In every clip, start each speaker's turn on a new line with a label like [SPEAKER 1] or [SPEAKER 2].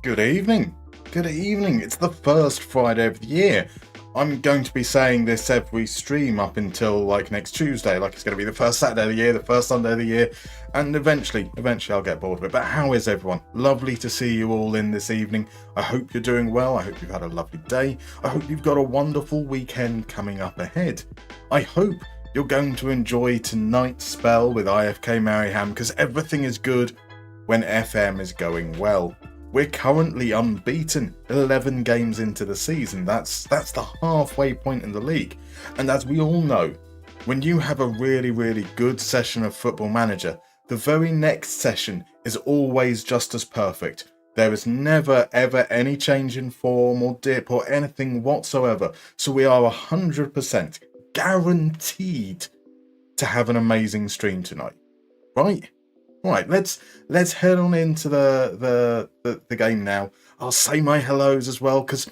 [SPEAKER 1] Good evening. Good evening. It's the first Friday of the year. I'm going to be saying this every stream up until next Tuesday. It's going to be the first Saturday of the year, the first Sunday of the year, and eventually I'll get bored of it. But how is everyone? Lovely to see you all in this evening. I hope you're doing well. I hope you've had a lovely day. I hope you've got a wonderful weekend coming up ahead. I hope you're going to enjoy tonight's spell with IFK Mariehamn because everything is good when FM is going well. We're currently unbeaten, 11 games into the season. That's the halfway point in the league. And as we all know, when you have a really, really good session of Football Manager, the very next session is always just as perfect. There is never, ever any change in form or dip or anything whatsoever. So we are 100% guaranteed to have an amazing stream tonight. Right? Right, let's head on into the game now. I'll say my hellos as well because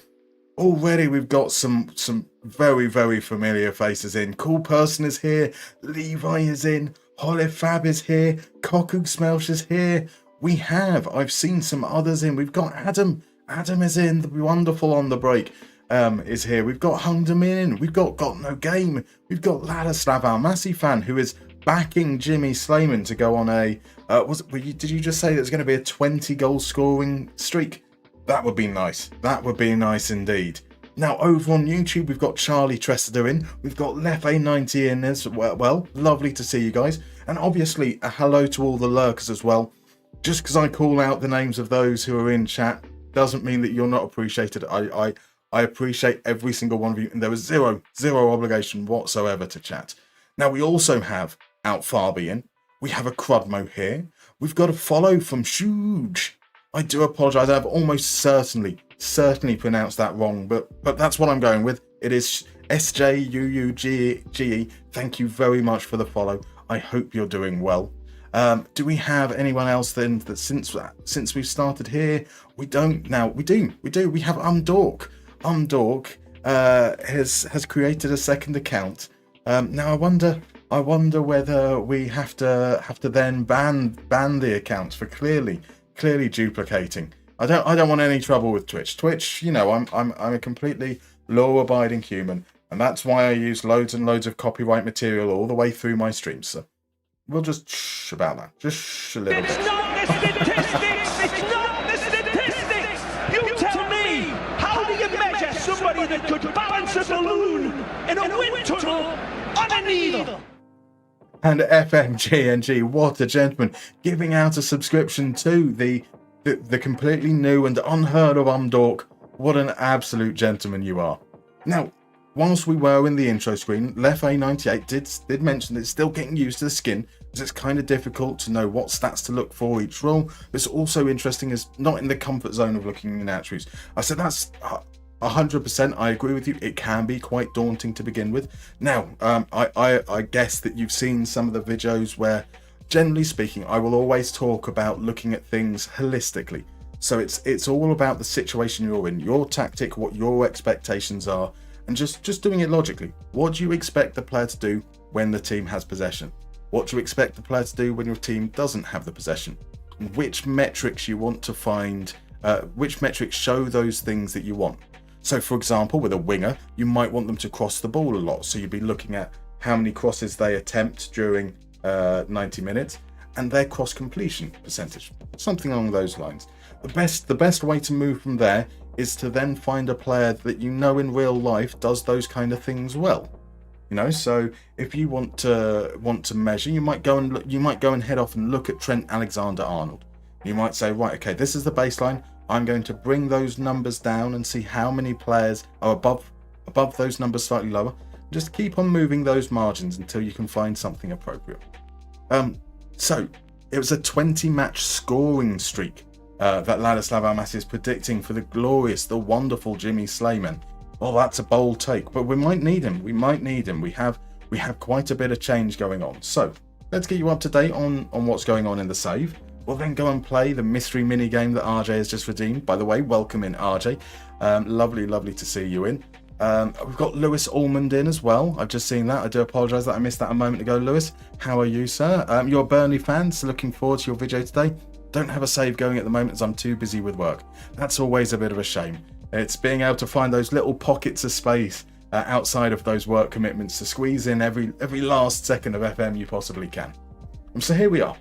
[SPEAKER 1] already we've got some very, very familiar faces in. Cool Person is here, Levi is in, Holifab is here, Koku Smelsh is here. I've seen some others in. We've got Adam is in, the wonderful on the break is here. We've got Hungdom in, we've got No Game, we've got Ladislav Almasi fan who is backing Jimmy Slayman to go on a did you just say there's going to be a 20 goal scoring streak? That would be nice. That would be nice indeed. Now over on YouTube we've got Charlie Tressida in, we've got Lefe90 in as well. Lovely to see you guys, and obviously a hello to all the lurkers as well. Just because I call out the names of those who are in chat doesn't mean that you're not appreciated. I appreciate every single one of you, and there was zero obligation whatsoever to chat. Now we also have Out Farby in. We have a Crudmo here. We've got a follow from Shuge. I do apologise. I've almost certainly pronounced that wrong, but that's what I'm going with. It is SJUUGE. Thank you very much for the follow. I hope you're doing well. Do we have anyone else then that since we've started here? We don't now. We do. We have Dork. Dork has created a second account. Now I wonder whether we have to then ban the accounts for clearly duplicating. I don't want any trouble with Twitch. Twitch, I'm a completely law-abiding human, and that's why I use loads and loads of copyright material all the way through my streams. So we'll just shh about that. Just shh a little bit.
[SPEAKER 2] It's not the statistics! It's not the statistics! You tell me! How do you measure somebody that could balance a balloon in a wind tunnel on a needle?
[SPEAKER 1] And FMGNG, what a gentleman, giving out a subscription to the completely new and unheard of Dork. What an absolute gentleman you are. Now, whilst we were in the intro screen, Lefe98 did mention that it's still getting used to the skin, because it's kind of difficult to know what stats to look for each role. But it's also interesting as not in the comfort zone of looking in attributes. I said that's 100%. I agree with you. It can be quite daunting to begin with. Now, I guess that you've seen some of the videos where, generally speaking, I will always talk about looking at things holistically. So it's all about the situation you're in, your tactic, what your expectations are, and just doing it logically. What do you expect the player to do when the team has possession? What do you expect the player to do when your team doesn't have the possession? And which metrics you want to find, which metrics show those things that you want. So for example, with a winger, you might want them to cross the ball a lot. So you'd be looking at how many crosses they attempt during 90 minutes and their cross completion percentage, something along those lines. The best way to move from there is to then find a player that in real life does those kind of things well. So if you want to measure, you might go and head off and look at Trent Alexander-Arnold. You might say, right, okay, this is the baseline. I'm going to bring those numbers down and see how many players are above those numbers, slightly lower. Just keep on moving those margins until you can find something appropriate. So it was a 20-match scoring streak that Ladislav Almasi is predicting for the wonderful Jimmy Slayman. Well, that's a bold take, but we might need him. We have quite a bit of change going on. So let's get you up to date on what's going on in the save. We'll then go and play the mystery mini game that RJ has just redeemed. By the way, welcome in, RJ. Lovely to see you in. We've got Lewis Almond in as well. I've just seen that. I do apologise that I missed that a moment ago, Lewis. How are you, sir? You're a Burnley fan, so looking forward to your video today. Don't have a save going at the moment as I'm too busy with work. That's always a bit of a shame. It's being able to find those little pockets of space outside of those work commitments to squeeze in every last second of FM you possibly can. And so here we are.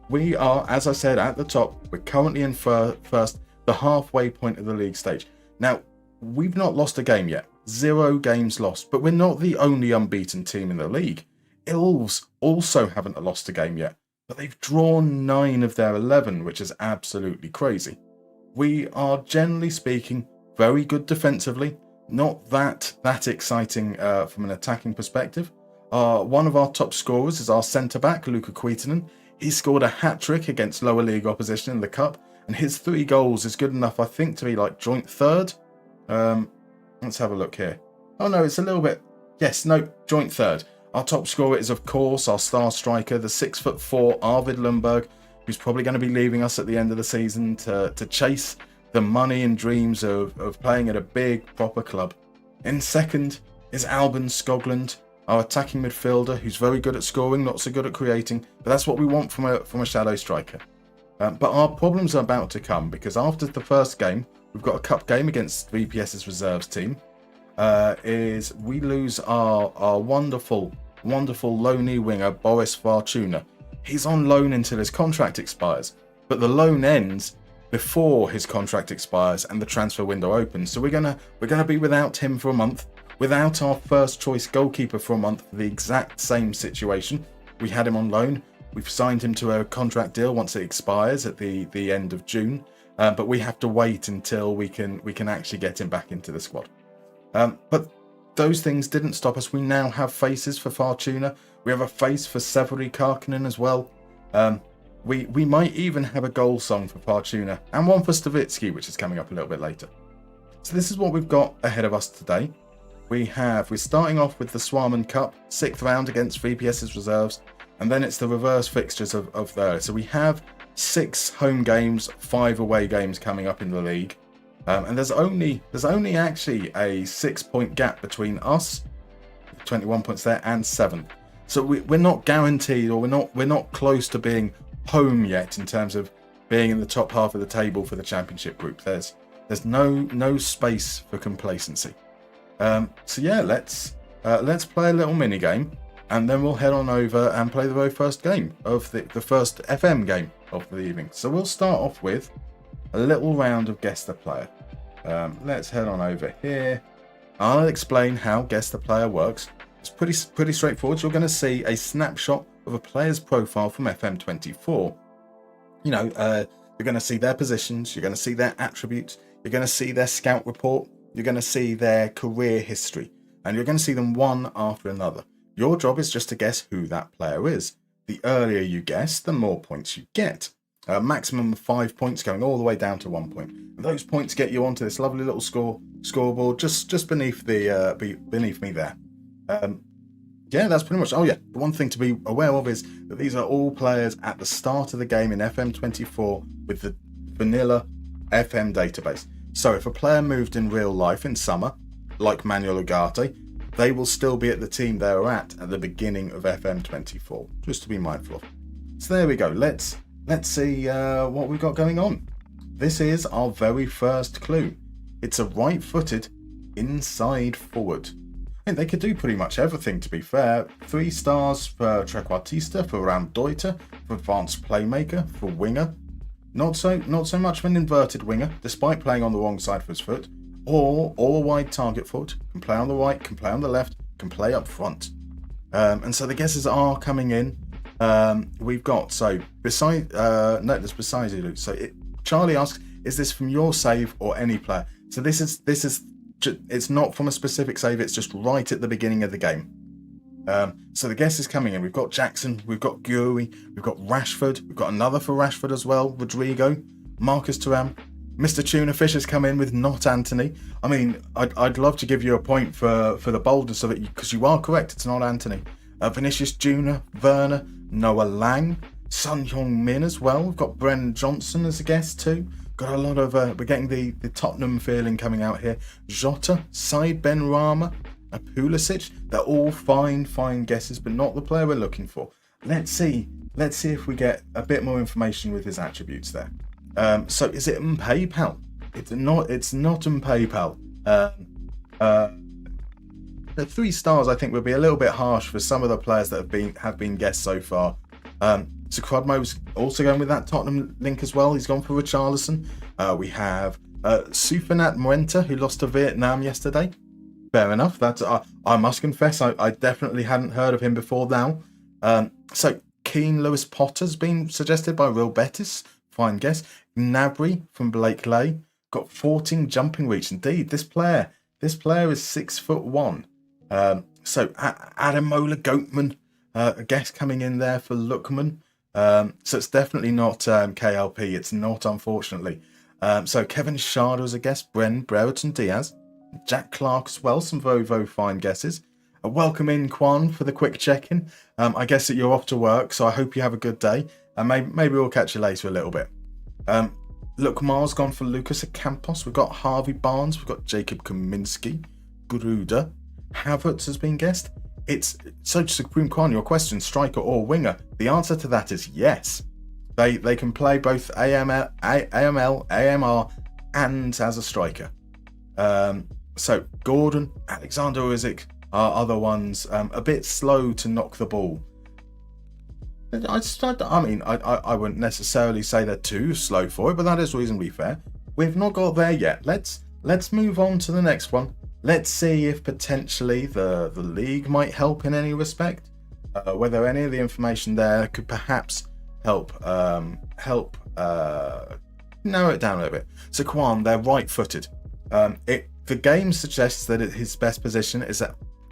[SPEAKER 1] We are, as I said at the top, we're currently in first, the halfway point of the league stage. Now, we've not lost a game yet. 0 games lost, but we're not the only unbeaten team in the league. Ilves also haven't lost a game yet, but they've drawn 9 of their 11, which is absolutely crazy. We are, generally speaking, very good defensively. Not that exciting from an attacking perspective. One of our top scorers is our centre-back, Luka Kuitinen. He scored a hat-trick against lower league opposition in the Cup, and his 3 goals is good enough, I think, to be like joint third. Let's have a look here. Oh no, it's a little bit... Yes, no, joint third. Our top scorer is, of course, our star striker, the 6'4" Arvid Lundberg, who's probably going to be leaving us at the end of the season to chase the money and dreams of playing at a big, proper club. In second is Albin Skoglund, our attacking midfielder, who's very good at scoring, not so good at creating, but that's what we want from a shadow striker. But our problems are about to come, because after the first game, we've got a cup game against VPS's reserves team, is we lose our wonderful loanee winger, Boris Fortuna. He's on loan until his contract expires, but the loan ends before his contract expires and the transfer window opens. So we're gonna be without him for a month, without our first choice goalkeeper for a month for the exact same situation. We had him on loan. We've signed him to a contract deal once it expires at the end of June, but we have to wait until we can actually get him back into the squad. But those things didn't stop us. We now have faces for Fortuna. We have a face for Severi Karkinen as well. We might even have a goal song for Fortuna and one for Stavitsky, which is coming up a little bit later. So this is what we've got ahead of us today. We're starting off with the Swarman Cup, 6th round against VPS's reserves, and then it's the reverse fixtures of there. So we have 6 home games, 5 away games coming up in the league. And there's only actually a 6-point gap between us, 21 points there, and 7th. So we're not guaranteed, or we're not close to being home yet in terms of being in the top half of the table for the championship group. There's no space for complacency. So yeah, let's play a little mini game, and then we'll head on over and play the very first game of the first FM game of the evening. So we'll start off with a little round of Guess the Player. Let's head on over here. I'll explain how Guess the Player works. It's pretty straightforward. You're going to see a snapshot of a player's profile from FM24. You're going to see their positions, you're going to see their attributes, you're going to see their scout report, you're going to see their career history, and you're going to see them one after another. Your job is just to guess who that player is. The earlier you guess, the more points you get. A maximum of 5 points going all the way down to 1 point. And those points get you onto this lovely little scoreboard just beneath me there. Yeah, that's pretty much. Oh yeah, the one thing to be aware of is that these are all players at the start of the game in FM24 with the vanilla FM database. So if a player moved in real life in summer, like Manuel Ugarte, they will still be at the team they were at the beginning of FM24, just to be mindful of. So there we go. Let's see what we've got going on. This is our very first clue. It's a right-footed inside forward. And they could do pretty much everything, to be fair. 3 stars for trequartista, for Ramdeuter, for advanced playmaker, for winger. Not so much of an inverted winger, despite playing on the wrong side for his foot. Or a wide target forward. Can play on the right, can play on the left, can play up front. And so the guesses are coming in. We've got, so besides you. So Charlie asks, is this from your save or any player? So this is it's not from a specific save, it's just right at the beginning of the game. So the guess is coming in. We've got Jackson, we've got Guri, we've got Rashford, we've got another for Rashford as well, Rodrigo, Marcus Thuram, Mr. Tuna Fish has come in with not Anthony. I mean, I'd love to give you a point for the boldness of it, because you are correct, it's not Anthony. Vinicius Junior, Werner, Noah Lang, Son Heung-min as well. We've got Brennan Johnson as a guest too. Got a lot of, we're getting the Tottenham feeling coming out here. Jota, Said Ben-Rama, Pulisic. They're all fine guesses, but not the player we're looking for. let's see if we get a bit more information with his attributes there. So is it PayPal? It's not PayPal. The 3 stars I think would be a little bit harsh for some of the players that have been guests so far. So Crodmo's also going with that Tottenham link as well. He's gone for Richarlison. We have Sufanat Muenta, who lost to Vietnam yesterday. Fair enough. That's I must confess, I definitely hadn't heard of him before now. So Keane Lewis Potter's been suggested by Real Betis. Fine guess. Gnabry from Blake Lay. Got 14 jumping reach. Indeed, this player is 6'1". So Ademola Goatman, a guest coming in there for Lookman. So it's definitely not KLP. It's not, unfortunately. So Kevin Schade was a guest. Brereton Diaz. Jack Clark as well. Some very fine guesses. Welcome in, Kwan, for the quick check-in. I guess that you're off to work, so I hope you have a good day. And maybe we'll catch you later a little bit. Look, Mars gone for Lucas Campos. We've got Harvey Barnes. We've got Jacob Kaminski. Gruder. Havertz has been guessed. It's so Supreme Kwan, your question, striker or winger. The answer to that is yes. They can play both AML, AMR, and as a striker. So Gordon, Alexander Usyk are other ones a bit slow to knock the ball. I wouldn't necessarily say they're too slow for it, but that is reasonably fair. We've not got there yet. Let's move on to the next one. Let's see if potentially the league might help in any respect. Whether any of the information there could perhaps help narrow it down a little bit. So Kwan, they're right-footed. The game suggests that his best position is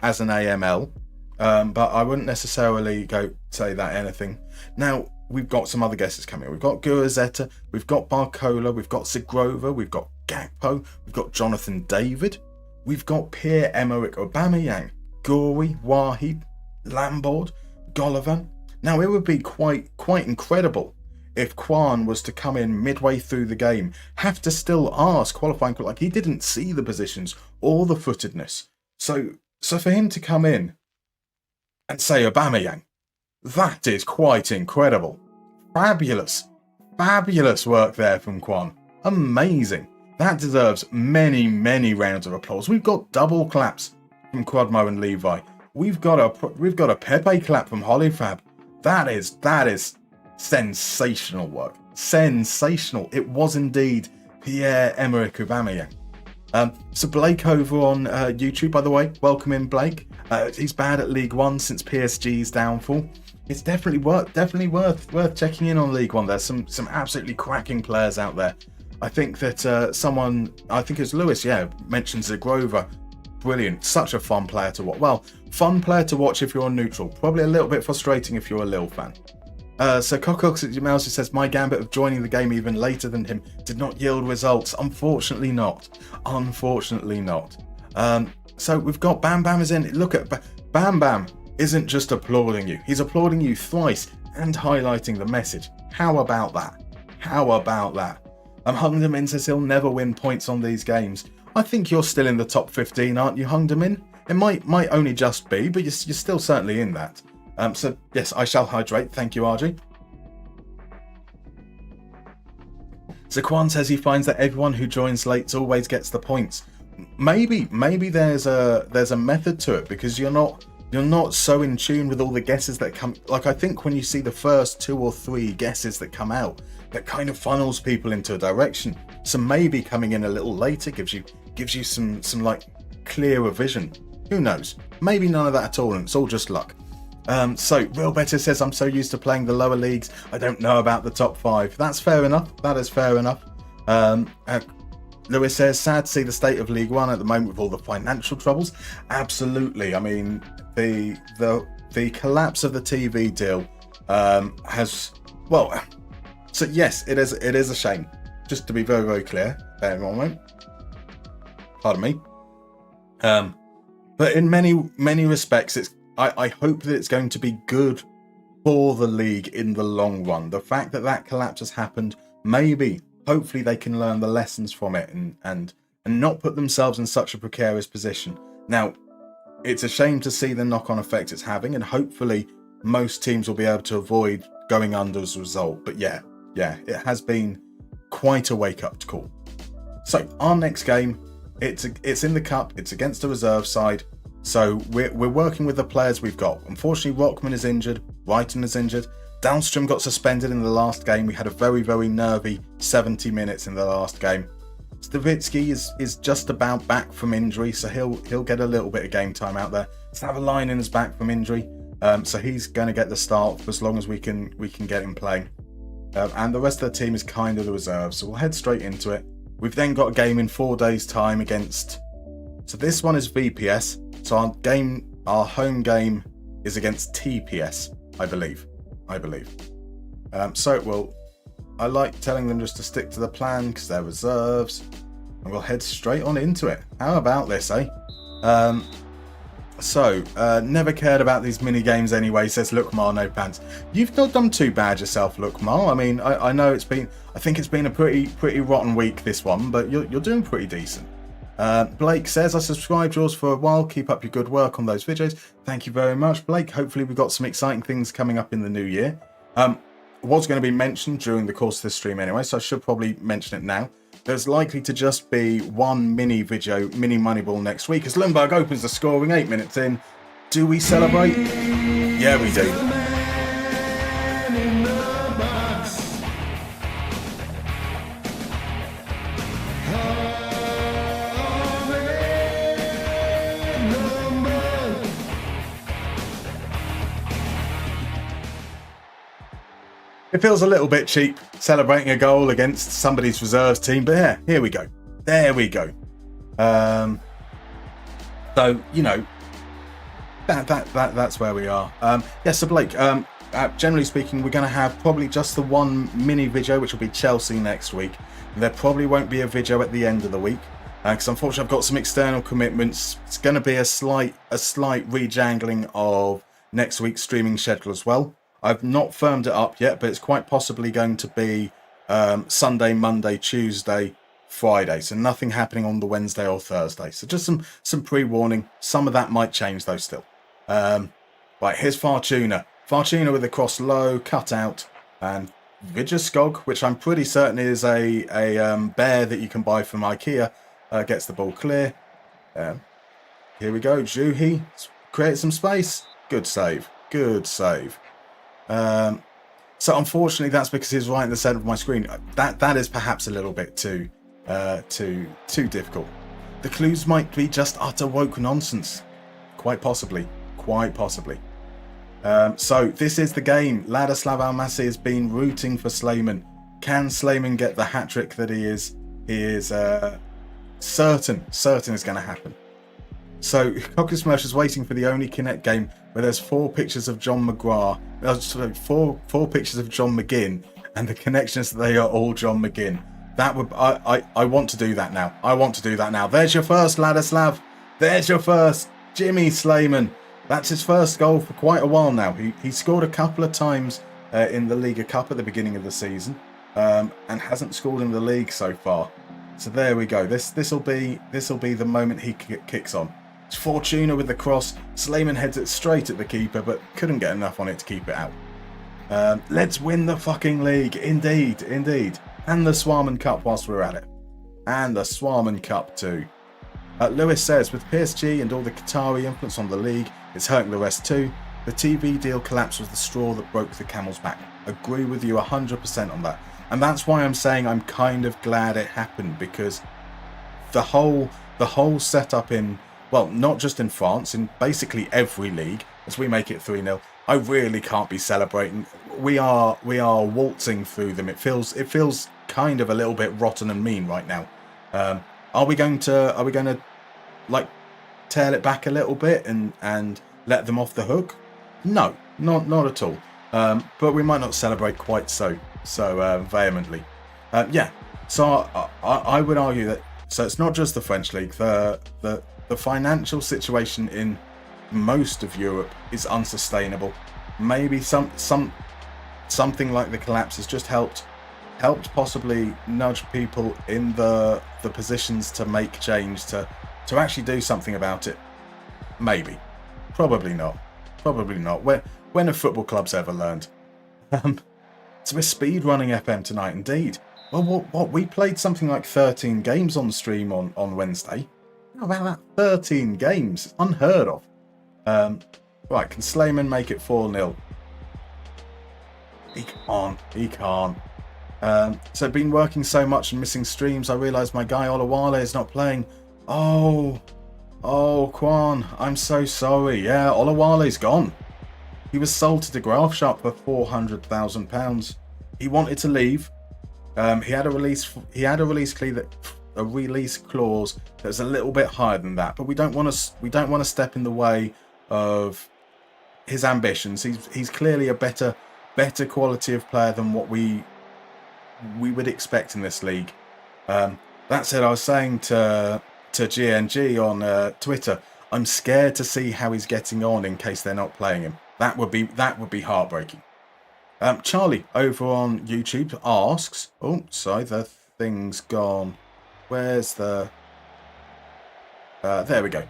[SPEAKER 1] as an AML, but I wouldn't necessarily go say that anything. Now, we've got some other guesses coming. We've got Gurazeta, we've got Barcola, we've got Sigrova, we've got Gakpo, we've got Jonathan David, we've got Pierre-Emerick Aubameyang, Gouiri, Wahid, Lambord, Golovin. Now, it would be quite incredible if Kwan was to come in midway through the game, have to still ask qualifying, like he didn't see the positions or the footedness. So for him to come in and say Aubameyang, that is quite incredible. Fabulous work there from Kwan. Amazing. That deserves many rounds of applause. We've got double claps from Crodmo and Levi. We've got a Pepe clap from Hollyfab. That is sensational work. Sensational. It was indeed Pierre-Emerick Aubameyang. So Blake over on YouTube, by the way, welcome in, Blake. He's bad at League One since PSG's downfall. It's definitely worth checking in on League One. There's some absolutely cracking players out there. I think that I think it's Lewis, mentioned Zagrova. Brilliant. Such a fun player to watch. Well, fun player to watch if you're on neutral. Probably a little bit frustrating if you're a Lille fan. So Cockcox at Mouse says, my gambit of joining the game even later than him did not yield results. Unfortunately not. So we've got Bam Bam is in. Look at Bam Bam isn't just applauding you. He's applauding you thrice and highlighting the message. How about that? Hungdamin says he'll never win points on these games. I think you're still in the top 15, aren't you, Hungdamin? It might only just be, but you're still certainly in that. So yes, I shall hydrate. Thank you, RG. So Kwan says he finds that everyone who joins late always gets the points. Maybe there's a method to it, because you're not so in tune with all the guesses that come. Like, I think when you see the first 2 or 3 guesses that come out, that kind of funnels people into a direction. So maybe coming in a little later gives you some like clearer vision. Who knows? Maybe none of that at all, and it's all just luck. So Real Better says, I'm so used to playing the lower leagues, I don't know about the top 5. That's fair enough. That is fair enough. Lewis says, sad to see the state of League One at the moment with all the financial troubles. Absolutely. I mean, the collapse of the TV deal has, well, so yes, it is a shame. Just to be very clear, bear in mind. Pardon me. But in many respects, I hope that it's going to be good for the league in the long run. The fact that collapse has happened, hopefully they can learn the lessons from it and not put themselves in such a precarious position. Now, it's a shame to see the knock-on effect it's having, and hopefully most teams will be able to avoid going under as a result. But yeah, it has been quite a wake-up call. So our next game, it's in the cup. It's against a reserve side. So we're working with the players we've got. Unfortunately, Rockman is injured. Brighton is injured. Dahlstrom got suspended in the last game. We had a very, very nervy 70 minutes in the last game. Stavitsky is just about back from injury, so he'll get a little bit of game time out there. Savalainen is back from injury, so he's going to get the start for as long as we can get him playing. And the rest of the team is kind of the reserve, so we'll head straight into it. We've then got a game in 4 days' time against. So this one is VPS. So our home game is against TPS, I believe. I like telling them just to stick to the plan because they're reserves, and we'll head straight on into it. How about this, eh? Never cared about these mini games anyway, says Lukmar No Pants. You've not done too bad yourself, Lukmar. I mean, I know I think it's been a pretty rotten week, this one, but you're doing pretty decent. Blake says, I subscribed yours for a while. Keep up your good work on those videos. Thank you very much, Blake. Hopefully we've got some exciting things coming up in the new year. Was going to be mentioned during the course of this stream anyway, so I should probably mention it now. There's likely to just be one mini video, mini Moneyball next week, as Lundberg opens the scoring 8 minutes in. Do we celebrate? Yeah, we do. It feels a little bit cheap celebrating a goal against somebody's reserves team, but yeah, here we go. There we go. So you know, that's where we are. So Blake, generally speaking, we're going to have probably just the one mini video, which will be Chelsea next week. There probably won't be a video at the end of the week because unfortunately I've got some external commitments. It's going to be a slight rejangling of next week's streaming schedule as well. I've not firmed it up yet, but it's quite possibly going to be Sunday, Monday, Tuesday, Friday. So nothing happening on the Wednesday or Thursday. So just some pre-warning. Some of that might change though still. Right, here's Fortuna. Fortuna with the cross low, cut out. And Vijaskog, which I'm pretty certain is a bear that you can buy from IKEA, gets the ball clear. Here we go. Juhi creates some space. Good save. So unfortunately, that's because he's right in the center of my screen. That is perhaps a little bit too difficult. The clues might be just utter woke nonsense. Quite possibly. So this is the game. Ladislav Almasi has been rooting for Slayman. Can Slayman get the hat-trick that he is certain is going to happen. So Cockersmersh is waiting for the only Kinect game where there's 4 pictures of John McGrath. Four pictures of John McGinn, and the connections that they are all John McGinn. That would I want to do that now. There's your first, Ladislav. There's your first, Jimmy Slayman. That's his first goal for quite a while now. He scored a couple of times in the Liga Cup at the beginning of the season, and hasn't scored in the league so far. So there we go. This will be the moment he kicks on. It's Fortuna with the cross. Slayman heads it straight at the keeper, but couldn't get enough on it to keep it out. Let's win the fucking league. Indeed. And the Swarman Cup whilst we're at it. And the Swarman Cup too. Lewis says, with PSG and all the Qatari influence on the league, it's hurting the rest too. The TV deal collapse was the straw that broke the camel's back. Agree with you 100% on that. And that's why I'm saying I'm kind of glad it happened, because the whole setup in, well, not just in France, in basically every league, as we make it 3-0, I really can't be celebrating. We are waltzing through them. It feels kind of a little bit rotten and mean right now. Are we going to like tail it back a little bit and let them off the hook? No, not at all. But we might not celebrate quite so vehemently. So I would argue that, so it's not just the French league. The financial situation in most of Europe is unsustainable. Maybe something like the collapse has just helped possibly nudge people in the positions to make change, to actually do something about it. Maybe. Probably not. When have football clubs ever learned? So we're speed running FM tonight, indeed. Well, what? We played something like 13 games on the stream on Wednesday. How about that? 13 games. Unheard of. Right, can Slayman make it 4-0? He can't. So been working so much and missing streams, I realised my guy Olawale is not playing. Oh, Kwan, I'm so sorry. Yeah, Olawale's gone. He was sold to the Graph Shop for £400,000. He wanted to leave. He had a release clause that was a little bit higher than that, but we don't want to step in the way of his ambitions. He's clearly a better quality of player than what we would expect in this league. That said, I was saying to GNG on Twitter, I'm scared to see how he's getting on in case they're not playing him. That would be heartbreaking. Charlie over on YouTube asks, oh, sorry, the thing's gone. Where's the... there we go.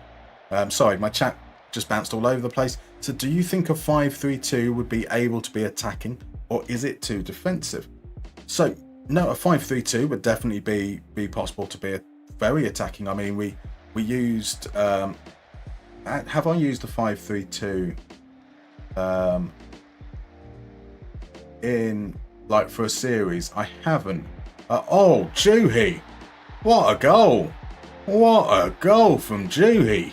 [SPEAKER 1] Sorry, my chat just bounced all over the place. So do you think a 5-3-2 would be able to be attacking, or is it too defensive? So, no, a 5-3-2 would definitely be possible to be very attacking. I mean, we used... have I used a 5-3-2 in, like, for a series? I haven't. Oh, Juhi! What a goal! What a goal from Juhi!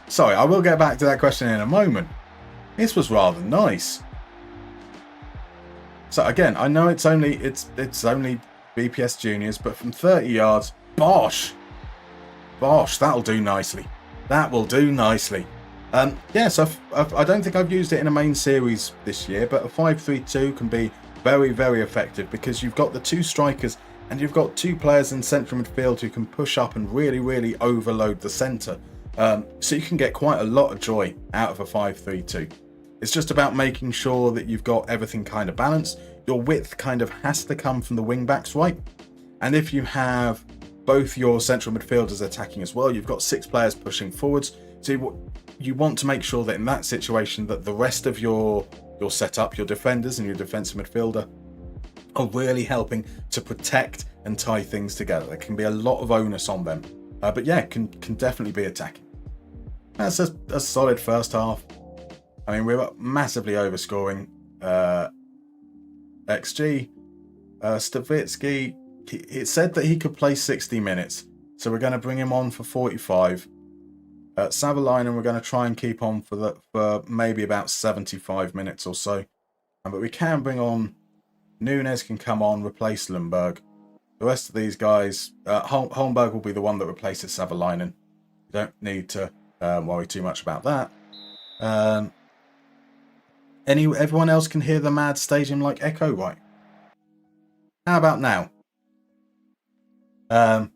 [SPEAKER 1] Sorry, I will get back to that question in a moment. This was rather nice. So again, I know it's only BPS juniors, but from 30 yards, bosh, that'll do nicely. That will do nicely. Yes, I don't think I've used it in a main series this year, but a 5-3-2 can be very, very effective because you've got the two strikers and you've got two players in central midfield who can push up and really, really overload the centre. So you can get quite a lot of joy out of a 5-3-2. It's just about making sure that you've got everything kind of balanced. Your width kind of has to come from the wing backs, right? And if you have both your central midfielders attacking as well, you've got 6 players pushing forwards. So you want to make sure that in that situation that the rest of your setup, your defenders and your defensive midfielder, are really helping to protect and tie things together. There can be a lot of onus on them. But yeah, can definitely be attacking. That's a solid first half. I mean, we're massively overscoring XG. Stavitsky, it said that he could play 60 minutes. So we're going to bring him on for 45. Savalainen, we're going to try and keep on for maybe about 75 minutes or so. But we can bring on... Nunes can come on, replace Lundberg. The rest of these guys... Holmberg will be the one that replaces Savalainen. You don't need to worry too much about that. Everyone else can hear the mad stadium like echo, right? How about now? Because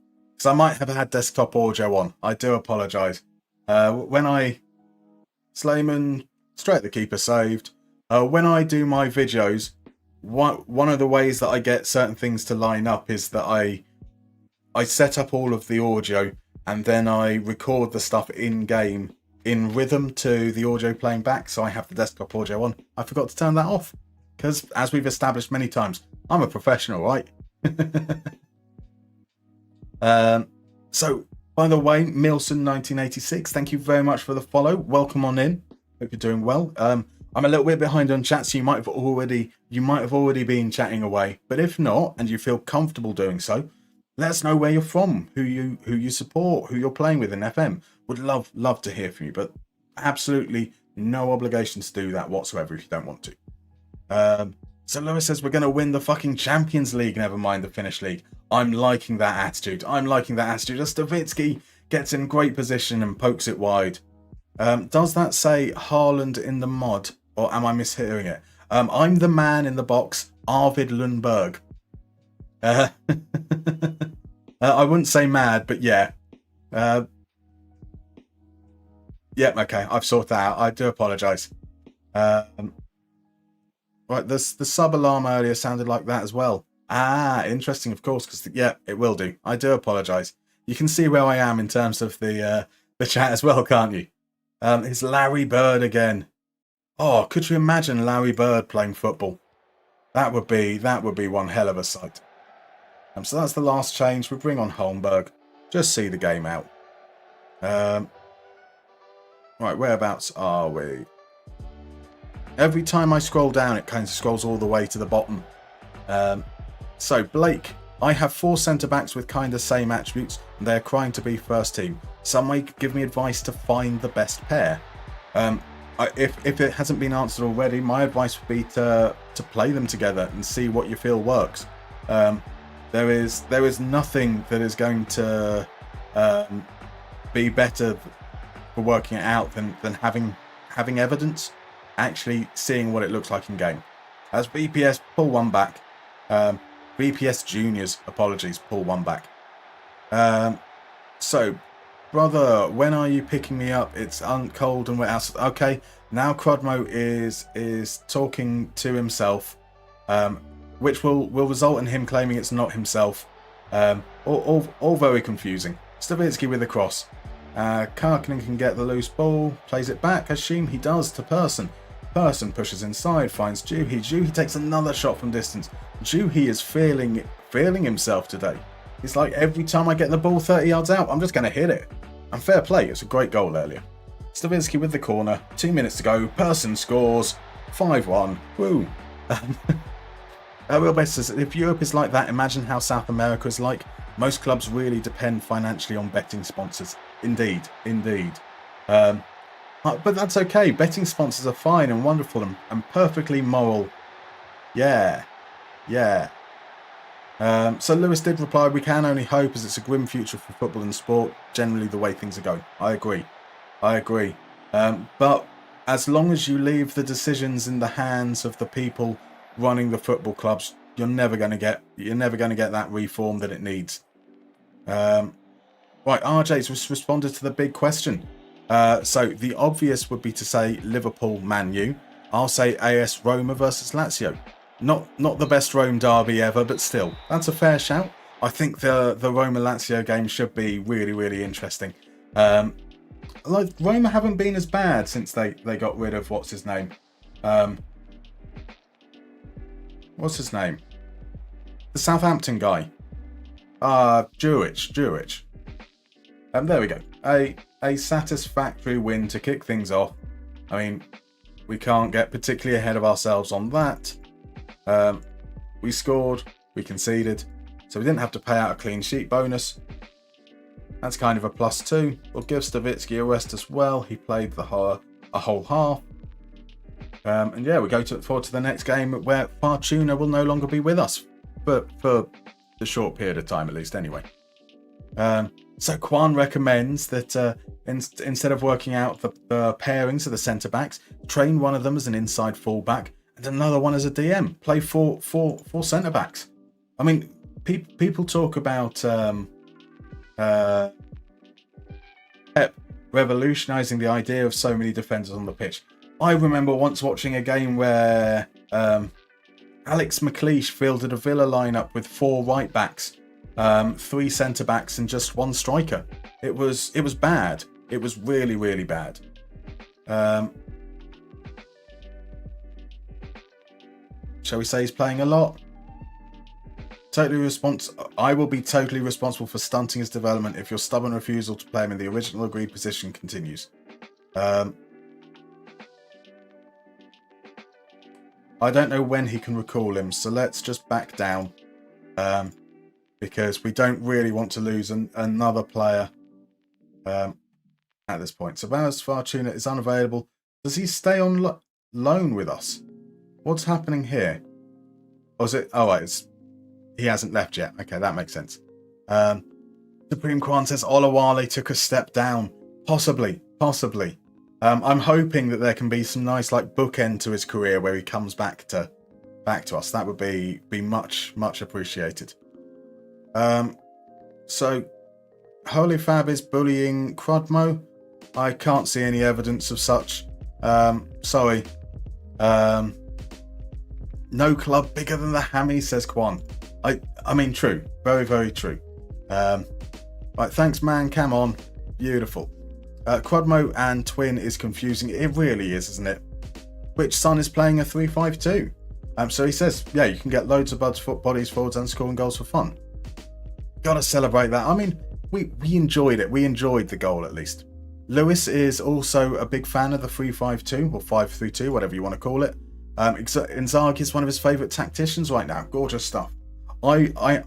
[SPEAKER 1] I might have had desktop audio on. I do apologise. When I... Slayman, straight the keeper saved. When I do my videos, one of the ways that I get certain things to line up is that I set up all of the audio and then I record the stuff in-game in rhythm to the audio playing back, so I have the desktop audio on. I forgot to turn that off, because as we've established many times, I'm a professional, right? So, by the way, Milson1986, thank you very much for the follow. Welcome on in. Hope you're doing well. I'm a little bit behind on chat, so you might have already been chatting away. But if not, and you feel comfortable doing so, let us know where you're from, who you support, who you're playing with in FM. Would love to hear from you, but absolutely no obligation to do that whatsoever if you don't want to. So Lewis says we're going to win the fucking Champions League, never mind the Finnish League. I'm liking that attitude. Stavitsky gets in great position and pokes it wide. Does that say Haaland in the mod, or am I mishearing it? I'm the man in the box, Arvid Lundberg. I wouldn't say mad, but yeah. Yep, okay, I've sorted that out. I do apologise. Right, the sub alarm earlier sounded like that as well. Ah, interesting, of course, because yeah, it will do. I do apologise. You can see where I am in terms of the chat as well, can't you? It's Larry Bird again. Oh, could you imagine Larry Bird playing football? That would be one hell of a sight. So that's the last change. We bring on Holmberg. Just see the game out. Right, whereabouts are we? Every time I scroll down, it kind of scrolls all the way to the bottom. So Blake, I have 4 centre-backs with kind of same attributes, and they're crying to be first team. Some may give me advice to find the best pair. If it hasn't been answered already, my advice would be to play them together and see what you feel works. There is nothing that is going to be better for working it out than having evidence, actually seeing what it looks like in game. As BPS, pull one back. BPS Juniors, apologies, pull one back. So, brother, when are you picking me up? It's cold and we're out. Okay, now Crodmo is talking to himself, which will result in him claiming it's not himself. All very confusing. Stavitsky with the cross. Karkinen can get the loose ball, plays it back. Hashim, he does to Person. Person pushes inside, finds Juhi. Juhi takes another shot from distance. Juhi is feeling himself today. It's like every time I get the ball 30 yards out, I'm just going to hit it. And fair play, it's a great goal earlier. Stavitsky with the corner, 2 minutes to go. Person scores, 5-1. Woo. Real Best says, if Europe is like that, imagine how South America is like. Most clubs really depend financially on betting sponsors. Indeed. But that's okay. Betting sponsors are fine and wonderful and perfectly moral. Yeah. So Lewis did reply, we can only hope as it's a grim future for football and sport, generally the way things are going. I agree. But as long as you leave the decisions in the hands of the people running the football clubs, you're never going to get that reform that it needs. Right, RJ's responded to the big question. So the obvious would be to say Liverpool, Man U. I'll say AS Roma versus Lazio. Not the best Rome derby ever, but still, that's a fair shout. I think the Roma Lazio game should be really, really interesting. Like Roma haven't been as bad since they got rid of what's his name. What's his name? The Southampton guy. Jurich. There we go. A satisfactory win to kick things off. I mean, we can't get particularly ahead of ourselves on that. We scored, we conceded, so we didn't have to pay out a clean sheet bonus. That's kind of a +2. We'll give Stavitsky a rest as well. He played a whole half. And yeah, we go forward to the next game where Fortuna will no longer be with us for the short period of time, at least anyway. So Kwan recommends that instead of working out the pairings of the centre-backs, train one of them as an inside full-back and another one as a DM. Play four centre-backs. I mean, people talk about Pep revolutionising the idea of so many defenders on the pitch. I remember once watching a game where Alex McLeish fielded a Villa lineup with 4 right-backs, 3 centre-backs and just 1 striker. It was bad. It was really, really bad. Shall we say he's playing a lot? I will be totally responsible for stunting his development if your stubborn refusal to play him in the original agreed position continues. I don't know when he can recall him, so let's just back down. Because we don't really want to lose another player at this point. So Valas Fortuna is unavailable. Does he stay on loan with us? What's happening here? Or is it... Oh, right, he hasn't left yet. Okay, that makes sense. Supreme Kwan says Olawale took a step down. Possibly. I'm hoping that there can be some nice bookend to his career where he comes back to us. That would be much appreciated. So Holy Fab is bullying Crodmo. I can't see any evidence of such. Sorry. No club bigger than the Hammy, says Kwan. I mean, true. Very, very true. Right, thanks, man. Come on. Beautiful. Crodmo and Twin is confusing. It really is, isn't it? which Son is playing a 3-5-2. So he says, yeah, you can get loads of bodies forwards and scoring goals for fun. Gotta celebrate that. I mean, we enjoyed it. We enjoyed the goal, at least. Lewis is also a big fan of the 3-5-2 or 5-3-2, whatever you want to call it. Inzaghi is one of his favourite tacticians right now. Gorgeous stuff. I've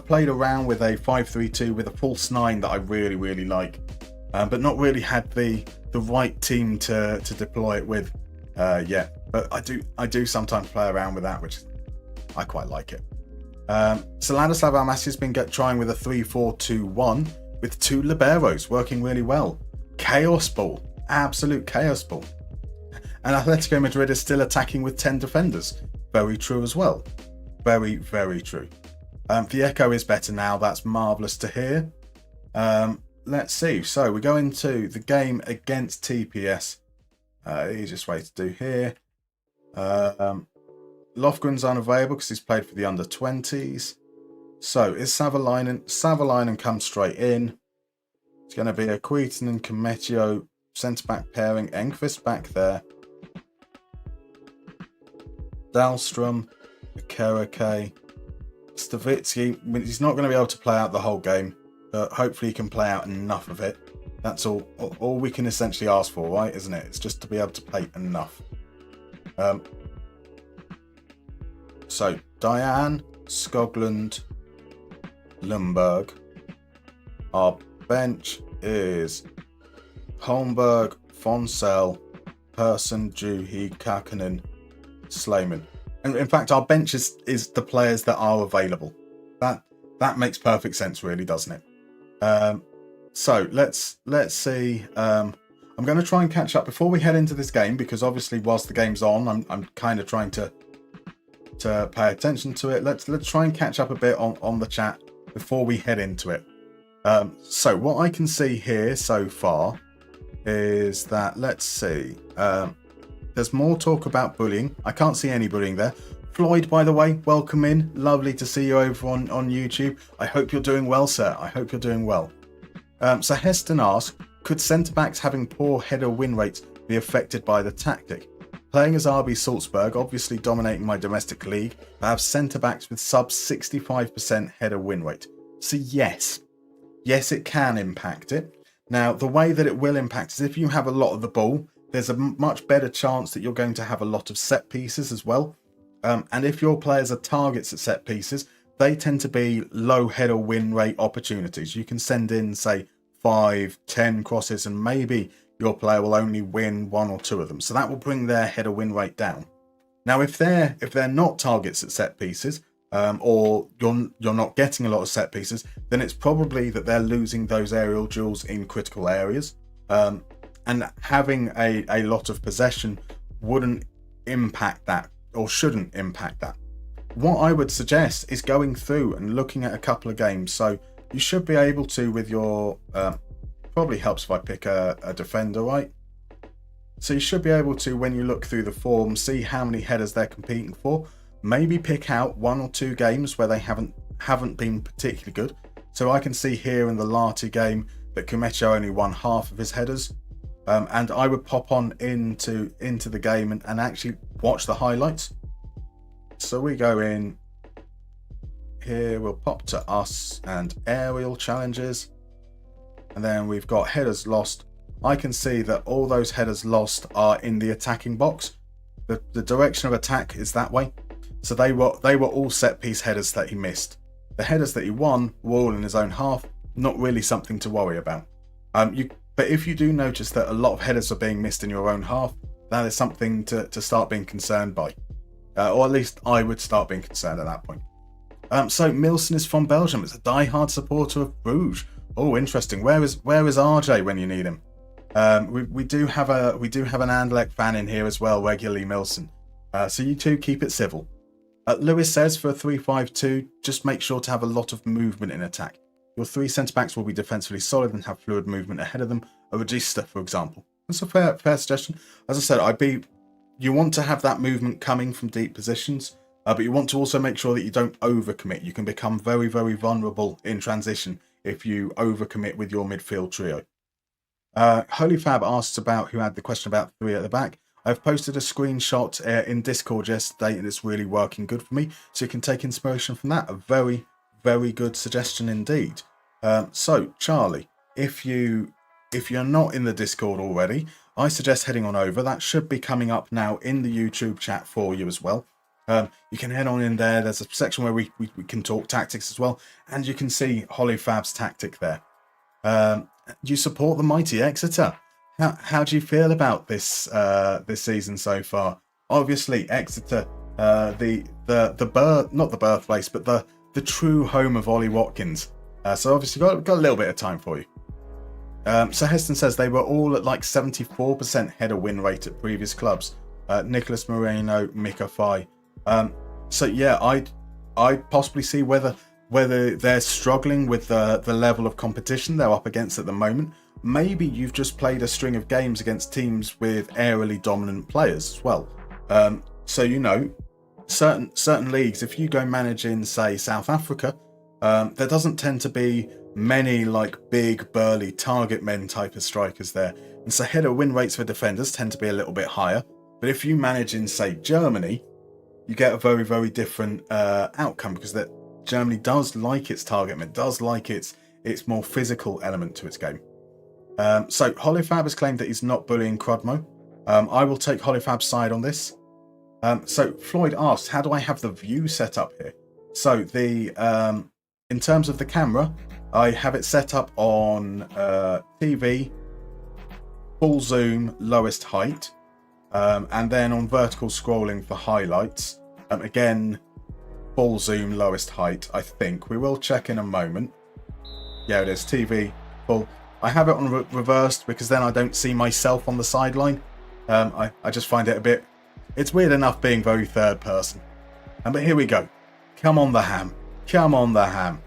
[SPEAKER 1] played around with a 5-3-2 with a false 9 that I really, really like, but not really had the right team to deploy it with yet. But I do sometimes play around with that, which I quite like it. So Ladislav Almasi has been trying with a 3-4-2-1 with 2 liberos, working really well. Chaos ball, absolute chaos ball. And Atletico Madrid is still attacking with 10 defenders. Very true as well. Very, very true. The echo is better now. That's marvellous to hear. Let's see. So we go into the game against TPS. Easiest way to do here. Lofgren's unavailable because he's played for the under-20s. So is Savalainen? Savalainen comes straight in. It's going to be a Queaton and Cometio centre-back pairing. Engqvist back there. Dahlstrom, Kereke, Stavitsky. He's not going to be able to play out the whole game, but hopefully he can play out enough of it. That's all we can essentially ask for, right? Isn't it? It's just to be able to play enough. So Diane, Skoglund, Lundberg. Our bench is Holmberg, Fonsell, Persson, Juhi, Kakkonen, Slayman. And in fact, our bench is the players that are available. That makes perfect sense, really, doesn't it? So let's see. I'm going to try and catch up before we head into this game, because obviously, whilst the game's on, I'm kind of trying to pay attention to it. Let's try and catch up a bit on the chat before we head into it. So what I can see here so far is that, let's see. There's more talk about bullying. I can't see any bullying there. Floyd, by the way, welcome in. Lovely to see you over on YouTube. I hope you're doing well, sir. I hope you're doing well. So Heston asks, could centre-backs having poor header win rates be affected by the tactic? Playing as RB Salzburg, obviously dominating my domestic league, I have centre-backs with sub 65% header win rate. So yes, it can impact it. Now, the way that it will impact is if you have a lot of the ball, there's a much better chance that you're going to have a lot of set pieces as well. And if your players are targets at set pieces, they tend to be low header win rate opportunities. You can send in, say, 5, 10 crosses, and maybe your player will only win 1 or 2 of them. So that will bring their header win rate down. Now, if they're not targets at set pieces, or you're not getting a lot of set pieces, then it's probably that they're losing those aerial duels in critical areas. And having a lot of possession wouldn't impact that, or shouldn't impact that. What I would suggest is going through and looking at a couple of games. So you should be able to, with your, probably helps if I pick a defender, right? So you should be able to, when you look through the form, see how many headers they're competing for. Maybe pick out 1 or 2 games where they haven't been particularly good. So I can see here in the Lati game that Kumecho only won half of his headers. And I would pop on into the game and actually watch the highlights. So we go in here, we'll pop to us and aerial challenges. And then we've got headers lost. I can see that all those headers lost are in the attacking box. The direction of attack is that way. So they were all set piece headers that he missed. The headers that he won were all in his own half. Not really something to worry about. But if you do notice that a lot of headers are being missed in your own half, that is something to start being concerned by. Or at least I would start being concerned at that point. So Milson is from Belgium. It's a die-hard supporter of Bruges. Oh, interesting. Where is RJ when you need him? We do have an Anderlecht fan in here as well, regularly, Milson. So you two keep it civil. Lewis says for a 3-5-2, just make sure to have a lot of movement in attack. Your 3 centre-backs will be defensively solid and have fluid movement ahead of them. A Regista, for example. That's a fair suggestion. As I said, you want to have that movement coming from deep positions, but you want to also make sure that you don't overcommit. You can become very, very vulnerable in transition if you overcommit with your midfield trio. Holy Fab asks about who had the question about 3 at the back. I've posted a screenshot in Discord yesterday, and it's really working good for me. So you can take inspiration from that. A very, very good suggestion indeed. So Charlie, if you're not in the Discord already, I suggest heading on over. That should be coming up now in the YouTube chat for you as well. You can head on in there. There's a section where we can talk tactics as well, and you can see Holly Fab's tactic there. You support the mighty Exeter. How do you feel about this this season so far? Obviously, Exeter, not the birthplace, but the true home of Ollie Watkins. So obviously got a little bit of time for you. So Heston says they were all at like 74% header win rate at previous clubs. Nicholas Moreno, Mika Fai. So yeah, I'd possibly see whether they're struggling with the level of competition they're up against at the moment. Maybe you've just played a string of games against teams with aerially dominant players as well. So you know, certain leagues, if you go manage in say South Africa, there doesn't tend to be many like big burly target men type of strikers there, and so header win rates for defenders tend to be a little bit higher. But if you manage in say Germany, you get a very, very different outcome, because that Germany does like its target men, does like its more physical element to its game. So Hollyfab has claimed that he's not bullying Crudmo. I will take Hollyfab's side on this. So Floyd asked, how do I have the view set up here? So in terms of the camera, I have it set up on TV, full zoom, lowest height, and then on vertical scrolling for highlights. Again, full zoom, lowest height, I think. We will check in a moment. Yeah, it is TV, full. I have it on reversed because then I don't see myself on the sideline. I just find it a bit... It's weird enough being very third person. But here we go. Come on the ham. Come on the ham.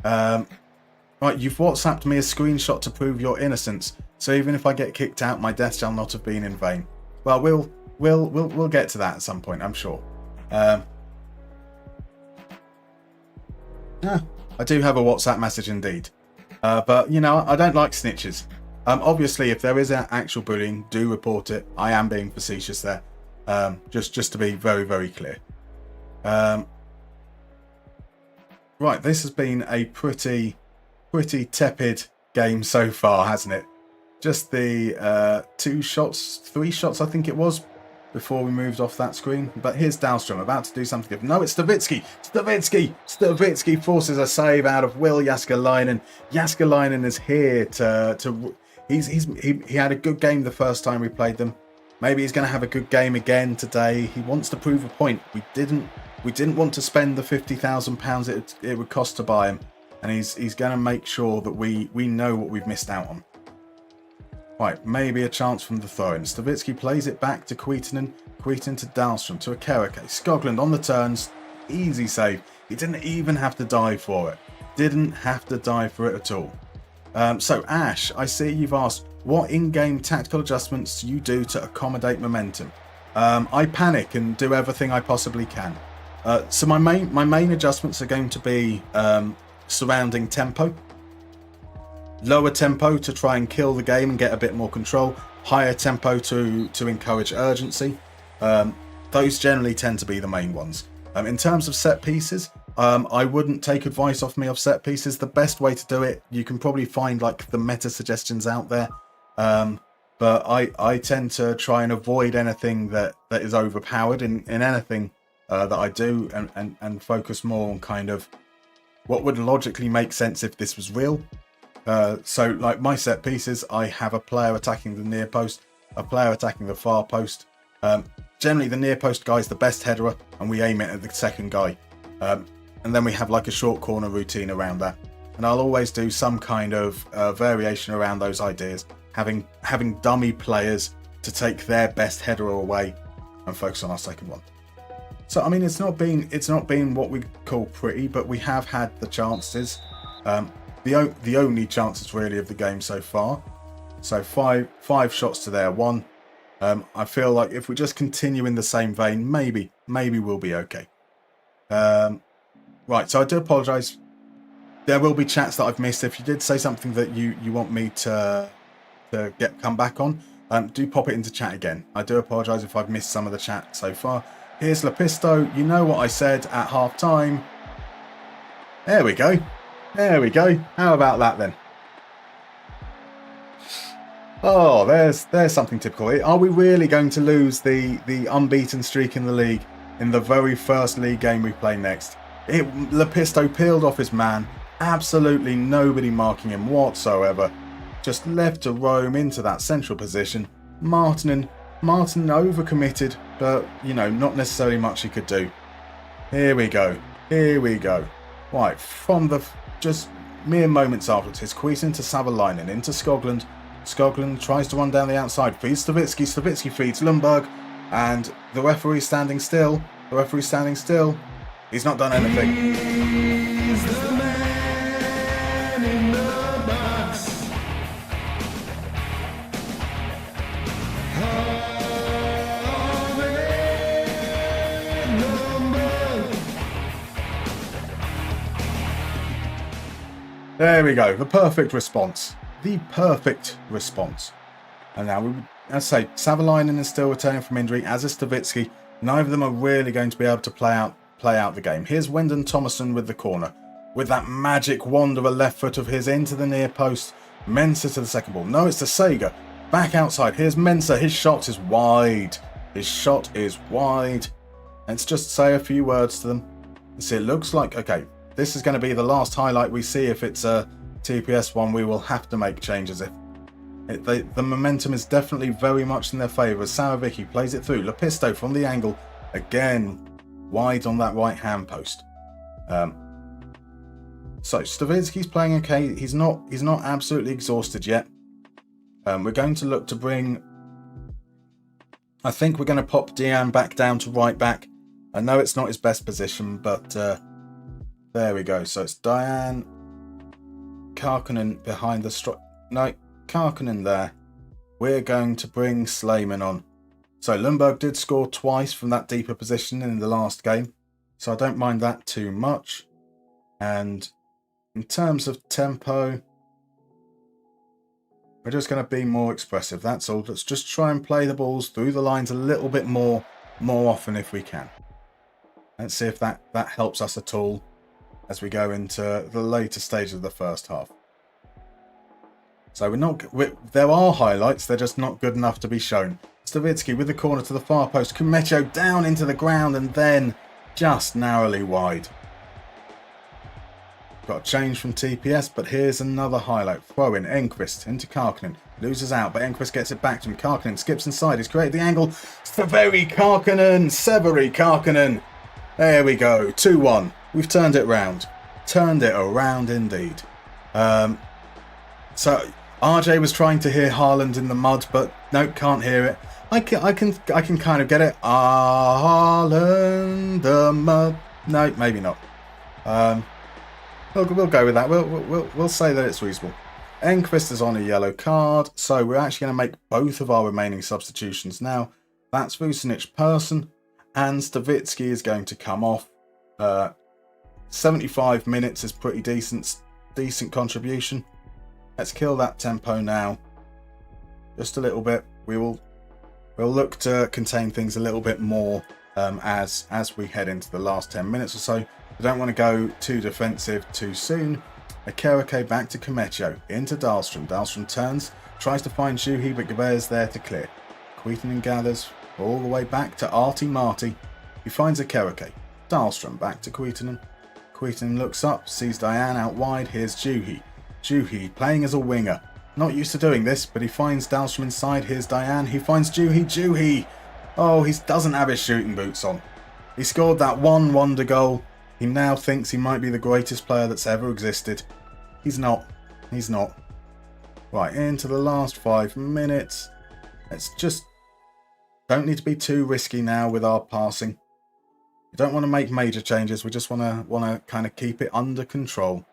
[SPEAKER 1] Right, you've WhatsApped me a screenshot to prove your innocence. So even if I get kicked out, my death shall not have been in vain. Well, we'll get to that at some point, I'm sure. I do have a WhatsApp message indeed. But, you know, I don't like snitches. Obviously, if there is actual bullying, do report it. I am being facetious there. Just to be very, very clear. Right, this has been a pretty tepid game so far, hasn't it? Just the 3 shots, I think it was, before we moved off that screen. But here's Dahlstrom about to do something. No, it's Stavitsky. Stavitsky forces a save out of Will Jaskalainen. Jaskalainen is here he had a good game the first time we played them. Maybe he's going to have a good game again today. He wants to prove a point. We didn't want to spend the £50,000 it would cost to buy him, and he's going to make sure that we know what we've missed out on. Right, maybe a chance from the throw-in. Stavitsky plays it back to Queetonen. Queetonen to Dahlstrom, to Akereke. Skoglund on the turns. Easy save. He didn't even have to dive for it. Didn't have to dive for it at all. So Ash, I see you've asked, what in-game tactical adjustments do you do to accommodate momentum? I panic and do everything I possibly can. So my main adjustments are going to be surrounding tempo. Lower tempo to try and kill the game and get a bit more control. Higher tempo to encourage urgency. Those generally tend to be the main ones. In terms of set pieces, I wouldn't take advice off me of set pieces. The best way to do it, you can probably find like the meta suggestions out there. But I tend to try and avoid anything that is overpowered in anything that I do, and focus more on kind of what would logically make sense if this was real. So like my set pieces, I have a player attacking the near post, a player attacking the far post. Generally the near post guy is the best headerer, and we aim it at the second guy. And then we have like a short corner routine around that. And I'll always do some kind of variation around those ideas, having dummy players to take their best headerer away and focus on our second one. So I mean, it's not been what we call pretty, but we have had the chances. The only chances really of the game so far. So five shots to their 1. I feel like if we just continue in the same vein, maybe we'll be okay. Right, so I do apologise. There will be chats that I've missed. If you did say something that you want me to come back on, Do pop it into chat again. I do apologise if I've missed some of the chat so far. Here's Lepisto. You know what I said at half time. There we go. There we go. How about that then? Oh, there's something typical. Are we really going to lose the unbeaten streak in the league in the very first league game we play next? Lepisto peeled off his man. Absolutely nobody marking him whatsoever. Just left to roam into that central position. Martin overcommitted, but, you know, not necessarily much he could do. Here we go. Here we go. Right, from the just mere moments afterwards, his Queason to Savalainen, into Skoglund. Skoglund tries to run down the outside, feeds Stavitsky. Stavitsky feeds Lundberg, and the referee's standing still. The referee's standing still. He's not done anything.
[SPEAKER 3] He's the man in the box.
[SPEAKER 1] There we go. The perfect response. The perfect response. And now, as I say, Savalainen is still returning from injury, as is Stavitsky. Neither of them are really going to be able to play out the game. Here's Wyndon Thomason with the corner. With that magic wanderer left foot of his into the near post. Mensah to the second ball. No, it's to Sager. Back outside. Here's Mensah. His shot is wide. His shot is wide. Let's just say a few words to them. See, it looks like, okay, this is going to be the last highlight we see. If it's a TPS one, we will have to make changes. The momentum is definitely very much in their favour. Saravicki plays it through. Lepisto from the angle. Again, wide on that right hand post. So Stavitsky's playing okay. He's not absolutely exhausted yet. We're going to look to bring, I think we're going to pop Dejan back down to right back. I know it's not his best position, but there we go. So it's Diane, Karkkonen behind the no, Karkkonen there. We're going to bring Slayman on. So Lundberg did score twice from that deeper position in the last game, so I don't mind that too much. And in terms of tempo, we're just going to be more expressive. That's all. Let's just try and play the balls through the lines a little bit more often if we can. Let's see if that helps us at all as we go into the later stage of the first half. So there are highlights, they're just not good enough to be shown. Stavitsky with the corner to the far post. Kumecho down into the ground and then just narrowly wide. Got a change from TPS, but here's another highlight. Throw in Enquist into Karkkonen. Loses out, but Enquist gets it back to him. Karkkonen skips inside. He's created the angle. Severi Karkkonen. There we go. 2-1. We've turned it round. Turned it around indeed. So RJ was trying to hear Haaland in the mud, but no, can't hear it. I can kind of get it. Haaland the mud. No, maybe not. We'll go with that. We'll say that it's reasonable. Enquist is on a yellow card, so we're actually going to make both of our remaining substitutions now. That's Vucinic Person, and Stavitsky is going to come off. 75 minutes is pretty decent contribution. Let's kill that tempo now. Just a little bit. We'll look to contain things a little bit more as we head into the last 10 minutes or so. We don't want to go too defensive too soon. Akereke back to Kumecho. Into Dahlstrom. Dahlstrom turns. Tries to find Juhi, but Gaber's there to clear. Queaton gathers all the way back to Artie Marty. He finds Akereke. Dahlstrom back to Queaton. Queaton looks up. Sees Diane out wide. Here's Juhi. Juhi playing as a winger. Not used to doing this, but he finds Dahlstrom inside. Here's Diane. He finds Juhi. Juhi! Oh, he doesn't have his shooting boots on. He scored that one wonder goal. He now thinks he might be the greatest player that's ever existed. He's not. He's not. Right, into the last 5 minutes. Let's just... Don't need to be too risky now with our passing. We don't want to make major changes. We just want to kind of keep it under control.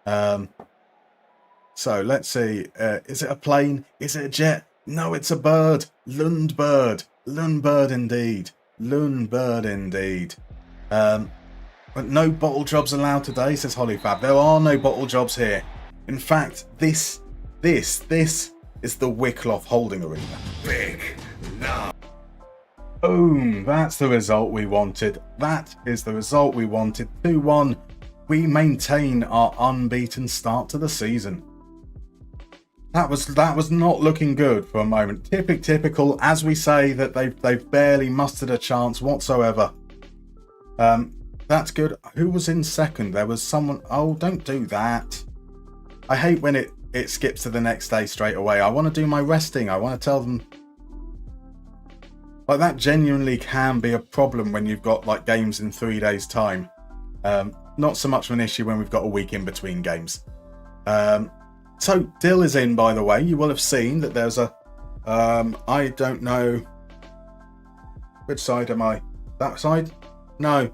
[SPEAKER 1] So let's see. Is it a plane? Is it a jet? No, it's a bird. Lundbird. Lundbird indeed. Lundbird indeed. But no bottle jobs allowed today, says Hollyfab. There are no bottle jobs here. In fact, this It's the Wicklow Holding Arena.
[SPEAKER 3] Big love.
[SPEAKER 1] Boom, that's the result we wanted. That is the result we wanted. 2-1. We maintain our unbeaten start to the season. That was not looking good for a moment. Typical, as we say, that they've barely mustered a chance whatsoever. That's good. Who was in second? There was someone. Oh, don't do that. I hate when it skips to the next day straight away. I want to do my resting. I want to tell them. Like, that genuinely can be a problem when you've got like games in 3 days' time. Not so much of an issue when we've got a week in between games. So Dill is in, by the way. You will have seen that there's a I don't know which side am I? That side? No,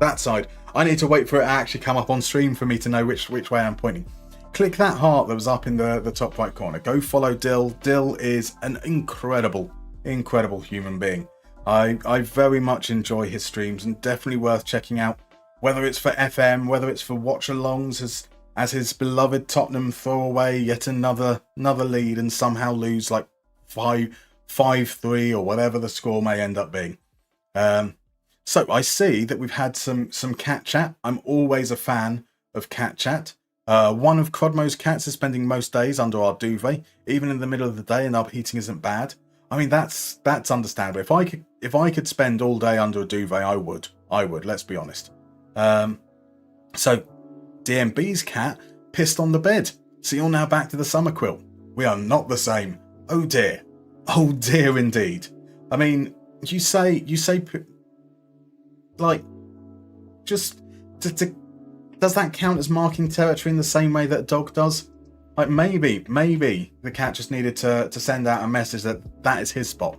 [SPEAKER 1] that side. I need to wait for it to actually come up on stream for me to know which way I'm pointing. Click that heart that was up in the top right corner. Go follow Dill. Dill is an incredible human being. I very much enjoy his streams and definitely worth checking out, whether it's for FM, whether it's for watch-alongs as his beloved Tottenham throw away yet another lead and somehow lose like 5-3 or whatever the score may end up being. So I see that we've had some cat chat. I'm always a fan of cat chat. One of Crodmo's cats is spending most days under our duvet, even in the middle of the day, and our heating isn't bad. I mean, that's understandable. If I could spend all day under a duvet, I would. Let's be honest. So DMB's cat pissed on the bed. So you're now back to the summer quilt. We are not the same. Oh dear indeed. I mean, you say like, just does that count as marking territory in the same way that a dog does? Like, maybe the cat just needed to send out a message that is his spot.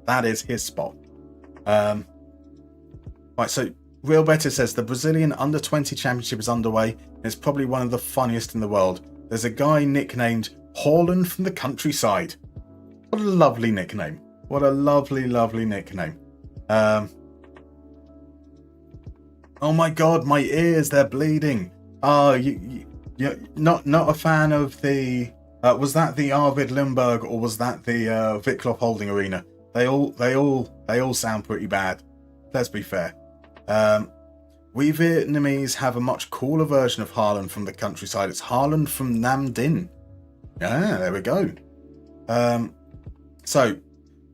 [SPEAKER 1] That is his spot. Right, so Real Better says the Brazilian under-20 championship is underway and it's probably one of the funniest in the world. There's a guy nicknamed Haaland from the countryside. What a lovely nickname. What a lovely nickname. Oh my god, my ears, they're bleeding. Oh, you're not a fan of the... was that the Arvid Lundberg or was that the Wicklow Holding Arena? They all sound pretty bad. Let's be fair. We Vietnamese have a much cooler version of Haaland from the countryside. It's Haaland from Nam Dinh. Yeah, there we go. So,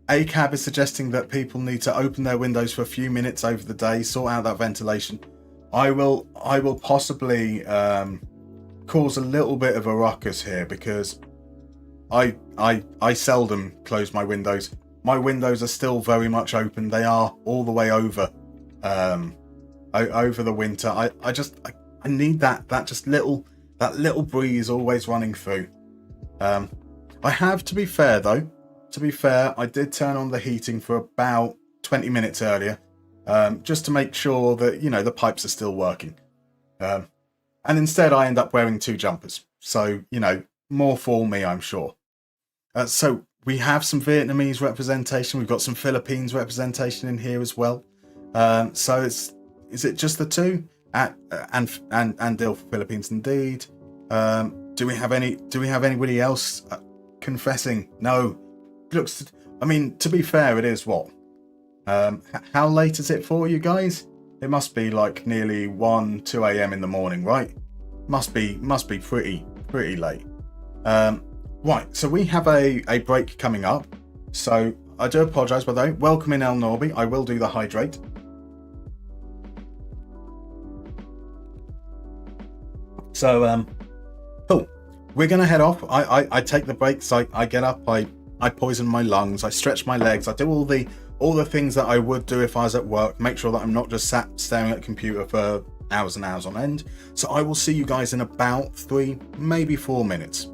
[SPEAKER 1] ACAB is suggesting that people need to open their windows for a few minutes over the day, sort out that ventilation. I will possibly cause a little bit of a ruckus here because I seldom close my windows. My windows are still very much open. They are all the way over over the winter. I need that little breeze always running through. I have, to be fair, I did turn on the heating for about 20 minutes earlier, just to make sure that, the pipes are still working. And instead I end up wearing 2 jumpers. So, more for me, I'm sure. So we have some Vietnamese representation. We've got some Philippines representation in here as well. So is it just the 2? And Dill for Philippines indeed. Do we have anybody else confessing? No. Looks, to be fair, it is what? How late is it for you guys? It must be like nearly 2 a.m. in the morning, right? Must be pretty late. Right, so we have a break coming up. So I do apologise, by the way. Welcome in El Norby. I will do the hydrate. So cool. We're gonna head off. I take the breaks. I get up. I poison my lungs. I stretch my legs. I do all the things that I would do if I was at work. Make sure that I'm not just sat staring at a computer for hours and hours on end. So I will see you guys in about 3, maybe 4 minutes.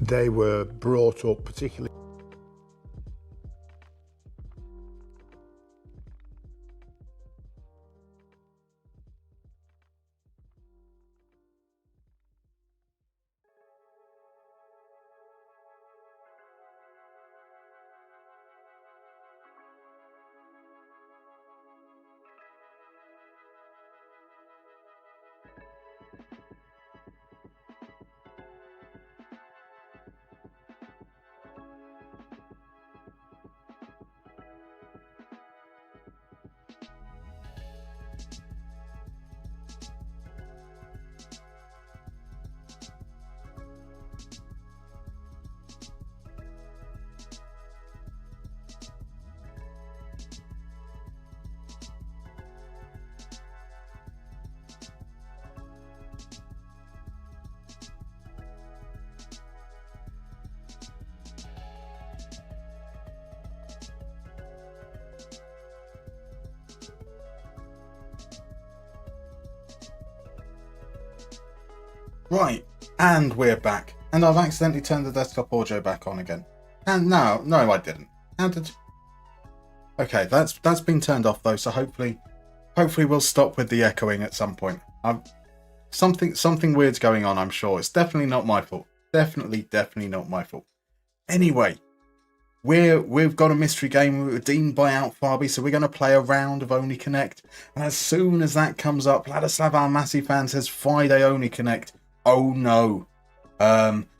[SPEAKER 4] They were brought up particularly.
[SPEAKER 1] Right, and we're back. And I've accidentally turned the desktop audio back on again. And no, I didn't. How did? Okay, that's been turned off though. So hopefully we'll stop with the echoing at some point. Something weird's going on. I'm sure it's definitely not my fault. Definitely not my fault. Anyway, we've got a mystery game redeemed by Outfarby, so we're going to play a round of Only Connect. And as soon as that comes up, Ladislav, our massive fan, says Friday Only Connect. Oh no.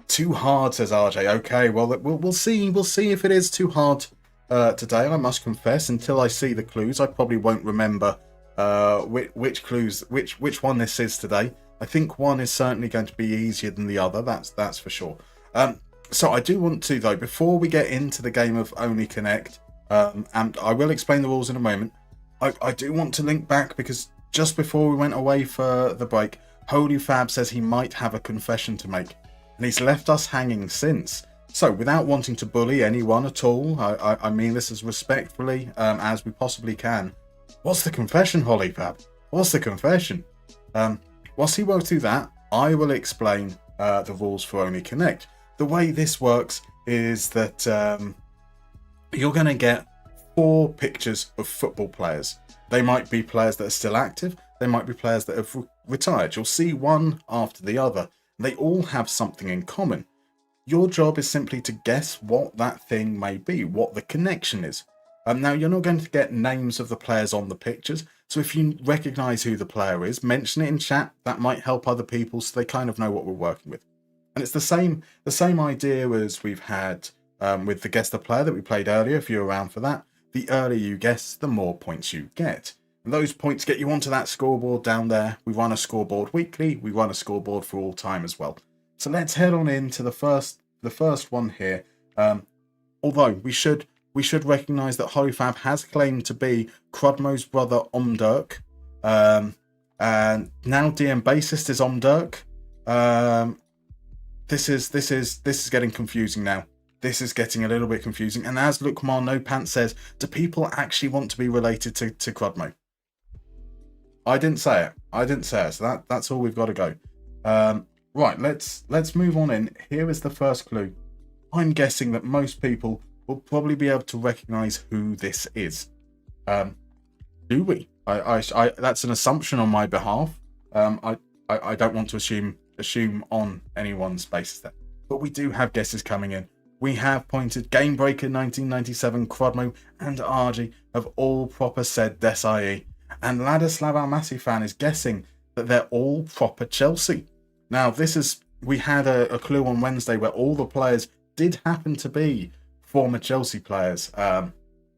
[SPEAKER 1] Too hard, says RJ. Okay, well we'll see. We'll see if it is too hard today. I must confess, until I see the clues, I probably won't remember which clues, which one this is today. I think one is certainly going to be easier than the other. That's for sure. So I do want to, though, before we get into the game of Only Connect, and I will explain the rules in a moment, I do want to link back, because just before we went away for the break, Holy Fab says he might have a confession to make, and he's left us hanging since. So without wanting to bully anyone at all, I mean this as respectfully as we possibly can. What's the confession, Holy Fab? What's the confession? Whilst he works through that, I will explain the rules for Only Connect. The way this works is that you're going to get 4 pictures of football players. They might be players that are still active. They might be players that have retired. You'll see one after the other. They all have something in common. Your job is simply to guess what that thing may be, what the connection is. Now, you're not going to get names of the players on the pictures, so if you recognise who the player is, mention it in chat. That might help other people so they kind of know what we're working with. And it's the same idea as we've had with the Guess the Player that we played earlier, if you're around for that. The earlier you guess, the more points you get. And those points get you onto that scoreboard down there. We run a scoreboard weekly. We run a scoreboard for all time as well. So let's head on into the first one here. Although we should recognise that Holyfab has claimed to be Crudmo's brother Omdirk. And now DM bassist is Omdirk. This is getting confusing now. This is getting a little bit confusing. And as Lukmar No Pants says, do people actually want to be related to Crudmo? I didn't say it. So that's all we've got to go. Right, let's move on in. Here is the first clue. I'm guessing that most people will probably be able to recognise who this is. Do we? I that's an assumption on my behalf. I don't want to assume on anyone's basis there. But we do have guesses coming in. We have pointed Gamebreaker 1997, Crudmo, and RG have all proper said Desai. And Ladislav, our massive fan, is guessing that they're all proper Chelsea. Now, we had a clue on Wednesday where all the players did happen to be former Chelsea players,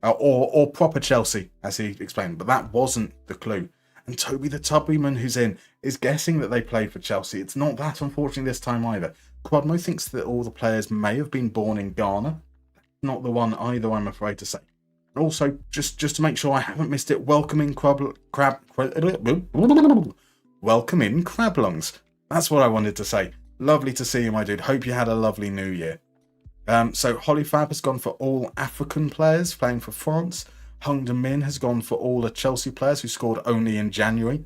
[SPEAKER 1] or proper Chelsea, as he explained, but that wasn't the clue. And Toby the Tubbyman, who's in, is guessing that they played for Chelsea. It's not that, unfortunately, this time either. Quadmo thinks that all the players may have been born in Ghana. Not the one either, I'm afraid to say. Also, just to make sure I haven't missed it, welcome in Crablungs. That's what I wanted to say. Lovely to see you, my dude. Hope you had a lovely new year. So Holyfab has gone for all African players playing for France. Hung De Min has gone for all the Chelsea players who scored only in January.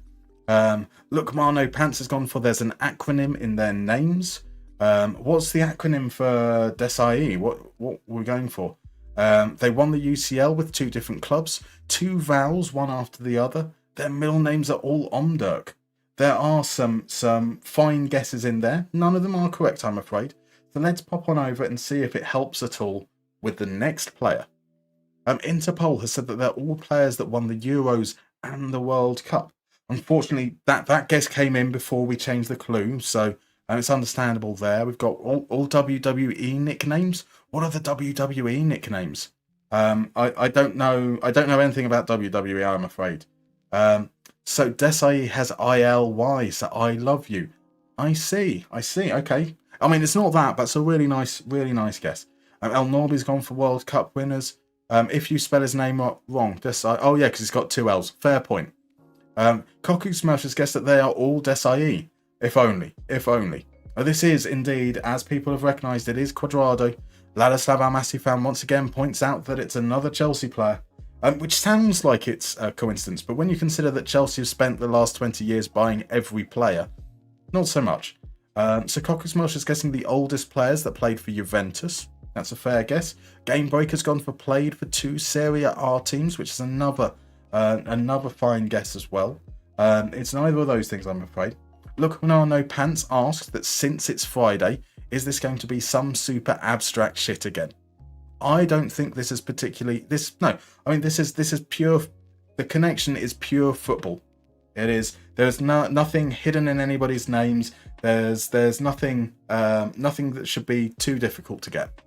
[SPEAKER 1] Look, Marno Pants has gone for there's an acronym in their names. What's the acronym for Desai? What we're going for? They won the UCL with 2 different clubs, 2 vowels, one after the other. Their middle names are all Omdurk. There are some fine guesses in there. None of them are correct, I'm afraid. So let's pop on over and see if it helps at all with the next player. Interpol has said that they're all players that won the Euros and the World Cup. Unfortunately, that guess came in before we changed the clue, so it's understandable there. We've got all WWE nicknames. What are the WWE nicknames? I don't know. I don't know anything about WWE, I'm afraid. So Desai has ILY, so I love you. I see. Okay. I mean, it's not that, but it's a really nice guess. El Norby's gone for World Cup winners. If you spell his name wrong, Desai. Oh yeah, because it's got 2 L's. Fair point. Koku Smash has guessed that they are all Desai. If only. This is indeed, as people have recognised, it is Quadrado. Ladislav Mariehamn once again points out that it's another Chelsea player, which sounds like it's a coincidence, but when you consider that Chelsea have spent the last 20 years buying every player, not so much. So Koku Smash is guessing the oldest players that played for Juventus. That's a fair guess. Gamebreaker's gone for played for 2 Serie A teams, which is another fine guess as well. It's neither of those things, I'm afraid. Look, No Pants asks that since it's Friday, is this going to be some super abstract shit again? I don't think this is particularly this. No, I mean this is pure. The connection is pure football. It is. There's nothing hidden in anybody's names. There's nothing that should be too difficult to get.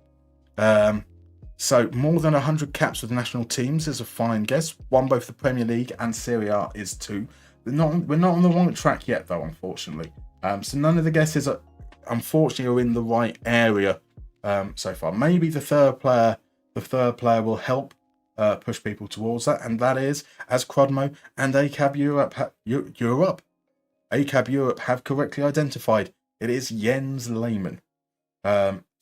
[SPEAKER 1] So more than 100 caps with national teams is a fine guess. Won both the Premier League and Serie A is 2. We're not on the wrong track yet, though, unfortunately. So none of the guesses are in the right area so far. Maybe the third player will help push people towards that, and that is, as Crodmo and ACAB Europe have correctly identified, it is Jens Lehmann.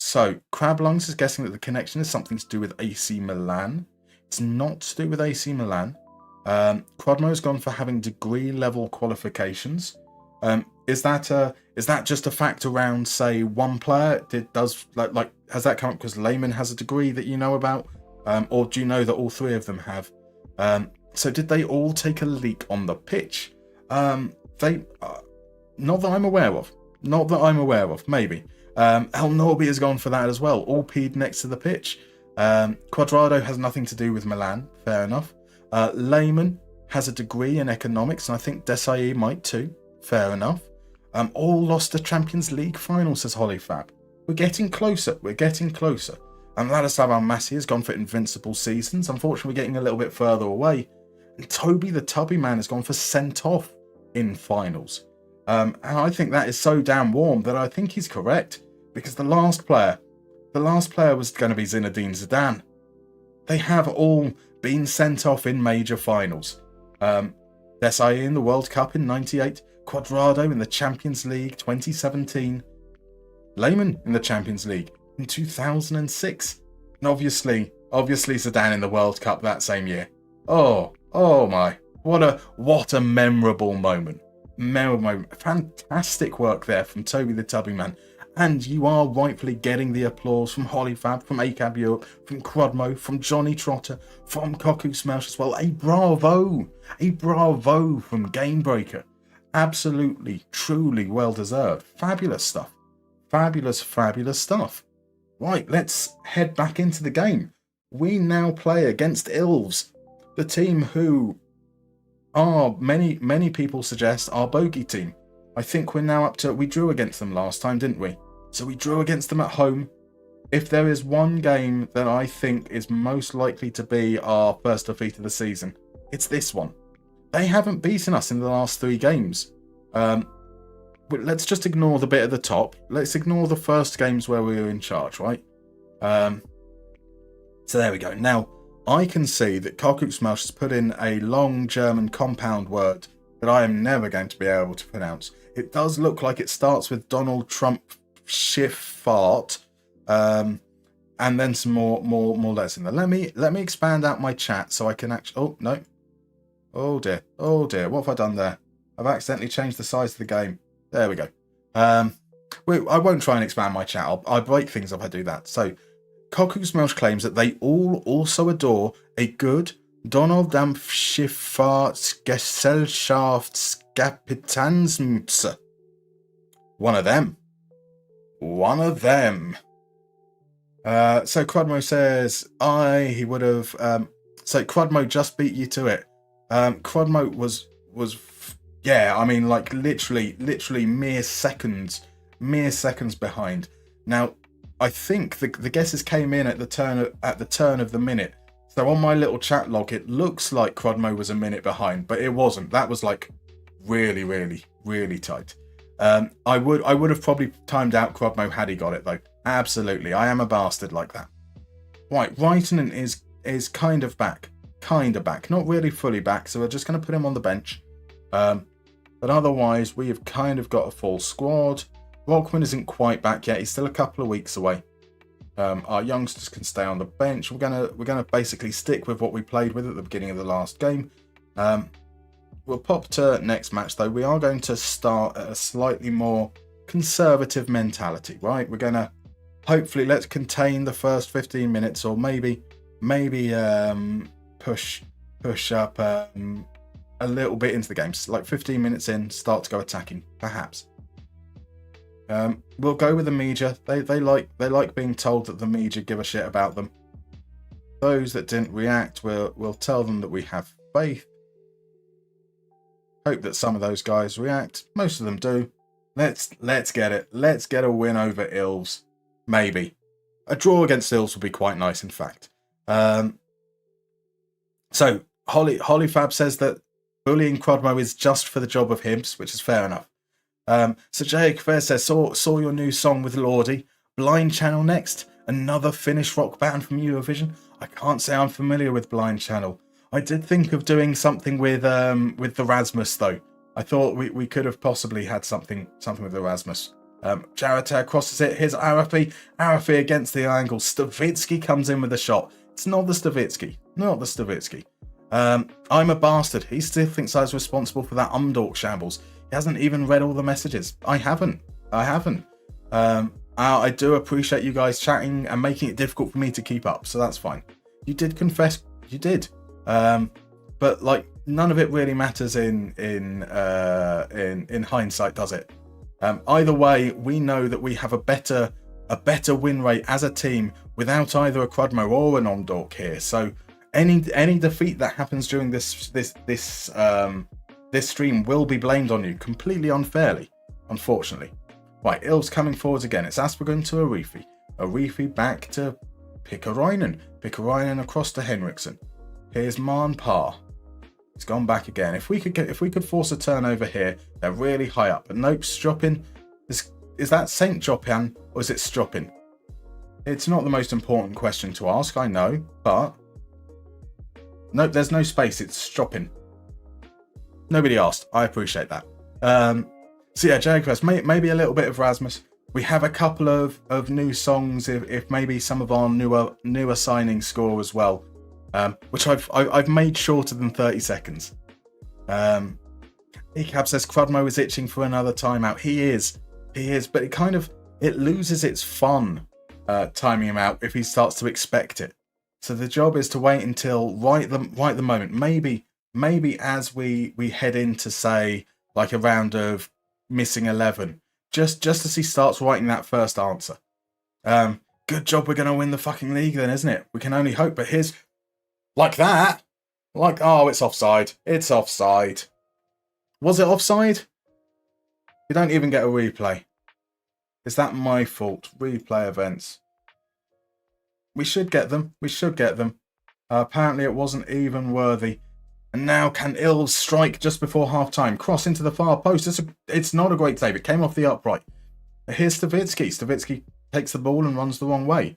[SPEAKER 1] So Crablungs is guessing that the connection is something to do with AC Milan. It's not to do with AC Milan. Crodmo has gone for having degree level qualifications. Is that just a fact around, say, one player? Has that come up because Lehmann has a degree that you know about, or do you know that all 3 of them have? So did they all take a leak on the pitch? They not that I'm aware of. Maybe. El Norby has gone for that as well. All peed next to the pitch. Quadrado has nothing to do with Milan. Fair enough. Lehmann has a degree in economics, and I think Desai might too. Fair enough. All lost the Champions League final, says Hollyfab. We're getting closer. And Ladislav Almasi has gone for invincible seasons. Unfortunately, we're getting a little bit further away. And Toby the Tubby Man has gone for sent off in finals. And I think that is so damn warm that I think he's correct. Because the last player was going to be Zinedine Zidane. They have all been sent off in major finals. Desai in the World Cup in 98, Quadrado in the Champions League 2017, Lehmann in the Champions League in 2006, and obviously Zidane in the World Cup that same year. Oh my, what a memorable moment. Fantastic work there from Toby the Tubby Man. And you are rightfully getting the applause from Hollyfab, from ACAB Europe, from Crodmo, from Johnny Trotter, from Koku Smash as well. A bravo from Gamebreaker. Absolutely, truly well deserved. Fabulous stuff. Fabulous stuff. Right, let's head back into the game. We now play against Ilves, the team who are, many people suggest, our bogey team. I think we're now up to, we drew against them last time, didn't we? So we drew against them at home. If there is one game that I think is most likely to be our first defeat of the season, it's this one. They haven't beaten us in the last 3 games. Let's just ignore the bit at the top. Let's ignore the first games where we were in charge, right? So there we go. Now, I can see that Kokutsmelch has put in a long German compound word that I am never going to be able to pronounce. It does look like it starts with Donald Trump shift fart, and then some more letters in there. Let me expand out my chat so I can actually. Oh no! Oh dear! What have I done there? I've accidentally changed the size of the game. There we go. I won't try and expand my chat. I'll break things if I do that. So, Kokus Melch claims that they all also adore a good Donald Dampfschifffahrtsgesellschaftskapitansmütze. One of them. So Crudmo says, he would have... so Crudmo just beat you to it. Crudmo was literally mere seconds behind. Now, I think the guesses came in at the turn of the minute. So on my little chat log, it looks like Crudmo was a minute behind, but it wasn't. That was like really, really, really tight. I would have probably timed out Crudmo had he got it though. Absolutely, I am a bastard like that. Right, Reitinen is kind of back, not really fully back. So we're just going to put him on the bench. But otherwise, we have kind of got a full squad. Rockman isn't quite back yet. He's still a couple of weeks away. Our youngsters can stay on the bench. We're gonna basically stick with what we played with at the beginning of the last game. We'll pop to next match though. We are going to start at a slightly more conservative mentality, right? We're gonna hopefully let's contain the first 15 minutes, or maybe push up a little bit into the game. So like 15 minutes in, start to go attacking, perhaps. We'll go with the media. They like being told that the media give a shit about them. Those that didn't react, we'll tell them that we have faith. Hope that some of those guys react. Most of them do. Let's get it. Let's get a win over Ilves. Maybe a draw against Ilves would be quite nice. In fact. So Hollyfab says that bullying Crudmo is just for the job of Hibs, which is fair enough. So Jake Fair says, saw your new song with Lordi. Blind Channel next. Another Finnish rock band from Eurovision. I can't say I'm familiar with Blind Channel. I did think of doing something with the Rasmus though. I thought we could have possibly had something with the Rasmus. Jarata crosses it. Here's Arafi. Arafi against the angle. Stavitsky comes in with a shot. It's not the Stavitsky. I'm a bastard. He still thinks I was responsible for that Umdork shambles. He hasn't even read all the messages. I haven't. I do appreciate you guys chatting and making it difficult for me to keep up, so that's fine. You did confess. You did. But like none of it really matters in hindsight, does it? Either way, we know that we have a better win rate as a team without either a Crudmo or an Omdork here. So any defeat that happens during this stream will be blamed on you completely unfairly, unfortunately. Right, Ilves coming forwards again. It's Aspergren to Arifi. Arifi back to Pikkarainen. Pikkarainen across to Henriksen. Here's Marnpar. He's gone back again. If we could force a turnover here, they're really high up. But nope, Stropin. Is that Saint Jopian or is it Stropin? It's not the most important question to ask, I know, but nope, there's no space. It's Stropin. Nobody asked. I appreciate that. So yeah, Jaguars, maybe a little bit of Rasmus. We have a couple of new songs if maybe some of our newer signings score as well, which I've made shorter than 30 seconds. Ecab says Crudmo is itching for another timeout. He is, but it loses its fun timing him out if he starts to expect it. So the job is to wait until right the moment. Maybe as we head into say like a round of missing 11, just as he starts writing that first answer. Good job, we're gonna win the fucking league then, isn't it? We can only hope. But here's like that, it's offside. It's offside. Was it offside? You don't even get a replay. Is that my fault? Replay events. We should get them. Apparently it wasn't even worthy. And now can Ilves strike just before half-time? Cross into the far post. It's not a great save. It came off the upright. Here's Stavitsky. Stavitsky takes the ball and runs the wrong way.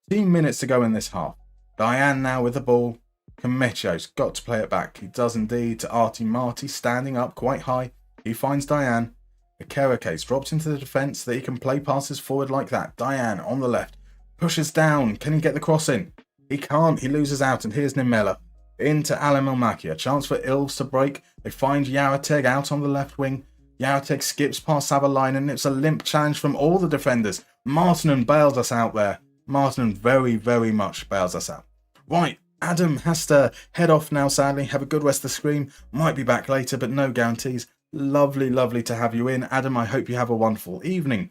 [SPEAKER 1] 2 minutes to go in this half. Diane now with the ball. Kamecho's got to play it back. He does indeed to Artie Marty, standing up quite high. He finds Diane. Ikerakes drops into the defence so that he can play passes forward like that. Diane on the left. Pushes down. Can he get the cross in? He can't. He loses out. And here's Nimella. Into Alam Elmaki. A chance for Ilves to break. They find Yarateg out on the left wing. Jautek skips past Savalainen. It's a limp challenge from all the defenders. Martinen bails us out there. Martinen very, very much bails us out. Right, Adam has to head off now, sadly. Have a good rest of the stream. Might be back later, but no guarantees. Lovely, lovely to have you in. Adam, I hope you have a wonderful evening.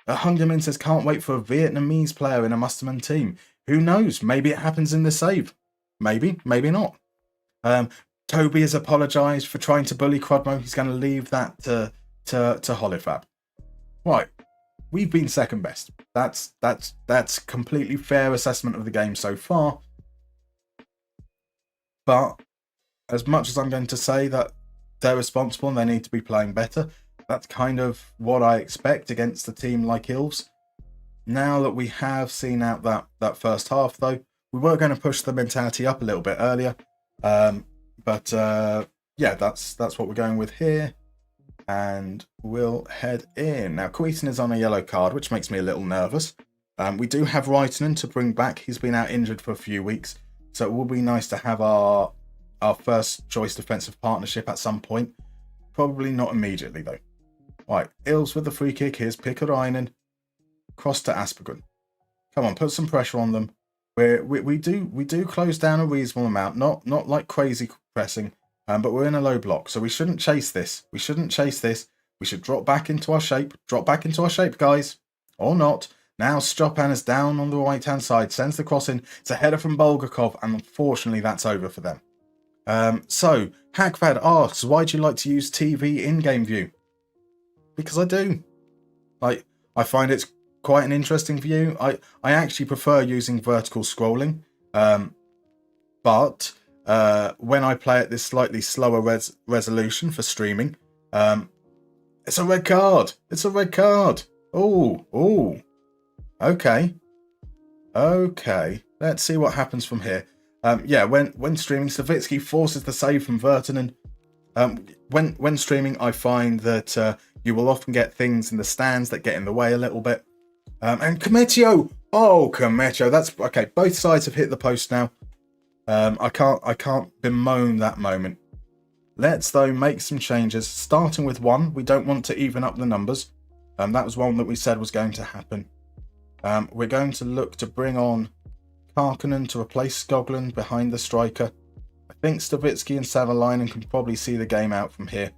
[SPEAKER 1] Hungerman says, can't wait for a Vietnamese player in a Mustermann team. Who knows? Maybe it happens in the save. Maybe, maybe not. Toby has apologised for trying to bully Crodmo. He's going to leave that to Holifab. Right, we've been second best. That's completely fair assessment of the game so far. But as much as I'm going to say that they're responsible and they need to be playing better, that's kind of what I expect against a team like Ilves. Now that we have seen out that first half, though, we were going to push the mentality up a little bit earlier. But yeah, that's what we're going with here. And we'll head in. Now, Queaton is on a yellow card, which makes me a little nervous. We do have Reitinen to bring back. He's been out injured for a few weeks. So it will be nice to have our first choice defensive partnership at some point. Probably not immediately, though. Right, Ilves with the free kick. Here's Pikkarainen. Cross to Aspergren. Come on, put some pressure on them. We do close down a reasonable amount. Not like crazy pressing, but we're in a low block. So we shouldn't chase this. We should drop back into our shape. Drop back into our shape, guys. Or not. Now Stopan is down on the right-hand side. Sends the cross in. It's a header from Bulgakov. And unfortunately, that's over for them. So, Hackpad asks, why do you like to use TV in-game view? Because I do. I find it's quite an interesting view. I actually prefer using vertical scrolling. But when I play at this slightly slower resolution for streaming, it's a red card. It's a red card. Oh. Okay. Let's see what happens from here. Yeah, when streaming, Savitsky forces the save from Virtanen. When streaming, I find that you will often get things in the stands that get in the way a little bit. And Cometio! Oh, Cometio, that's okay. Both sides have hit the post now. I can't bemoan that moment. Let's though make some changes. Starting with one, we don't want to even up the numbers. That was one that we said was going to happen. We're going to look to bring on Karkkonen to replace Skoglund behind the striker. I think Stavitsky and Savalainen can probably see the game out from here.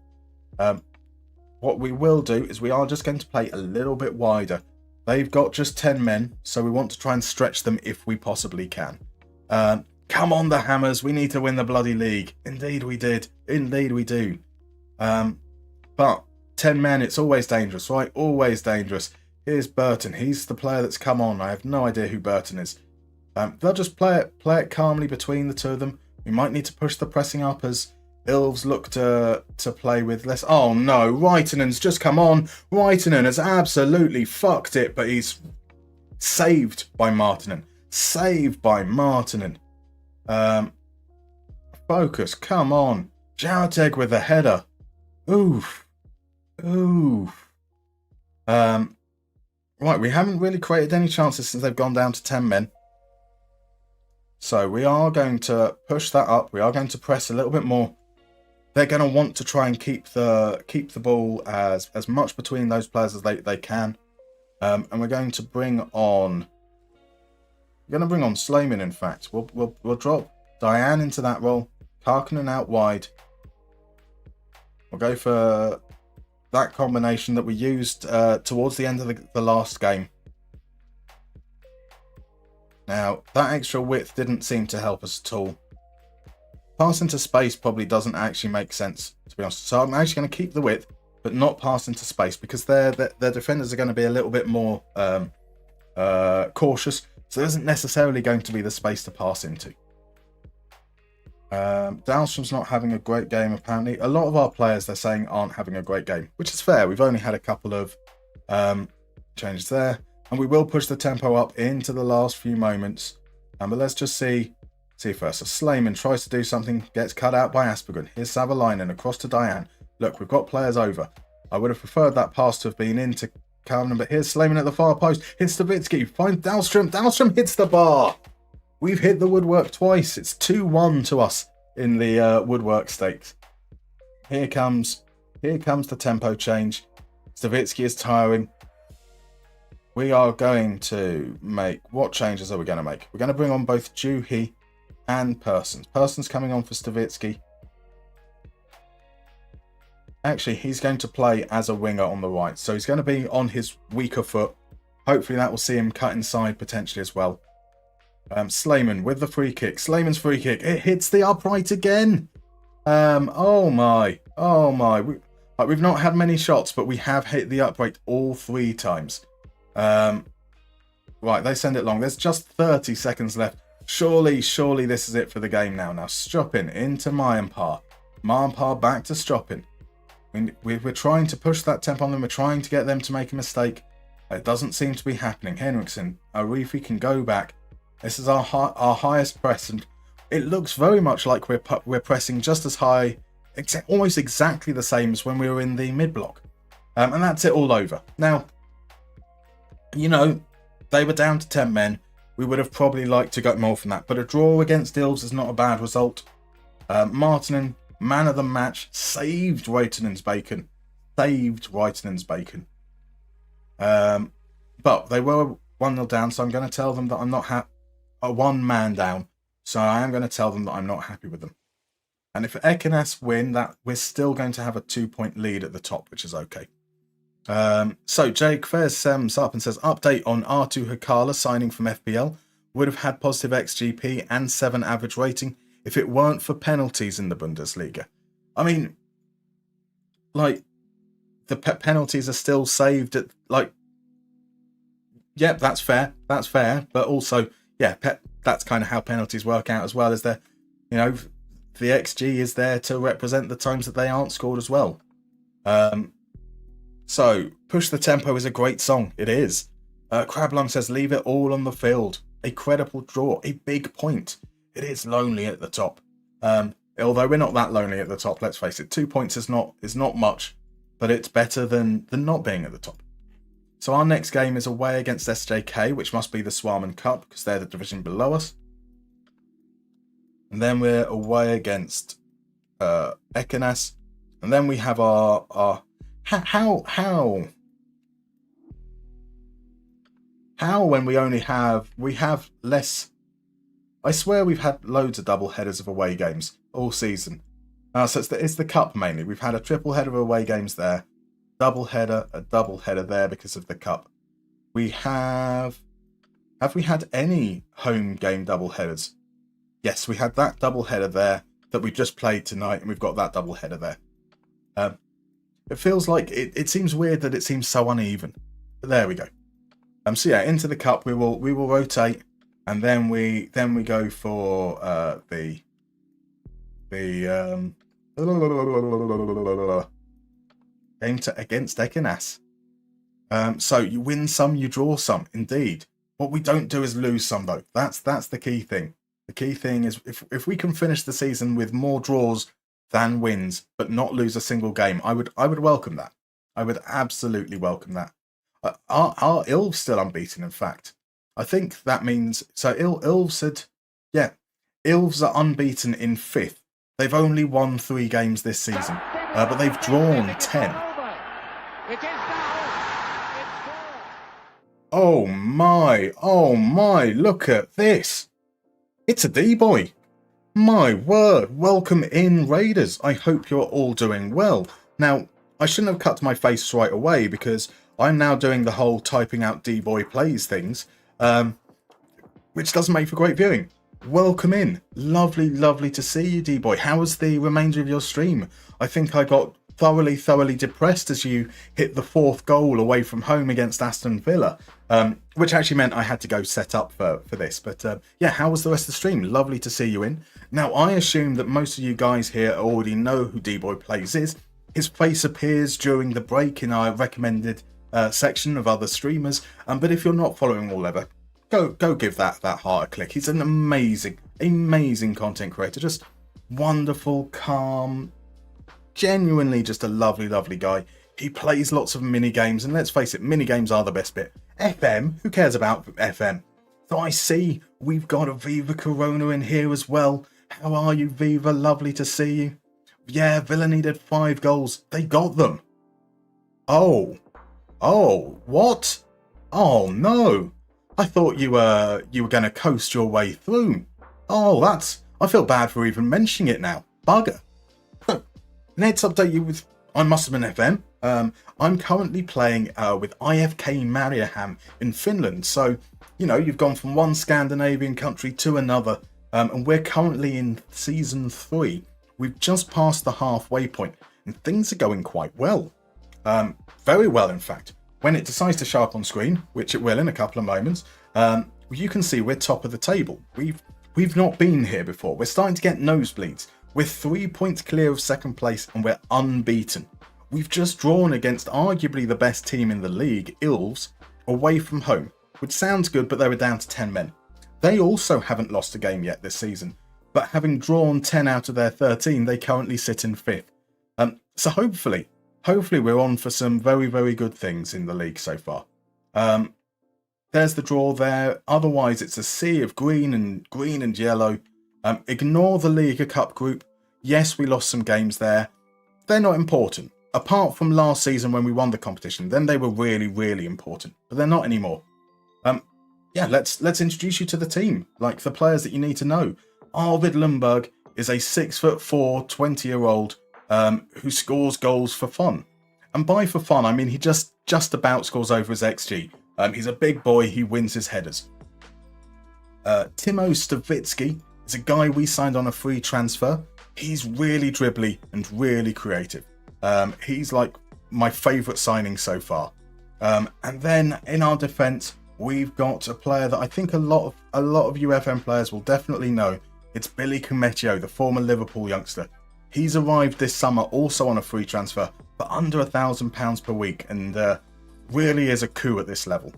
[SPEAKER 1] What we will do is we are just going to play a little bit wider. They've got just 10 men, so we want to try and stretch them if we possibly can. Come on, the Hammers. We need to win the bloody league. Indeed we did. Indeed we do. But 10 men, it's always dangerous, right? Always dangerous. Here's Burton. He's the player that's come on. I have no idea who Burton is. They'll just play it calmly between the two of them. We might need to push the pressing up as Ilves look to play with less. Oh no, Reitinen's just come on. Reitinen has absolutely fucked it, but he's saved by Martinen. Saved by Martinen. Focus, come on. Jautek with a header. Oof. Right, we haven't really created any chances since they've gone down to 10 men. So we are going to push that up. We are going to press a little bit more. They're going to want to try and keep the ball as much between those players as they can. And we're going to bring on Slayman, in fact. We'll drop Diane into that role. Karkkonen out wide. We'll go for that combination that we used towards the end of the last game. Now, that extra width didn't seem to help us at all. Pass into space probably doesn't actually make sense, to be honest. So I'm actually going to keep the width, but not pass into space, because their defenders are going to be a little bit more cautious. So there isn't necessarily going to be the space to pass into. Dahlstrom's not having a great game, apparently. A lot of our players, they're saying, aren't having a great game, which is fair. We've only had a couple of changes there. And we will push the tempo up into the last few moments. But let's just see first. So Slayman tries to do something, gets cut out by Aspergren. Here's Savalainen across to Diane. Look, we've got players over. I would have preferred that pass to have been into Kalman, but here's Slayman at the far post. Hits Stavitsky. Find Dahlstrom. Dahlstrom hits the bar. We've hit the woodwork twice. It's 2-1 to us in the woodwork stakes. Here comes Here comes the tempo change. Stavitsky is tiring. We are going to make... What changes are we going to make? We're going to bring on both Juhi and Persons. Persons coming on for Stavitsky. Actually, he's going to play as a winger on the right. So he's going to be on his weaker foot. Hopefully that will see him cut inside potentially as well. Slayman with the free kick. Slayman's free kick. It hits the upright again. Oh my. We've not had many shots, but we have hit the upright all 3 times. Right, they send it long. There's just 30 seconds left. Surely this is it for the game now. Now, Stropin into Mariehamn. Mariehamn back to Stropin. We're trying to push that tempo on them. We're trying to get them to make a mistake. It doesn't seem to be happening. Henriksen, Arifi can go back. This is our highest press, and it looks very much like we're pressing just as high, almost exactly the same as when we were in the mid-block. And that's it all over. Now, you know, they were down to 10 men. We would have probably liked to get more from that, but a draw against Ilves is not a bad result. Martinen, man of the match, saved Raitenen's bacon. But they were 1-0 down, so I'm going to tell them that I'm not one man down. So I am going to tell them that I'm not happy with them. And if Ekenas win, that we're still going to have a 2-point lead at the top, which is okay. So Jake Fairs sums up and says, update on Artu Hakala signing from FPL. Would have had positive XGP and 7 average rating if it weren't for penalties in the Bundesliga. I mean, like, the penalties are still saved at, like, yep, that's fair. But also, yeah, that's kind of how penalties work out as well, is that, you know, the XG is there to represent the times that they aren't scored as well. So, Push the Tempo is a great song. It is. Crablung says, leave it all on the field. A credible draw. A big point. It is lonely at the top. Although we're not that lonely at the top, let's face it. 2 points is not much, but it's better than not being at the top. So our next game is away against SJK, which must be the Swarman Cup, because they're the division below us. And then we're away against Ekenas. And then we have our how when we have less. I swear we've had loads of double headers of away games all season. So it's the cup mainly. We've had a triple header of away games there, a double header there because of the cup. Have we had any home game double headers? Yes, we had that double header there that we just played tonight, and we've got that double header there. It feels like it seems weird that it seems so uneven. But there we go. So yeah, into the cup we will rotate, and then we go for the game against Ekenas. So you win some, you draw some. Indeed. What we don't do is lose some, though. That's the key thing. The key thing is if we can finish the season with more draws than wins, but not lose a single game, I would welcome that. I would absolutely welcome that. Are Ilves still unbeaten? In fact, I think that means so. Ilves are unbeaten in 5th. They've only won 3 games this season, but they've drawn 10. Oh my! Look at this. It's a D-boy. My word. Welcome in, Raiders. I hope you're all doing well. Now, I shouldn't have cut to my face right away because I'm now doing the whole typing out D-boy plays things, which doesn't make for great viewing. Welcome in. Lovely to see you, D-boy. How was the remainder of your stream? I think I got thoroughly depressed as you hit the 4th goal away from home against Aston Villa, which actually meant I had to go set up for this. But yeah, how was the rest of the stream? Lovely to see you in. Now, I assume that most of you guys here already know who D-Boy Plays is. His face appears during the break in our recommended section of other streamers. But if you're not following all ever, go give that heart a click. He's an amazing content creator. Just wonderful, calm, genuinely just a lovely guy. He plays lots of mini games, and let's face it, mini games are the best bit. FM, who cares about FM? So I see we've got a Viva Corona in here as well. How are you, Viva? Lovely to see you. Yeah, Villa needed 5 goals. They got them. Oh, what? Oh no! I thought you were going to coast your way through. Oh, I feel bad for even mentioning it now. Bugger. Let's update you with I'm MustermannFM. I'm currently playing with IFK Mariehamn in Finland. So, you've gone from one Scandinavian country to another, and we're currently in season 3. We've just passed the halfway point, and things are going quite well. Very well, in fact. When it decides to show up on screen, which it will in a couple of moments, you can see we're top of the table. We've not been here before. We're starting to get nosebleeds. We're 3 points clear of second place, and we're unbeaten. We've just drawn against arguably the best team in the league, Ilves, away from home, which sounds good, but they were down to 10 men. They also haven't lost a game yet this season, but having drawn 10 out of their 13, they currently sit in 5th. So hopefully we're on for some very, very good things in the league so far. There's the draw there. Otherwise, it's a sea of green and yellow. Ignore the Liga Cup group. Yes, we lost some games there. They're not important. Apart from last season when we won the competition, then they were really, really important. But they're not anymore. Let's introduce you to the team, like the players that you need to know. Arvid Lundberg is a 6'4", 20-year-old who scores goals for fun. And by for fun, I mean he just about scores over his XG. He's a big boy. He wins his headers. Timo Stavitsky is a guy we signed on a free transfer. He's really dribbly and really creative. He's like my favourite signing so far. And then in our defence, we've got a player that I think a lot of UFM players will definitely know. It's Billy Cometio, the former Liverpool youngster. He's arrived this summer also on a free transfer for under £1,000 per week, and really is a coup at this level.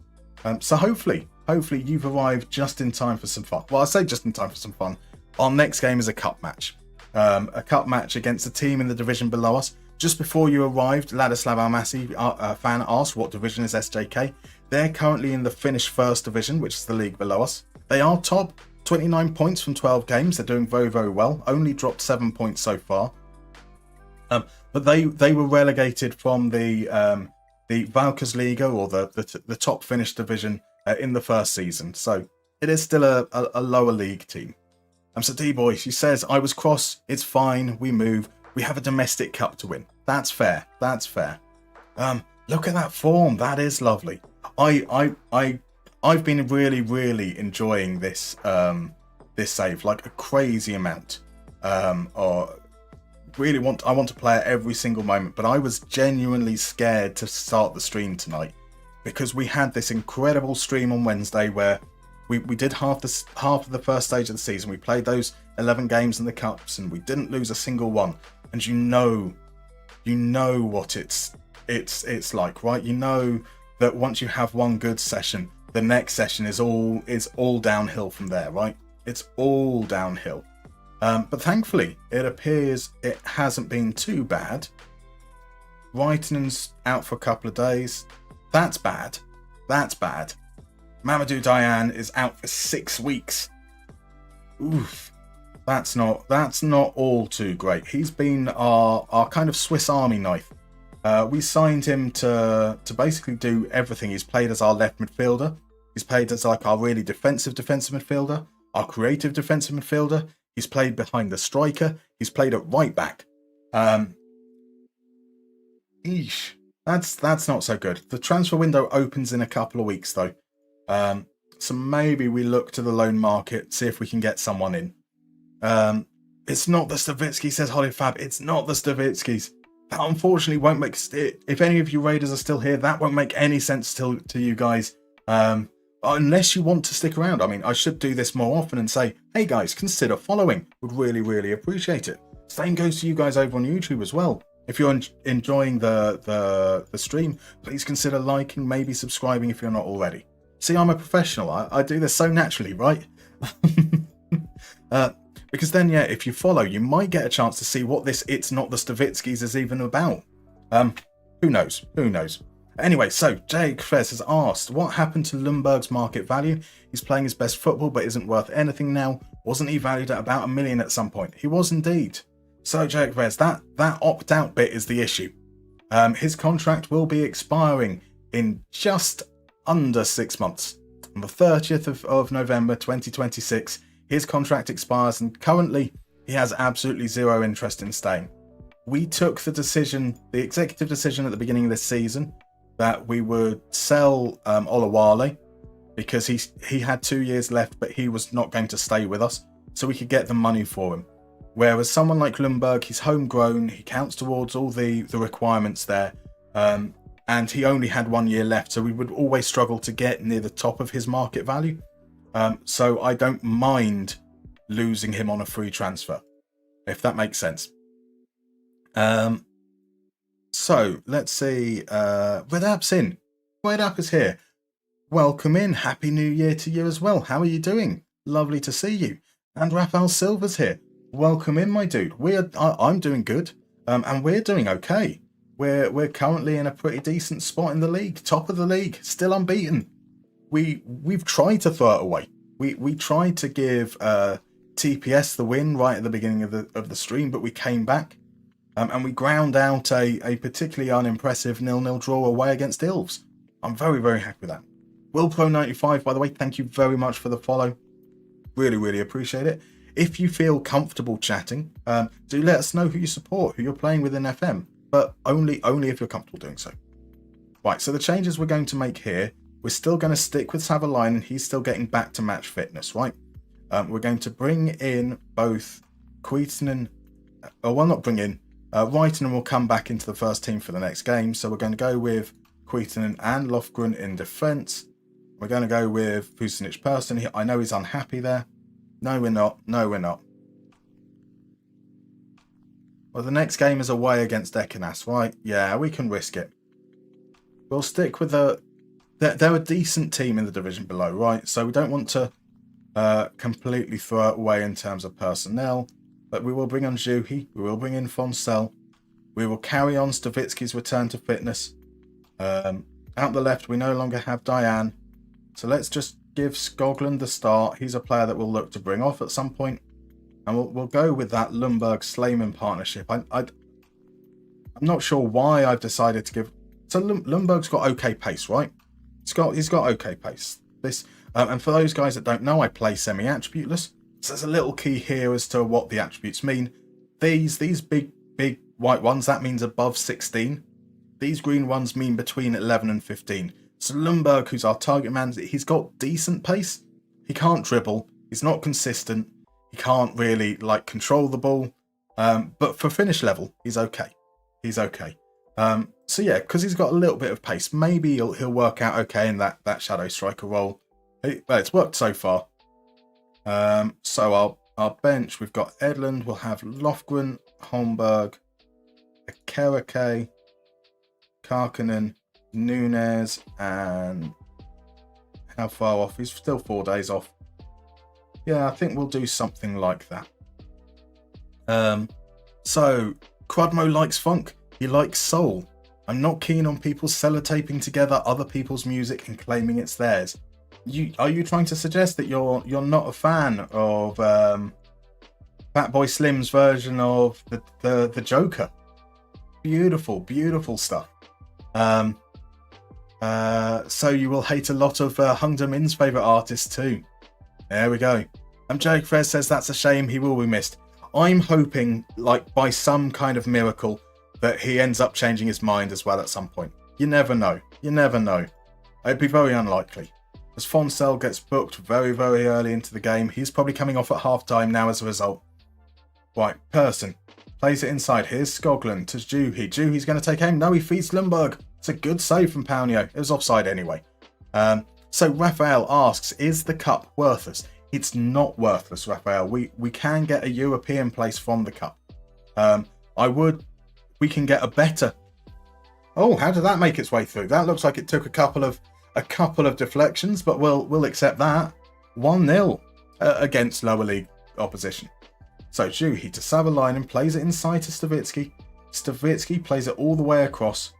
[SPEAKER 1] So hopefully you've arrived just in time for some fun. Well, I say just in time for some fun. Our next game is a cup match. A cup match against a team in the division below us. Just before you arrived, Ladislav Almasi, fan, asked what division is SJK. They're currently in the Finnish First Division, which is the league below us. They are top, 29 points from 12 games. They're doing very, very well. Only dropped 7 points so far. But they were relegated from the Valkersliga, or the top Finnish division, in the first season. So it is still a lower league team. So D-Boy, she says, I was cross. It's fine. We move. We have a domestic cup to win. That's fair. That's fair. Look at that form. That is lovely. I've been really, really enjoying this save, like a crazy amount. I want to play it every single moment, but I was genuinely scared to start the stream tonight because we had this incredible stream on Wednesday where we did half of the first stage of the season. We played those 11 games in the cups and we didn't lose a single one. And you know what it's like, right? You know that once you have one good session, the next session is all downhill from there, right? It's all downhill. But thankfully, it appears it hasn't been too bad. Whitenen's out for a couple of days. That's bad. That's bad. Mamadou Diane is out for 6 weeks. Oof. That's not all too great. He's been our kind of Swiss Army knife. We signed him to basically do everything. He's played as our left midfielder. He's played as like our really defensive midfielder, our creative defensive midfielder. He's played behind the striker. He's played at right back. That's not so good. The transfer window opens in a couple of weeks though. So maybe we look to the loan market, see if we can get someone in. It's not the Stavitsky, says Hollyfab. It's not the Stavitskys. That unfortunately won't make... If any of you Raiders are still here, that won't make any sense to you guys. Unless you want to stick around. I mean, I should do this more often and say, hey guys, consider following. Would really, really appreciate it. Same goes to you guys over on YouTube as well. If you're enjoying the stream, please consider liking, maybe subscribing if you're not already. See, I'm a professional. I do this so naturally, right? Because then, yeah, if you follow, you might get a chance to see what this It's Not the Stavitskys is even about. Who knows? Who knows? Anyway, so Jake Fez has asked, what happened to Lundberg's market value? He's playing his best football, but isn't worth anything now. Wasn't he valued at about $1 million at some point? He was indeed. So, Jake Rez, that opt-out bit is the issue. His contract will be expiring in just under 6 months. On the 30th of November 2026, his contract expires, and currently he has absolutely zero interest in staying. We took the executive decision at the beginning of this season that we would sell Olawale because he had 2 years left, but he was not going to stay with us, so we could get the money for him. Whereas someone like Lundberg, he's homegrown, he counts towards all the requirements there, and he only had 1 year left, so we would always struggle to get near the top of his market value. So I don't mind losing him on a free transfer, if that makes sense. So let's see. Red App's in. Red App is here. Welcome in. Happy New Year to you as well. How are you doing? Lovely to see you. And Rafael Silva's here. Welcome in, my dude. I'm doing good, and we're doing okay. We're currently in a pretty decent spot in the league, top of the league, still unbeaten. We've tried to throw it away. We tried to give TPS the win right at the beginning of the stream, but we came back, and we ground out a particularly unimpressive 0-0 draw away against Ilves. I'm very, very happy with that. WillPro95, by the way, thank you very much for the follow. Really, really appreciate it. If you feel comfortable chatting, do let us know who you support, who you're playing with in FM, but only if you're comfortable doing so. Right, so the changes we're going to make here, we're still going to stick with Savalainen, and he's still getting back to match fitness, right? We're going to bring in both Kuitunen, not bring in, Reitinen will come back into the first team for the next game, so we're going to go with Kuitunen and Lofgren in defence. We're going to go with Vucinic Person. I know he's unhappy there. No, we're not. No, we're not. Well, the next game is away against Ekenas, right? Yeah, we can risk it. We'll stick with they're a decent team in the division below, right? So we don't want to completely throw it away in terms of personnel. But we will bring on Juhi. We will bring in Fonsel. We will carry on Stavitsky's return to fitness. Out the left, we no longer have Diane. So let's just give Skoglund the start. He's a player that we'll look to bring off at some point. And we'll go with that Lundberg-Slayman partnership. I'm not sure why I've decided to give... So Lundberg's got okay pace, right? He's got okay pace. And for those guys that don't know, I play semi-attributeless. So there's a little key here as to what the attributes mean. These big white ones, that means above 16. These green ones mean between 11 and 15. So Lundberg, who's our target man, he's got decent pace. He can't dribble. He's not consistent. He can't really control the ball. But for finish level, he's okay. He's okay. So yeah, because he's got a little bit of pace, maybe he'll work out okay in that shadow striker role. Well, it's worked so far. So our bench, we've got Edlund, we'll have Lofgren, Holmberg, Akerake, Karkinen, Nunes, and how far off? He's still 4 days off. Yeah, I think we'll do something like that. So Crudmo likes funk. He likes soul. I'm not keen on people sellotaping together other people's music and claiming it's theirs. Are you trying to suggest that you're not a fan of Fatboy Slim's version of the Joker? Beautiful, beautiful stuff. So you will hate a lot of Hung Da Min's favourite artists too. There we go. Jake Frez says that's a shame, he will be missed. I'm hoping, by some kind of miracle, that he ends up changing his mind as well at some point. You never know. You never know. It'd be very unlikely. As Fonsel gets booked very, very early into the game, he's probably coming off at half-time now as a result. Right, Person. Plays it inside. Here's Skoglund to Juhi. Juhi's going to take aim. No, he feeds Lundberg. It's a good save from Paunio. It was offside anyway. So Raphael asks, is the cup worthless? It's not worthless, Raphael. We can get a European place from the cup. We can get a better... Oh, how did that make its way through? That looks like it took a couple of deflections, but we'll accept that. 1-0 against lower league opposition. So Juhi to Savalainen, plays it inside to Stavitsky. Stavitsky plays it all the way across.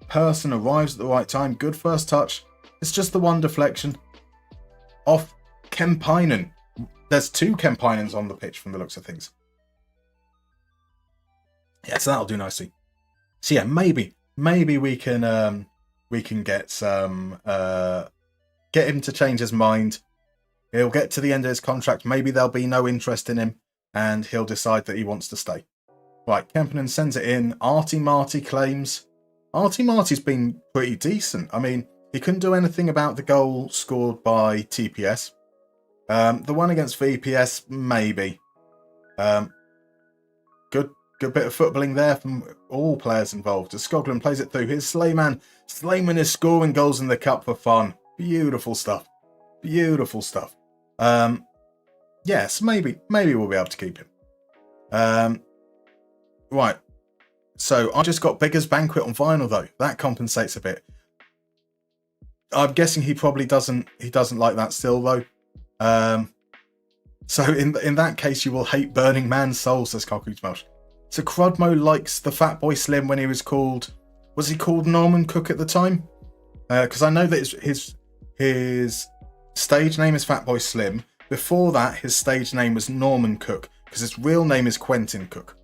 [SPEAKER 1] Person arrives at the right time. Good first touch. It's just the one deflection. Off Kemppainen. There's two Kemppainens on the pitch from the looks of things. So that'll do nicely. So yeah, maybe we can get some get him to change his mind. He'll get to the end of his contract. Maybe there'll be no interest in him, and he'll decide that he wants to stay. Right, Kempinen sends it in. Artie Marty claims. Artie Marty's been pretty decent. I mean, he couldn't do anything about the goal scored by TPS. The one against VPS, maybe. Good bit of footballing there from all players involved. As Skoglund plays it through. Here's Slayman. Slayman is scoring goals in the cup for fun. Beautiful stuff. Beautiful stuff. Yes, maybe we'll be able to keep him. Right. So I just got Beggar's Banquet on vinyl though. That compensates a bit. I'm guessing he probably doesn't like that still though. So in that case you will hate Burning Man's Soul, says Cockroach Welsh. So Crudmo likes the Fatboy Slim when he was he called Norman Cook at the time? Because I know that his stage name is Fatboy Slim. Before that, his stage name was Norman Cook, because his real name is Quentin Cook.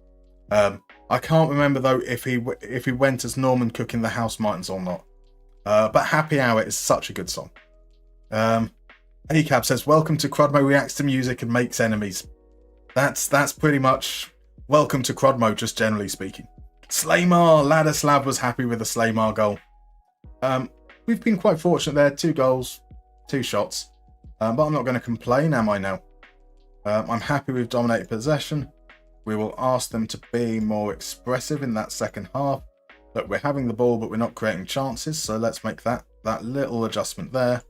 [SPEAKER 1] I can't remember though if he went as Norman Cook in the House Martins or not. But Happy Hour is such a good song. ACAB says, welcome to Crudmo reacts to music and makes enemies. That's pretty much welcome to Crudmo, just generally speaking. Slaymar, Ladislav was happy with the Slaymar goal. We've been quite fortunate there, 2 goals, 2 shots. But I'm not going to complain, am I now? I'm happy we've dominated possession. We will ask them to be more expressive in that second half. Look, we're having the ball, but we're not creating chances, so let's make that little adjustment there.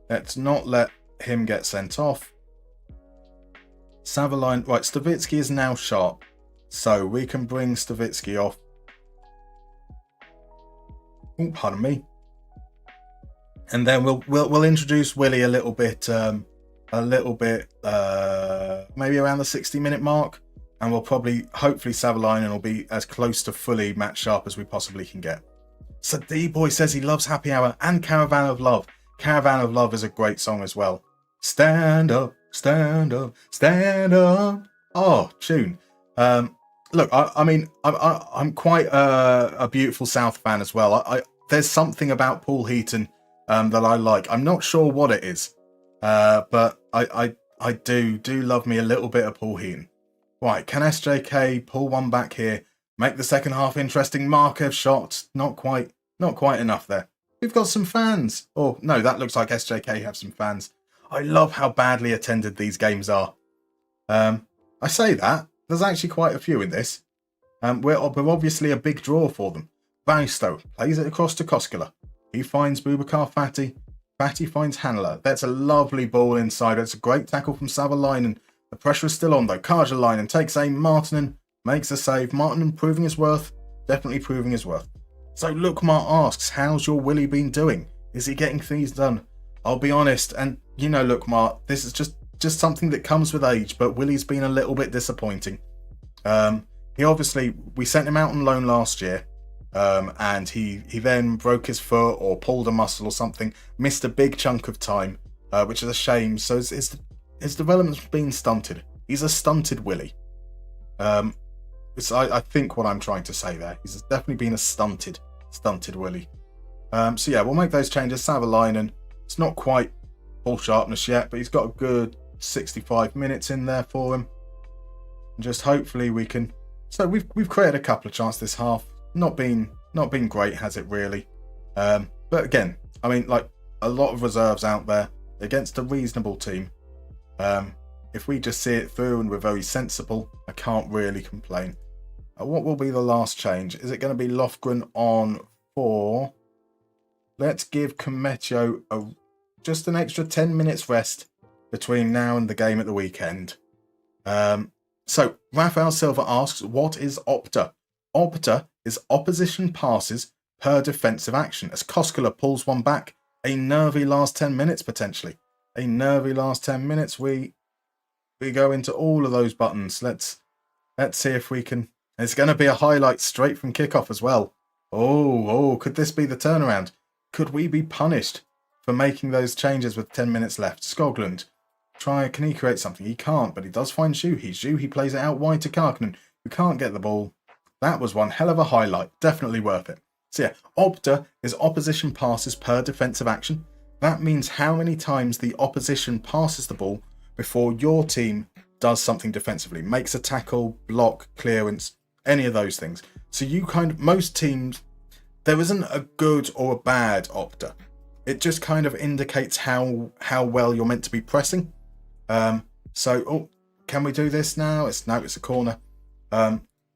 [SPEAKER 1] Let's not let him get sent off. Savaline, right, Stavitsky is now sharp, so we can bring Stavitsky off. Oh, pardon me. And then we'll introduce Willie a little bit, maybe around the 60-minute mark, and we'll hopefully Savalainen will be as close to fully match sharp as we possibly can get. So D-Boy says he loves Happy Hour and Caravan of Love. Caravan of Love is a great song as well. Stand up, stand up, stand up. Oh, tune. Look, I'm quite a Beautiful South fan as well. There's something about Paul Heaton that I like. I'm not sure what it is, but I do love me a little bit of Paul Heaton. Right, can SJK pull one back here? Make the second half interesting. Markev shot, not quite enough there. We've got some fans. Oh no, that looks like SJK have some fans. I love how badly attended these games are. I say that there's actually quite a few in this. We're obviously a big draw for them. Bausto plays it across to Koskela. He finds Boubacar Fati. Fati finds Hanela. That's a lovely ball inside. It's a great tackle from Savalainen. The pressure is still on though. Karjalainen takes aim. Martinen makes a save. Martinen proving his worth. Definitely proving his worth. So Lukmar asks, how's your Willie been doing? Is he getting things done? I'll be honest, and you know, Lukmar, this is just something that comes with age, but Willie's been a little bit disappointing. We sent him out on loan last year, and he then broke his foot or pulled a muscle or something, missed a big chunk of time, which is a shame. So his development's been stunted. He's a stunted Willie. I think what I'm trying to say there. He's definitely been a stunted Willie. So yeah, we'll make those changes. Savalainen, it's not quite full sharpness yet, but he's got a good 65 minutes in there for him. And just hopefully we can. So we've created a couple of chances this half. Not been great, has it really? But again, I mean, like a lot of reserves out there against a reasonable team. If we just see it through and we're very sensible, I can't really complain. What will be the last change? Is it going to be Lofgren on 4? Let's give Kometio just an extra 10 minutes rest between now and the game at the weekend. So Rafael Silva asks, what is Opta? Opta is opposition passes per defensive action. As Koskela pulls one back, a nervy last 10 minutes potentially. A nervy last 10 minutes. We go into all of those buttons. Let's see if we can. It's going to be a highlight straight from kickoff as well. Oh, could this be the turnaround? Could we be punished for making those changes with 10 minutes left? Skoglund, can he create something? He can't, but he does find Juhi. Juhi plays it out wide to Karkinen, who can't get the ball. That was one hell of a highlight. Definitely worth it. So yeah, Opta is opposition passes per defensive action. That means how many times the opposition passes the ball before your team does something defensively. Makes a tackle, block, clearance, any of those things. So most teams, there isn't a good or a bad Opta. It just kind of indicates how well you're meant to be pressing. Can we do this now? It's a corner.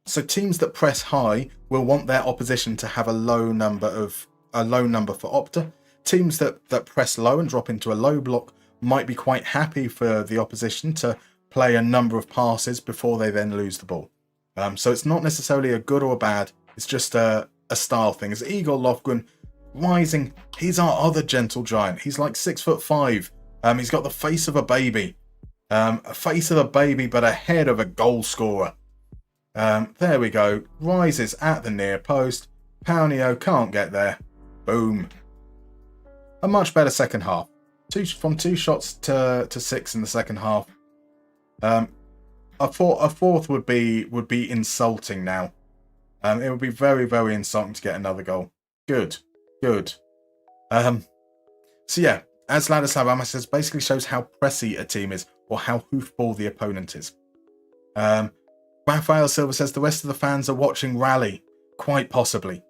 [SPEAKER 1] So teams that press high will want their opposition to have a low number for Opta. Teams that press low and drop into a low block might be quite happy for the opposition to play a number of passes before they then lose the ball. So it's not necessarily a good or a bad. It's just a style thing. As Igor Lofgren rising, he's our other gentle giant. He's like 6'5". He's got the face of a baby. A face of a baby, but a head of a goal scorer. There we go. Rises at the near post. Paunio can't get there. Boom. A much better second half. From 2 shots to 6 in the second half. A fourth would be insulting now. It would be very, very insulting to get another goal. Good. So yeah, as Ladislav Ama says, basically shows how pressy a team is or how hoofball the opponent is. Raphael Silva says the rest of the fans are watching rally. Quite possibly.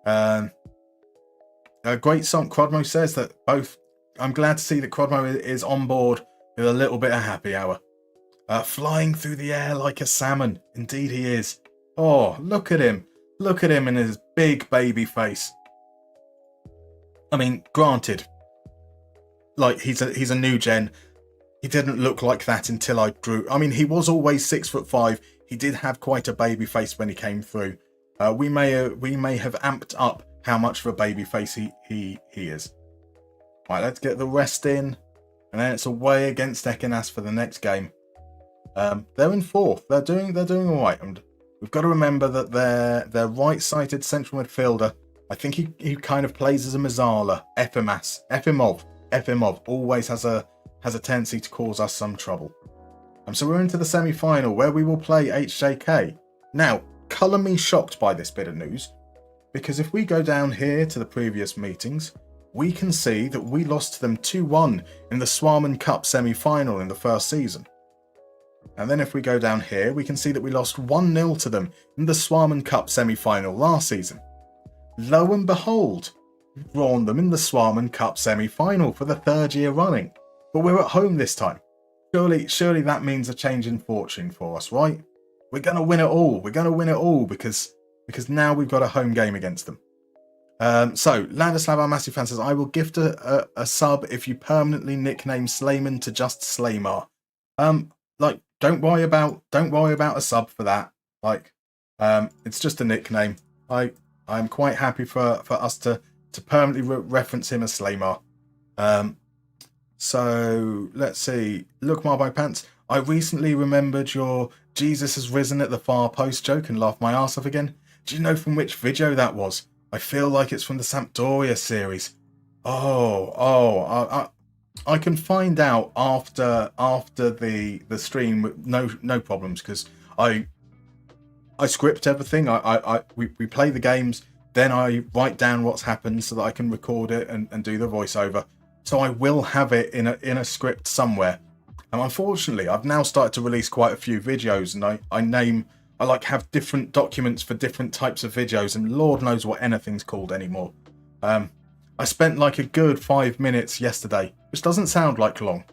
[SPEAKER 1] A great song. Crodmo says that both. I'm glad to see that Crodmo is on board with a little bit of happy hour. Flying through the air like a salmon. Indeed he is. Oh, look at him. Look at him in his big baby face. I mean, granted, like he's a new gen. He didn't look like that until I grew. I mean, he was always 6'5". He did have quite a baby face when he came through. We may have amped up how much of a baby face he is. Right, let's get the rest in, and then it's away against Ekenas for the next game. They're in 4th. They're doing all right. And we've got to remember that their right-sided central midfielder, I think he kind of plays as a Mazzala. Efimov always has a tendency to cause us some trouble. So we're into the semi-final where we will play HJK. Now, colour me shocked by this bit of news, because if we go down here to the previous meetings, we can see that we lost to them 2-1 in the Swarman Cup semi-final in the first season. And then if we go down here, we can see that we lost 1-0 to them in the Swarman Cup semi-final last season. Lo and behold, we've drawn them in the Swarman Cup semi-final for the 3rd year running. But we're at home this time. Surely that means a change in fortune for us, right? We're going to win it all. We're going to win it all because now we've got a home game against them. So, Ladislav, our massive fan, says, I will gift a sub if you permanently nickname Slayman to just Slaymar. Don't worry about a sub for that. It's just a nickname. I'm quite happy for us to permanently reference him as Slaymar. So let's see. Look, Marby Pants. I recently remembered your Jesus has risen at the far post joke and laughed my arse off again. Do you know from which video that was? I feel like it's from the Sampdoria series. I can find out after the stream with no problems, because I script everything. We play the games, then I write down what's happened so that I can record it and do the voiceover. So I will have it in a script somewhere. And unfortunately, I've now started to release quite a few videos, and I have different documents for different types of videos, and Lord knows what anything's called anymore. I spent like a good 5 minutes yesterday, which doesn't sound like long,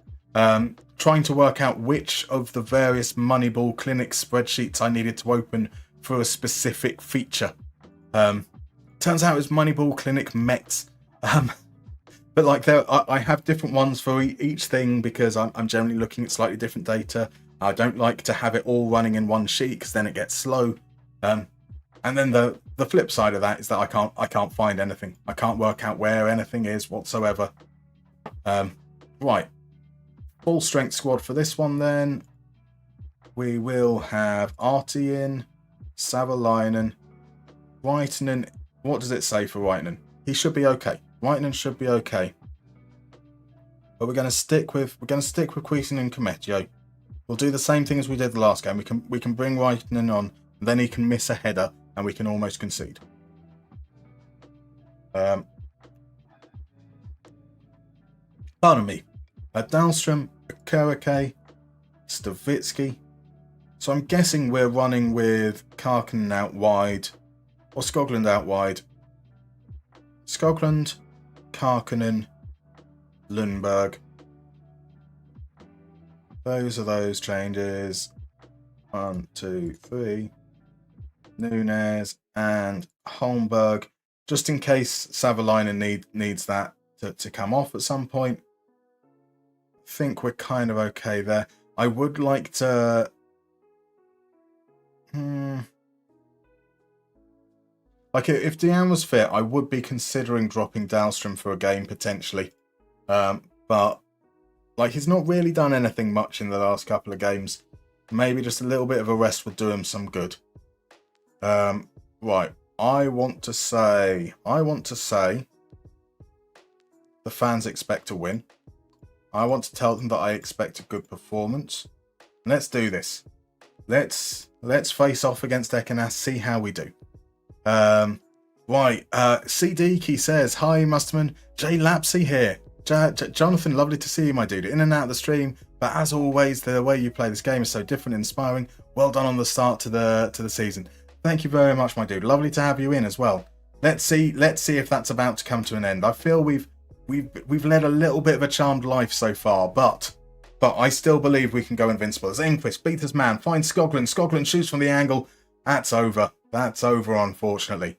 [SPEAKER 1] trying to work out which of the various Moneyball Clinic spreadsheets I needed to open for a specific feature. Turns out it was Moneyball Clinic Mets. But I have different ones for each thing because I'm generally looking at slightly different data. I don't like to have it all running in one sheet because then it gets slow. And then the flip side of that is that I can't find anything. I can't work out where anything is whatsoever. Right. Full strength squad for this one then. We will have Artie in, Savalainen, Reitinen. What does it say for Reitinen? He should be okay. Reitinen should be okay. But we're going to stick with Queason and Cometio. We'll do the same thing as we did the last game. We can bring Reitinen on, and And then he can miss a header and we can almost concede. Pardon me. Dahlstrom, Okereke, Stavitsky. So I'm guessing we're running with Karkinen out wide, or Skoglund out wide. Skoglund, Karkinen, Lundberg. Those are those changes. 1, 2, 3. Nunes and Holmberg, just in case Savalainen needs that to come off at some point. I think we're kind of okay there. I would like to... Like, if Dejan was fit, I would be considering dropping Dahlstrom for a game, potentially. But, like, he's not really done anything much in the last couple of games. Maybe just a little bit of a rest would do him some good. Right. I want to say the fans expect to win. I want to tell them that I expect a good performance. Let's do this. Let's face off against Ekenas, see how we do. Right. CDK says, "Hi, Musterman. Jay Lapsey here. Jonathan, lovely to see you, my dude. In and out of the stream, but as always, the way you play this game is so different and inspiring. Well done on the start to the season. Thank you very much, my dude. Lovely to have you in as well. Let's see if that's about to come to an end. I feel we've led a little bit of a charmed life so far, but I still believe we can go invincible. As Enquist beat his man, finds Skoglund. Skoglund shoots from the angle. That's over. That's over, unfortunately.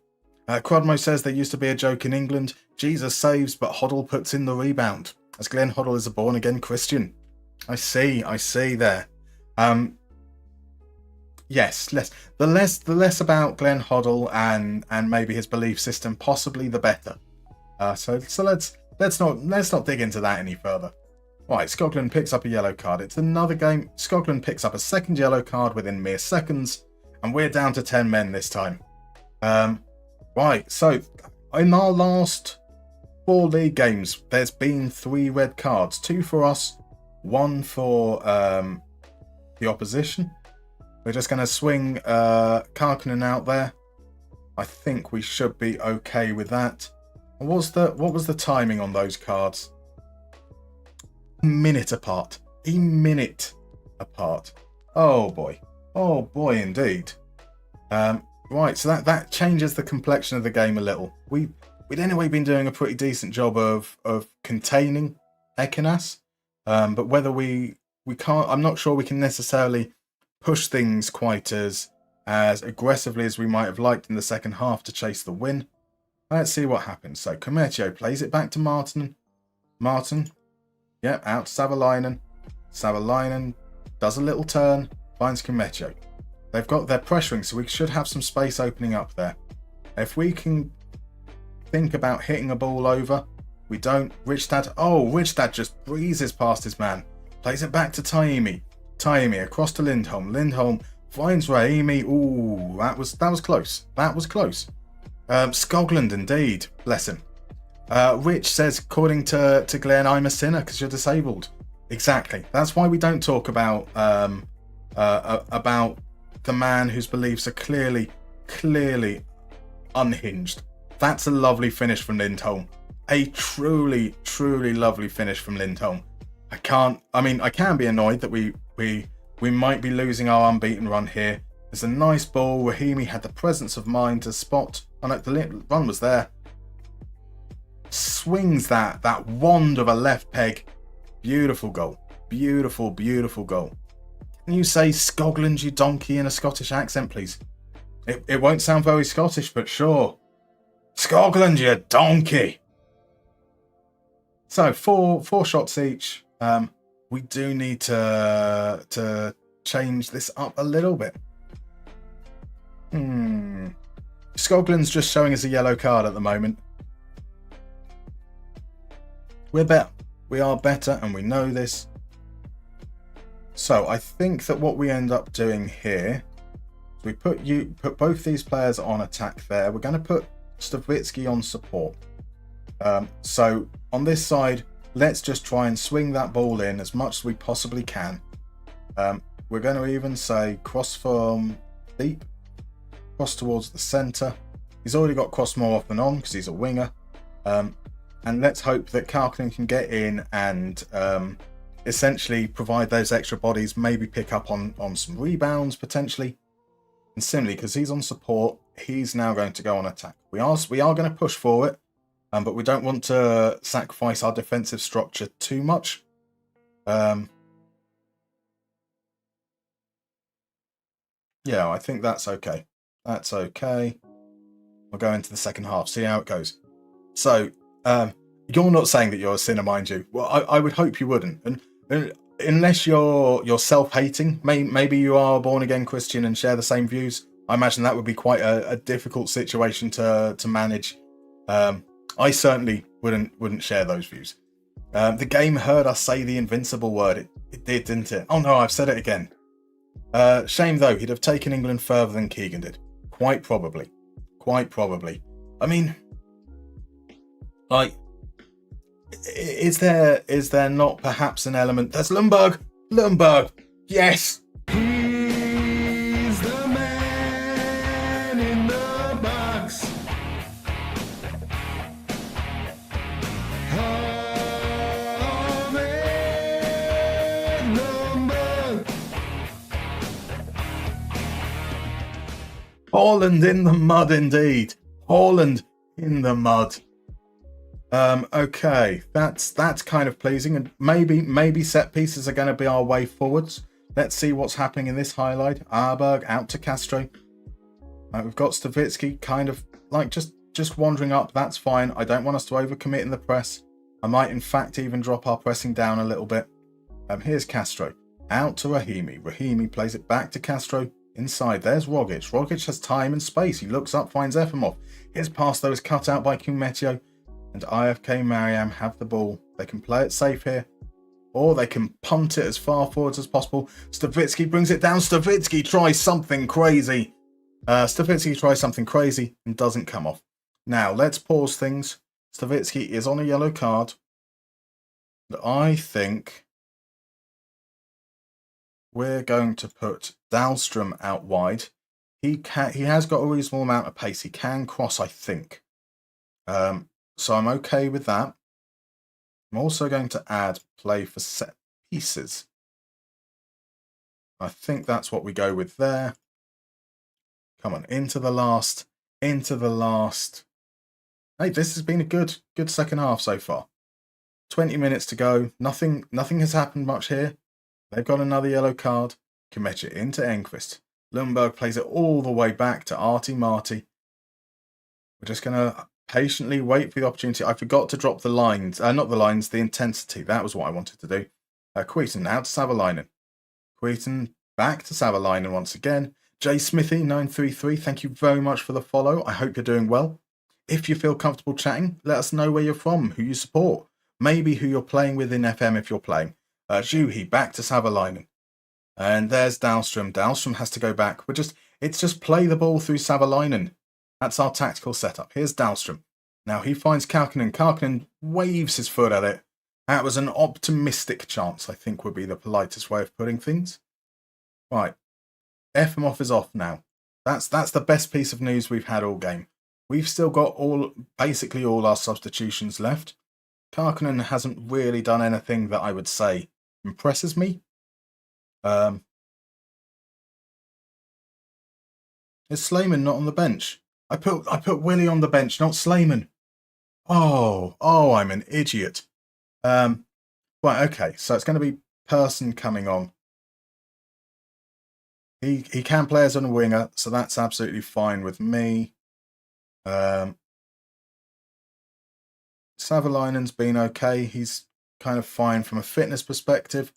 [SPEAKER 1] Quadmo says there used to be a joke in England. Jesus saves, but Hoddle puts in the rebound. As Glenn Hoddle is a born-again Christian. I see there. Yes, the less about Glenn Hoddle and maybe his belief system, possibly the better. So let's not dig into that any further. Right, Skoglund picks up a yellow card. It's another game. Skoglund picks up a second yellow card within mere seconds, and we're down to 10 men this time. Right, so in our last 4 league games, there's been 3 red cards. 2 for us, 1 for the opposition. We're just going to swing Karkinen out there. I think we should be okay with that. What was the timing on those cards? A minute apart. Oh boy indeed. Right, so that changes the complexion of the game a little. We'd anyway been doing a pretty decent job of containing Ekenas, but whether we can't, I'm not sure we can necessarily push things quite as aggressively as we might have liked in the second half to chase the win. Let's see what happens. So Commercio plays it back to Martin. Yep, out to Savalainen. Savalainen does a little turn, finds Commercio. They're pressuring, so we should have some space opening up there. If we can think about hitting a ball over, we don't. Richstad just breezes past his man. Plays it back to Taimi. Taimi across to Lindholm. Lindholm finds Raimi. Ooh, that was close. That was close. Skoglund indeed. Bless him. Rich says, according to Glenn, I'm a sinner because you're disabled. Exactly. That's why we don't talk about the man whose beliefs are clearly unhinged. That's a lovely finish from Lindholm. A truly lovely finish from Lindholm. I can be annoyed that we might be losing our unbeaten run here. There's a nice ball. Rahimi had the presence of mind to spot. Oh no, the run was there. Swings that wand of a left peg. Beautiful goal. Beautiful goal. Can you say Skoglund, you donkey, in a Scottish accent, please? It won't sound very Scottish, but sure. Skoglund, you donkey. So four shots each. We do need to change this up a little bit. Skoglund's just showing us a yellow card at the moment. We're better. We are better, and we know this. So I think that what we end up doing here is we put both these players on attack there. We're going to put Stavitsky on support. So on this side, let's just try and swing that ball in as much as we possibly can. We're going to even say cross from deep. Cross towards the centre. He's already got cross more off than on because he's a winger. And let's hope that Karkinen can get in and essentially provide those extra bodies, maybe pick up on some rebounds potentially. And similarly, because he's on support, he's now going to go on attack. We are going to push for it, but we don't want to sacrifice our defensive structure too much. Yeah, I think that's okay. That's okay. We'll go into the second half, see how it goes. So, you're not saying that you're a sinner, mind you. Well, I would hope you wouldn't. And unless you're self-hating, maybe you are a born-again Christian and share the same views. I imagine that would be quite a difficult situation to manage. I certainly wouldn't share those views. The game heard us say the invincible word. It did, didn't it? Oh no, I've said it again. Shame though, he'd have taken England further than Keegan did. Quite probably. Quite probably. I mean, like, is there not perhaps an element? There's Lundberg! Lundberg! Yes!
[SPEAKER 3] He's the man in the box.
[SPEAKER 1] Holland in the mud indeed. Holland in the mud. Okay, that's kind of pleasing, and maybe set pieces are going to be our way forwards. Let's see what's happening in this highlight. Arberg out to Castro. We've got Stavitsky kind of like just wandering up. That's fine. I don't want us to overcommit in the press. I might in fact even drop our pressing down a little bit. Here's Castro out to Rahimi. Rahimi plays it back to Castro. Inside, there's Rogic. Rogic has time and space. He looks up, finds Efimov. His pass, though, is cut out by Kumetio. And IFK Mariehamn have the ball. They can play it safe here. Or they can punt it as far forwards as possible. Stavitsky brings it down. Stavitsky tries something crazy. Stavitsky tries something crazy and doesn't come off. Now, let's pause things. Stavitsky is on a yellow card. And I think we're going to put Dahlstrom out wide. He has got a reasonable amount of pace. He can cross, I think. So I'm okay with that. I'm also going to add play for set pieces. I think that's what we go with there. Come on, into the last. Hey, this has been a good second half so far. 20 minutes to go. Nothing has happened much here. They've got another yellow card. Kimecha into Enquist. Lundberg plays it all the way back to Artie Marty. We're just going to patiently wait for the opportunity. I forgot to drop the lines. Not the lines, the intensity. That was what I wanted to do. Queaton out to Savalainen. Queaton back to Savalainen once again. Jay Smithy 933, thank you very much for the follow. I hope you're doing well. If you feel comfortable chatting, let us know where you're from, who you support. Maybe who you're playing with in FM if you're playing. Juhi back to Savalainen. And there's Dahlstrom. Dahlstrom has to go back. It's just play the ball through Savalainen. That's our tactical setup. Here's Dahlstrom. Now he finds Karkinen. Karkinen waves his foot at it. That was an optimistic chance, I think would be the politest way of putting things. Right. Efimov is off now. That's the best piece of news we've had all game. We've still got basically all our substitutions left. Karkinen hasn't really done anything that I would say impresses me. Is Slayman not on the bench? I put Willie on the bench, not Slayman. Oh, I'm an idiot. Right, okay, so it's going to be Person coming on. He can play as a winger, so that's absolutely fine with me. Savalainen's been okay. He's kind of fine from a fitness perspective.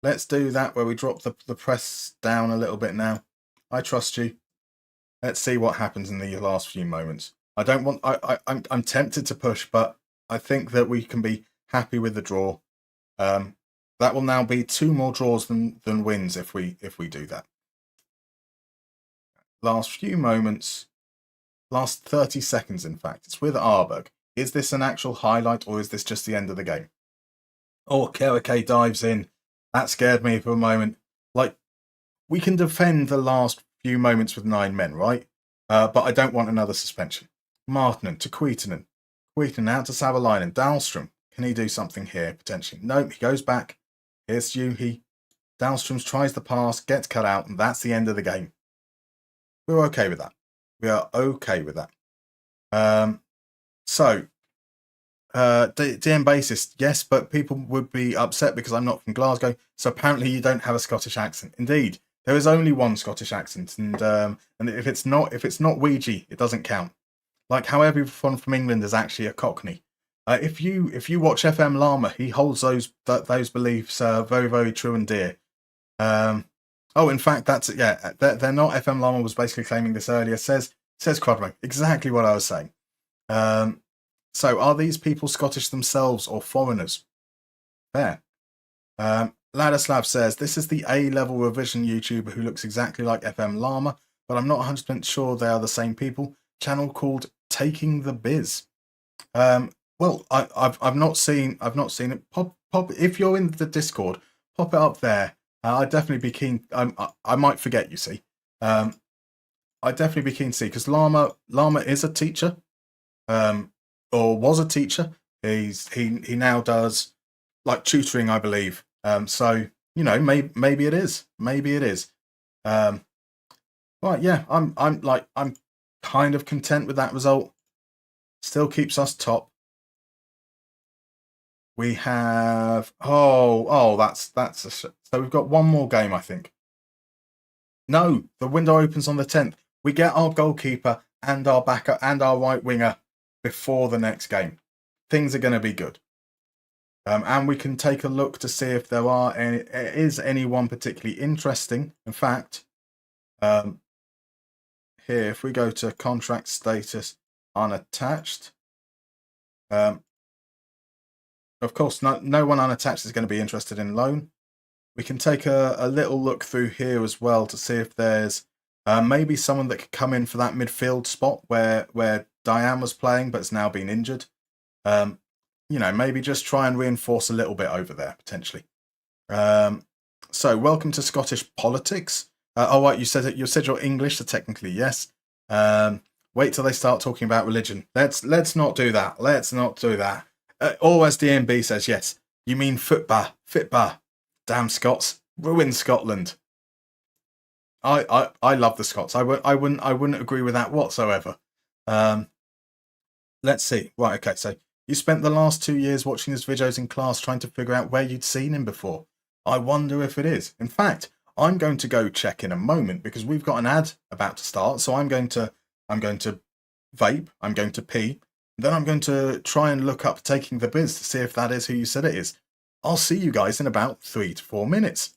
[SPEAKER 1] Let's do that where we drop the press down a little bit now. I trust you. Let's see what happens in the last few moments. I'm tempted to push, but I think that we can be happy with the draw. That will now be 2 more draws than wins if we do that. Last few moments, last 30 seconds in fact. It's with Arberg. Is this an actual highlight or is this just the end of the game? Oh, Kerake dives in. That scared me for a moment. Like, we can defend the last few moments with 9 men, right? But I don't want another suspension. Martinen to Kuitunen. Kuitunen out to Savalainen. Dahlstrom. Can he do something here, potentially? Nope, he goes back. Here's Juhi. Dahlstrom tries the pass, gets cut out, and that's the end of the game. We're okay with that. We are okay with that. DM basis, yes, but people would be upset because I'm not from Glasgow. So apparently you don't have a Scottish accent. Indeed, there is only one Scottish accent, and if it's not Ouija, it doesn't count. Like how everyone from England is actually a Cockney. If you watch FM Llama, he holds those beliefs very, very true and dear. In fact, they're not. FM Llama was basically claiming this earlier. Says Quadro, exactly what I was saying. So are these people Scottish themselves or foreigners? Fair. Ladislav says, this is the A-level revision YouTuber who looks exactly like FM Llama, but I'm not 100% sure they are the same people. Channel called Taking the Biz. Well, I've not seen it. Pop if you're in the Discord, pop it up there. I'd definitely be keen. I might forget, you see. I'd definitely be keen to see, because Llama is a teacher. Or was a teacher. He now does like tutoring, I believe. So maybe it is. Maybe it is. Right, yeah. I'm kind of content with that result. Still keeps us top. We have that's so we've got one more game, I think. No, the window opens on the 10th. We get our goalkeeper and our backup and our right winger before the next game. Things are going to be good. And we can take a look to see if is anyone particularly interesting. In fact, here, if we go to contract status unattached, of course, no one unattached is going to be interested in loan. We can take a little look through here as well to see if there's maybe someone that could come in for that midfield spot where Diane was playing but has now been injured. Maybe just try and reinforce a little bit over there, potentially. So welcome to Scottish politics. Right, you said you're English, so technically yes. Wait till they start talking about religion. Let's not do that. Let's not do that. Or as DMB says, yes. You mean fitba. Damn Scots, ruin Scotland. I love the Scots. I wouldn't agree with that whatsoever. Let's see. Right, okay, so you spent the last 2 years watching his videos in class trying to figure out where you'd seen him before. I wonder if it is. In fact, I'm going to go check in a moment because we've got an ad about to start. So I'm going to vape, I'm going to pee, then I'm going to try and look up Taking the Biz to see if that is who you said it is. I'll see you guys in about 3 to 4 minutes.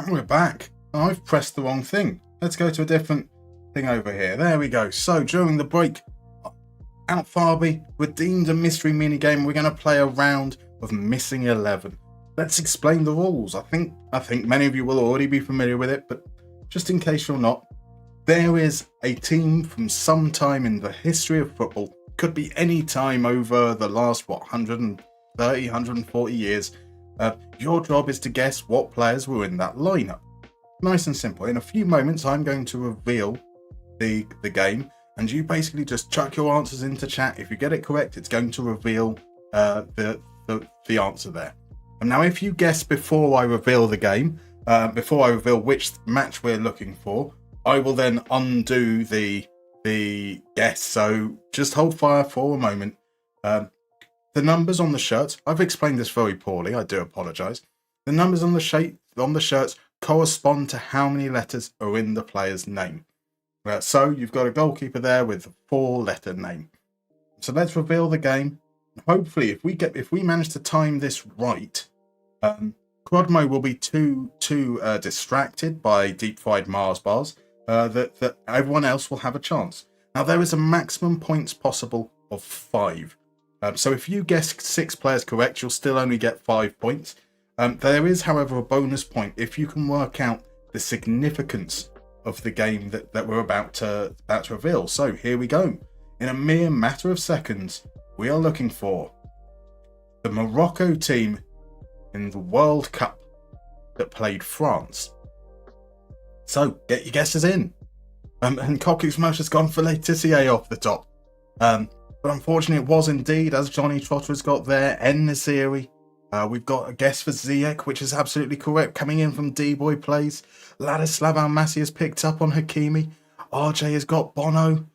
[SPEAKER 1] And we're back. I've pressed the wrong thing. Let's go to a different thing over here. There we go. So during the break, Out Farby redeemed a mystery minigame. We're going to play a round of Missing 11. Let's explain the rules. I think many of you will already be familiar with it, but just in case you're not, there is a team from some time in the history of football, could be any time over the last, 130, 140 years. Your job is to guess what players were in that lineup. Nice and simple. In a few moments, I'm going to reveal the game, and you basically just chuck your answers into chat. If you get it correct, it's going to reveal the answer there. And now, if you guess before I reveal the game, before I reveal which match we're looking for, I will then undo the guess. So just hold fire for a moment. The numbers on the shirts, I've explained this very poorly, I do apologise. The numbers on the shirts correspond to how many letters are in the player's name. So you've got a goalkeeper there with a 4-letter name. So let's reveal the game. Hopefully, if we manage to time this right, Crodmo will be too distracted by deep fried Mars bars that everyone else will have a chance. Now there is a maximum points possible of 5. So if you guess 6 players correct, you'll still only get 5 points. There is, however, a bonus point if you can work out the significance of the game that we're about to reveal. So here we go. In a mere matter of seconds, we are looking for the Morocco team in the World Cup that played France. So get your guesses in. And Cocu's Mouse has gone for Laetitia off the top. But unfortunately, it was indeed, as Johnny Trotter's got there, En-Nesyri. We've got a guess for Ziyech, which is absolutely correct, coming in from D-Boy Plays. Ladislav Almasi has picked up on Hakimi. RJ has got Bono.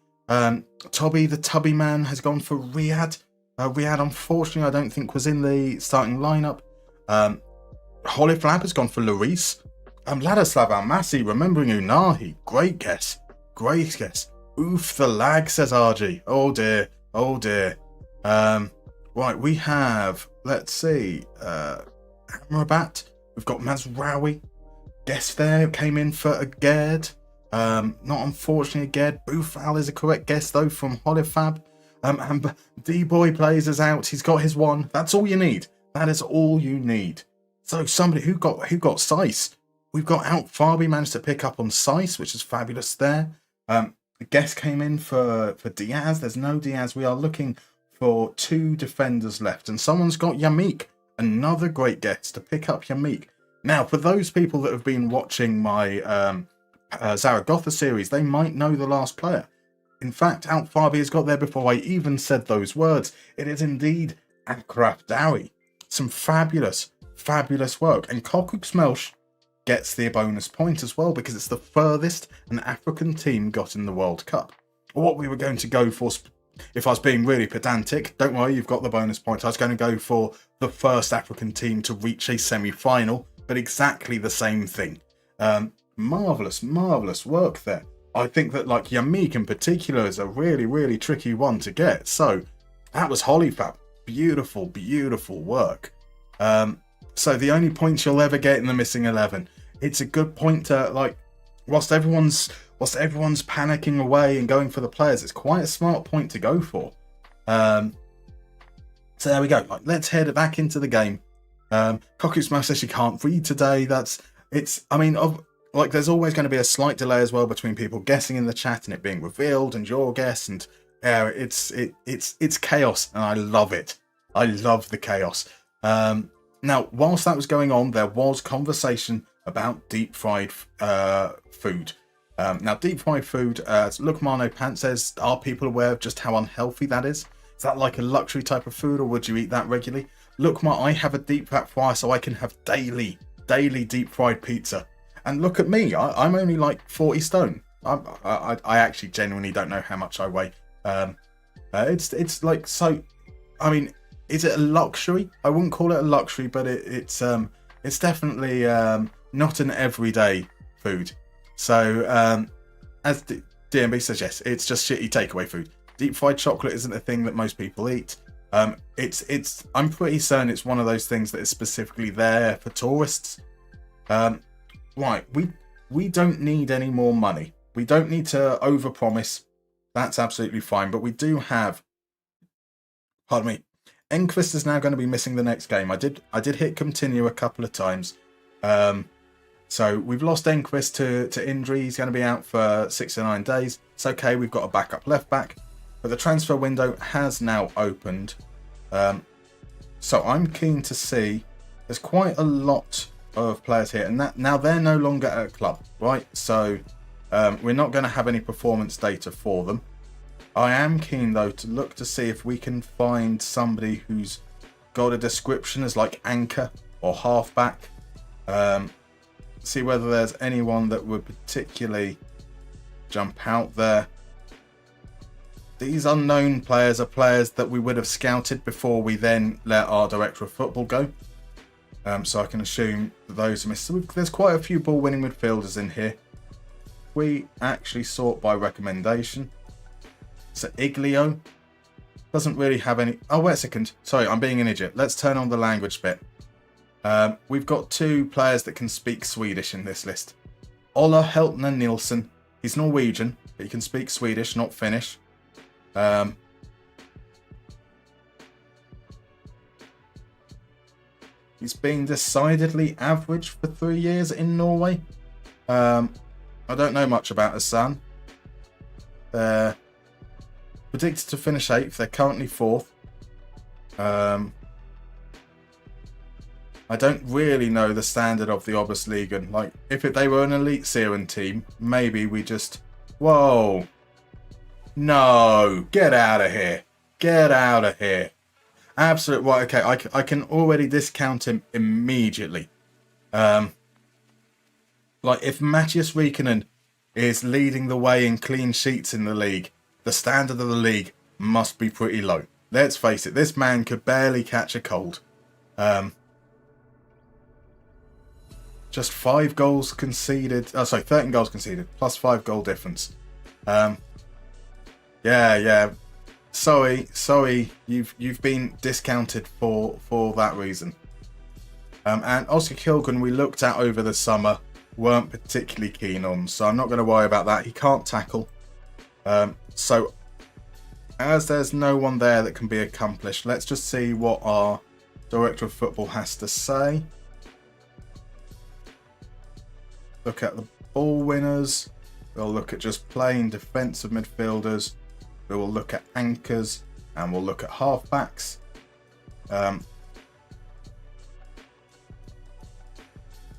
[SPEAKER 1] Toby, the Tubby Man, has gone for Riyadh. Riyadh, unfortunately, I don't think was in the starting lineup. Holly Flab has gone for Lloris. Ladislav Almasi, remembering Unahi. Great guess. Great guess. Oof, the lag, says RG. Oh dear. Oh dear. Right, we have, let's see, Amrabat. We've got Mazraoui. Guess there came in for Agerd. Not unfortunately Agerd. Boufal is a correct guess though from Holifab. And D-Boy Plays is out. He's got his one. That's all you need. That is all you need. So somebody who got Seiss. We've got Out Farby managed to pick up on Seiss, which is fabulous there. The guess came in for Diaz. There's no Diaz. We are looking for 2 defenders left. And someone's got Yamik. Another great guess to pick up Yamik. Now, for those people that have been watching my Zaragoza series, they might know the last player. In fact, Out Farby has got there before I even said those words. It is indeed Akraf Dowie. Some fabulous, fabulous work. And Kokuk Smelsh gets the bonus point as well because it's the furthest an African team got in the World Cup. What we were going to go for, if I was being really pedantic, don't worry, you've got the bonus point. I was going to go for the first African team to reach a semi-final, but exactly the same thing. Marvellous, marvellous work there. I think that like Yamik in particular is a really, really tricky one to get. So that was Hollyfab. Beautiful, beautiful work. So the only points you'll ever get in the Missing 11. It's a good point to, like, whilst everyone's panicking away and going for the players, it's quite a smart point to go for. So there we go. Like, let's head back into the game. Cocu's Mouse says she can't read today. There's always going to be a slight delay as well between people guessing in the chat and it being revealed and your guess, and it's chaos, and I love it. I love the chaos. Now, whilst that was going on, there was conversation about deep fried food. Now, deep fried food, Lukmano Pant says, are people aware of just how unhealthy that is? Is that like a luxury type of food, or would you eat that regularly? Lukma, I have a deep fat fryer, so I can have daily deep fried pizza. And look at me, I'm only like 40 stone. I actually genuinely don't know how much I weigh. It's like, so, I mean, is it a luxury? I wouldn't call it a luxury, but it's definitely not an everyday food. So as DMB says, yes, it's just shitty takeaway food. Deep fried chocolate isn't a thing that most people eat. I'm pretty certain it's one of those things that is specifically there for tourists. right, we don't need any more money. We don't need to overpromise. That's absolutely fine. But we do have, pardon me, Enquist is now going to be missing the next game. I did hit continue a couple of times. So we've lost Enquist to injury. He's going to be out for 6 to 9 days. It's okay. We've got a backup left back. But the transfer window has now opened. So I'm keen to see. There's quite a lot of players here. And now they're no longer at a club, right? So we're not going to have any performance data for them. I am keen, though, to look to see if we can find somebody who's got a description as like anchor or halfback. See whether there's anyone that would particularly jump out there. These unknown players are players that we would have scouted before we then let our director of football go. So I can assume that those are missed. So there's quite a few ball-winning midfielders in here. We actually sort by recommendation. So Iglio doesn't really have any... Oh, wait a second. Sorry, I'm being an idiot. Let's turn on the language bit. We've got 2 players that can speak Swedish in this list. Ola Heltner Nilsson. He's Norwegian, but he can speak Swedish, not Finnish. He's been decidedly average for 3 years in Norway. I don't know much about his son. They're predicted to finish 8th. They're currently 4th. I don't really know the standard of the Oberliga. Like, if they were an elite Siren team, maybe we just... Whoa. No. Get out of here. Get out of here. Absolute... Right, okay. I can already discount him immediately. Like, if Matthias Riikonen is leading the way in clean sheets in the league, the standard of the league must be pretty low. Let's face it, this man could barely catch a cold. Just 5 goals conceded. Oh, sorry, 13 goals conceded, plus 5 goal difference. Yeah. Sorry, you've been discounted for that reason. And Oscar Kilgan, we looked at over the summer, weren't particularly keen on, so I'm not going to worry about that. He can't tackle. So, as there's no one there that can be accomplished, let's just see what our director of football has to say. Look at the ball winners. We'll look at just plain defensive midfielders. We will look at anchors, and we'll look at halfbacks.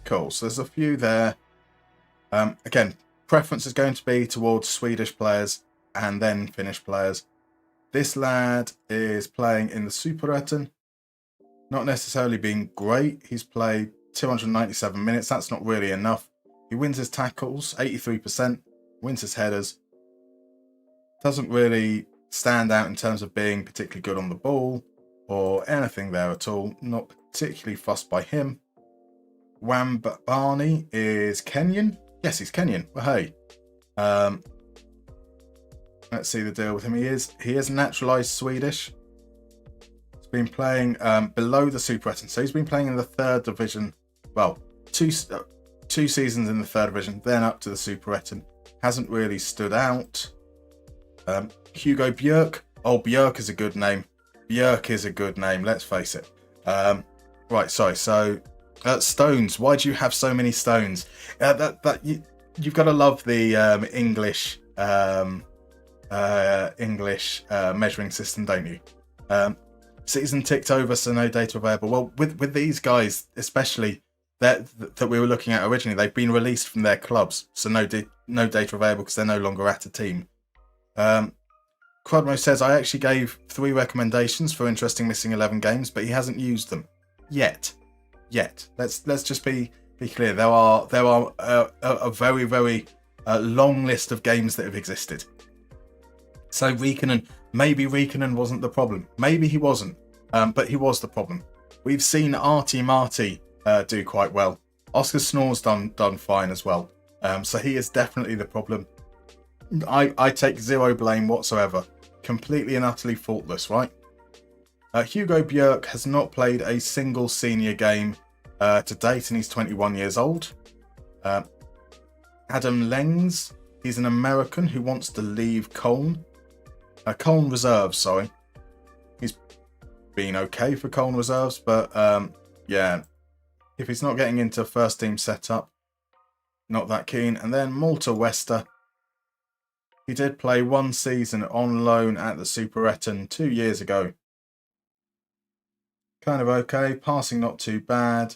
[SPEAKER 1] Cool. So there's a few there. Again, preference is going to be towards Swedish players and then Finnish players. This lad is playing in the Superettan. Not necessarily being great. He's played 297 minutes. That's not really enough. He wins his tackles, 83%. Wins his headers. Doesn't really stand out in terms of being particularly good on the ball or anything there at all. Not particularly fussed by him. Wambani is Kenyan. Yes, he's Kenyan. Well, hey. Let's see the deal with him. He is naturalised Swedish. He's been playing below the Superettan. So he's been playing in the 3rd division. Well, two seasons in the 3rd division, then up to the Superettan. Hasn't really stood out. Hugo Björk. Oh, Björk is a good name. Björk is a good name, let's face it. Right, sorry. So, stones. Why do you have so many stones? You've got to love the English measuring system, don't you? Season ticked over, so no data available. Well, with these guys, especially that we were looking at originally, they've been released from their clubs, so no data available because they're no longer at a team. Quadmo says, I actually gave 3 recommendations for interesting missing 11 games, but he hasn't used them yet. Let's just be clear. There are a very, very long list of games that have existed. So maybe Riikonen wasn't the problem. Maybe he wasn't, but he was the problem. We've seen Artie Marty do quite well. Oscar Snor's done fine as well. So he is definitely the problem. I take zero blame whatsoever. Completely and utterly faultless, right? Hugo Björk has not played a single senior game to date, and he's 21 years old. Adam Lengs, he's an American who wants to leave Cologne. Cologne Reserves, sorry. He's been okay for Cologne Reserves, but yeah, if he's not getting into first team setup, not that keen. And then Malta Wester. He did play 1 season on loan at the Superettan 2 years ago. Kind of okay. Passing not too bad.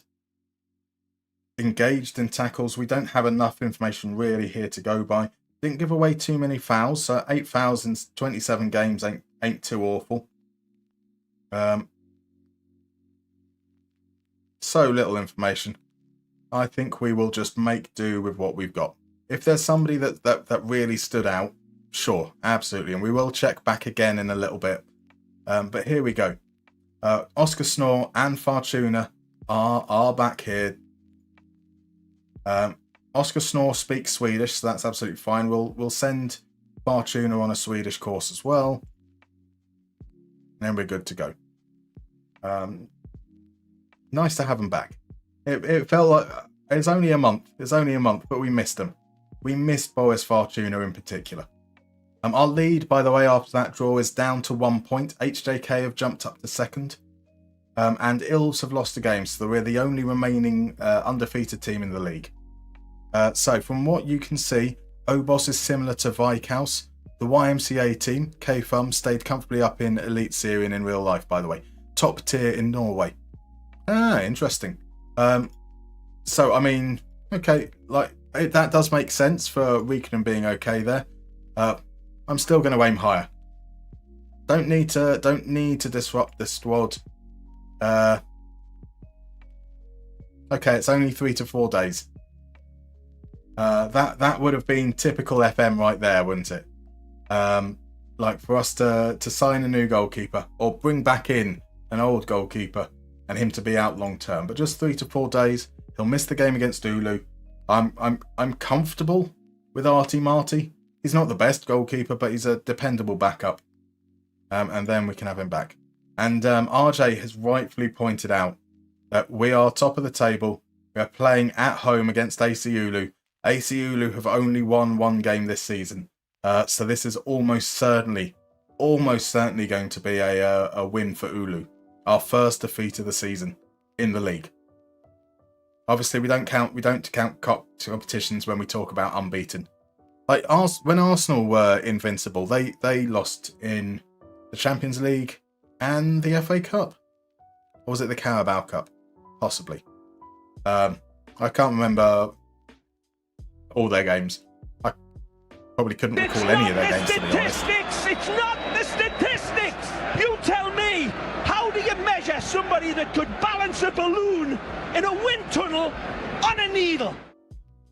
[SPEAKER 1] Engaged in tackles. We don't have enough information really here to go by. Didn't give away too many fouls. So 8 fouls in 27 games ain't too awful. So little information. I think we will just make do with what we've got. If there's somebody that really stood out, sure, absolutely. And we will check back again in a little bit. But here we go. Oscar Snore and Fortuna are back here. Oscar Snore speaks Swedish, so that's absolutely fine. We'll send Fortuna on a Swedish course as well. And then we're good to go. Nice to have them back. It felt like it's only a month. It's only a month, but we missed them. We missed Boris Fortuna in particular. Our lead, by the way, after that draw is down to 1 point. HJK have jumped up to second. And Ilves have lost a game, so we're the only remaining undefeated team in the league. So from what you can see, Obos is similar to Vikhaus. The YMCA team, KFUM, stayed comfortably up in Elite Syrian in real life, by the way. Top tier in Norway. Ah, interesting. So, I mean, okay, like that does make sense for Riekenen being okay there. I'm still going to aim higher. Don't need to disrupt the squad. Okay, it's only 3 to 4 days. That would have been typical FM right there, wouldn't it? Like for us to sign a new goalkeeper or bring back in an old goalkeeper and him to be out long term. But just 3 to 4 days. He'll miss the game against Oulu. I'm comfortable with Artie Marty. He's not the best goalkeeper, but he's a dependable backup. And then we can have him back. And RJ has rightfully pointed out that we are top of the table. We are playing at home against AC Oulu. AC Oulu have only won 1 game this season. So this is almost certainly going to be a win for Oulu. Our first defeat of the season in the league. Obviously, we don't count competitions when we talk about unbeaten. Like when Arsenal were invincible, they lost in the Champions League and the FA Cup. Or was it the Carabao Cup? Possibly. I can't remember all their games. I probably couldn't recall any of their games, to be honest.
[SPEAKER 2] It's not the statistics! You tell me! How do you measure somebody that could balance a balloon in a wind tunnel on a needle?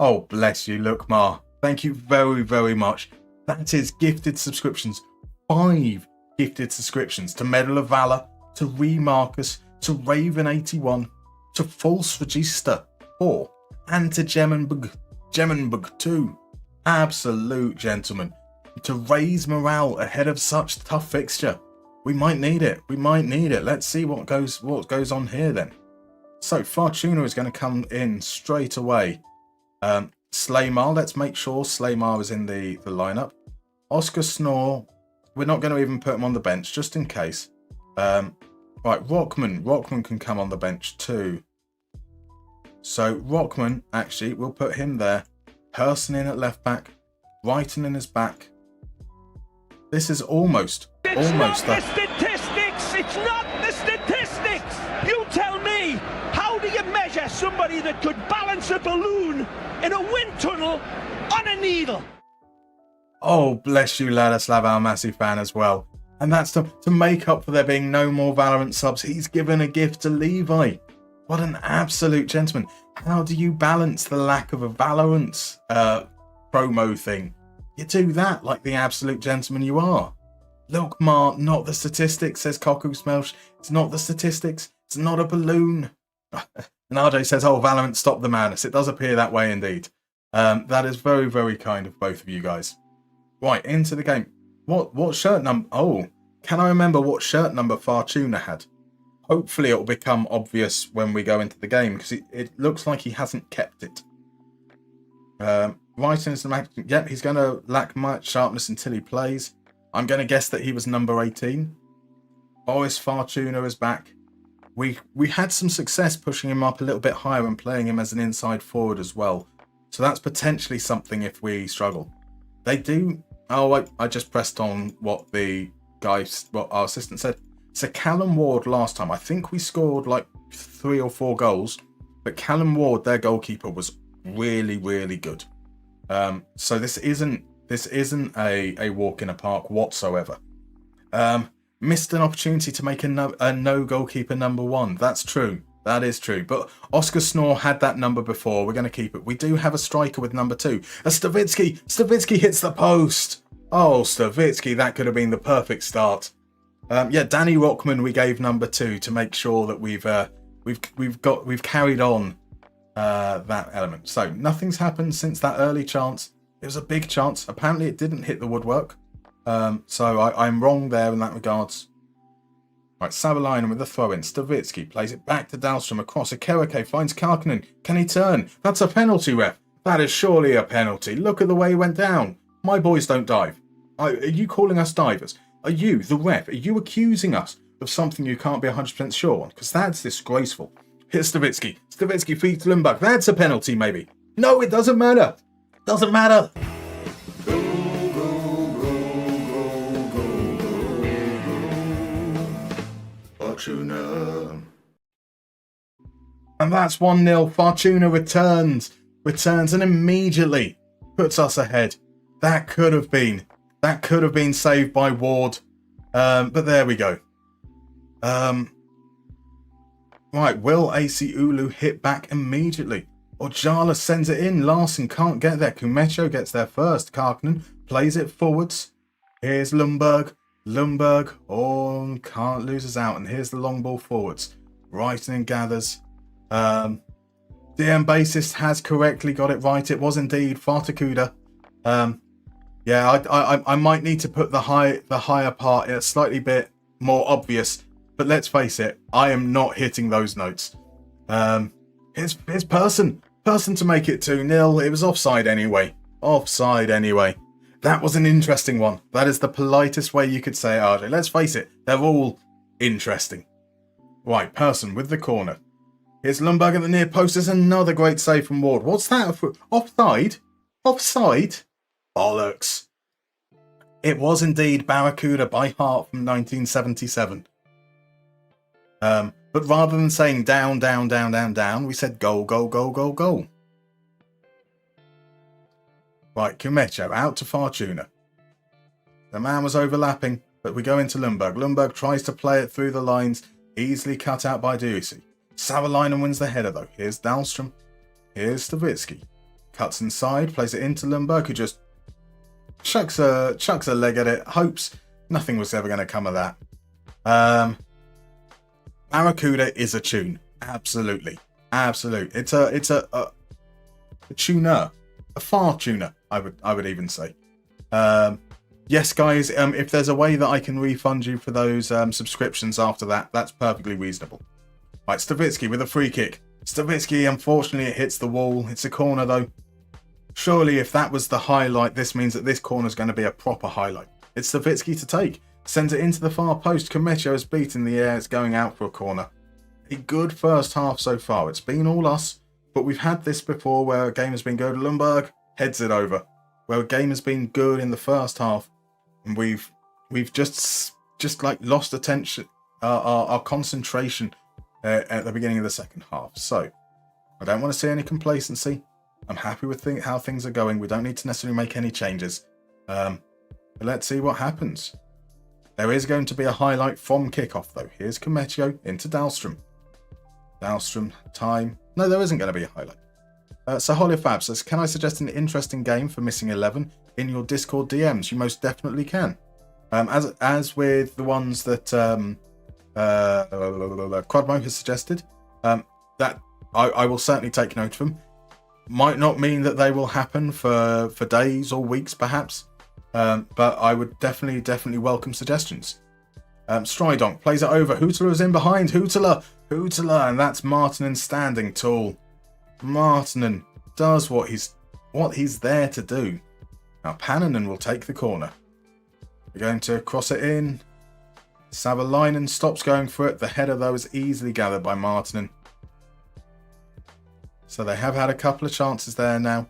[SPEAKER 1] Oh, bless you, look, Ma. Thank you very, very much. That is gifted subscriptions. 5 gifted subscriptions to Medal of Valor, to Remarcus, to Raven81, to False Register 4, and to Gemmenbug 2. Absolute gentlemen. To raise morale ahead of such tough fixture. We might need it. Let's see what goes on here then. So Fortuna is going to come in straight away. Slaymar, let's make sure Slaymar is in the lineup. Oscar Snore, we're not going to even put him on the bench, just in case. Right, Rockman can come on the bench too. So Rockman, actually, we'll put him there. Herson in at left back. Brighton in his back. This is almost
[SPEAKER 2] It's not the statistics! You tell me! How do you measure somebody that could balance a balloon in a wind tunnel on a needle?
[SPEAKER 1] Oh, bless you, Ladislav, our massive fan as well. And that's to make up for there being no more Valorant subs. He's given a gift to Levi. What an absolute gentleman. How do you balance the lack of a Valorant promo thing? You do that like the absolute gentleman you are. Look, Ma, not the statistics, says Koku Smelsh. It's not the statistics. It's not a balloon. And RJ says, oh, Valorant, stop the madness. It does appear that way indeed. That is very, very kind of both of you guys. Right, into the game. What shirt number? Oh, can I remember what shirt number Fortuna had? Hopefully it will become obvious when we go into the game, because it looks like he hasn't kept it. Right in his match. Yep, he's going to lack much sharpness until he plays. I'm going to guess that he was number 18. Boris Fortuna is back. We had some success pushing him up a little bit higher and playing him as an inside forward as well. So that's potentially something if we struggle. They do... Oh, I just pressed on what our assistant said. So Callum Ward last time, I think we scored like 3 or 4 goals. But Callum Ward, their goalkeeper, was really, really good. So this isn't a walk in a park whatsoever. Missed an opportunity to make a no goalkeeper number 1. That's true. That is true. But Oscar Snore had that number before. We're going to keep it. We do have a striker with number 2. Stavitsky. Stavitsky hits the post. Oh, Stavitsky. That could have been the perfect start. Danny Rockman we gave number 2 to make sure that we've carried on that element. So nothing's happened since that early chance. It was a big chance. Apparently it didn't hit the woodwork. So I'm wrong there in that regards. Right, Savalainen with the throw-in. Stavitsky plays it back to Dahlstrom across. Akereke finds Karkinen. Can he turn? That's a penalty, ref. That is surely a penalty. Look at the way he went down. My boys don't dive. Are you calling us divers? Are you, the ref, are you accusing us of something you can't be 100% sure on? Because that's disgraceful. Here's Stavitsky. Stavitsky feeds Lundberg. That's a penalty, maybe. No, it doesn't matter. Doesn't matter. Fortuna. And that's 1-0. Fortuna returns and immediately puts us ahead. That could have been saved by Ward. But there we go. Right, will AC Oulu hit back immediately? Ojala sends it in. Larson can't get there. Kumecho gets there first. Karkinen plays it forwards. Here's Lundberg. Lundberg, can't lose us out. And here's the long ball forwards. Brighton gathers. DM Bassist has correctly got it right. It was indeed Fartakuda. I might need to put the higher part in a slightly bit more obvious. But let's face it, I am not hitting those notes. Here's Person to make it 2-0. It was offside anyway. That was an interesting one. That is the politest way you could say it, RJ. Let's face it, they're all interesting. Right, Person with the corner. Here's Lundberg at the near post. There's another great save from Ward. What's that? Offside? Bollocks. It was indeed Barracuda by heart from 1977. But rather than saying down, we said goal. Right, Kumecho out to Fortuna. The man was overlapping, but we go into Lundberg. Lundberg tries to play it through the lines, easily cut out by Duisi. Savalainen wins the header though. Here's Dahlstrom. Here's Stavitsky. Cuts inside, plays it into Lundberg, who just chucks a leg at it. Hopes nothing was ever going to come of that. Barracuda is a tune. Absolutely. It's a tuner. A far tuner, I would even say. Yes, guys, if there's a way that I can refund you for those subscriptions after that, that's perfectly reasonable. Right, Stavitsky with a free kick. Stavitsky, unfortunately, it hits the wall. It's a corner, though. Surely, if that was the highlight, this means that this corner is going to be a proper highlight. It's Stavitsky to take. Sends it into the far post. Kumecho is beat in the air. It's going out for a corner. A good first half so far. It's been all us. But we've had this before where a game has been good. Lundberg heads it over. Where a game has been good in the first half. And we've just like lost attention, our concentration at the beginning of the second half. So I don't want to see any complacency. I'm happy with how things are going. We don't need to necessarily make any changes. But let's see what happens. There is going to be a highlight from kickoff though. Here's Kumecho into Dahlstrom. Dahlstrom, time. No, there isn't going to be a highlight. So Hollyfab says, can I suggest an interesting game for Missing 11 in your Discord DMs? You most definitely can. As with the ones that Quadmo has suggested, that I will certainly take note of them. Might not mean that they will happen for days or weeks, perhaps. But I would definitely welcome suggestions. Stridonk plays it over. Hootler is in behind. Hootler, and that's Martinen standing tall. Martinen does what he's what he's there to do. Now Pannanen will take the corner. They're going to cross it in. Savalainen stops going for it. The header though is easily gathered by Martinen. So they have had a couple of chances there now.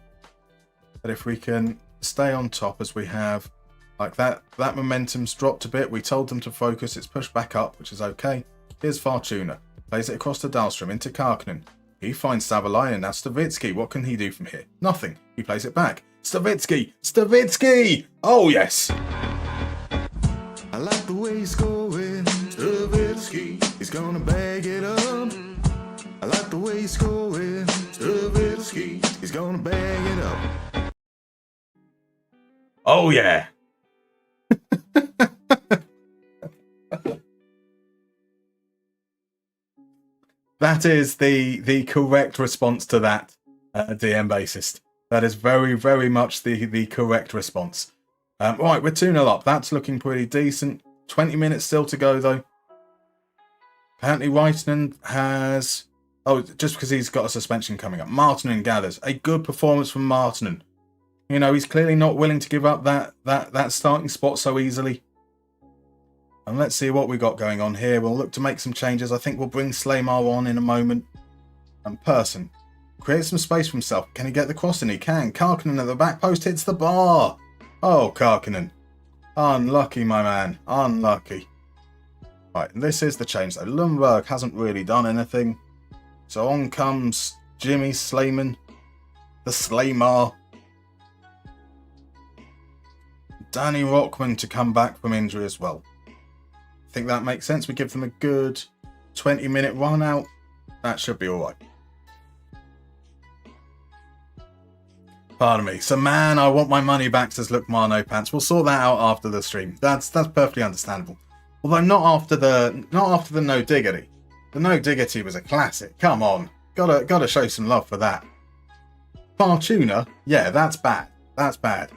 [SPEAKER 1] But if we can stay on top as we have, like that momentum's dropped a bit. We told them to focus. It's pushed back up, which is okay. Here's Fortuna. Plays it across to Dahlstrom into Karkinen. He finds Savalainen. Now Stavitsky. What can he do from here? Nothing. He plays it back. Stavitsky! Stavitsky! Oh, yes!
[SPEAKER 3] I like the way he's going. Stavitsky, he's gonna bag it up. I like the way he's going. Stavitsky, he's gonna bag it up.
[SPEAKER 1] Oh, yeah! That is the correct response to that, DM bassist. That is very, very much the correct response. Right, we're 2-0 up. That's looking pretty decent. 20 minutes still to go, though. Apparently, Reitinen has... Oh, just because he's got a suspension coming up. Martinen gathers. A good performance from Martinen. You know, he's clearly not willing to give up that starting spot so easily. And let's see what we got going on here. We'll look to make some changes. I think we'll bring Slamar on in a moment. And Persson creates some space for himself. Can he get the cross in? He can. Karkinen at the back post hits the bar. Oh, Karkinen. Unlucky, my man. Unlucky. Right, and this is the change, though. Lundberg hasn't really done anything. So on comes Jimmy Slayman. The Slaymar. Danny Rockman to come back from injury as well. I think that makes sense. We give them a good 20-minute run out. That should be alright. Pardon me. So, man, I want my money back, says Look Marno Pants. We'll sort that out after the stream. That's perfectly understandable. Although not after the No Diggity. The No Diggity was a classic. Come on. Gotta show some love for that. Fortuna, yeah, that's bad. That's bad.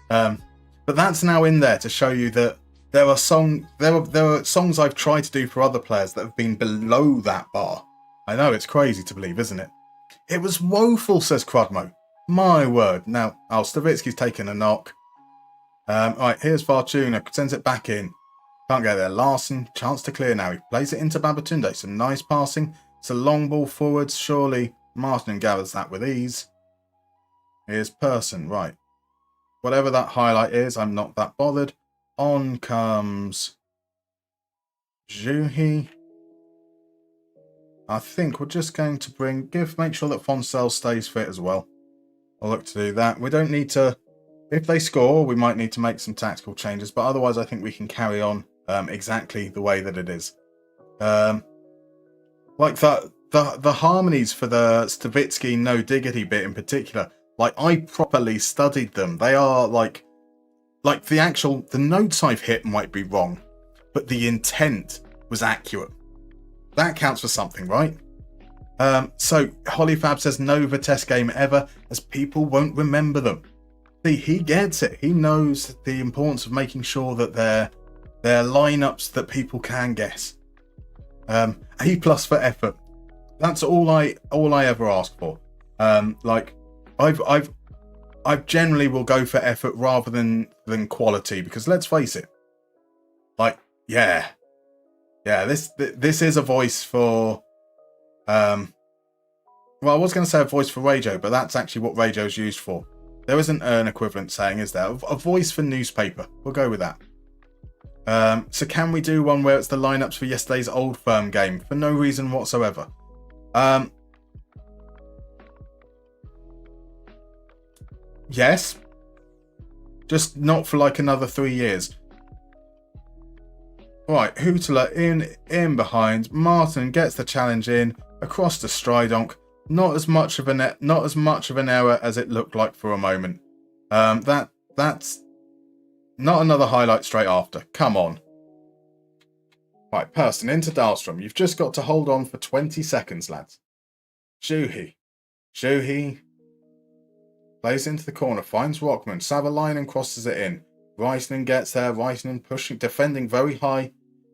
[SPEAKER 1] But that's now in there to show you that there are songs I've tried to do for other players that have been below that bar. I know, it's crazy to believe, isn't it? It was woeful, says Crudmo. My word. Now, Stavitsky's taken a knock. Right, here's Fortuna. Sends it back in. Can't get there. Larson, chance to clear now. He plays it into Babatunde. Some nice passing. It's a long ball forwards. Surely Martinen gathers that with ease. Here's Persson. Right. Whatever that highlight is, I'm not that bothered. On comes Juhi. I think we're just going to make sure that Fonsell stays fit as well. I'll look to do that. We don't need to, if they score, we might need to make some tactical changes, but otherwise I think we can carry on exactly the way that it is. Like the harmonies for the Stavitsky No Diggity bit in particular, like I properly studied them. They are like the notes I've hit might be wrong, but the intent was accurate. That counts for something, right? So Hollyfab says no Vitesse game ever, as people won't remember them. See, he gets it. He knows the importance of making sure that they're lineups that people can guess. A+ for effort. That's all I ever ask for. Like I generally will go for effort rather than quality, because let's face it. Like, yeah, this is a voice for well, I was going to say a voice for radio, but that's actually what radio is used for. There isn't an equivalent saying, is there? A voice for newspaper. We'll go with that. So can we do one where it's the lineups for yesterday's Old Firm game for no reason whatsoever? Yes. Just not for like another 3 years. Right, Hootler in behind. Martin gets the challenge in across to Stridonk. Not as much of an error as it looked like for a moment. That's not another highlight straight after. Come on. Right, Persson into Dahlstrom. You've just got to hold on for 20 seconds, lads. Juhi plays into the corner, finds Rockman. Savalainen crosses it in. Reisner gets there. Reisner pushing, defending very high.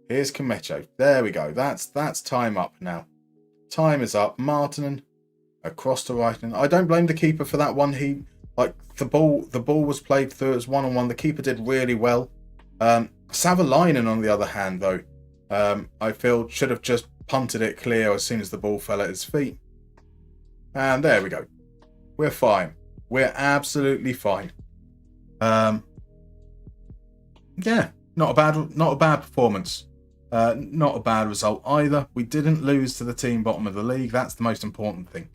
[SPEAKER 1] Here's Kamecho. There we go. That's time up now. Time is up. Martinen across to Reisner. I don't blame the keeper for that one. Like the ball was played through as 1-on-1. The keeper did really well. Savalainen, on the other hand, though, I feel should have just punted it clear as soon as the ball fell at his feet. And there we go. We're fine. We're absolutely fine. Yeah, not a bad performance. Not a bad result either. We didn't lose to the team bottom of the league. That's the most important thing.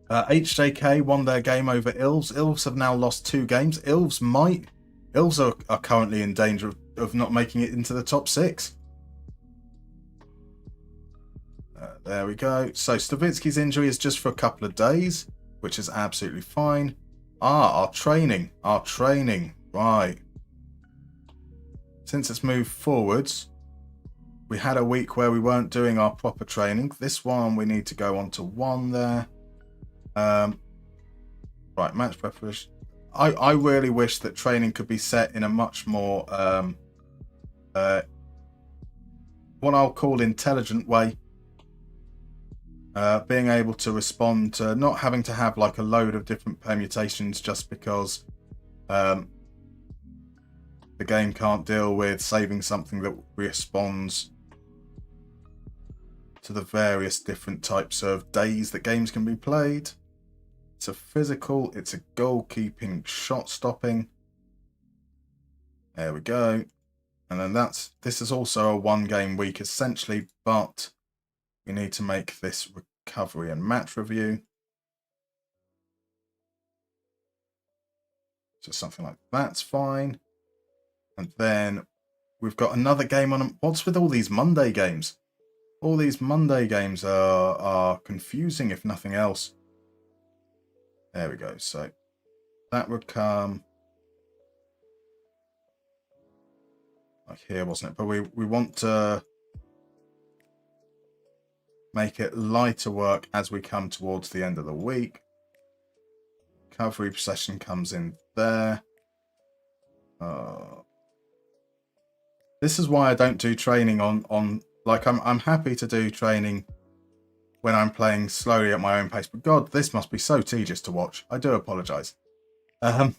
[SPEAKER 1] HJK won their game over Ilves. Ilves have now lost 2 games. Ilves are currently in danger of not making it into the top 6. There we go. So Stavitsky's injury is just for a couple of days, which is absolutely fine. Our training. Right. Since it's moved forwards, we had a week where we weren't doing our proper training. This one, we need to go on to 1 there. Right, match preparation. I really wish that training could be set in a much more, what I'll call intelligent way. Being able to respond to not having to have like a load of different permutations just because the game can't deal with saving something that responds to the various different types of days that games can be played. It's a physical, it's a goalkeeping, shot stopping. There we go. And then this is also a 1 game week essentially, but we need to make this recovery and match review. So something like that's fine. And then we've got another game on. What's with all these Monday games? All these Monday games are confusing, if nothing else. There we go. So that would come like here, wasn't it? But we want to make it lighter work as we come towards the end of the week. Recovery session comes in there. This is why I don't do training on like I'm happy to do training when I'm playing slowly at my own pace. But God, this must be so tedious to watch. I do apologise. So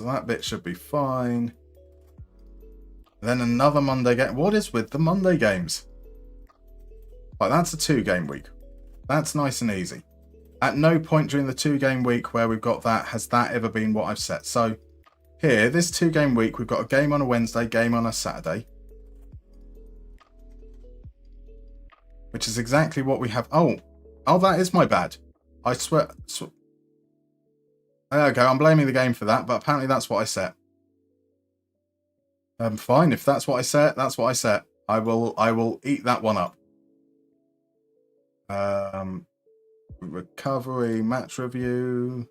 [SPEAKER 1] that bit should be fine. Then another Monday game. What is with the Monday games? Like, that's a 2-game week. That's nice and easy. At no point during the 2-game week where we've got that has that ever been what I've set. So here, this 2-game week, we've got a game on a Wednesday, game on a Saturday. Which is exactly what we have. Oh, that is my bad. I swear. There we go. I'm blaming the game for that, but apparently that's what I set. Fine. If that's what I set, that's what I set. I will eat that one up. Recovery, match review.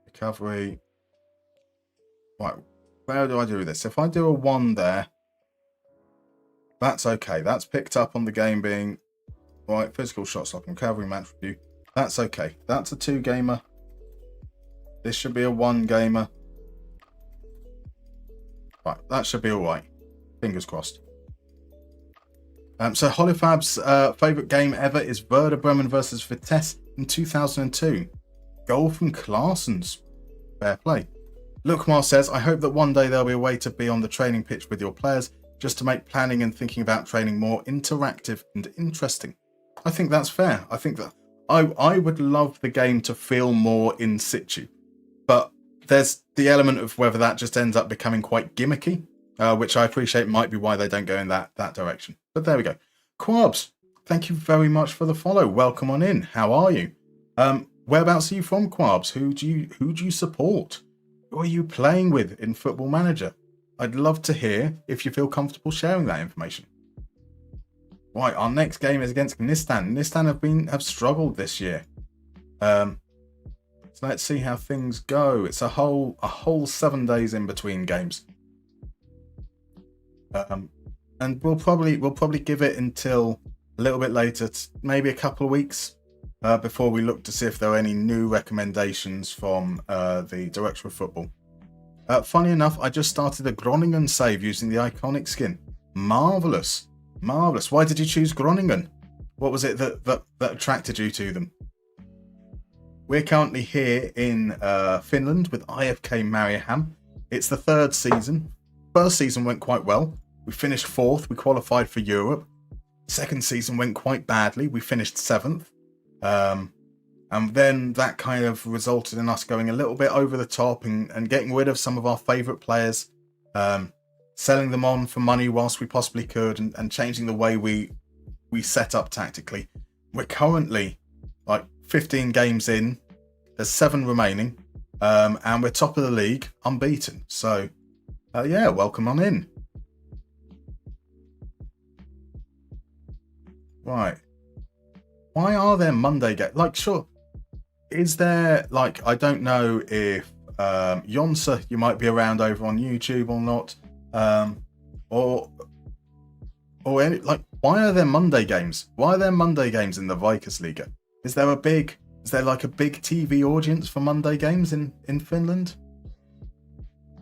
[SPEAKER 1] Recovery. Right. Where do I do this? If I do a 1 there, that's okay. That's picked up on the game being right. Physical shot stopping, recovery, match review. That's okay. That's a 2-gamer. This should be a 1-gamer. Right, that should be all right. Fingers crossed. So Holifab's favourite game ever is Werder Bremen versus Vitesse in 2002. Goal from Klaassens. Fair play. Lukmar says, I hope that one day there'll be a way to be on the training pitch with your players just to make planning and thinking about training more interactive and interesting. I think that's fair. I think that I would love the game to feel more in situ. But there's the element of whether that just ends up becoming quite gimmicky, which I appreciate might be why they don't go in that direction. But there we go. Quabs, thank you very much for the follow. Welcome on in. How are you? Whereabouts are you from, Quabs? Who do you support? Who are you playing with in Football Manager? I'd love to hear if you feel comfortable sharing that information. Right, our next game is against Nistan. Nistan have struggled this year. So let's see how things go. It's a whole 7 days in between games. And we'll probably give it until a little bit later, maybe a couple of weeks, before we look to see if there are any new recommendations from the Director of Football. Funny enough, I just started a Groningen save using the iconic skin. Marvellous. Marvellous. Why did you choose Groningen? What was it that attracted you to them? We're currently here in Finland with IFK Mariehamn. It's the 3rd season. First season went quite well. We finished 4th. We qualified for Europe. Second season went quite badly. We finished 7th. And then that kind of resulted in us going a little bit over the top and getting rid of some of our favourite players, selling them on for money whilst we possibly could, and changing the way we set up tactically. We're currently like 15 games in. There's 7 remaining, and we're top of the league, unbeaten. So, yeah, welcome on in. Right. Why are there Monday games? Like, sure. Is there, like, I don't know if Jonsa, you might be around over on YouTube or not, or any, like, why are there Monday games? Why are there Monday games in the Veikkausliiga? Is there like a big TV audience for Monday games in Finland?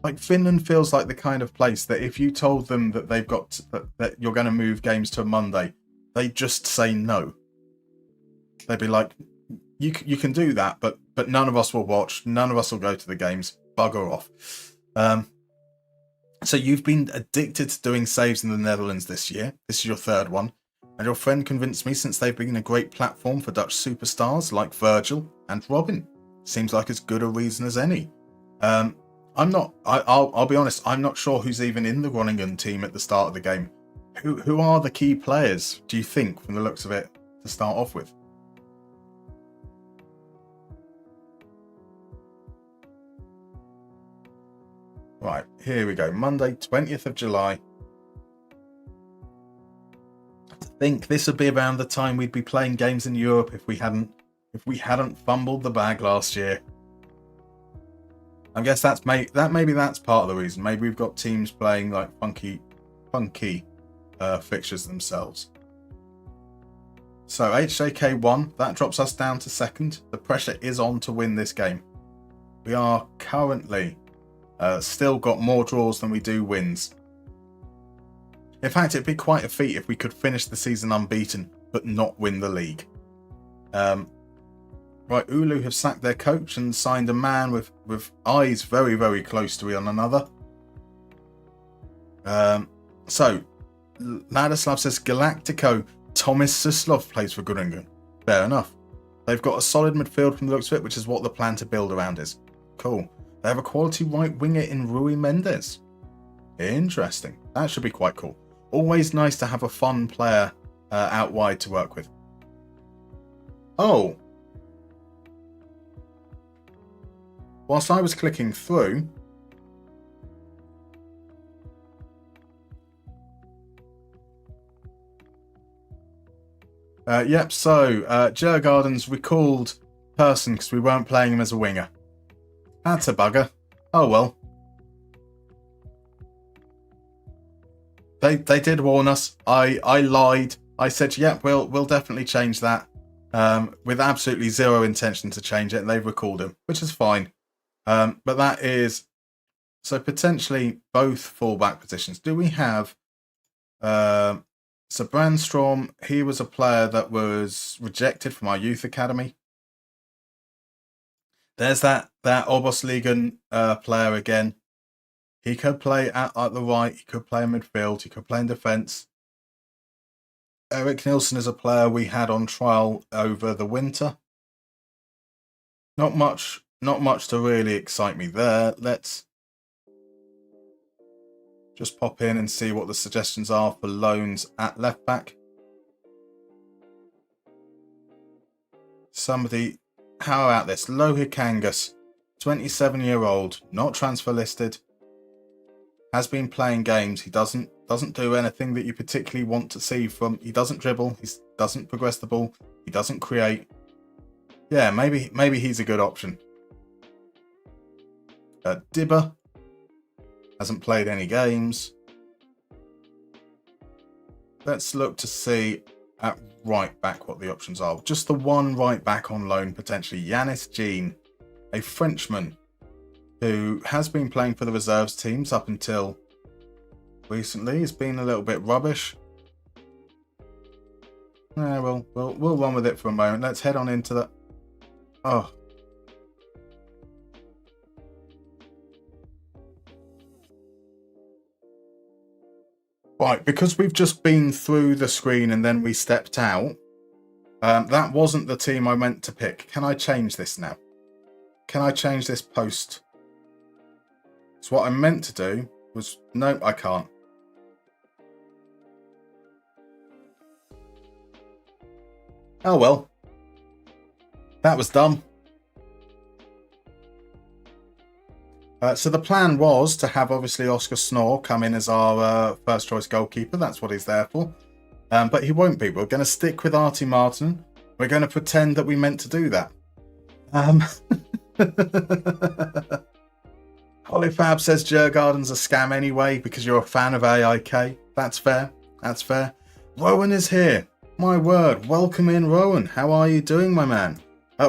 [SPEAKER 1] Like, Finland feels like the kind of place that if you told them that they've got that you're going to move games to a Monday, they just say no. They'd be like, you can do that, but none of us will watch. None of us will go to the games. Bugger off. So you've been addicted to doing saves in the Netherlands this year. This is your 3rd one. And your friend convinced me, since they've been a great platform for Dutch superstars like Virgil and Robin. Seems like as good a reason as any. I'll be honest, I'm not sure who's even in the Groningen team at the start of the game. Who are the key players, do you think, from the looks of it, to start off with? Right, here we go. Monday, 20th of July. I think this would be around the time we'd be playing games in Europe if we hadn't fumbled the bag last year. I guess maybe that's part of the reason. Maybe we've got teams playing like funky fixtures themselves. So HJK won. That drops us down to 2nd. The pressure is on to win this game. We are currently still got more draws than we do wins. In fact, it'd be quite a feat if we could finish the season unbeaten but not win the league. Right, Oulu have sacked their coach and signed a man with eyes very, very close to one another. So, Ladislav says Galactico Tomis Suslov plays for Groningen. Fair enough. They've got a solid midfield from the looks of it, which is what the plan to build around is. Cool. They have a quality right winger in Rui Mendes. Interesting. That should be quite cool. Always nice to have a fun player out wide to work with. Oh. Whilst I was clicking through, Djurgården's recalled person because we weren't playing him as a winger. That's a bugger. Oh well. They did warn us. I lied. I said, yep, we'll definitely change that. With absolutely zero intention to change it, and they've recalled him, which is fine. But that is so potentially both fullback positions. Do we have so Brandstrom? He was a player that was rejected from our youth academy. There's that Oberligen player again. He could play at the right. He could play in midfield. He could play in defence. Eric Nilsson is a player we had on trial over the winter. Not much to really excite me there. Let's just pop in and see what the suggestions are for loans at left back. How about this? Lohik Angus, 27-year-old, not transfer listed, has been playing games. He doesn't do anything that you particularly want to see from. He doesn't dribble. He doesn't progress the ball. He doesn't create. Yeah, maybe he's a good option. Dibber hasn't played any games. Let's look to see at right back what the options are. Just the one right back on loan potentially. Yanis Jean, a Frenchman who has been playing for the reserves teams up until recently. He's been a little bit rubbish. Yeah, we'll run with it for a moment. Let's head on into the... Oh. Right, because we've just been through the screen and then we stepped out, that wasn't the team I meant to pick. Can I change this now? Can I change this post? So what I meant to do was... No, I can't. Oh well. That was dumb. So the plan was to have, obviously, Oscar Snore come in as our first choice goalkeeper. That's what he's there for. But he won't be. We're going to stick with Artie Martin. We're going to pretend that we meant to do that. Hollyfab says Djurgården's a scam anyway because you're a fan of AIK. That's fair. That's fair. Rowan is here. My word. Welcome in, Rowan. How are you doing, my man?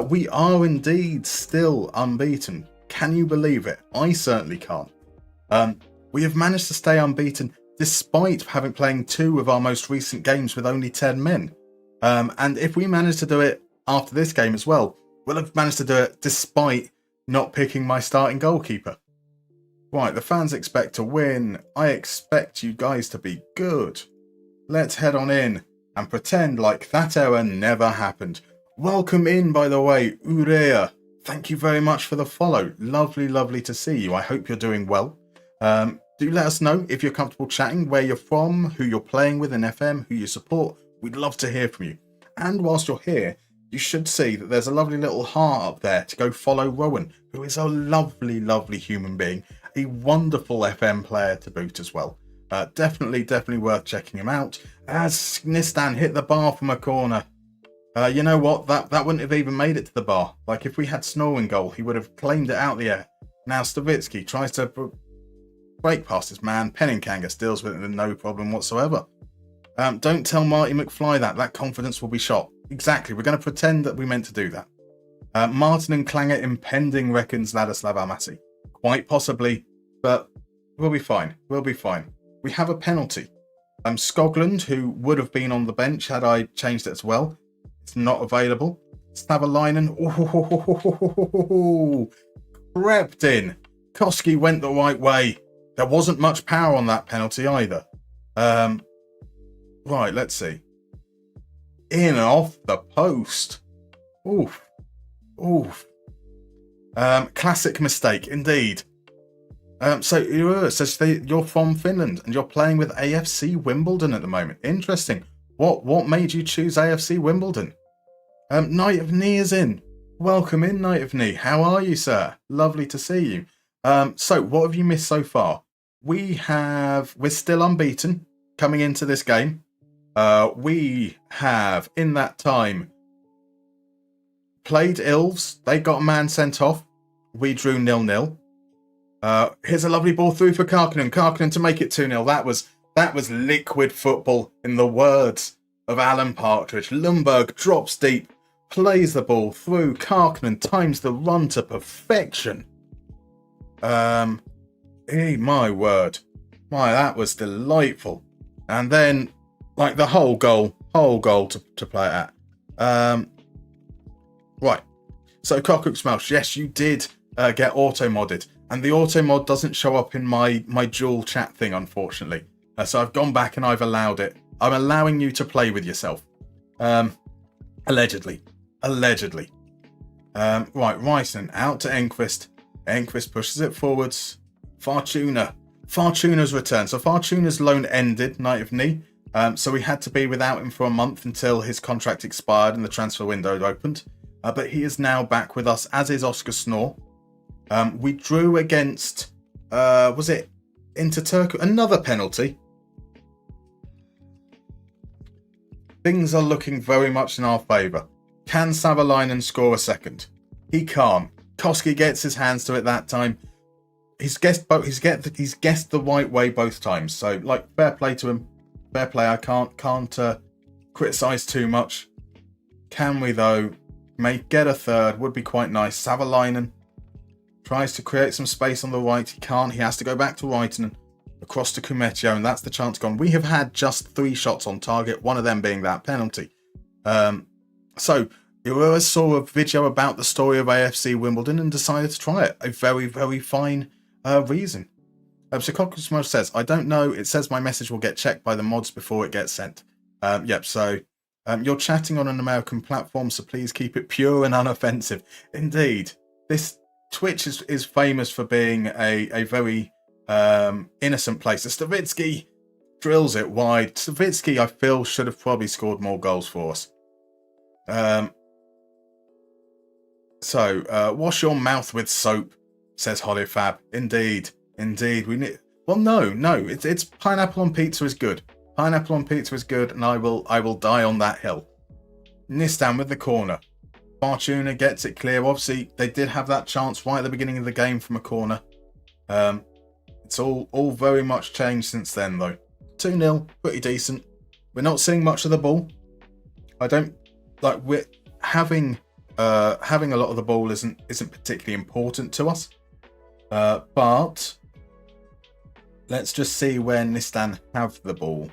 [SPEAKER 1] We are indeed still unbeaten. Can you believe it? I certainly can't. We have managed to stay unbeaten despite having played 2 of our most recent games with only 10 men. And if we manage to do it after this game as well, we'll have managed to do it despite not picking my starting goalkeeper. Right, the fans expect to win. I expect you guys to be good. Let's head on in and pretend like that error never happened. Welcome in, by the way, Urea. Thank you very much for the follow. Lovely, lovely to see you. I hope you're doing well. Do let us know if you're comfortable chatting, where you're from, who you're playing with in FM, who you support. We'd love to hear from you. And whilst you're here, you should see that there's a lovely little heart up there to go follow Rowan, who is a lovely, lovely human being, a wonderful FM player to boot as well. Definitely worth checking him out. As Nistan hit the bar from a corner. You know what? That wouldn't have even made it to the bar. Like, if we had Snore in goal, he would have claimed it out the air. Now Stavitsky tries to break past his man. Penninkangas deals with it with no problem whatsoever. Don't tell Marty McFly that. That confidence will be shot. Exactly. We're going to pretend that we meant to do that. Martin and Klanger impending, reckons Ladislav Amasi. Quite possibly, but we'll be fine. We'll be fine. We have a penalty. Skoglund, who would have been on the bench had I changed it as well, it's not available. Stavalainen, crept in. Koski went the right way. There wasn't much power on that penalty either. Right, let's see. In and off the post. Oof. Classic mistake, indeed. So you're from Finland and you're playing with AFC Wimbledon at the moment. Interesting. What made you choose AFC Wimbledon? Knight of Knee is in. Welcome in, Knight of Knee. How are you, sir? Lovely to see you. So what have you missed so far? We're still unbeaten coming into this game. We have, in that time, played Ilves. They got a man sent off. We drew 0-0. Here's a lovely ball through for Karkinen. Karkinen to make it 2-0. That was liquid football, in the words of Alan Partridge. Lundberg drops deep, plays the ball through. Karkinen times the run to perfection. My word. That was delightful. And then, like, the whole goal to play it at. Right. So, Cockroach Smash, yes, you did get auto-modded. And the auto-mod doesn't show up in my dual chat thing, unfortunately. So I've gone back and I've allowed it. I'm allowing you to play with yourself. Allegedly. Right, Ryson out to Enquist. Enquist pushes it forwards. Fortuna's return. So Fortuna's loan ended, Knight of Knee. So we had to be without him for a month until his contract expired and the transfer window opened. But he is now back with us, as is Oscar Snore. We drew against, was it Inter Turku? Another penalty. Things are looking very much in our favour. Can Savalainen score a second? He can't. Koski gets his hands to it that time. He's guessed the right way both times. So, like, fair play to him. Fair play. I can't criticise too much. Can we though? Get a third. Would be quite nice. Savalainen tries to create some space on the right. He can't. He has to go back to Ryton and across to Kumetio, and that's the chance gone. We have had just 3 shots on target, one of them being that penalty. So you saw a video about the story of AFC Wimbledon and decided to try it. A very, very fine reason. So Cockroach says, I don't know. It says my message will get checked by the mods before it gets sent. Yep, so you're chatting on an American platform, so please keep it pure and unoffensive. Indeed. This Twitch is famous for being a very innocent place. Stavitsky drills it wide. Stavitsky, I feel, should have probably scored more goals for us. Wash your mouth with soap, says Hollyfab. Indeed. We need. Well, no. It's pineapple on pizza is good. Pineapple on pizza is good, and I will die on that hill. Nistan with the corner. Fortuna gets it clear. Obviously, they did have that chance right at the beginning of the game from a corner. It's all very much changed since then, though. 2-0, pretty decent. We're not seeing much of the ball. I don't like. We're having a lot of the ball isn't particularly important to us. But let's just see where Nistan have the ball.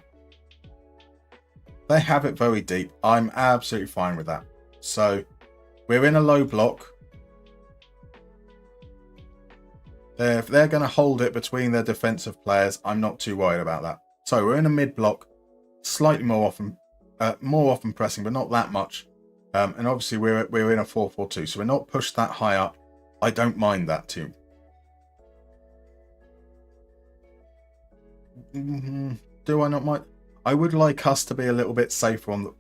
[SPEAKER 1] They have it very deep. I'm absolutely fine with that. So we're in a low block. If they're going to hold it between their defensive players, I'm not too worried about that. So we're in a mid block, slightly more often pressing, but not that much. And obviously we're in a 4-4-2, so we're not pushed that high up. I don't mind that too. Do I not mind? I would like us to be a little bit safer on the...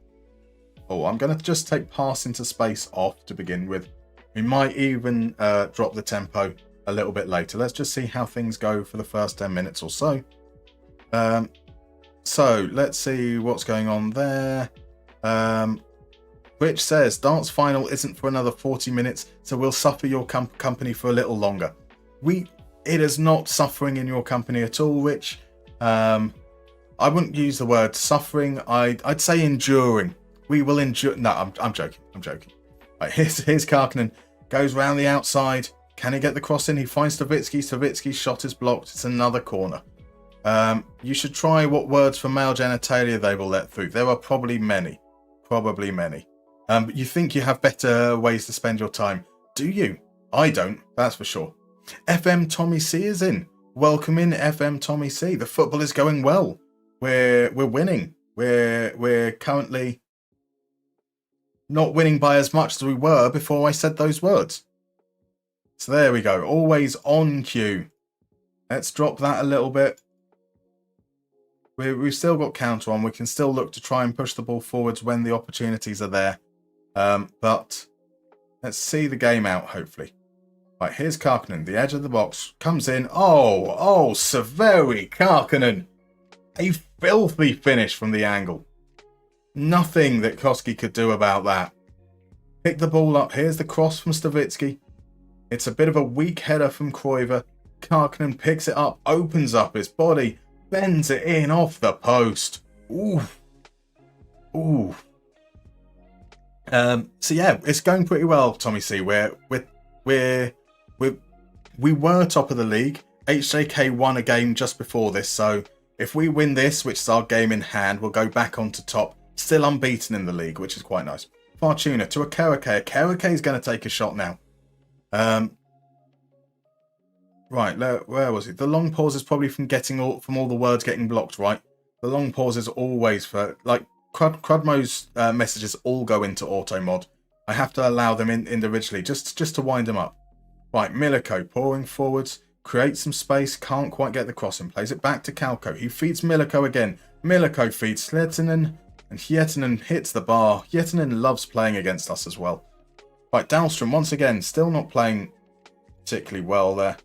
[SPEAKER 1] Oh, I'm going to just take pass into space off to begin with. We might even drop the tempo a little bit later. Let's just see how things go for the first 10 minutes or so. So let's see what's going on there. Rich says, Dance Final isn't for another 40 minutes, so we'll suffer your company for a little longer. It is not suffering in your company at all, Rich. I wouldn't use the word suffering. I'd say enduring. We will endure. No, I'm joking. Right, here's Karkinen. Goes round the outside. Can he get the cross in? He finds Stavitsky. Stavitsky's shot is blocked. It's another corner. You should try what words for male genitalia they will let through. There are probably many. But you think you have better ways to spend your time. Do you? I don't. That's for sure. FM Tommy C is in. Welcome in, FM Tommy C. The football is going well. We're winning. We're currently not winning by as much as we were before I said those words. So there we go. Always on cue. Let's drop that a little bit. We've still got counter on. We can still look to try and push the ball forwards when the opportunities are there. But let's see the game out, hopefully. Right, here's Karkinen. The edge of the box comes in. Oh, Severi Karkinen. A filthy finish from the angle. Nothing that Koski could do about that. Pick the ball up. Here's the cross from Stavitsky. It's a bit of a weak header from Cruyver. Karkinen picks it up, opens up his body, bends it in off the post. Ooh. So yeah, it's going pretty well, Tommy C. We were top of the league. HJK won a game just before this, so if we win this, which is our game in hand, we'll go back onto top. Still unbeaten in the league, which is quite nice. Fortuna to a Karake. Karake is going to take a shot now. Right, where was it? The long pause is probably from all the words getting blocked, right? The long pause is always for, like, Crudmo's messages all go into auto mod. I have to allow them in individually just to wind them up. Right, Miliko pouring forwards, creates some space, can't quite get the cross in, plays it back to Kalko. He feeds Miliko again. Miliko feeds Hietinen, and Hietinen hits the bar. Hietinen loves playing against us as well. Right, Dahlstrom once again, still not playing particularly well there.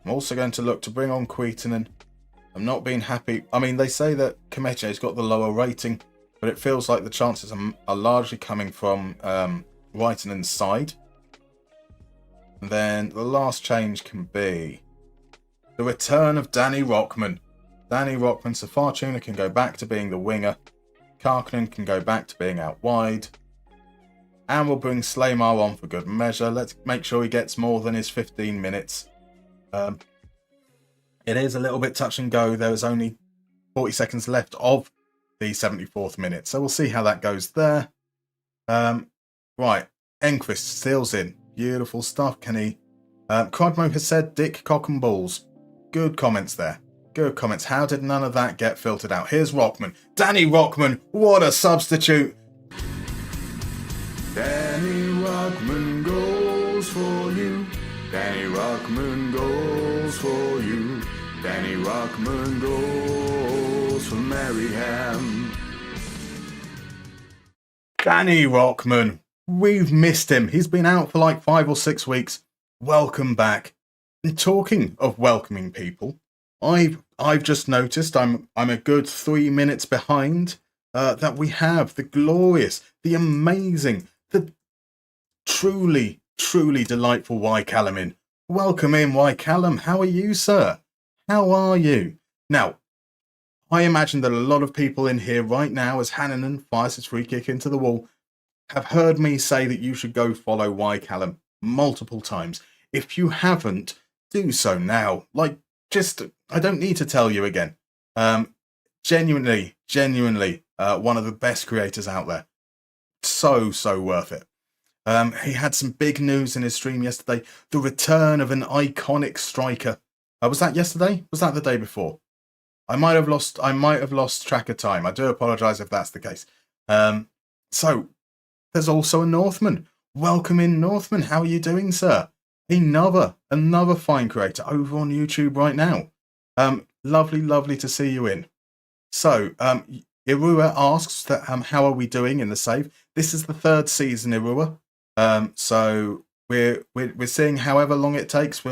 [SPEAKER 1] I'm also going to look to bring on Kuitinen. I'm not being happy. I mean, they say that Komeche's got the lower rating, but it feels like the chances are largely coming from Kuitinen's side. And then the last change can be the return of Danny Rockman. Danny Rockman, so Fortuna can go back to being the winger. Karkinen can go back to being out wide. And we'll bring Slaymar on for good measure. Let's make sure he gets more than his 15 minutes. It is a little bit touch and go. There is only 40 seconds left of the 74th minute. So we'll see how that goes there. Right. Enquist steals in. Beautiful stuff, Kenny. Crodmo has said dick, cock and balls. Good comments there. Good comments. How did none of that get filtered out? Here's Rockman. Danny Rockman, what a substitute.
[SPEAKER 3] Danny Rockman goes for you. Danny Rockman goes for you. Danny Rockman goes for Mariehamn.
[SPEAKER 1] Danny Rockman. We've missed him. He's been out for like 5 or 6 weeks. Welcome back. And talking of welcoming people, I've just noticed I'm a good 3 minutes behind. That we have the glorious, the amazing, the truly delightful Y Callum in. Welcome in, Y Callum. How are you, sir? How are you? Now, I imagine that a lot of people in here right now, as Hannanen fires his free kick into the wall, have heard me say that you should go follow Y Callum multiple times. If you haven't, do so now. Like, just, I don't need to tell you again. Genuinely, one of the best creators out there. So worth it. He had some big news in his stream yesterday. The return of an iconic striker. Was that yesterday? Was that the day before? I might have lost track of time. I do apologise if that's the case. So there's also a Northman. Welcome in, Northman. How are you doing, sir? Another fine creator over on YouTube right now. Lovely to see you in. So, Irua asks that how are we doing in the save? This is the 3rd season, Irua. So we're seeing however long it takes. We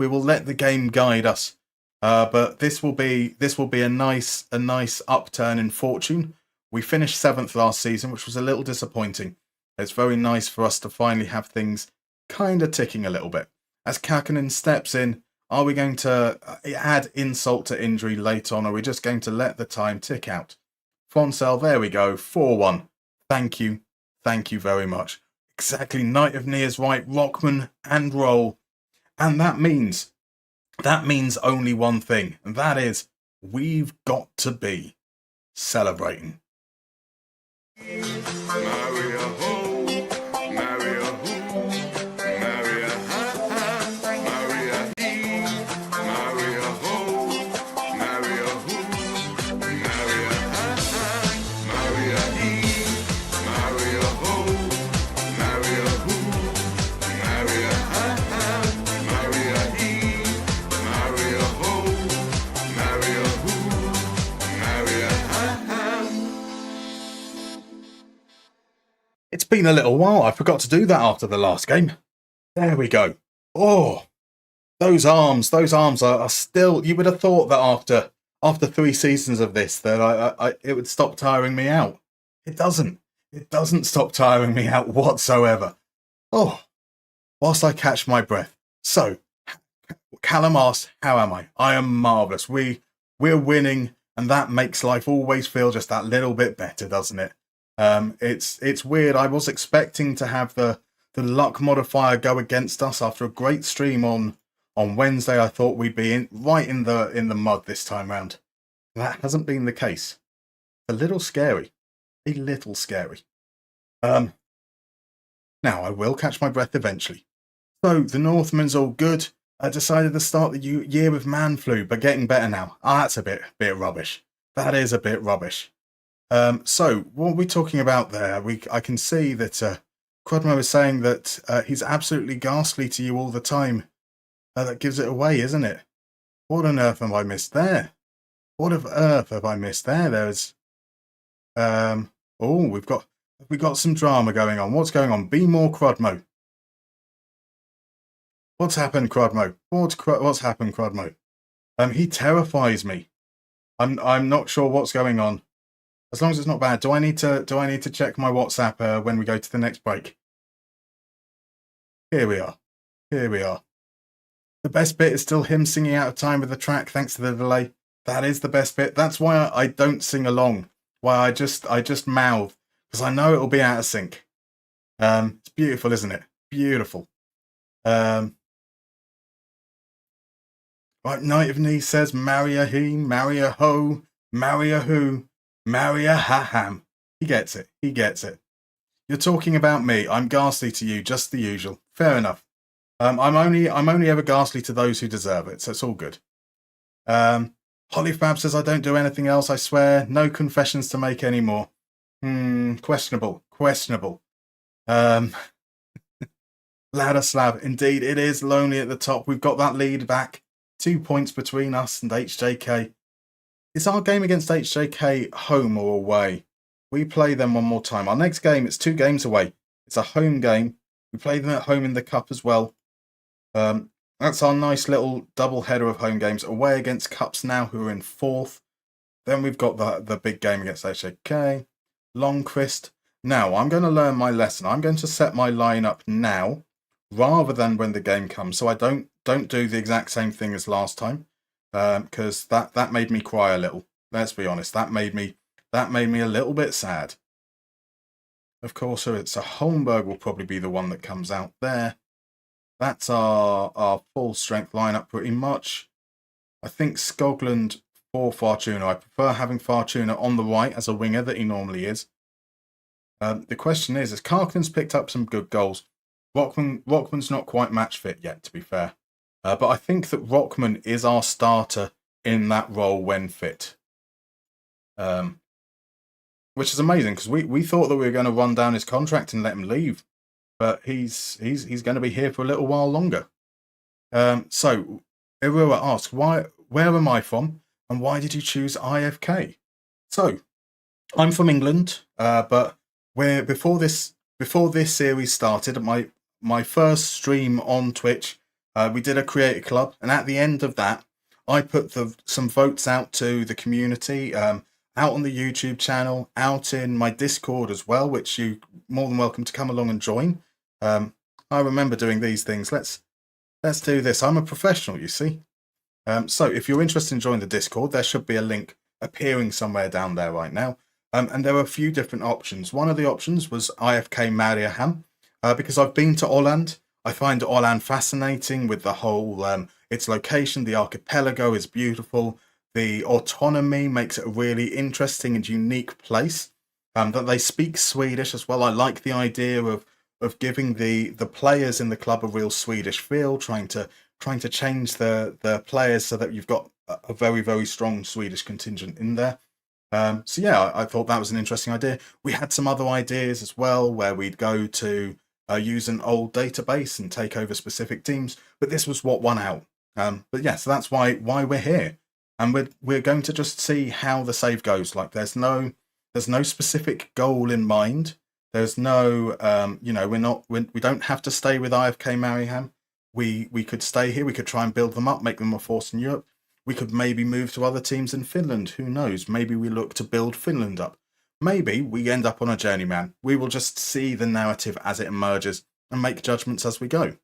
[SPEAKER 1] will let the game guide us. But this will be a nice upturn in fortune. We finished 7th last season, which was a little disappointing. It's very nice for us to finally have things kind of ticking a little bit. As Kakkonen steps in, are we going to add insult to injury late on, or are we just going to let the time tick out? Fonsell, there we go, 4-1. Thank you very much. Exactly, Knight of Near's right, Rockman and roll. And that means only one thing, and that is we've got to be celebrating. It's been a little while. I forgot to do that after the last game. There we go. Oh, those arms are still. You would have thought that after 3 seasons of this, that it would stop tiring me out. It doesn't. It doesn't stop tiring me out whatsoever. Oh, whilst I catch my breath. So, Callum asks, how am I? I am marvellous. We're winning, and that makes life always feel just that little bit better, doesn't it? It's weird. I was expecting to have the luck modifier go against us after a great stream on Wednesday. I thought we'd be right in the mud this time round. That hasn't been the case. A little scary. Now I will catch my breath eventually. So the Northman's all good. I decided to start the year with man flu, but getting better now. That's a bit rubbish. That is a bit rubbish. So what are we talking about there? I can see that Crodmo is saying that he's absolutely ghastly to you all the time. That gives it away, isn't it? What on earth have I missed there? There's we've got some drama going on. What's going on? Be more Crodmo. What's happened, Crodmo? What's happened, Crodmo? He terrifies me. I'm not sure what's going on. As long as it's not bad. Do I need to check my WhatsApp when we go to the next break? Here we are. The best bit is still him singing out of time with the track, thanks to the delay. That is the best bit. That's why I don't sing along. Why I just mouth, because I know it'll be out of sync. It's beautiful, isn't it? Beautiful. Right, Knight of Knee says, marry a he, marry a ho, marry a who, Mariehamn. He gets it. You're talking about me. I'm ghastly to you, just the usual. Fair enough. I'm only ever ghastly to those who deserve it, so it's all good. Hollyfab says I don't do anything else, I swear. No confessions to make anymore. Questionable. Ladder slab. Indeed, it is lonely at the top. We've got that lead back. 2 points between us and HJK. Is our game against HJK home or away? We play them one more time. Our next game, it's 2 games away. It's a home game. We play them at home in the cup as well. That's our nice little double header of home games. Away against Cups now, who are in 4th. Then we've got the big game against HJK. Longquist. Now, I'm going to learn my lesson. I'm going to set my lineup now, rather than when the game comes. So I don't do the exact same thing as last time. Because that made me cry a little. Let's be honest. That made me a little bit sad. Of course, so it's a Holmberg will probably be the one that comes out there. That's our full strength lineup pretty much. I think Skoglund for Fortuna. I prefer having Fortuna on the right as a winger that he normally is. The question is Karkinen's picked up some good goals. Rockman's not quite match fit yet, to be fair. But I think that Rockman is our starter in that role when fit. Which is amazing, because we thought that we were going to run down his contract and let him leave. But he's going to be here for a little while longer. So, Irua asks, where am I from? And why did you choose IFK? So, I'm from England, but before this series started, my first stream on Twitch, we did a creator club, and at the end of that, I put some votes out to the community, out on the YouTube channel, out in my Discord as well, which you're more than welcome to come along and join. I remember doing these things. Let's do this. I'm a professional, you see. So if you're interested in joining the Discord, there should be a link appearing somewhere down there right now. And there are a few different options. One of the options was IFK Mariehamn, because I've been to Åland. I find Åland fascinating with the whole, its location. The archipelago is beautiful. The autonomy makes it a really interesting and unique place. That they speak Swedish as well. I like the idea of giving the players in the club a real Swedish feel, trying to change the players so that you've got a very, very strong Swedish contingent in there. So yeah, I thought that was an interesting idea. We had some other ideas as well, where we'd go to use an old database and take over specific teams, but this was what won out. But yeah, so that's why we're here, and we're going to just see how the save goes. Like there's no specific goal in mind. There's no we don't have to stay with IFK Mariehamn. We could stay here. We could try and build them up, make them a force in Europe. We could maybe move to other teams in Finland. Who knows? Maybe we look to build Finland up. Maybe we end up on a journeyman. We will just see the narrative as it emerges and make judgments as we go.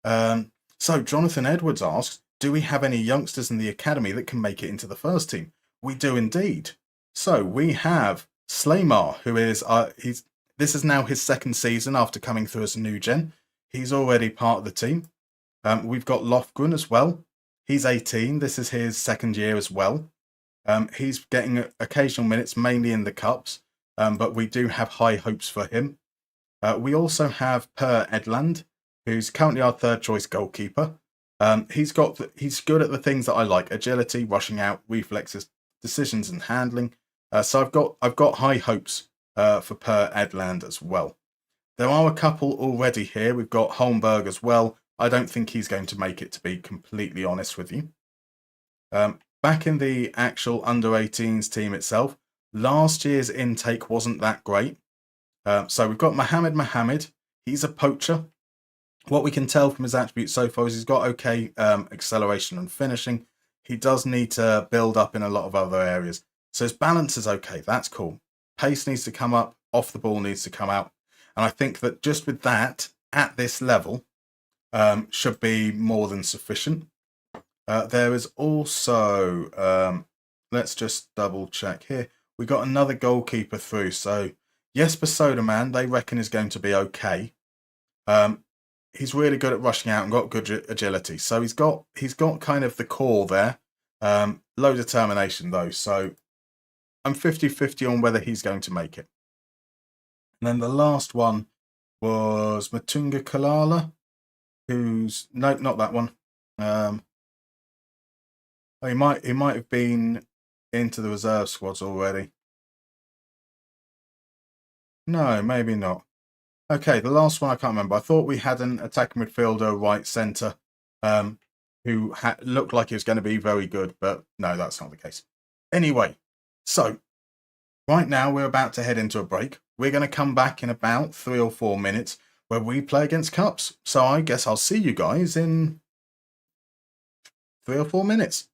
[SPEAKER 1] So Jonathan Edwards asks, do we have any youngsters in the academy that can make it into the first team? We do indeed. So we have Slaymar, who is this is now his second season after coming through as a new gen. He's already part of the team. We've got Lofgren as well. He's 18. This is his second year as well. He's getting occasional minutes, mainly in the cups, but we do have high hopes for him. We also have Per Edland, who's currently our third choice goalkeeper. He's good at the things that I like: agility, rushing out, reflexes, decisions, and handling. So I've got high hopes for Per Edland as well. There are a couple already here. We've got Holmberg as well. I don't think he's going to make it, to be completely honest with you. Back in the actual under-18s team itself, last year's intake wasn't that great. So we've got Mohammed. He's a poacher. What we can tell from his attributes so far is he's got okay acceleration and finishing. He does need to build up in a lot of other areas. So his balance is okay. That's cool. Pace needs to come up. Off the ball needs to come out. And I think that just with that, at this level, should be more than sufficient. There is also, let's just double check here. We got another goalkeeper through. So Jesper Soderman, they reckon is going to be okay. He's really good at rushing out and got good agility. So he's got kind of the core there. Low determination though. So I'm 50-50 on whether he's going to make it. And then the last one was Matunga Kalala, who's nope, not that one. He might have been into the reserve squads already. No, maybe not. Okay, the last one I can't remember. I thought we had an attacking midfielder, right centre, who looked like he was going to be very good, but no, that's not the case. Anyway, so right now we're about to head into a break. We're going to come back in about 3 or 4 minutes where we play against Cups. So I guess I'll see you guys in 3 or 4 minutes.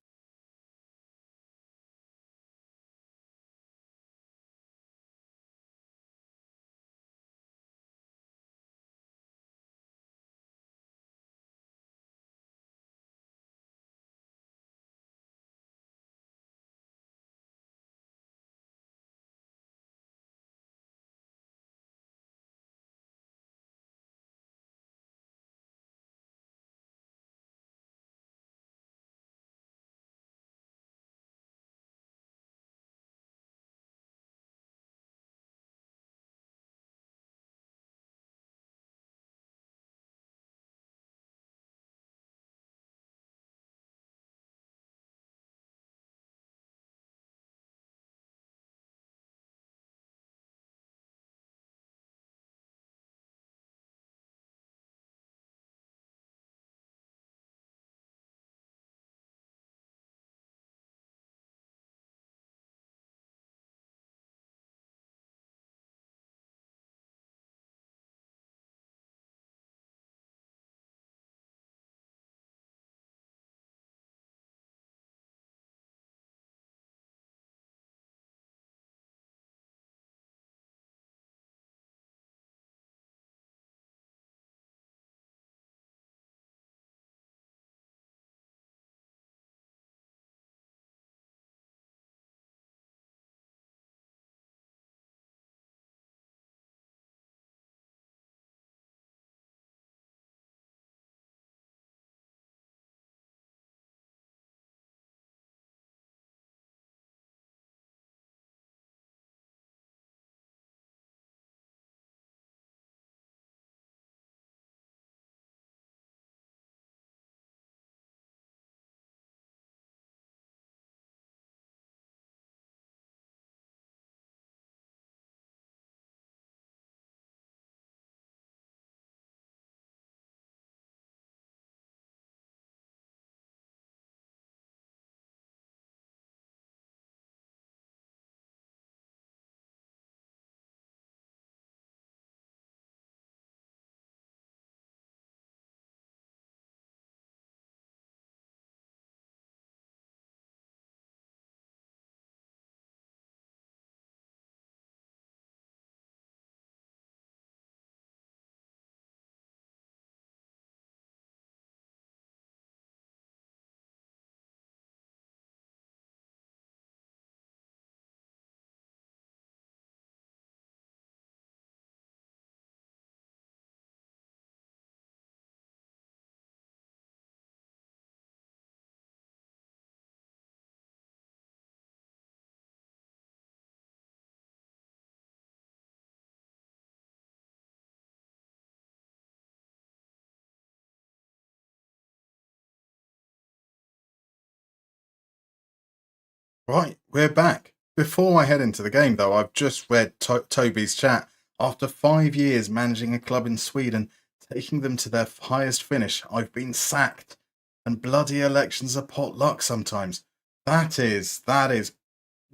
[SPEAKER 1] Right, we're back. Before I head into the game, though, I've just read Toby's chat. After 5 years managing a club in Sweden, taking them to their highest finish, I've been sacked. And bloody elections are pot luck sometimes. That is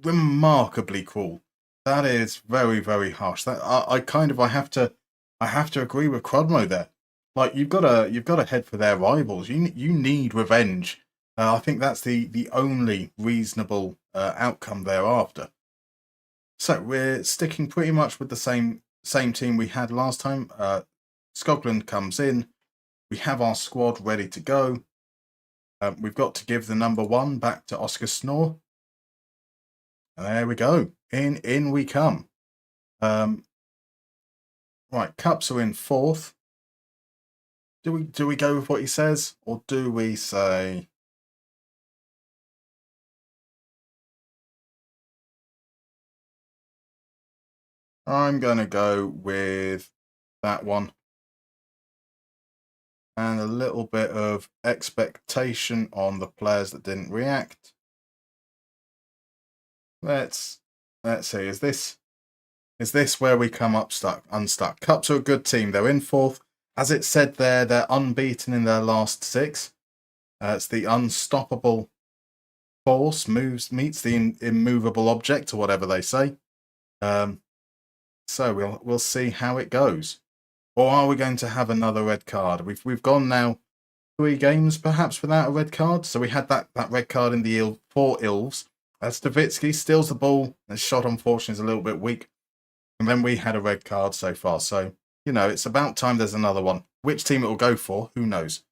[SPEAKER 1] remarkably cruel. That is very, very harsh. That I have to agree with Crudmo there. Like you've got to head for their rivals. You need revenge. I think that's the only reasonable outcome thereafter. So we're sticking pretty much with the same team we had last time. Scotland comes in. We have our squad ready to go. We've got to give the number 1 back to Oscar Snore. And there we go. In we come. Right, Cups are in 4th. Do we go with what he says, or do we say? I'm going to go with that one. And a little bit of expectation on the players that didn't react. Let's see. Is this where we come unstuck? Cups are a good team. They're in fourth. As it said there, they're unbeaten in their last 6. It's the unstoppable force meets the immovable object, or whatever they say. So we'll see how it goes. Or are we going to have another red card? We've gone now 3 games perhaps without a red card. So we had that red card in the for Ilves. Stavitsky steals the ball. His shot, unfortunately, is a little bit weak. And then we had a red card so far. So, it's about time there's another one. Which team it will go for, who knows?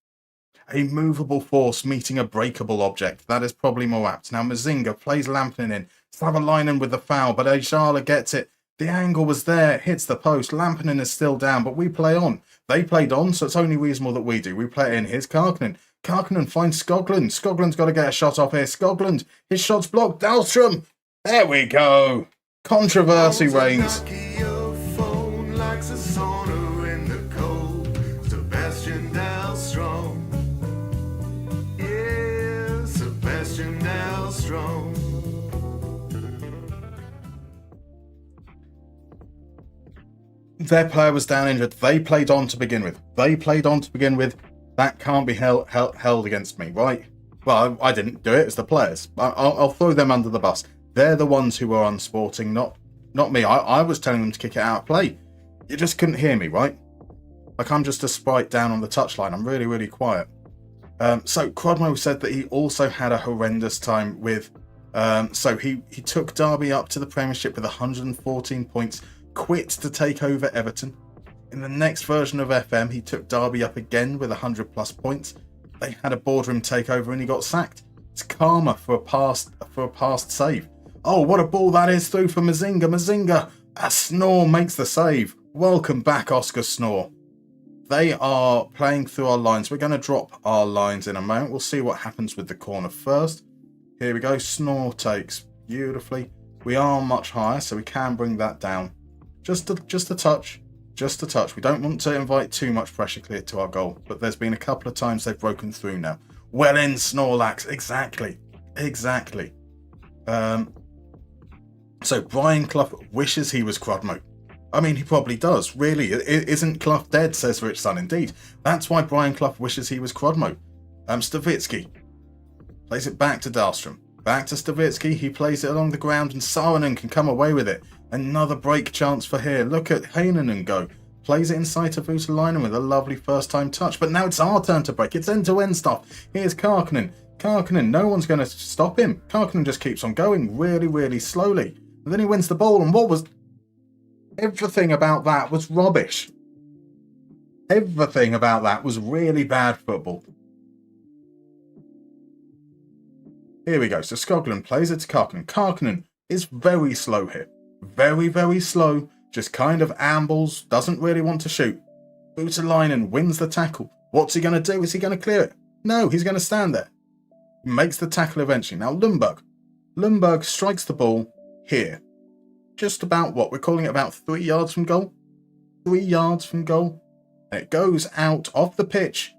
[SPEAKER 1] A movable force meeting a breakable object. That is probably more apt. Now, Mazinga plays Lampinen in. Savalainen with the foul, but Ejala gets it. The angle was there, hits the post. Lampinen is still down, but we play on. They played on, so it's only reasonable that we do. We play it in. Here's Karkinen. Karkinen finds Skoglund. Skoglund's got to get a shot off here. Skoglund, his shot's blocked. Dahlstrom. There we go. Controversy reigns.
[SPEAKER 3] Sebastian Dahlstrom. Yeah, Sebastian Dahlstrom.
[SPEAKER 1] Their player was down injured. They played on to begin with. That can't be held against me, right? Well, I didn't do it. It's the players. I'll throw them under the bus. They're the ones who were unsporting, not me. I was telling them to kick it out of play. You just couldn't hear me, right? Like, I'm just a sprite down on the touchline. I'm really, really quiet. So Crodmo said that he also had a horrendous time with... so he took Derby up to the Premiership with 114 points, quit to take over Everton. In the next version of FM, he took Derby up again with 100 plus points. They had a boardroom takeover and he got sacked. It's karma for a past save. Oh, what a ball that is through for Mazinga. Mazinga, a Snore makes the save. Welcome back, Oscar Snore. They are playing through our lines. We're going to drop our lines in a moment. We'll see what happens with the corner first. Here we go. Snore takes beautifully. We are much higher, so we can bring that down. Just a touch. Just a touch. We don't want to invite too much pressure clear to our goal, but there's been a couple of times they've broken through now. Well in, Snorlax. Exactly. So Brian Clough wishes he was Crodmo. I mean, he probably does, really. Isn't Clough dead, says Rich Sun. Indeed. That's why Brian Clough wishes he was Crodmo. Stavitsky plays it back to Dahlstrom. Back to Stavitsky. He plays it along the ground and Saarinen can come away with it. Another break chance for here. Look at Heinonen go. Plays it inside to Voutilainen with a lovely first-time touch. But now it's our turn to break. It's end-to-end stuff. Here's Karkinen. Karkinen, no one's going to stop him. Karkinen just keeps on going really, really slowly. And then he wins the ball. And what was... Everything about that was rubbish. Everything about that was really bad football. Here we go. So Skoglund plays it to Karkinen. Karkinen is very slow here. Very, very slow. Just kind of ambles. Doesn't really want to shoot. Voutilainen wins the tackle. What's he going to do? Is he going to clear it? No, he's going to stand there. He makes the tackle eventually. Now Lundberg. Lundberg strikes the ball here. Just about what? We're calling it about 3 yards from goal. 3 yards from goal. And it goes out of the pitch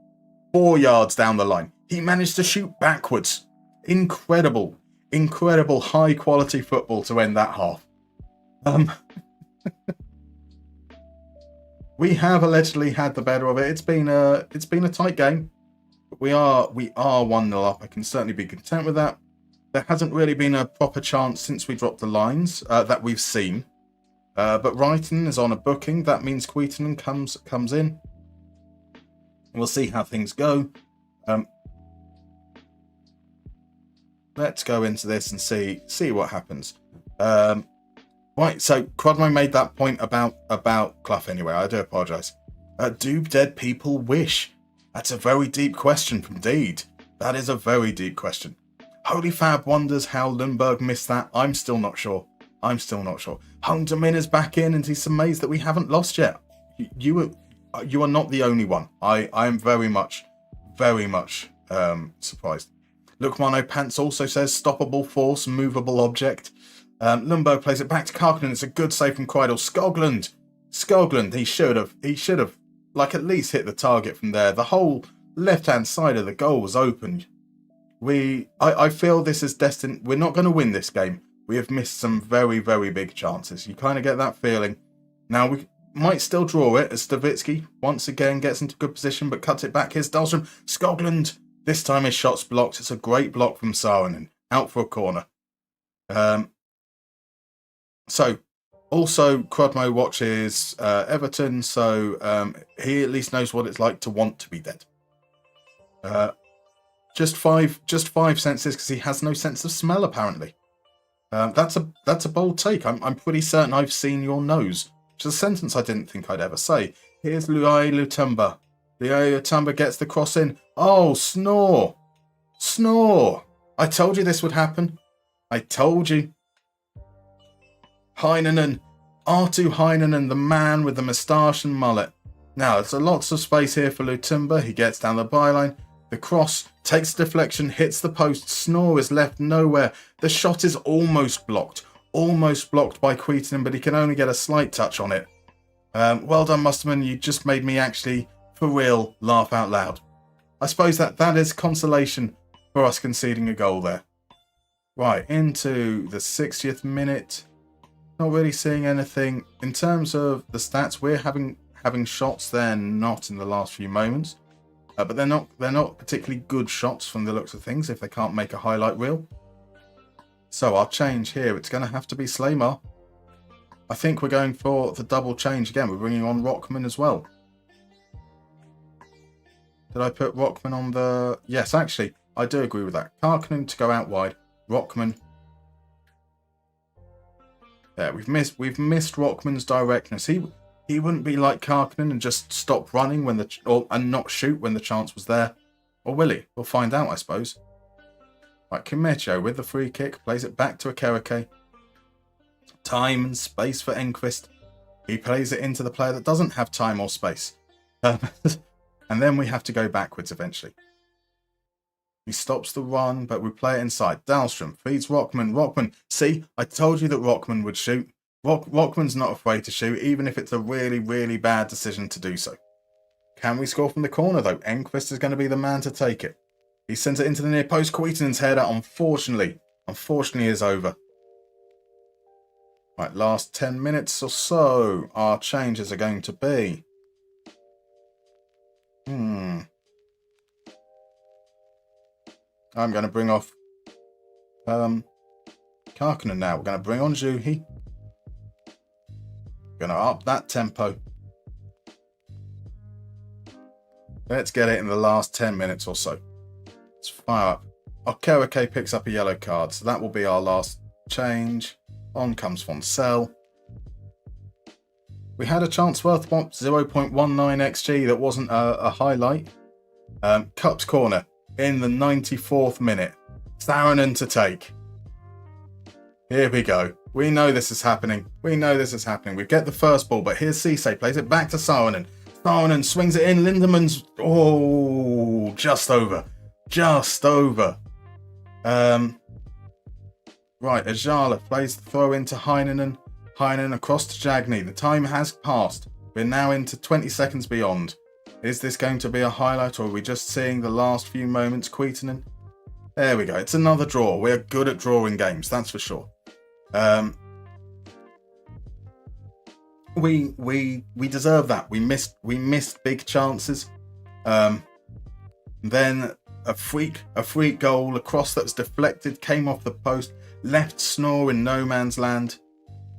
[SPEAKER 1] 4 yards down the line. He managed to shoot backwards. Incredible. Incredible high quality football to end that half. We have allegedly had the better of it. It's been a tight game. But we are 1-0 up. I can certainly be content with that. There hasn't really been a proper chance since we dropped the lines that we've seen. But Wrighton is on a booking. That means Queetonen comes in. We'll see how things go. Let's go into this and see what happens. Right, so Crodmo made that point about Clough anyway. I do apologise. Do dead people wish? That's a very deep question indeed. That is a very deep question. Holy Fab wonders how Lundberg missed that. I'm still not sure. Hung Min is back in and he's amazed that we haven't lost yet. You are not the only one. I am very much surprised. Lukmano Pants also says stoppable force, movable object. Lundberg plays it back to Karkinen. It's a good save from Kreidel. Skoglund, he should have, like, at least hit the target from there. The whole left-hand side of the goal was open. I feel this is destined. We're not going to win this game. We have missed some very, very big chances. You kind of get that feeling. Now, we might still draw it as Stavitsky once again gets into good position, but cuts it back. Here's Dahlstrom. Skoglund. This time his shot's blocked. It's a great block from Saarinen. Out for a corner. So, also, Crodmo watches Everton, so he at least knows what it's like to want to be dead. Just five senses because he has no sense of smell, apparently. That's a bold take. I'm pretty certain I've seen your nose, which is a sentence I didn't think I'd ever say. Here's Luai Lutumba. Luai Lutumba gets the cross in. Oh, snore. I told you this would happen. I told you. Heinonen. Artu Heinonen, the man with the moustache and mullet. Now, there's lots of space here for Lutumba. He gets down the byline. The cross takes deflection, hits the post. Snore is left nowhere. The shot is almost blocked by Queaton, but he can only get a slight touch on it. Well done, Musterman. You just made me actually, for real, laugh out loud. I suppose that is consolation for us conceding a goal there. Right, into the 60th minute. Not really seeing anything. In terms of the stats, we're having shots there, not in the last few moments. But they're not particularly good shots from the looks of things if they can't make a highlight reel. So our change here, it's going to have to be Slaymar. I think we're going for the double change again. We're bringing on Rockman as well. Did I put Rockman on the... Yes, actually, I do agree with that. Karkinen to go out wide. Rockman. There, we've missed Rockman's directness. He wouldn't be like Karkinen and just stop running and not shoot when the chance was there. Or will he? We'll find out, I suppose. Right, Kimecho with the free kick. Plays it back to Akereke. Time and space for Enquist. He plays it into the player that doesn't have time or space. And then we have to go backwards eventually. He stops the run, but we play it inside. Dahlstrom feeds Rockman. Rockman, see, I told you that Rockman would shoot. Rockman's not afraid to shoot, even if it's a really, really bad decision to do so. Can we score from the corner, though? Enquist is going to be the man to take it. He sends it into the near post. Queaton's header, unfortunately is over. Right, last 10 minutes or so, our changes are going to be... I'm going to bring off Karkinen now. We're going to bring on Juhi. Going to up that tempo. Let's get it in the last 10 minutes or so. Let's fire up. Okereke picks up a yellow card, so that will be our last change. On comes Foncel. We had a chance worth 0.19 XG that wasn't a highlight. Cups corner in the 94th minute. Saarinen to take. Here we go. We know this is happening. We get the first ball, but here's Cisse. Plays it back to Saarinen. Saarinen swings it in. Lindeman's... Oh, just over. Right, Ajala plays the throw into Heinonen. Heinonen across to Jagny. The time has passed. We're now into 20 seconds beyond. Is this going to be a highlight, or are we just seeing the last few moments? Queaton. There we go. It's another draw. We're good at drawing games, that's for sure. We deserve that. We missed big chances. Then a freak goal, a cross that was deflected, came off the post, left Snore in no man's land.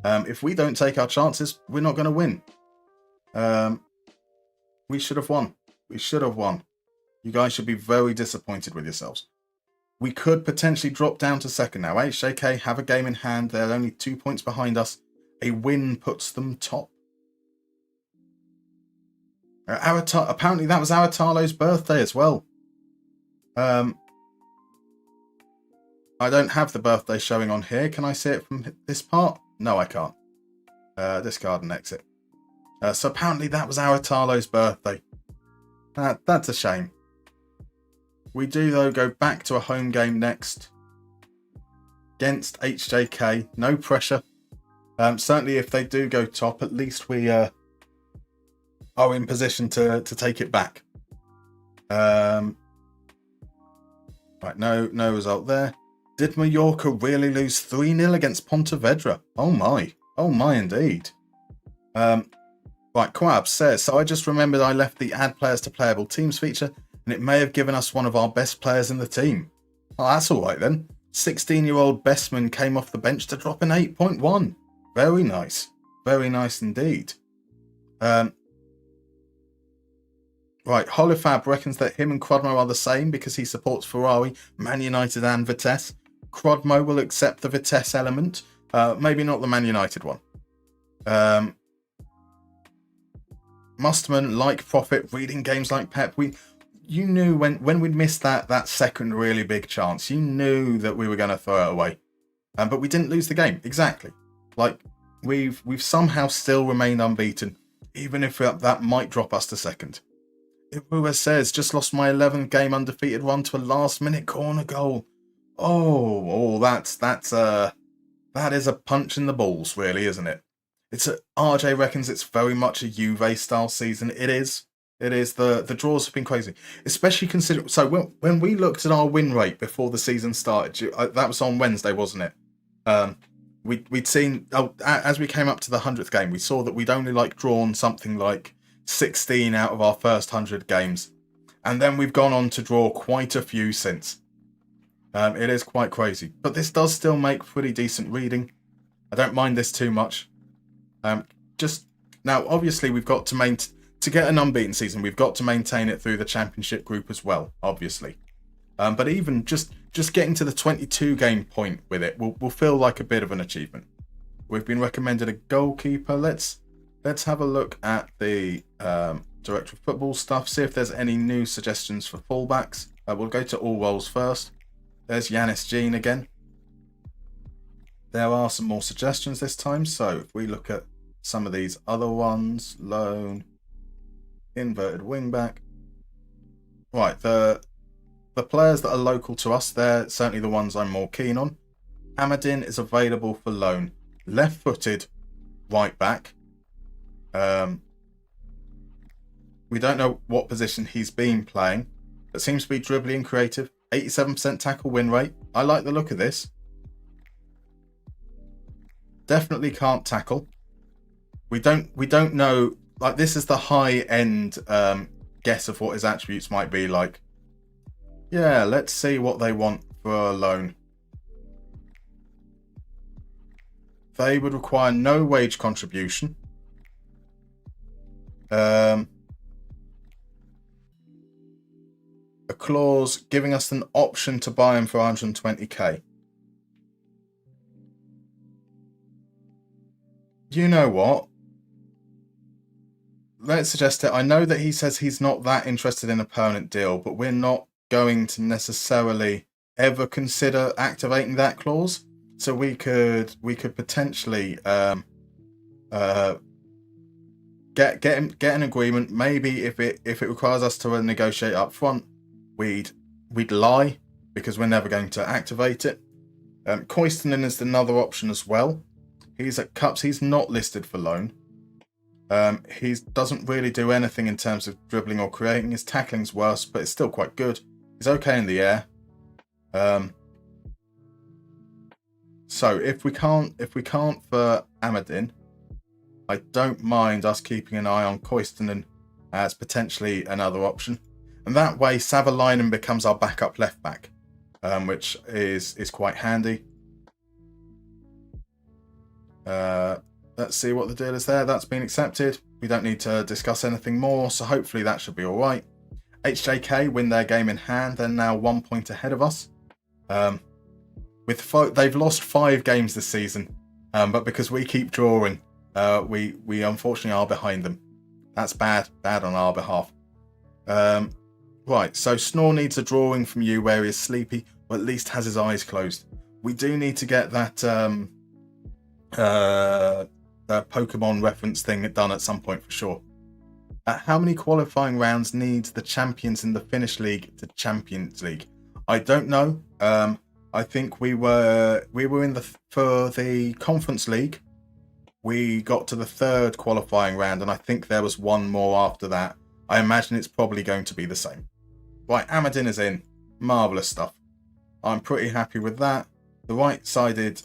[SPEAKER 1] If we don't take our chances, we're not going to win. We should have won. You guys should be very disappointed with yourselves. We could potentially drop down to second now. HJK have a game in hand. They're only 2 points behind us. A win puts them top. Apparently that was Aratalo's birthday as well. I don't have the birthday showing on here. Can I see it from this part? No, I can't. Discard and exit. So apparently that was Aratalo's birthday. That's a shame. We do, though, go back to a home game next. against HJK. No pressure. Certainly, if they do go top, at least we are in position to take it back. Right, no result there. Did Mallorca really lose 3-0 against Pontevedra? Oh my indeed. Right, Quab says, so I just remembered I left the add players to playable teams feature, and it may have given us one of our best players in the team. Oh, that's all right then. 16-year-old Bestman came off the bench to drop an 8.1. Very nice. Very nice indeed. Right, Holofab reckons that him and Crodmo are the same because he supports Ferrari, Man United and Vitesse. Crodmo will accept the Vitesse element, maybe not the Man United one. Musterman, like Profit, reading games like Pep. You knew when we'd missed that second really big chance, you knew that we were going to throw it away. But we didn't lose the game. Exactly. Like, we've somehow still remained unbeaten, even if that might drop us to second. Ibua says, just lost my 11th game undefeated run to a last-minute corner goal. Oh, that is a punch in the balls, really, isn't it? RJ reckons it's very much a Juve-style season. It is. The draws have been crazy, especially considering. So when we looked at our win rate before the season started, that was on Wednesday, wasn't it? We'd seen as we came up to the 100th game, we saw that we'd only drawn something like 16 out of our first 100 games, and then we've gone on to draw quite a few since. It is quite crazy, but this does still make pretty decent reading. I don't mind this too much. Just now, obviously, we've got to get an unbeaten season. We've got to maintain it through the championship group as well, obviously. But even just getting to the 22 game point with it will feel like a bit of an achievement. We've been recommended a goalkeeper. Let's have a look at the director of football stuff. See if there's any new suggestions for fullbacks. We'll go to all roles first. There's Yanis Jean again. There are some more suggestions this time. So if we look at some of these other ones, loan, inverted wingback. Right, the players that are local to us, they're certainly the ones I'm more keen on. Hamadin is available for loan. Left-footed right back. We don't know what position he's been playing, but seems to be dribbling and creative. 87% tackle win rate. I like the look of this. Definitely can't tackle. We don't know. Like, this is the high end guess of what his attributes might be like. Yeah, let's see what they want for a loan. They would require no wage contribution. A clause giving us an option to buy him for 120k. You know what? Let's suggest it. I know that he says he's not that interested in a permanent deal, but we're not going to necessarily ever consider activating that clause. So we could potentially get an agreement. Maybe if it requires us to negotiate up front, we'd lie because we're never going to activate it. Koistonen is another option as well. He's at Cups. He's not listed for loan. He doesn't really do anything in terms of dribbling or creating. His tackling's worse, but it's still quite good. He's okay in the air. So if we can't for Amadin, I don't mind us keeping an eye on Koistonen as potentially another option. And that way Savalainen becomes our backup left back, which is quite handy. Let's see what the deal is there. That's been accepted. We don't need to discuss anything more, so hopefully that should be all right. HJK win their game in hand. They're now 1 point ahead of us. They've lost 5 games this season, but because we keep drawing, we unfortunately are behind them. That's bad on our behalf. Right, so Snore needs a drawing from you where he is sleepy, or at least has his eyes closed. We do need to get that Pokemon reference thing done at some point for sure. How many qualifying rounds needs the champions in the Finnish league to Champions League? I don't know. I think we were in for the Conference League. We got to the third qualifying round, and I think there was one more after that. I imagine it's probably going to be the same. Right, Amadin is in. Marvellous stuff. I'm pretty happy with that. The right-sided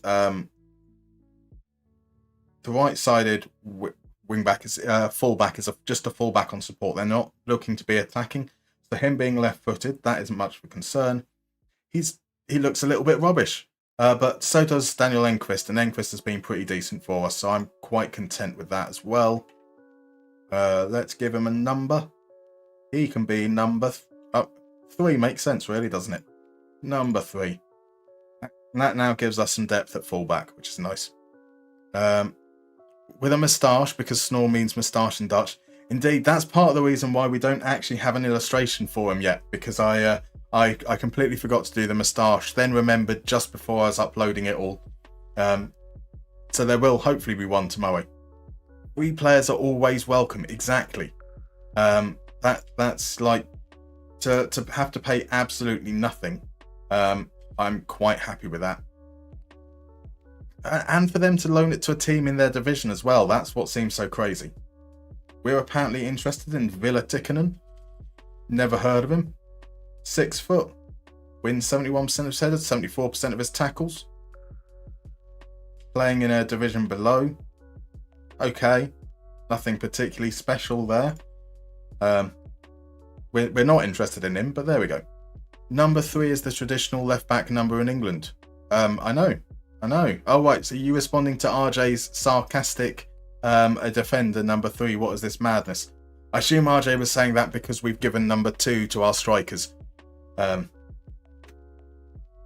[SPEAKER 1] wing-back is full-back is just a full-back on support. They're not looking to be attacking. So him being left-footed, that isn't much of a concern. He looks a little bit rubbish. But so does Daniel Enquist, and Enquist has been pretty decent for us, so I'm quite content with that as well. Let's give him a number. He can be number 3. Makes sense, really, doesn't it? Number 3. And that now gives us some depth at fullback, which is nice. With a moustache, because snore means moustache in Dutch. Indeed, that's part of the reason why we don't actually have an illustration for him yet, because I completely forgot to do the moustache, then remembered just before I was uploading it all. So there will hopefully be one tomorrow. 3 players are always welcome, exactly. That's like to have to pay absolutely nothing. I'm quite happy with that. And for them to loan it to a team in their division as well, that's what seems so crazy. We're apparently interested in Villa Tikkanen. Never heard of him. 6 foot. Wins 71% of his headers, 74% of his tackles. Playing in a division below. Okay. Nothing particularly special there. We're not interested in him, but there we go. Number 3 is the traditional left-back number in England. I know. Oh, right. So you responding to RJ's sarcastic, a defender, number 3, what is this madness? I assume RJ was saying that because we've given number 2 to our strikers. I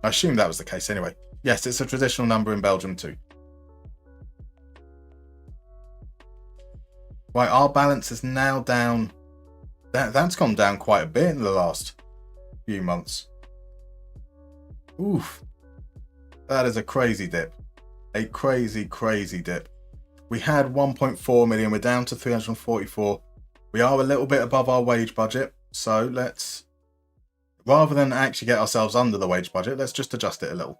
[SPEAKER 1] assume that was the case anyway. Yes, it's a traditional number in Belgium too. Right, our balance is now down. That's gone down quite a bit in the last few months. Oof. That is a crazy dip. A crazy dip. We had 1.4 million. We're down to 344. We are a little bit above our wage budget. So let's, rather than actually get ourselves under the wage budget, let's just adjust it a little.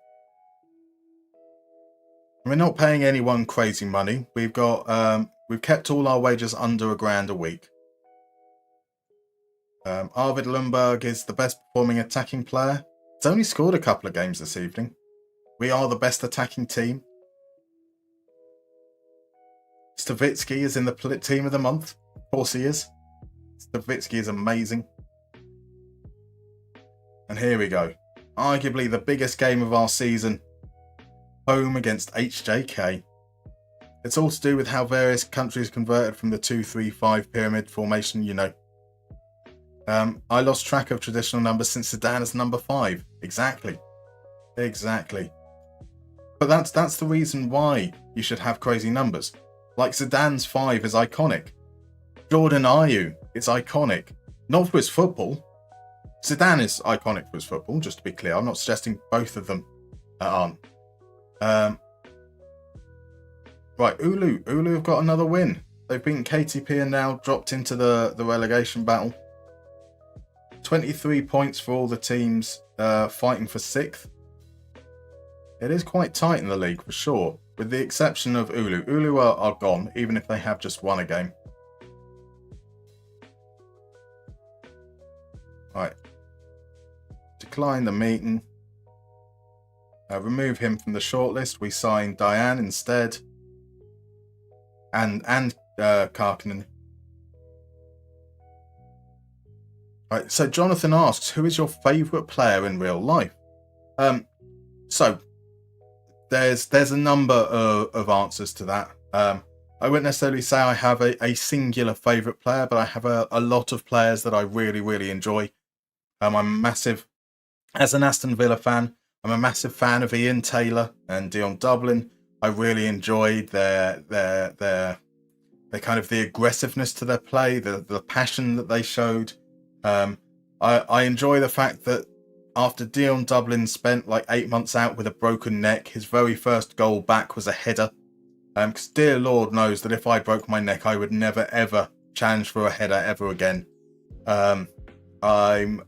[SPEAKER 1] We're not paying anyone crazy money. We've kept all our wages under £1,000 a week. Arvid Lundberg is the best performing attacking player. He's only scored a couple of games this evening. We are the best attacking team. Stavitsky is in the team of the month. Of course he is. Stavitsky is amazing. And here we go. Arguably the biggest game of our season. Home against HJK. It's all to do with how various countries converted from the 2-3-5 pyramid formation, you know. I lost track of traditional numbers since Sedan is number 5. Exactly. But that's the reason why you should have crazy numbers. Like Zidane's 5 is iconic. Jordan Ayew is iconic. Not for his football. Zidane is iconic for his football, just to be clear. I'm not suggesting both of them aren't. Right, Oulu. Oulu have got another win. They've beaten KTP and now dropped into the relegation battle. 23 points for all the teams fighting for 6th. It is quite tight in the league for sure, with the exception of Oulu. Oulu are gone, even if they have just won a game. Right. Decline the meeting. Remove him from the shortlist. We sign Diane instead. And Karkinen. Right, so Jonathan asks, who is your favourite player in real life? So there's a number of answers to that. I wouldn't necessarily say I have a singular favourite player, but I have a lot of players that I really enjoy. I'm massive, as an Aston Villa fan, I'm a massive fan of Ian Taylor and Dion Dublin. I really enjoyed their kind of the aggressiveness to their play, the passion that they showed. I enjoy the fact that after Dion Dublin spent like 8 months out with a broken neck, his very first goal back was a header. Because dear Lord knows that if I broke my neck, I would never ever challenge for a header ever again. I'm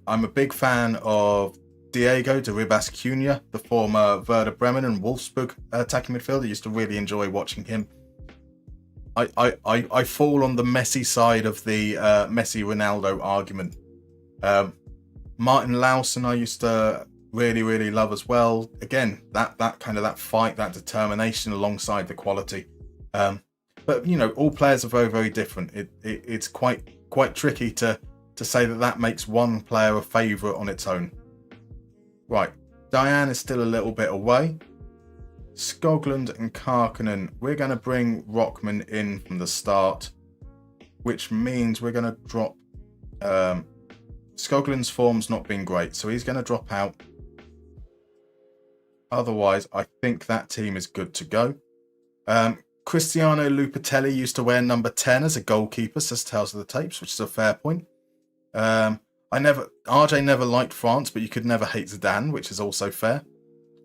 [SPEAKER 1] a big fan of Diego de Ribas Cunha, the former Werder Bremen and Wolfsburg attacking midfielder. I used to really enjoy watching him. I fall on the Messi side of the Messi-Ronaldo argument. Martin Lawson I used to really love as well. Again, that kind of that fight, that determination alongside the quality. But you know, all players are very different. It's quite tricky to say that makes one player a favourite on its own. Right, Diane is still a little bit away. Skoglund and Karkinen, we're going to bring Rockman in from the start, which means we're going to drop... Skoglund's form's not been great, so he's going to drop out. Otherwise, I think that team is good to go. Cristiano Lupatelli used to wear number 10 as a goalkeeper, says Tales of the Tapes, which is a fair point. RJ never liked France, but you could never hate Zidane, which is also fair.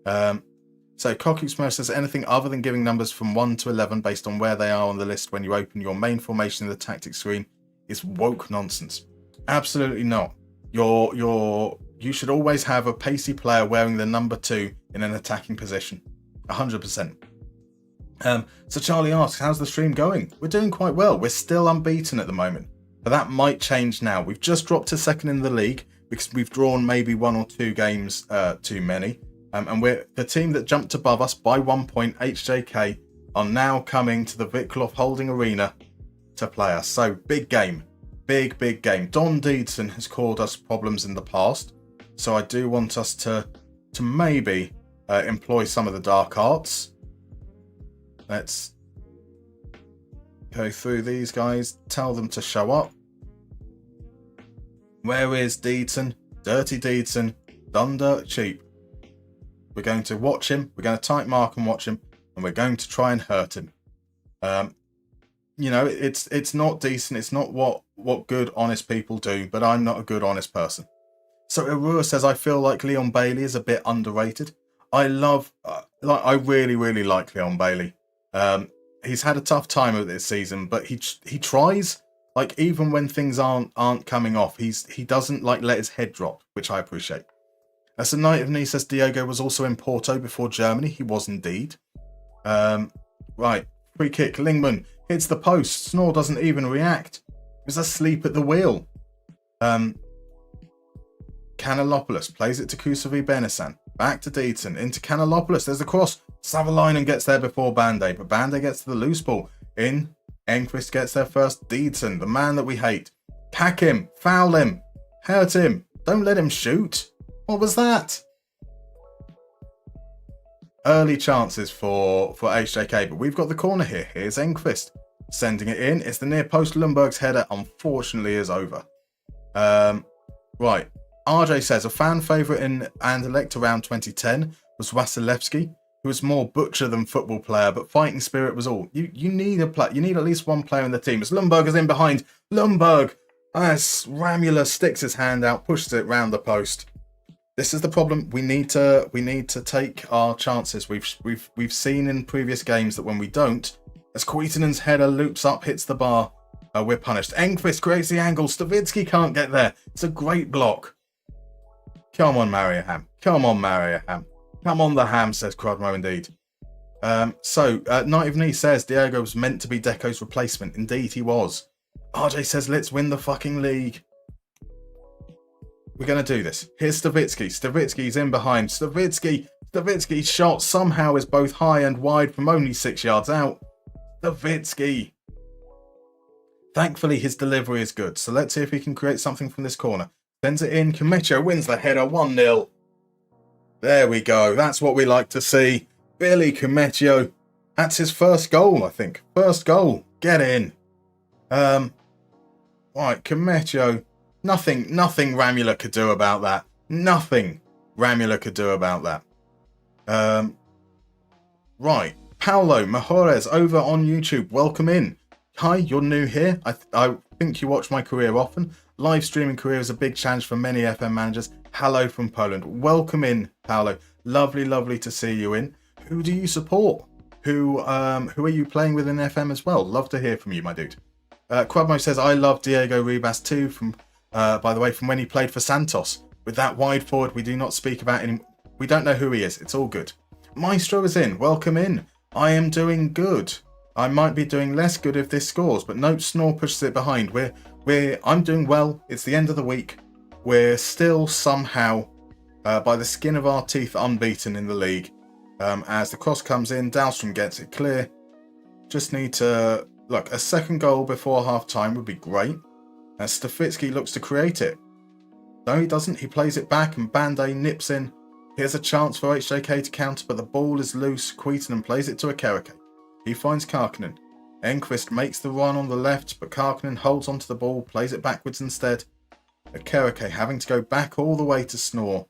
[SPEAKER 1] So Cockixmo says anything other than giving numbers from 1 to 11 based on where they are on the list when you open your main formation in the tactics screen is woke nonsense. Absolutely not. You should always have a pacey player wearing the number 2 in an attacking position. 100%. So Charlie asks, how's the stream going? We're doing quite well. We're still unbeaten at the moment, but that might change now. We've just dropped to second in the league because we've drawn maybe 1 or 2 games too many. And we're the team that jumped above us by 1 point, HJK, are now coming to the Vitklov Holding Arena to play us. So big game. Big game. Don Deedson has caused us problems in the past. So I do want us to maybe employ some of the dark arts. Let's go through these guys. Tell them to show up. Where is Deedson? Dirty Deedson. Done dirt cheap. We're going to watch him. We're going to tight mark and watch him. And we're going to try and hurt him. You know, it's not decent. It's not what good, honest people do. But I'm not a good, honest person. So Arura says, I feel like Leon Bailey is a bit underrated. I really like Leon Bailey. He's had a tough time of this season, but he tries. Like, even when things aren't coming off, he doesn't like let his head drop, which I appreciate. As the Knight of Knee says, Diego was also in Porto before Germany. He was indeed. Right, free kick. Lingman hits the post. Snore doesn't even react. He was asleep at the wheel. Kanalopoulos plays it to Kusavi Benissan. Back to Deedson. Into Kanalopoulos. There's the cross. Savalainen gets there before Bande, but Bande gets to the loose ball. In. Enquist gets there first. Deedson, the man that we hate. Pack him. Foul him. Hurt him. Don't let him shoot. What was that? Early chances for HJK, but we've got the corner here. Here's Enquist sending it in. It's the near post. Lundberg's header, unfortunately, is over. Right. RJ says a fan favourite in Anderlecht around 2010 was Wasilewski, who was more butcher than football player, but fighting spirit was all. You need you need at least one player in the team. As Lundberg is in behind. Lundberg, as Ramula sticks his hand out, pushes it round the post. This is the problem. We need to take our chances. We've seen in previous games that when we don't, as Kuitinen's header loops up, hits the bar, we're punished. Engqvist creates the angle. Stavitsky can't get there. It's a great block. Come on, Mariehamn. Come on, Mariehamn. Come on, the ham, says Crodmo indeed. Knight of Knee says Diego was meant to be Deco's replacement. Indeed, he was. RJ says, let's win the fucking league. We're going to do this. Here's Stavitsky. Stavitsky's in behind. Stavitsky's shot somehow is both high and wide from only 6 yards out. Stavitsky. Thankfully, his delivery is good. So let's see if he can create something from this corner. Sends it in. Kimecho wins the header 1-0. There we go. That's what we like to see. Billy Kimecho. That's his first goal, I think. First goal. Get in. Right, Kimecho. Nothing Ramula could do about that. Nothing Ramula could do about that. Right. Paulo Mejores over on YouTube. Welcome in. Hi, you're new here. I think you watch my career often. Live streaming career is a big challenge for many FM managers. Hello from Poland. Welcome in, Paulo. Lovely to see you in. Who do you support? Who are you playing with in FM as well? Love to hear from you, my dude. Quadmo says, I love Diego Ribas too, by the way, from when he played for Santos with that wide forward we do not speak about him. We don't know who he is. It's all good. Maestro is in. Welcome in. I am doing good. I might be doing less good if this scores, but no, Snore pushes it behind. I'm doing well. It's the end of the week. We're still somehow, by the skin of our teeth, unbeaten in the league. As the cross comes in, Dahlstrom gets it clear. Just need to... Look, a second goal before half-time would be great. As Stafitsky looks to create it. No, he doesn't. He plays it back and Bande nips in. Here's a chance for HJK to counter, but the ball is loose. Queaton plays it to Akerike. He finds Karkinen. Enquist makes the run on the left, but Karkinen holds onto the ball, plays it backwards instead. Akerike having to go back all the way to Snore.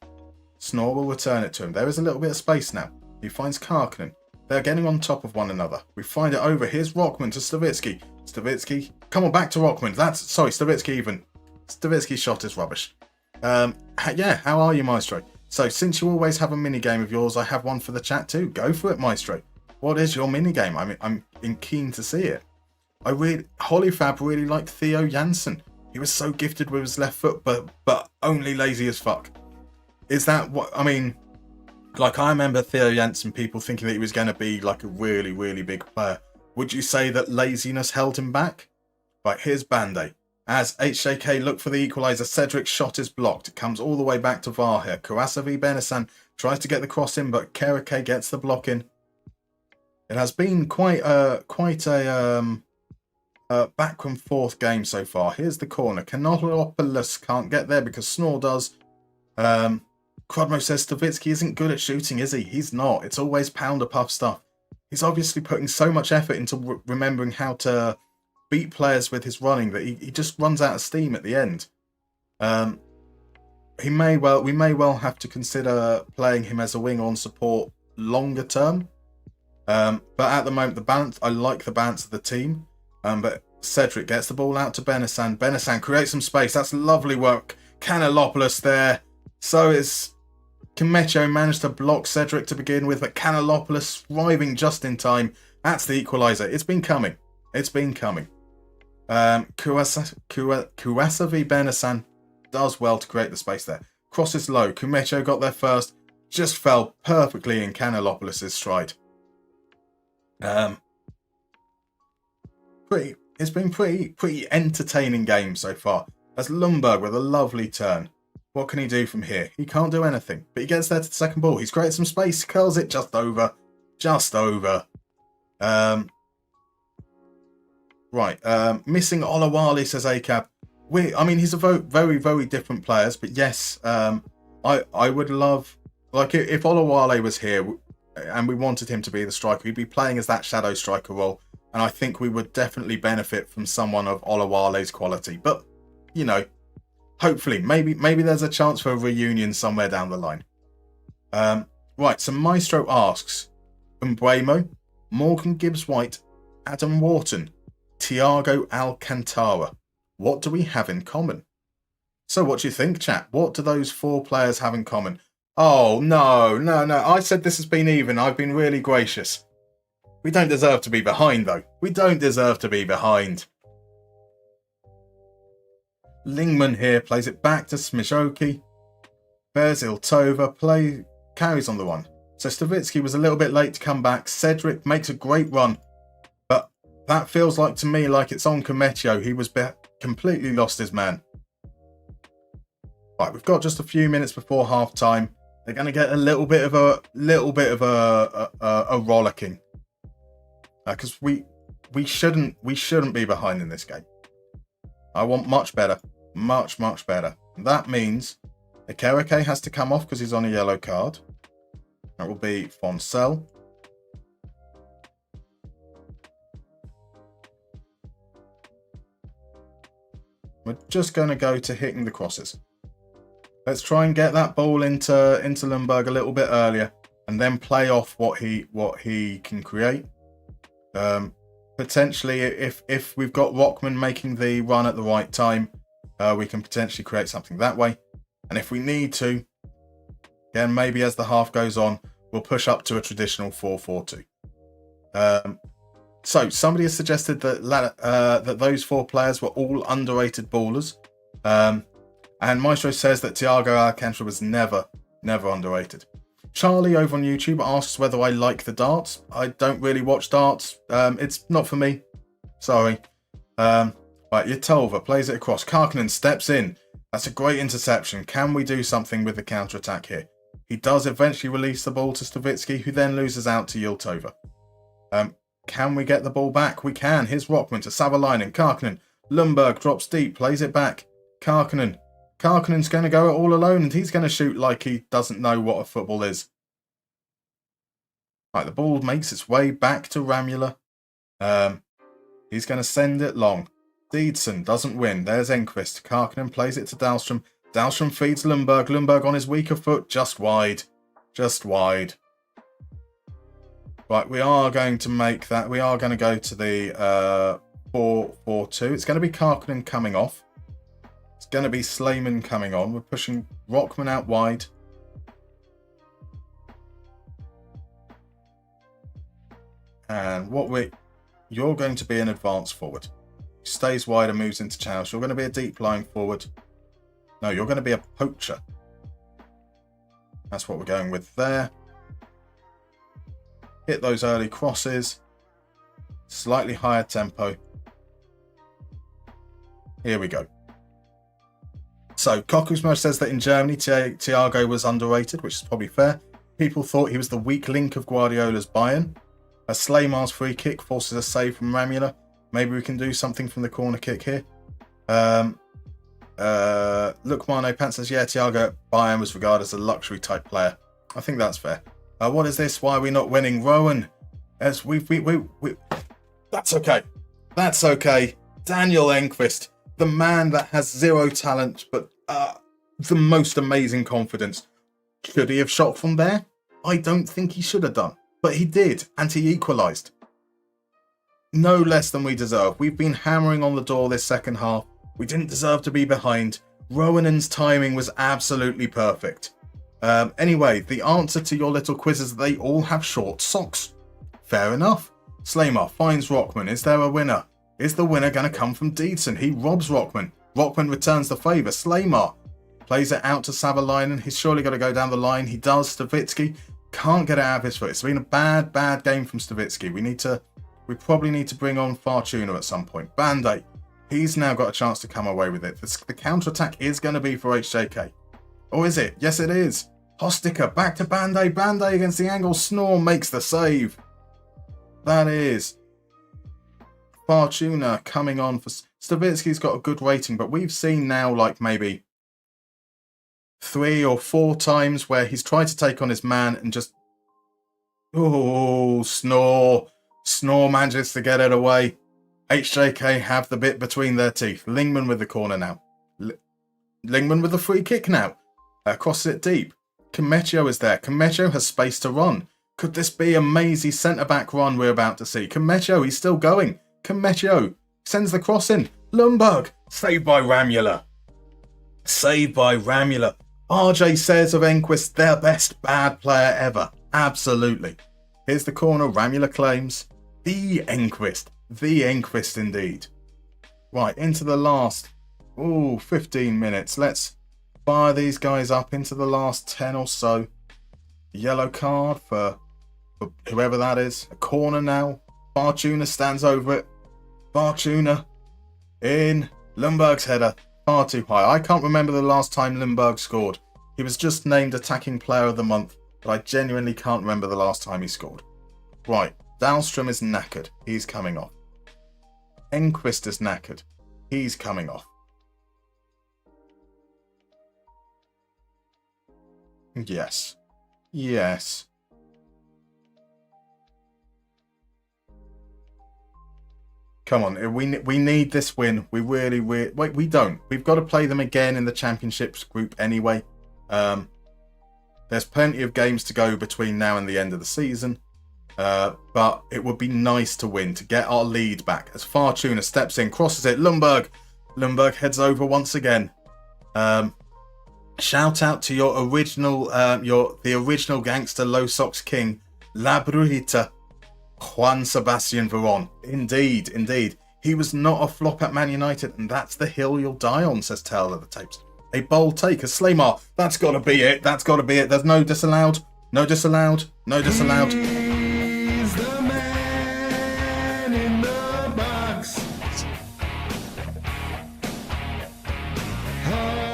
[SPEAKER 1] Snore will return it to him. There is a little bit of space now. He finds Karkinen. They're getting on top of one another. We find it over. Here's Rockman to Stavitsky. Stavitsky, come on, back to Rockman. Stavitsky even. Stavitsky's shot is rubbish. Yeah, how are you, Maestro? So, since you always have a mini-game of yours, I have one for the chat too. Go for it, Maestro. What is your mini-game? I'm keen to see it. Hollyfab really liked Theo Jansen. He was so gifted with his left foot, but only lazy as fuck. Is that what... I mean, like, I remember Theo Jansen, people thinking that he was going to be, like, a really, really big player. Would you say that laziness held him back? Right, here's Bande. As HJK look for the equaliser, Cedric's shot is blocked. It comes all the way back to Varher. Karasavi Benesan tries to get the cross in, but Kerike gets the block in. It has been quite a back and forth game so far. Here's the corner. Kanolopoulos can't get there because Snore does. Crudmo says Stavitsky isn't good at shooting, is he? He's not. It's always pounder puff stuff. He's obviously putting so much effort into remembering how to beat players with his running that he just runs out of steam at the end. We may well have to consider playing him as a wing on support longer term. But at the moment, I like the balance of the team. But Cedric gets the ball out to Benesan. Benesan creates some space. That's lovely work. Kanalopoulos there. So is Kimecho managed to block Cedric to begin with, but Kanalopoulos arriving just in time. That's the equaliser. It's been coming. Kuasavi Benesan does well to create the space there. Crosses low. Kimecho got there first. Just fell perfectly in Kanalopoulos' stride. It's been pretty entertaining game so far. That's Lundberg with a lovely turn. What can he do from here? He can't do anything, but he gets there to the second ball. He's created some space, curls it just over. Missing Olawale, says ACAB. He's a very, very different players, but yes, I would love, like, if Olawale was here and we wanted him to be the striker, he'd be playing as that shadow striker role, and I think we would definitely benefit from someone of Olawale's quality. But, you know, hopefully, maybe there's a chance for a reunion somewhere down the line. Right, so Maestro asks, Umbremo, Morgan Gibbs-White, Adam Wharton, Thiago Alcantara. What do we have in common? So what do you think, chat? What do those four players have in common? Oh, no. I said this has been even. I've been really gracious. We don't deserve to be behind, though. We don't deserve to be behind. Lingman here plays it back to Smijoki. Berzil Tova carries on the one. So Stavitsky was a little bit late to come back. Cedric makes a great run. But that feels like to me like it's on Kimecho. He was completely lost his man. Right, we've got just a few minutes before half time. They're going to get a little bit of a rollicking. Because we shouldn't be behind in this game. I want much better. Much better. That means Akerike has to come off because he's on a yellow card. That will be Foncel. We're just going to go to hitting the crosses. Let's try and get that ball into Lundberg a little bit earlier, and then play off what he can create. Potentially, if we've got Rockman making the run at the right time, we can potentially create something that way. And if we need to, again, maybe as the half goes on, we'll push up to a traditional 4-4-2. So somebody has suggested that those four players were all underrated ballers. And Maestro says that Thiago Alcantara was never underrated. Charlie over on YouTube asks whether I like the darts. I don't really watch darts. It's not for me. Sorry. Right, Yatova plays it across. Karkinen steps in. That's a great interception. Can we do something with the counter-attack here? He does eventually release the ball to Stavitsky, who then loses out to Yiltova. Can we get the ball back? We can. Here's Rockman to Savalainen. Karkinen. Lundberg drops deep, plays it back. Karkinen's going to go it all alone, and he's going to shoot like he doesn't know what a football is. Right, the ball makes its way back to Ramula. He's going to send it long. Deedson doesn't win. There's Enquist. Karkinen plays it to Dahlstrom. Dahlstrom feeds Lundberg. Lundberg on his weaker foot, just wide. Just wide. Right, we are going to make that. We are going to go to the 4-4-2. It's going to be Karkinen coming off. It's going to be Slayman coming on. We're pushing Rockman out wide. And you're going to be an advance forward. Stays wide and moves into channels. You're going to be a deep lying forward. No, you're going to be a poacher. That's what we're going with there. Hit those early crosses. Slightly higher tempo. Here we go. So, Kokusmo says that in Germany, Thiago was underrated, which is probably fair. People thought he was the weak link of Guardiola's Bayern. A Slaymar's free kick forces a save from Ramula. Maybe we can do something from the corner kick here. Lukmano Pant says, yeah, Thiago at Bayern was regarded as a luxury type player. I think that's fair. What is this? Why are we not winning? Rowan, as we that's okay. That's okay. Daniel Enquist, the man that has zero talent, but the most amazing confidence. Should he have shot from there? I don't think he should have done, but he did, and he equalised. No less than we deserve. We've been hammering on the door this second half. We didn't deserve to be behind. Rowanen's timing was absolutely perfect. Anyway, the answer to your little quiz is they all have short socks. Fair enough. Slaymar finds Rockman. Is there a winner? Is the winner going to come from Deedson? He robs Rockman. Rockman returns the favour. Slaymar plays it out to Savalainen. He's surely got to go down the line. He does. Stavitsky can't get it out of his foot. It's been a bad game from Stavitsky. We probably need to bring on Fortuna at some point. Band-Aid. He's now got a chance to come away with it. The counter-attack is going to be for HJK. Or is it? Yes, it is. Hostika back to Band-Aid. Band-Aid against the angle. Snore makes the save. That is Fortuna coming on for... Stavitsky's got a good rating, but we've seen now like maybe 3 or 4 times where he's tried to take on his man and just... Oh, Snore. Snore manages to get it away. HJK have the bit between their teeth. Lingman with the corner now. Lingman with the free kick now. Crosses it deep. Comecchio is there. Comecchio has space to run. Could this be a mazy centre-back run we're about to see? Comecchio, he's still going. Comecchio sends the cross in. Lundberg, saved by Ramula. Saved by Ramula. RJ says of Enquist, their best bad player ever. Absolutely. Here's the corner. Ramula claims. The Enquist indeed. Right, into the last 15 minutes. Let's fire these guys up into the last 10 or so. Yellow card for whoever that is. A corner now. Fortuna stands over it. Fortuna in. Lundberg's header. Far too high. I can't remember the last time Lundberg scored. He was just named Attacking Player of the Month, but I genuinely can't remember the last time he scored. Right. Dahlstrom is knackered. He's coming off. Enquist is knackered. He's coming off. Yes. Yes. Come on. We need this win. We really... Wait, we don't. We've got to play them again in the Championships group anyway. There's plenty of games to go between now and the end of the season. But it would be nice to win, to get our lead back. As Fortuna steps in, crosses it, Lundberg heads over once again. Shout out to your original, the original gangster Low Sox King, La Brujita, Juan Sebastian Veron. Indeed. He was not a flop at Man United, and that's the hill you'll die on, says Tale of the Tapes. A bold take, a Slaymar. That's got to be it. That's got to be it. There's no disallowed. No disallowed. No disallowed.
[SPEAKER 3] He's the man in the box. Harvey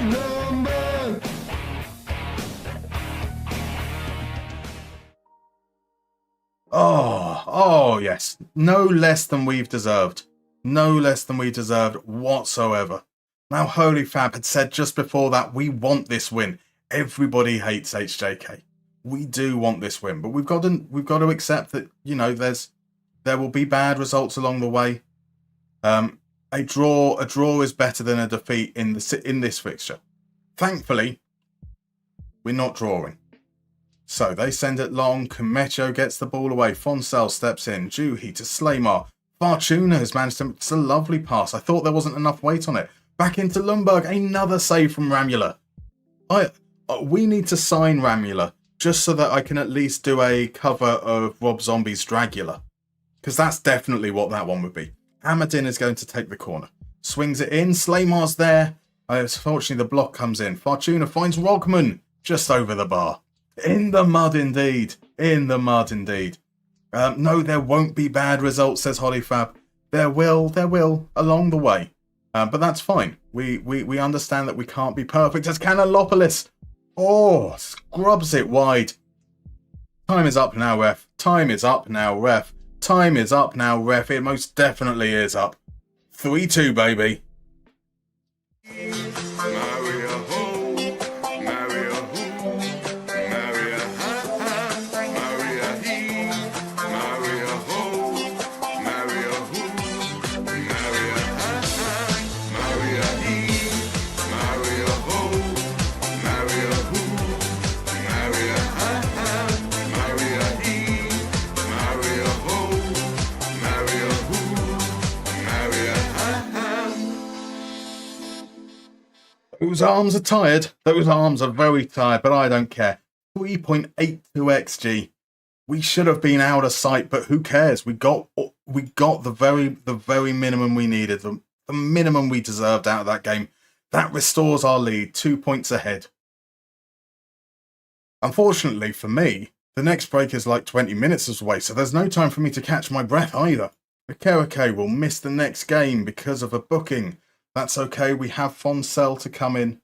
[SPEAKER 3] number.
[SPEAKER 1] Oh, yes. No less than we've deserved. No less than we deserved whatsoever. Now, Holy Fab had said just before that, we want this win. Everybody hates HJK. We do want this win, but we've got to accept that, you know, there will be bad results along the way. A draw is better than a defeat in this fixture. Thankfully, we're not drawing. So they send it long. Kamecho gets the ball away. Fonsel steps in. Juhi to Slaymar. Fortuna has managed to... It's a lovely pass. I thought there wasn't enough weight on it. Back into Lundberg. Another save from Ramula. We need to sign Ramula just so that I can at least do a cover of Rob Zombie's Dragula. Because that's definitely what that one would be. Hamadin is going to take the corner. Swings it in. Slaymar's there. Unfortunately, the block comes in. Fortuna finds Rogman just over the bar. In the mud indeed. In the mud indeed. No, there won't be bad results, says Hollyfab. There will, along the way. But that's fine. We understand that we can't be perfect as Canalopolis. Oh, scrubs it wide. Time is up now, ref. Time is up now, ref. Time is up now, ref. It most definitely is up. 3-2, baby.
[SPEAKER 3] Maria ho, Maria who, Maria ha ha, Maria he, Maria ho, Maria who, Maria ha ha, Maria he, Maria ho, Maria who, Maria ha ha, Maria he, Maria ho, Maria who, Maria ha ha.
[SPEAKER 1] Those arms are tired. Those arms are very tired, but I don't care. 3.82 XG. We should have been out of sight, but who cares? We got the very minimum we needed, the minimum we deserved out of that game. That restores our lead, 2 points ahead. Unfortunately for me, the next break is like 20 minutes away, so there's no time for me to catch my breath either. Okereke will miss the next game because of a booking. That's okay, we have Fonsel to come in.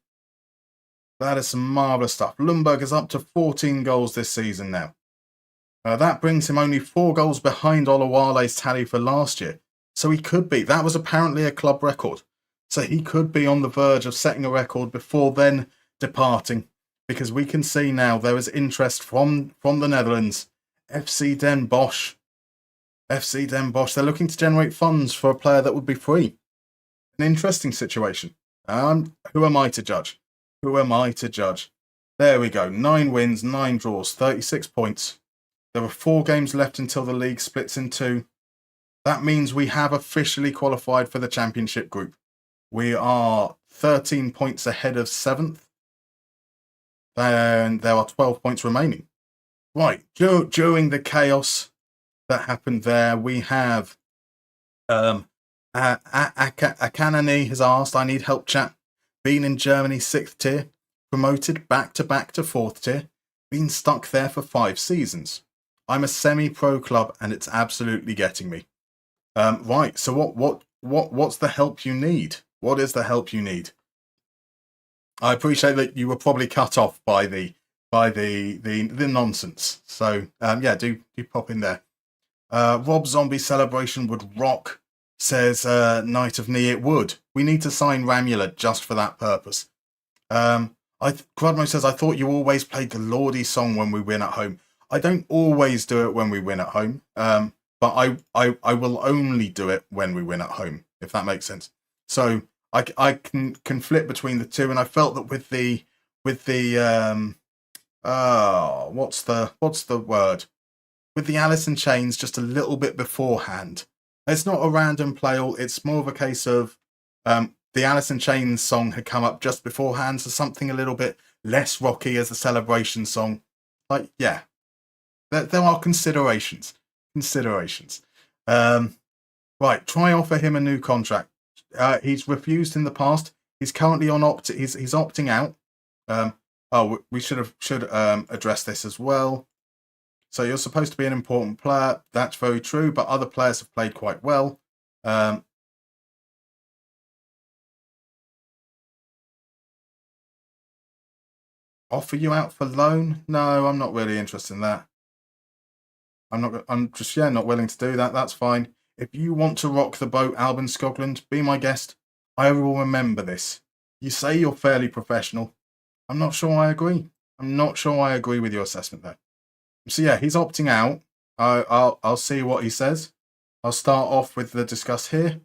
[SPEAKER 1] That is some marvellous stuff. Lundberg is up to 14 goals this season now. That brings him only 4 goals behind Olawale's tally for last year. So he could be. That was apparently a club record. So he could be on the verge of setting a record before then departing. Because we can see now there is interest from the Netherlands. FC Den Bosch. FC Den Bosch. They're looking to generate funds for a player that would be free. An interesting situation. Who am I to judge? Who am I to judge? There we go. 9 wins, 9 draws, 36 points. There are 4 games left until the league splits in 2. That means we have officially qualified for the championship group. We are 13 points ahead of 7th. And there are 12 points remaining. Right, during the chaos that happened there, we have Akanani has asked, I need help, chat. Been in Germany 6th tier, promoted back to 4th tier, been stuck there for 5 seasons. I'm a semi-pro club and it's absolutely getting me. Right, so what's the help you need? What is the help you need? I appreciate that you were probably cut off by the nonsense. So yeah, do pop in there. Rob Zombie celebration would rock, says Knight of Knee. It would. We need to sign Ramula just for that purpose. Crudmo says, I thought you always played the Lordy song when we win at home. I don't always do it when we win at home, but I will only do it when we win at home, if that makes sense. So I can flip between the two, and I felt that with the what's the word? With the Alice in Chains just a little bit beforehand. It's not a random play, it's more of a case of the Alice in Chains song had come up just beforehand, so something a little bit less rocky as the celebration song. Like, yeah. There are considerations. Right, try offer him a new contract. He's refused in the past. He's currently on he's opting out. We should address this as well. So you're supposed to be an important player. That's very true, but other players have played quite well. Offer you out for loan? No, I'm not really interested in that. I'm just not willing to do that. That's fine. If you want to rock the boat, Albin Skoglund, be my guest. I will remember this. You say you're fairly professional. I'm not sure I agree. I'm not sure I agree with your assessment there. So yeah, he's opting out. I'll see what he says. I'll start off with the discuss here.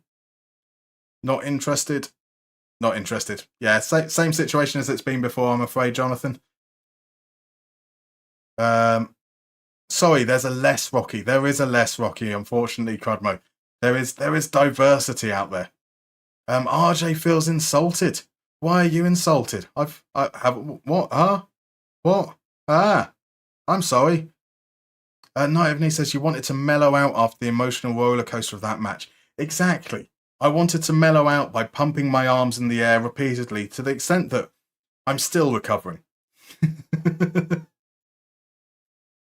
[SPEAKER 1] Not interested. Not interested. Yeah, same situation as it's been before, I'm afraid, Jonathan. Sorry, there's a less Rocky. There is a less Rocky, unfortunately, Crudmo. There is diversity out there. RJ feels insulted. Why are you insulted? I have what? What? I'm sorry. Night of Knee says you wanted to mellow out after the emotional roller coaster of that match. Exactly. I wanted to mellow out by pumping my arms in the air repeatedly to the extent that I'm still recovering.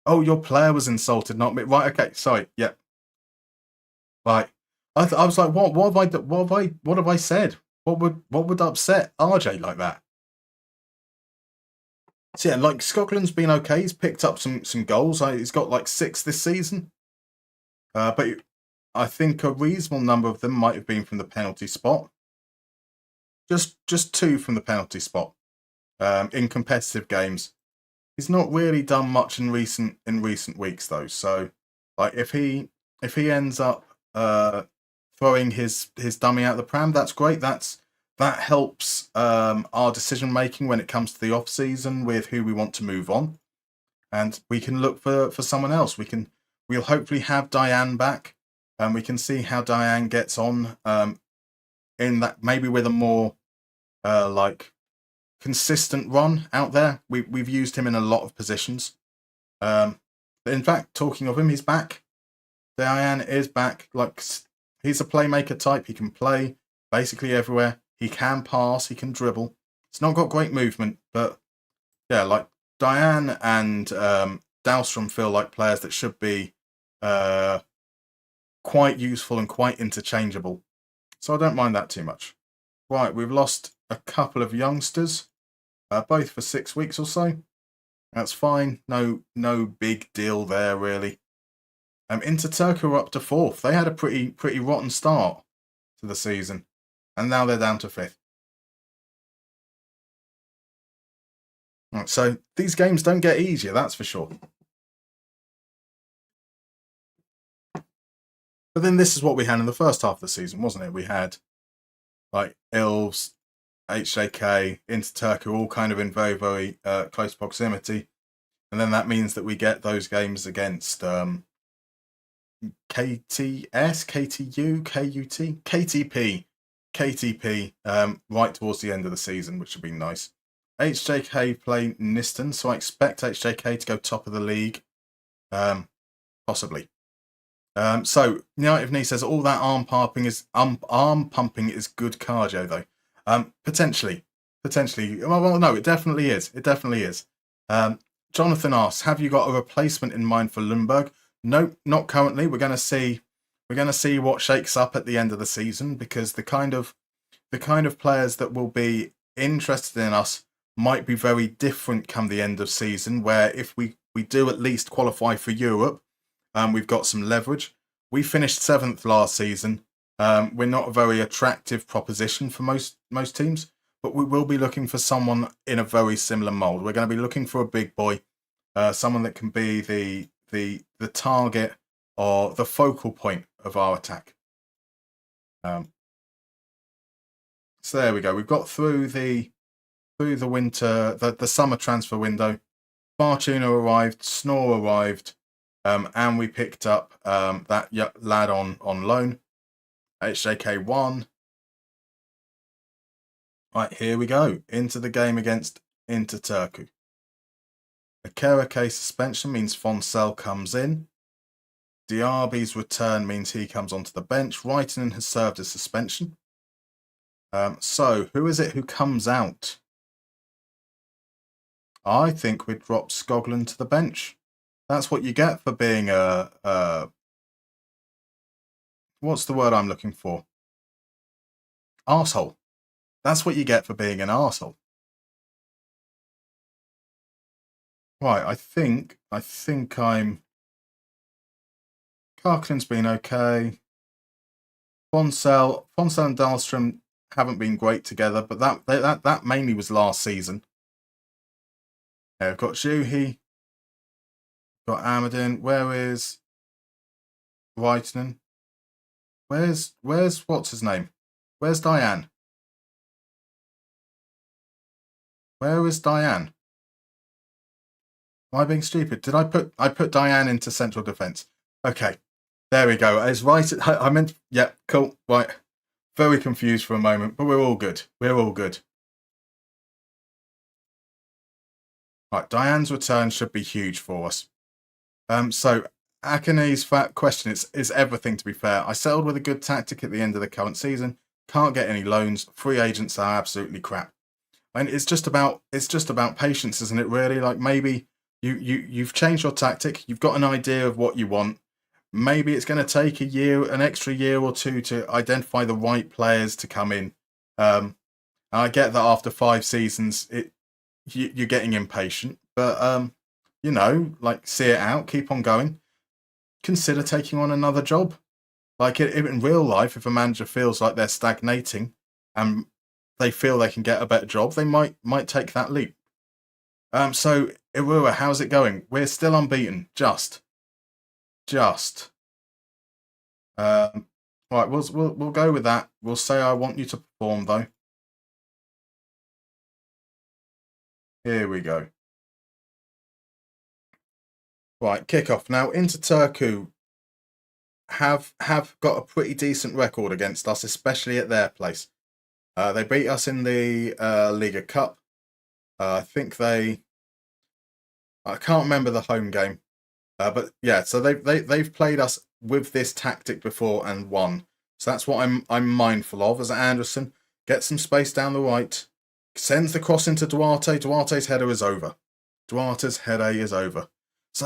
[SPEAKER 1] Oh, your player was insulted, not me. Right, okay, sorry, yeah. Right. I was like, what have I said? What would upset RJ like that? So yeah, like Scotland's been okay. He's picked up some goals. He's got like 6 this season. But I think a reasonable number of them might have been from the penalty spot. Just 2 from the penalty spot. In competitive games. He's not really done much in recent weeks though. So like if he ends up throwing his dummy out the pram, that's great. That helps our decision making when it comes to the off season with who we want to move on, and we can look for someone else. We'll hopefully have Diane back, and we can see how Diane gets on in that, maybe with a more like consistent run out there. We've used him in a lot of positions. In fact, talking of him, he's back. Diane is back. Like, he's a playmaker type. He can play basically everywhere. He can pass. He can dribble. He's not got great movement, but yeah, like Diane and Dahlstrom feel like players that should be quite useful and quite interchangeable. So I don't mind that too much. Right, we've lost a couple of youngsters, both for 6 weeks or so. That's fine. No big deal there, really. Inter Turku are up to 4th. They had a pretty rotten start to the season, and now they're down to 5th. Right, so these games don't get easier, that's for sure. But then this is what we had in the first half of the season, wasn't it? We had like Ilves, HJK, Inter Turku, all kind of in very, very close proximity. And then that means that we get those games against KTS, KTU, KUT, KTP, right towards the end of the season, which would be nice. HJK play Niston, so I expect HJK to go top of the league, possibly. So Night of Knee says all that arm pumping is good cardio though. Potentially. Well, no, it definitely is. Jonathan asks, have you got a replacement in mind for Lundberg? No, not currently. We're going to see what shakes up at the end of the season, because the kind of players that will be interested in us might be very different come the end of season, where if we do at least qualify for Europe, we've got some leverage. We finished 7th last season. We're not a very attractive proposition for most teams, but we will be looking for someone in a very similar mould. We're going to be looking for a big boy, someone that can be the target or the focal point of our attack. So there we go. We've got through the winter, the summer transfer window. Fortuna arrived, Snore arrived, and we picked up that lad on loan. HJK1. Right, here we go. Into the game against Inter Turku. A Kerake suspension means Fonsell comes in. Diaby's return means he comes onto the bench. Reitinen has served a suspension. So, who is it who comes out? I think we'd drop Skoglund to the bench. That's what you get for being what's the word I'm looking for? Arsehole. That's what you get for being an arsehole. Right, I think I'm... Karkinen's been okay. Fonsell and Dahlstrom haven't been great together, but that mainly was last season. I've got Juhi, got Amadin. Where is Reitinen? Where's what's his name? Where's Diane? Where is Diane? Am I being stupid? Did I put Diane into central defence? Okay, there we go. It's right. I meant, yeah, cool. Right, very confused for a moment, but we're all good. We're all good. Right, Diane's return should be huge for us. So Akane's question is everything, to be fair. I settled with a good tactic at the end of the current season. Can't get any loans. Free agents are absolutely crap. And it's just about patience, isn't it, really? Like, maybe you've changed your tactic, you've got an idea of what you want. Maybe it's going to take an extra year or two to identify the right players to come in. And I get that after 5 seasons, you're getting impatient, but you know, like, see it out, keep on going. Consider taking on another job. Like, in real life, if a manager feels like they're stagnating and they feel they can get a better job, they might take that leap. So Irua, how's it going? We're still unbeaten. Just. Right, we'll go with that. We'll say I want you to perform, though. Here we go. Right, kickoff. Now, Inter Turku have got a pretty decent record against us, especially at their place. They beat us in the Liga Cup. I think I can't remember the home game, but yeah. So they've played us with this tactic before and won. So that's what I'm mindful of. As Anderson gets some space down the right, sends the cross into Duarte. Duarte's header is over. So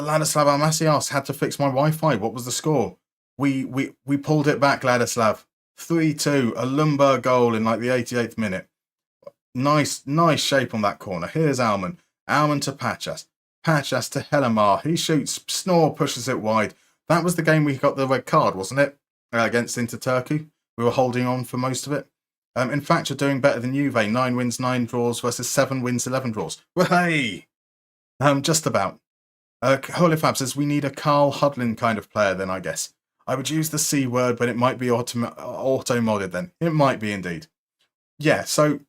[SPEAKER 1] Ladislav Almasias had to fix my Wi-Fi. What was the score? We pulled it back, Ladislav. 3-2, a Lundberg goal in like the 88th minute. Nice shape on that corner. Here's Alman to Pachas to Hellemar. He shoots, Snore pushes it wide. That was the game we got the red card, wasn't it? Against Inter Turku. We were holding on for most of it. In fact, you're doing better than Juve. 9 wins, 9 draws versus 7 wins, 11 draws. Well, hey! Just about. Holifab says we need a Carl Hudlin kind of player then, I guess. I would use the C word, but it might be auto-modded then. It might be indeed. Yeah, so,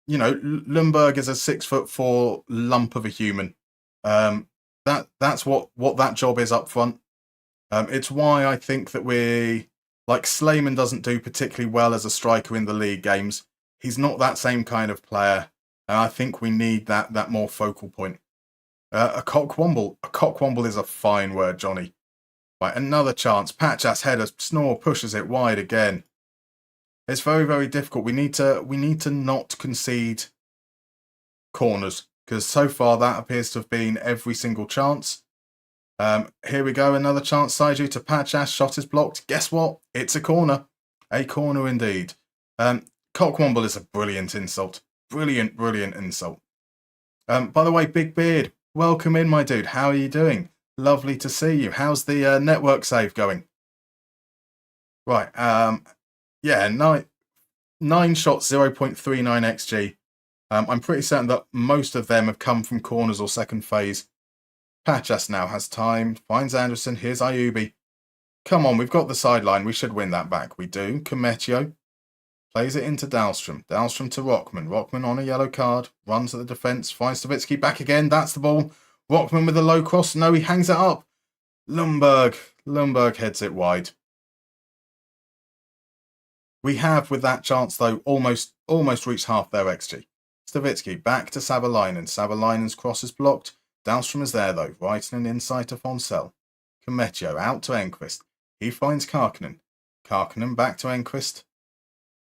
[SPEAKER 1] you know, Lundberg is a 6'4" lump of a human. That's what that job is up front. It's why I think that Slayman doesn't do particularly well as a striker in the league games. He's not that same kind of player. And I think we need that more focal point. A cockwomble. A cockwomble is a fine word, Johnny. Right, another chance. Pachas header. Snore pushes it wide again. It's very, very difficult. We need to not concede corners, because so far that appears to have been every single chance. Here we go. Another chance. Saiju to Pachas. Shot is blocked. Guess what? It's a corner. A corner indeed. Cockwomble is a brilliant insult. Brilliant insult. By the way, Big Beard, welcome in, my dude. How are you doing? Lovely to see you. How's the network save going? Right. Yeah, 9 shots, 0.39 XG. I'm pretty certain that most of them have come from corners or second phase. Pachas now has time. Finds Anderson. Here's Ayubi. Come on, we've got the sideline. We should win that back. We do. Kometio plays it into Dahlstrom. Dahlstrom to Rockman. Rockman on a yellow card. Runs to the defence. Finds Stavitsky back again. That's the ball. Rockman with a low cross. No, he hangs it up. Lundberg heads it wide. We have, with that chance, though, almost reached half their XG. Stavitsky back to Savalainen. Savalainen's cross is blocked. Dahlstrom is there, though. Reitinen inside to Fonsell. Kometio out to Enquist. He finds Karkinen. Karkinen back to Enquist.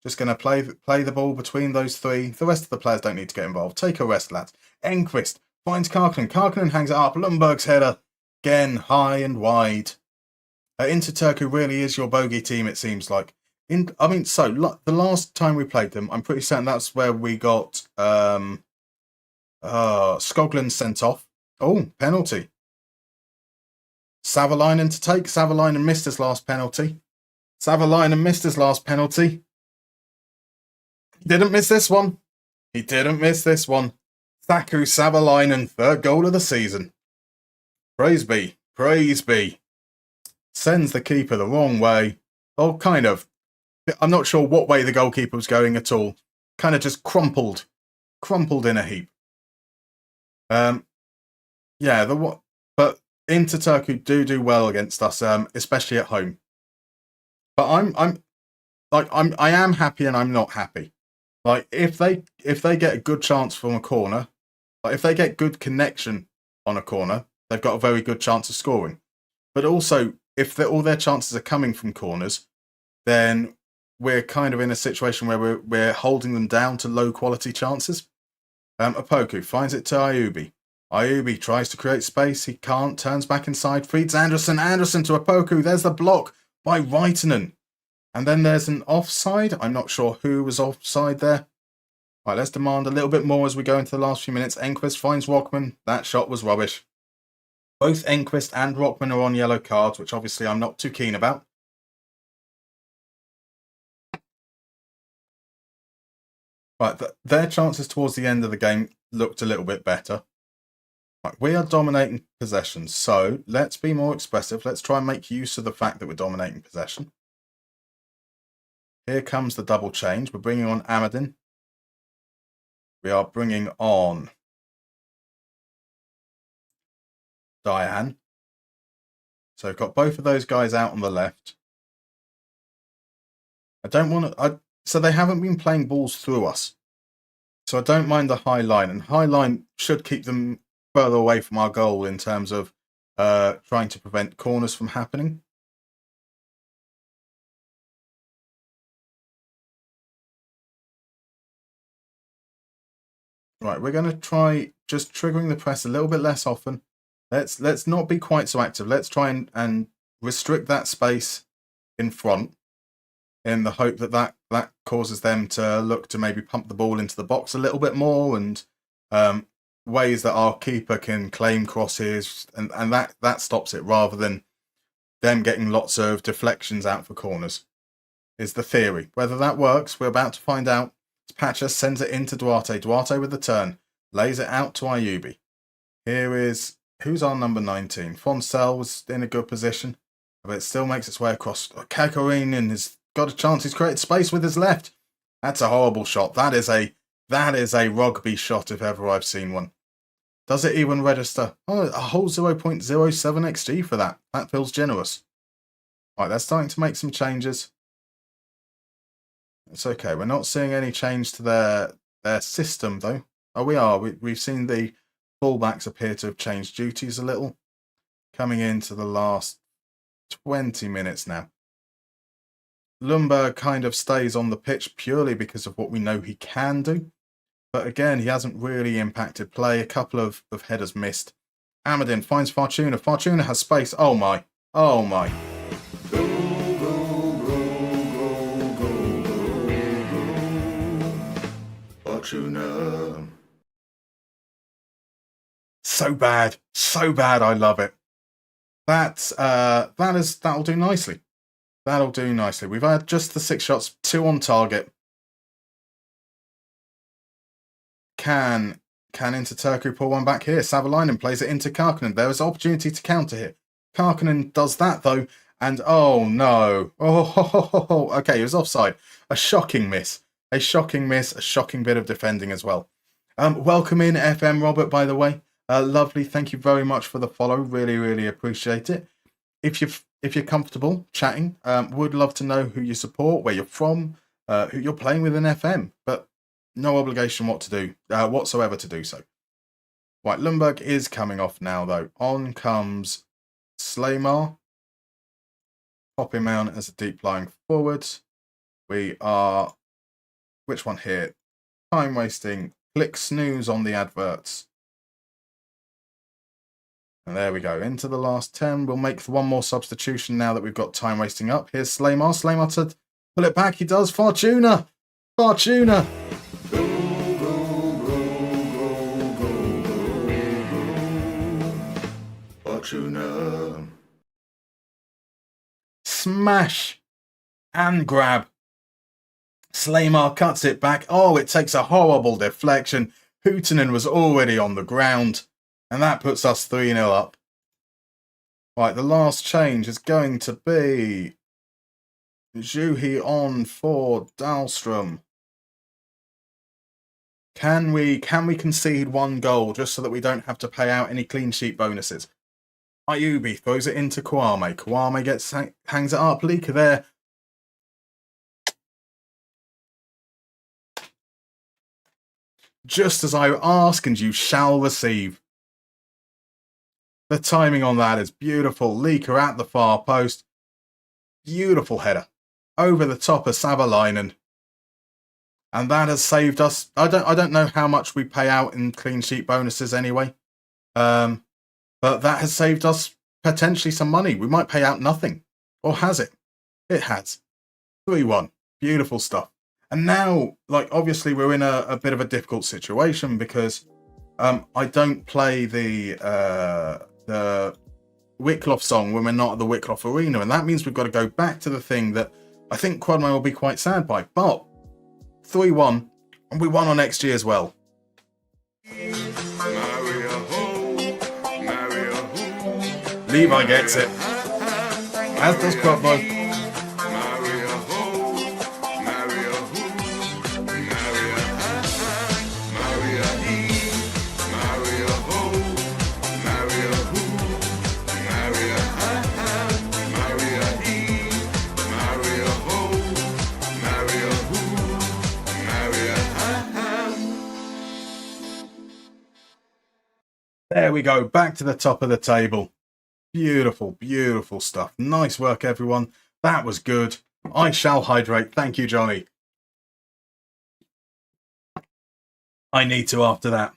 [SPEAKER 1] Just going to play the ball between those three. The rest of the players don't need to get involved. Take a rest, lads. Enquist finds Karkinen. Karkinen hangs it up. Lundberg's header. Again, high and wide. Inter Turku really is your bogey team, it seems like. The last time we played them, I'm pretty certain that's where we got Skoglund sent off. Oh, penalty. Savalainen to take. Savalainen missed his last penalty. He didn't miss this one. Thaku Savalainen, third goal of the season. Praise be. Sends the keeper the wrong way. Oh, kind of. I'm not sure what way the goalkeeper was going at all. Kind of just crumpled in a heap. But Inter Turku do well against us, especially at home. But I am happy and I'm not happy. Like if they get a good chance from a corner, like if they get good connection on a corner, they've got a very good chance of scoring. But also, if all their chances are coming from corners, then we're kind of in a situation where we're holding them down to low quality chances. Opoku finds it to Ayubi. Ayubi tries to create space. He can't. Turns back inside. Feeds Anderson. Anderson to Opoku. There's the block by Raitanen. And then there's an offside. I'm not sure who was offside there. All right, let's demand a little bit more as we go into the last few minutes. Enquist finds Rockman. That shot was rubbish. Both Enquist and Rockman are on yellow cards, which obviously I'm not too keen about. Right, their chances towards the end of the game looked a little bit better. Right, we are dominating possession, so let's be more expressive. Let's try and make use of the fact that we're dominating possession. Here comes the double change. We're bringing on Amadin. We are bringing on Diane. So we've got both of those guys out on the left. I don't want to... So they haven't been playing balls through us. So I don't mind the high line. And high line should keep them further away from our goal in terms of trying to prevent corners from happening. Right, we're going to try just triggering the press a little bit less often. Let's not be quite so active. Let's try and restrict that space in front in the hope that causes them to look to maybe pump the ball into the box a little bit more, and ways that our keeper can claim crosses, and that stops it rather than them getting lots of deflections out for corners, is the theory. Whether that works, we're about to find out. Patcher sends it into Duarte. Duarte with the turn. Lays it out to Ayubi. Here is... Who's our number 19? Fonsell was in a good position, but it still makes its way across. Kakarinen has got a chance. He's created space with his left. That's a horrible shot. That is a rugby shot if ever I've seen one. Does it even register? Oh, a whole 0.07 XG for that. That feels generous. Right, they're starting to make some changes. It's okay. We're not seeing any change to their system, though. Oh, we are. We've seen the fullbacks appear to have changed duties a little. Coming into the last 20 minutes now. Lundberg kind of stays on the pitch purely because of what we know he can do. But again, he hasn't really impacted play. A couple of headers missed. Amadin finds Fortuna. Fortuna has space. Oh, my. Oh, my. Fortuna. So bad. So bad. I love it. That'll do nicely. That'll do nicely. We've had just the 6 shots, 2 on target. Can Inter Turku pull one back here? Savalainen plays it into Karkinen. There is opportunity to counter here. Karkinen does that though, and oh no. Oh, okay, he was offside. A shocking miss. A shocking miss. A shocking bit of defending as well. Welcome in FM Robert, by the way. Lovely. Thank you very much for the follow. Really, really appreciate it. If you're comfortable chatting, would love to know who you support, where you're from, who you're playing with in FM, but no obligation whatsoever to do so. Right, Lundberg is coming off now, though. On comes Slaymar. Pop him out as a deep lying forward. We are which one here? Time wasting. Click snooze on the adverts. And there we go. Into the last 10. We'll make one more substitution now that we've got time wasting up. Here's Slaymar. Slaymar to pull it back. He does. Fortuna. Fortuna.
[SPEAKER 3] Fortuna.
[SPEAKER 1] Smash and grab. Slaymar cuts it back. Oh, it takes a horrible deflection. Hootinen was already on the ground. And that puts us 3-0 up. Right, the last change is going to be Juhi on for Dahlstrom. Can we concede 1 goal just so that we don't have to pay out any clean sheet bonuses? Ayubi throws it into Kwame. Kwame hangs it up. Leaker there. Just as I ask, and you shall receive. The timing on that is beautiful. Leaker at the far post. Beautiful header. Over the top of Savalainen. And that has saved us. I don't know how much we pay out in clean sheet bonuses anyway. But that has saved us potentially some money. We might pay out nothing. Or has it? It has. 3-1. Beautiful stuff. And now, like, obviously we're in a bit of a difficult situation because I don't play the Wicklow song when we're not at the Wicklow Arena. And that means we've got to go back to the thing that I think Quadmo will be quite sad by. But 3-1, and we won on XG as well. Levi gets it. As does Quadmo. There we go, back to the top of the table. Beautiful, beautiful stuff. Nice work, everyone. That was good. I shall hydrate. Thank you, Johnny. I need to after that.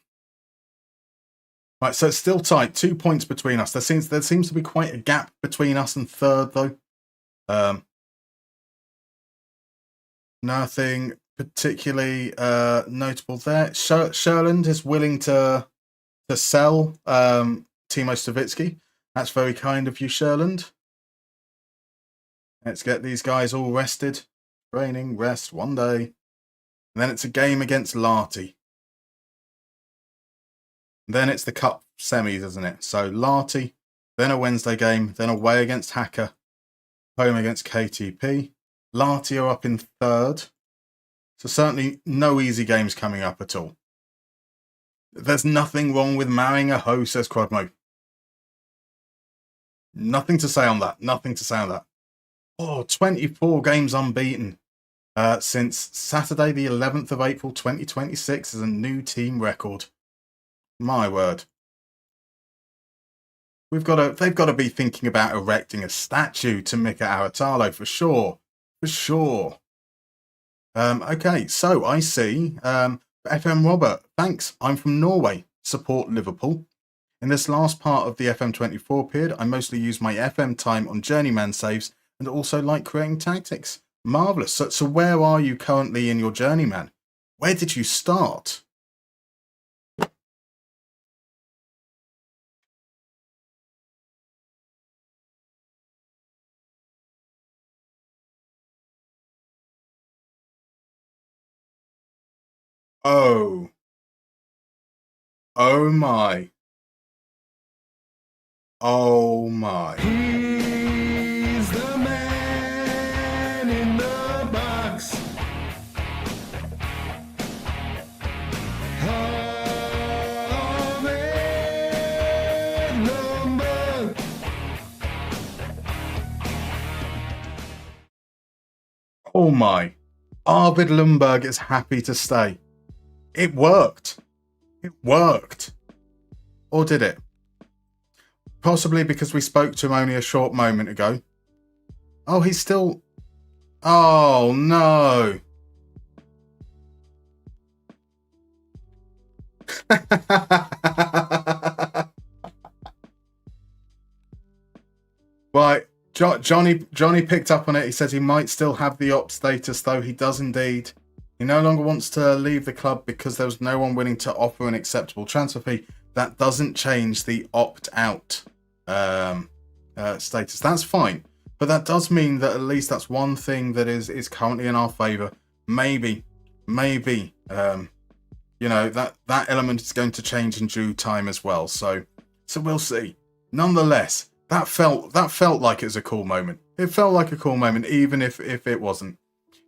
[SPEAKER 1] Right, so it's still tight. 2 points between us. There seems to be quite a gap between us and third, though. Nothing particularly notable there. Sherland is willing to sell Timo Savitsky. That's very kind of you, Sherland. Let's get these guys all rested. Training, rest, 1 day. And then it's a game against Larty. Then it's the cup semis, isn't it? So Larty, then a Wednesday game, then away against Hacker, home against KTP. Larty are up in third. So certainly no easy games coming up at all. There's nothing wrong with marrying a hoe, says Quadmo. Nothing to say on that. Nothing to say on that. Oh, 24 games unbeaten since Saturday the 11th of April 2026 is a new team record. My word. They've got to be thinking about erecting a statue to Mika Aratalo for sure. For sure. Okay, so I see. FM Robert, thanks. I'm from Norway. Support Liverpool. In this last part of the FM24 period, I mostly use my FM time on journeyman saves and also like creating tactics. Marvellous. So where are you currently in your journeyman? Where did you start? Oh. Oh my. Oh my.
[SPEAKER 3] He's the man in the box. Ahmed Lundberg.
[SPEAKER 1] Oh my. Arvid Lundberg is happy to stay. It worked. It worked. Or did it? Possibly because we spoke to him only a short moment ago. Oh, he's still... Oh, no. Right, Johnny picked up on it. He says he might still have the opt status, though. He does indeed. He no longer wants to leave the club because there was no one willing to offer an acceptable transfer fee. That doesn't change the opt-out status. That's fine. But that does mean that at least that's one thing that is currently in our favour. Maybe, that element is going to change in due time as well. So we'll see. Nonetheless, that felt like it was a cool moment. It felt like a cool moment, even if it wasn't.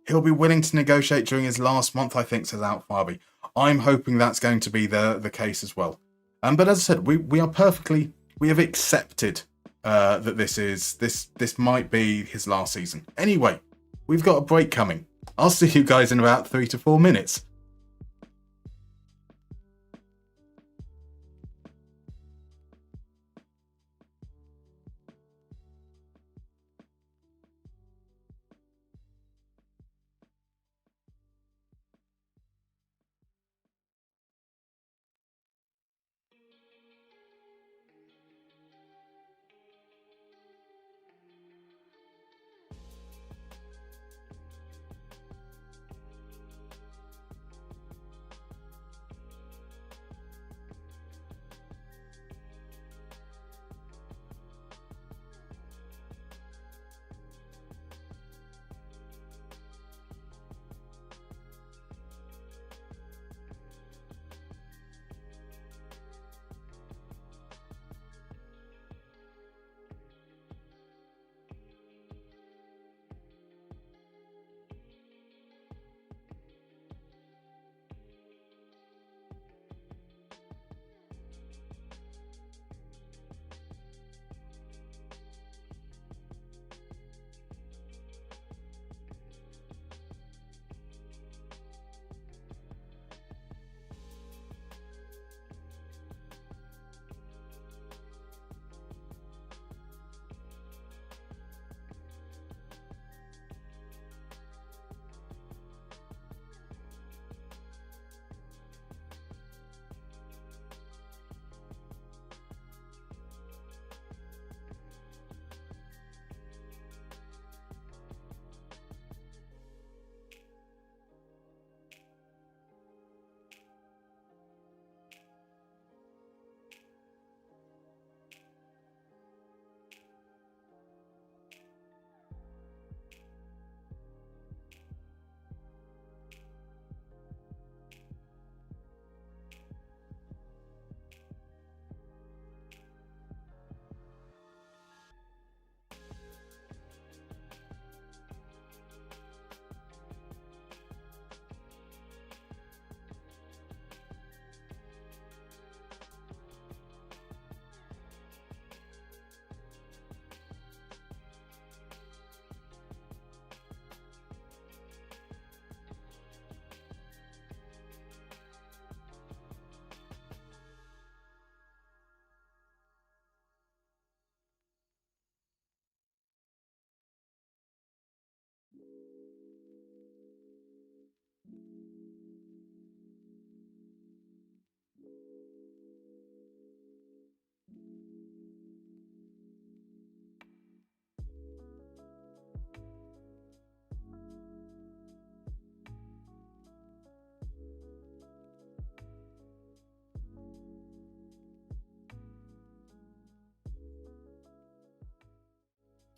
[SPEAKER 1] He'll be willing to negotiate during his last month, I think, says Out Farby. I'm hoping that's going to be the case as well. But as I said, we have accepted that this might be his last season. Anyway, we've got a break coming. I'll see you guys in about 3 to 4 minutes.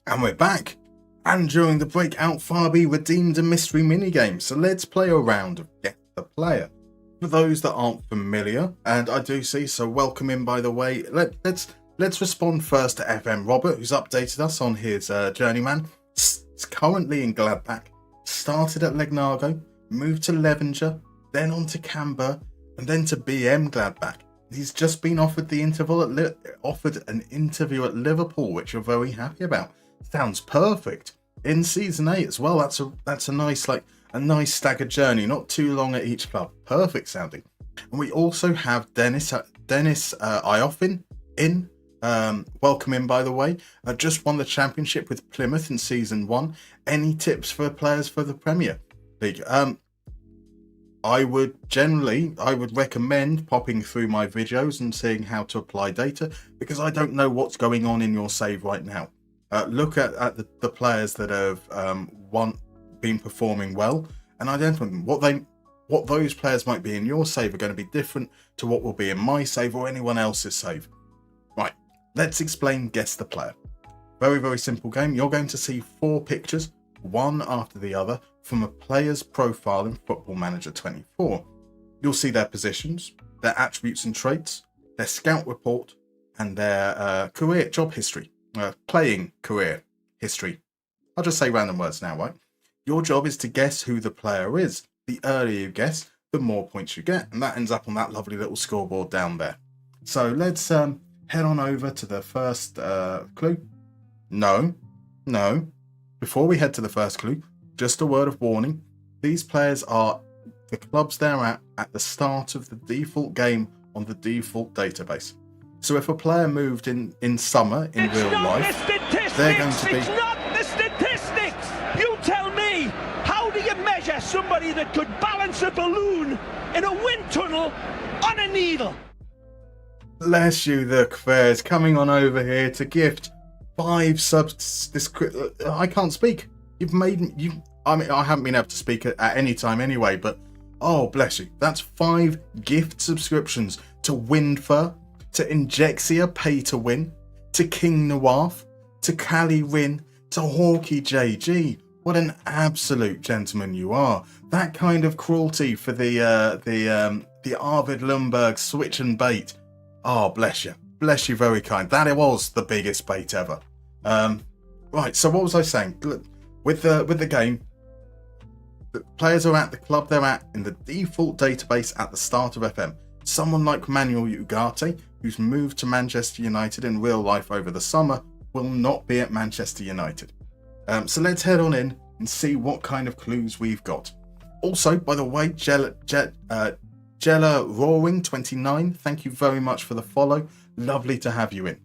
[SPEAKER 1] And we're back. And during the break, Out Farby redeemed a mystery minigame. So let's play a round of Guess the Player. For those that aren't familiar, and I do see, so welcome in by the way, let's respond first to FM Robert, who's updated us on his journeyman. It's currently in Gladbach, started at Legnago, moved to Levenger, then on to Canberra, and then to BM Gladbach. He's just been offered an interview at Liverpool, which you're very happy about. Sounds perfect. In season 8 as well. That's a nice staggered journey, not too long at each club. Perfect sounding. And we also have Dennis Iofin in. Welcome in, by the way. Just won the championship with Plymouth in season 1. Any tips for players for the Premier League? I would recommend popping through my videos and seeing how to apply data, because I don't know what's going on in your save right now. Look at the players that have been performing well, and identify what those players might be in your save are going to be different to what will be in my save or anyone else's save. Right, let's explain Guess the Player. Very, very simple game. You're going to see 4 pictures, one after the other, from a player's profile in Football Manager 24. You'll see their positions, their attributes and traits, their scout report, and their job history, playing career history. I'll just say random words now, right? Your job is to guess who the player is. The earlier you guess, the more points you get, and that ends up on that lovely little scoreboard down there. So let's head on over to the first clue. No. Before we head to the first clue, just a word of warning. These players are the clubs they're at the start of the default game on the default database. So if a player moved in summer in real life, they're going to be...
[SPEAKER 2] It's not the statistics! You tell me! How do you measure somebody that could balance a balloon in a wind tunnel on a needle?
[SPEAKER 1] Bless you, the Fair's coming on over here to gift 5 subs. I can't speak. I haven't been able to speak at any time anyway, but oh, bless you. That's 5 gift subscriptions to Windfur, to Injexia Pay to Win, to King Nawaf, to Cali Win, to Hawkey JG. What an absolute gentleman you are. That kind of cruelty for the Arvid Lundberg switch and bait. Oh, bless you. Bless you, very kind. That was the biggest bait ever. Right, so what was I saying? With the game, the players are at the club they're at in the default database at the start of FM. Someone like Manuel Ugarte, who's moved to Manchester United in real life over the summer, will not be at Manchester United. So let's head on in and see what kind of clues we've got. Also, by the way, Jella Roaring 29, thank you very much for the follow. Lovely to have you in.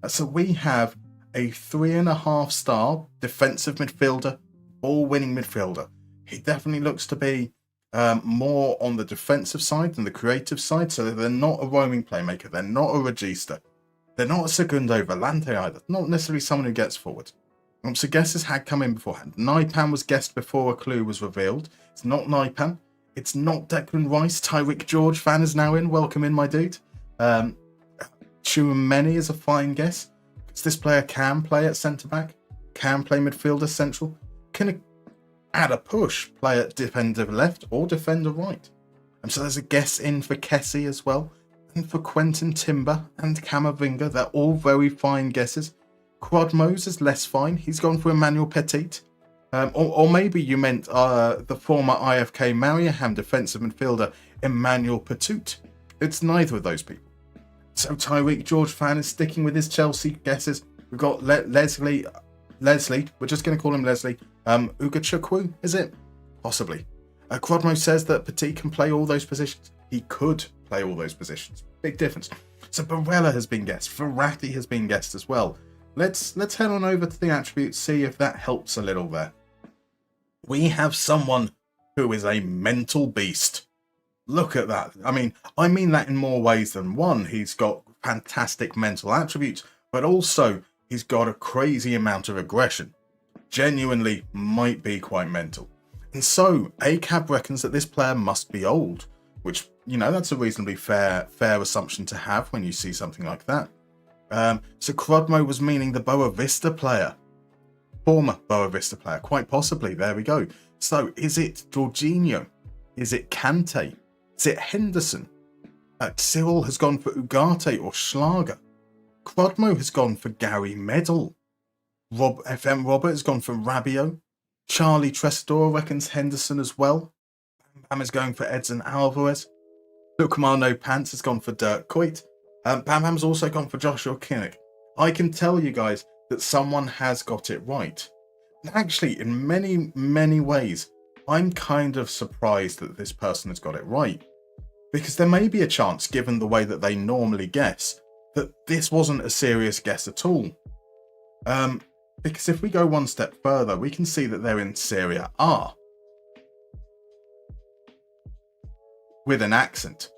[SPEAKER 1] So we have a 3.5 star defensive midfielder, ball-winning midfielder. He definitely looks to be more on the defensive side than the creative side, so they're not a roaming playmaker, they're not a regista, they're not a Segundo Volante either, not necessarily someone who gets forward. So guesses had come in beforehand. Naipan was guessed before a clue was revealed. It's not Naipan, it's not Declan Rice. Tyreek George fan is now in, welcome in my dude. Chouameni is a fine guess. This player can play at centre-back, can play midfielder central, can add a push, play at defender left or defender right. And so there's a guess in for Kessie as well, and for Quentin Timber and Camavinga. They're all very fine guesses. Quadmos is less fine. He's gone for Emmanuel Petit. Or maybe you meant the former IFK Mariehamn defensive midfielder Emmanuel Petit. It's neither of those people. So Tyreek George fan is sticking with his Chelsea guesses. We've got Leslie, we're just going to call him Leslie. Ugachukwu, is it? Possibly. Quadmo says that Petit can play all those positions. He could play all those positions. Big difference. So Barella has been guessed. Verratti has been guessed as well. Let's head on over to the attributes, see if that helps a little there. We have someone who is a mental beast. Look at that. I mean that in more ways than one. He's got fantastic mental attributes, but also he's got a crazy amount of aggression. Genuinely might be quite mental. And so ACAB reckons that this player must be old, which, that's a reasonably fair assumption to have when you see something like that. So Crodmo was meaning the Boa Vista player. Former Boa Vista player, quite possibly. There we go. So is it Jorginho? Is it Kante? Is it Henderson? Cyril has gone for Ugarte or Schlager. Crodmo has gone for Gary Medal. FM Robert has gone for Rabiot. Charlie Trestor reckons Henderson as well. Bam is going for Edson Alvarez. Lukmar No Pants has gone for Dirk Kuyt. Bam Bam's also gone for Joshua Kinnock. I can tell you guys that someone has got it right. And actually, in many, many ways, I'm kind of surprised that this person has got it right. Because there may be a chance, given the way that they normally guess, that this wasn't a serious guess at all. Because if we go one step further, we can see that they're in Serie A. with an accent.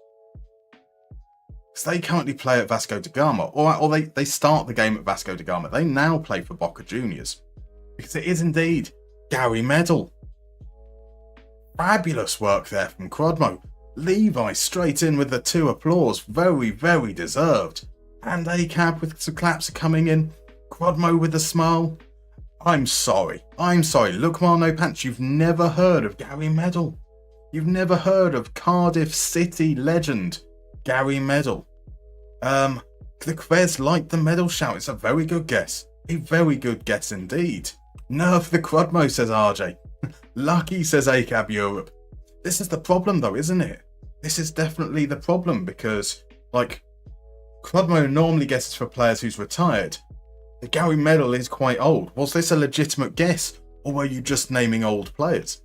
[SPEAKER 1] So they currently play at Vasco da Gama, or they start the game at Vasco da Gama. They now play for Boca Juniors, because it is indeed Gary Medal. Fabulous work there from Crodmo. Levi straight in with the 2 applause, very, very deserved. And ACAB with some claps are coming in. Crodmo with a smile. I'm sorry. Look, No Pants, you've never heard of Gary Medal. You've never heard of Cardiff City legend Gary Medal. The Quez liked the medal shout. It's a very good guess. A very good guess indeed. Nerf the Crodmo, says RJ. Lucky, says ACAB Europe. This is the problem though, isn't it? This is definitely the problem, because, like, Crodmo normally guesses for players who's retired. The Gary Medal is quite old. Was this a legitimate guess, or were you just naming old players?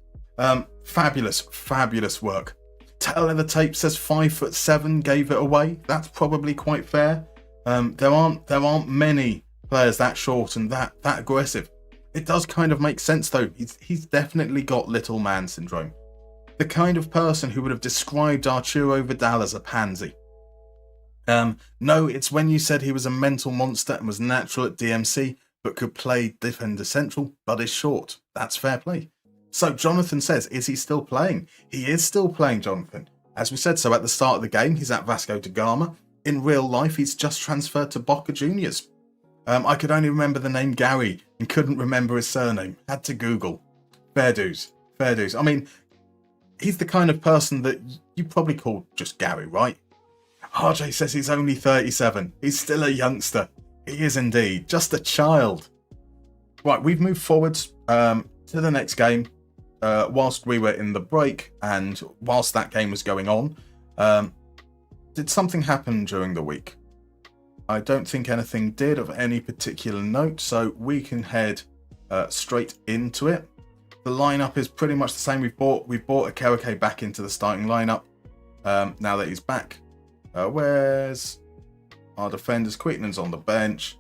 [SPEAKER 1] Fabulous work. Tail of the Tape says 5'7" gave it away. That's probably quite fair. There aren't many players that short and that aggressive. It does kind of make sense though. He's definitely got little man syndrome. The kind of person who would have described Arturo Vidal as a pansy. No, it's when you said he was a mental monster and was natural at DMC, but could play defender central, but is short. That's fair play. So Jonathan says, is he still playing? He is still playing, Jonathan. As we said, so at the start of the game, he's at Vasco da Gama. In real life, he's just transferred to Boca Juniors. I could only remember the name Gary and couldn't remember his surname. Had to Google. Fair dues. I mean, he's the kind of person that you probably call just Gary, right? RJ says he's only 37. He's still a youngster. He is indeed. Just a child. Right, we've moved forwards to the next game. Whilst we were in the break and whilst that game was going on, did something happen during the week? I don't think anything did of any particular note, so we can head straight into it. The lineup is pretty much the same. We've brought Akereke back into the starting lineup now that he's back. Where's our defenders? Queaton's on the bench.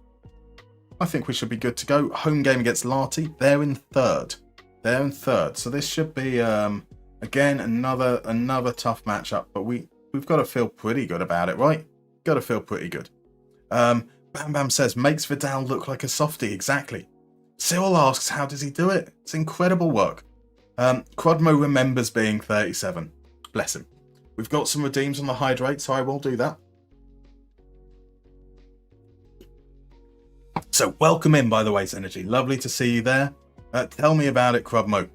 [SPEAKER 1] I think we should be good to go. Home game against Larty. They're in third. So this should be again another tough matchup. But we've got to feel pretty good about it, right? Got to feel pretty good. Bam Bam says makes Vidal look like a softie. Exactly. Cyril asks, how does he do it? It's incredible work. Crodmo remembers being 37. Bless him. We've got some redeems on the hydrate, so I will do that. So welcome in, by the way, Synergy. Lovely to see you there. Tell me about it, Crodmo.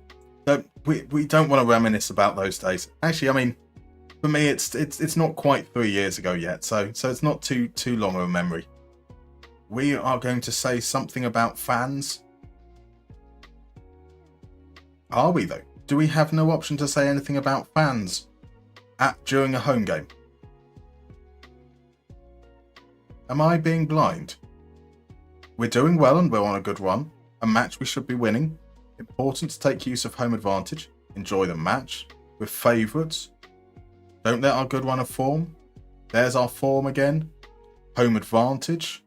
[SPEAKER 1] We don't want to reminisce about those days. Actually, I mean, for me, it's not quite 3 years ago yet, so it's not too long of a memory. We are going to say something about fans. Are we though? Do we have no option to say anything about fans during a home game? Am I being blind? We're doing well and we're on a good run. A match we should be winning. Important to take use of home advantage. Enjoy the match. We're favourites. Don't let our good run of form. There's our form again. Home advantage.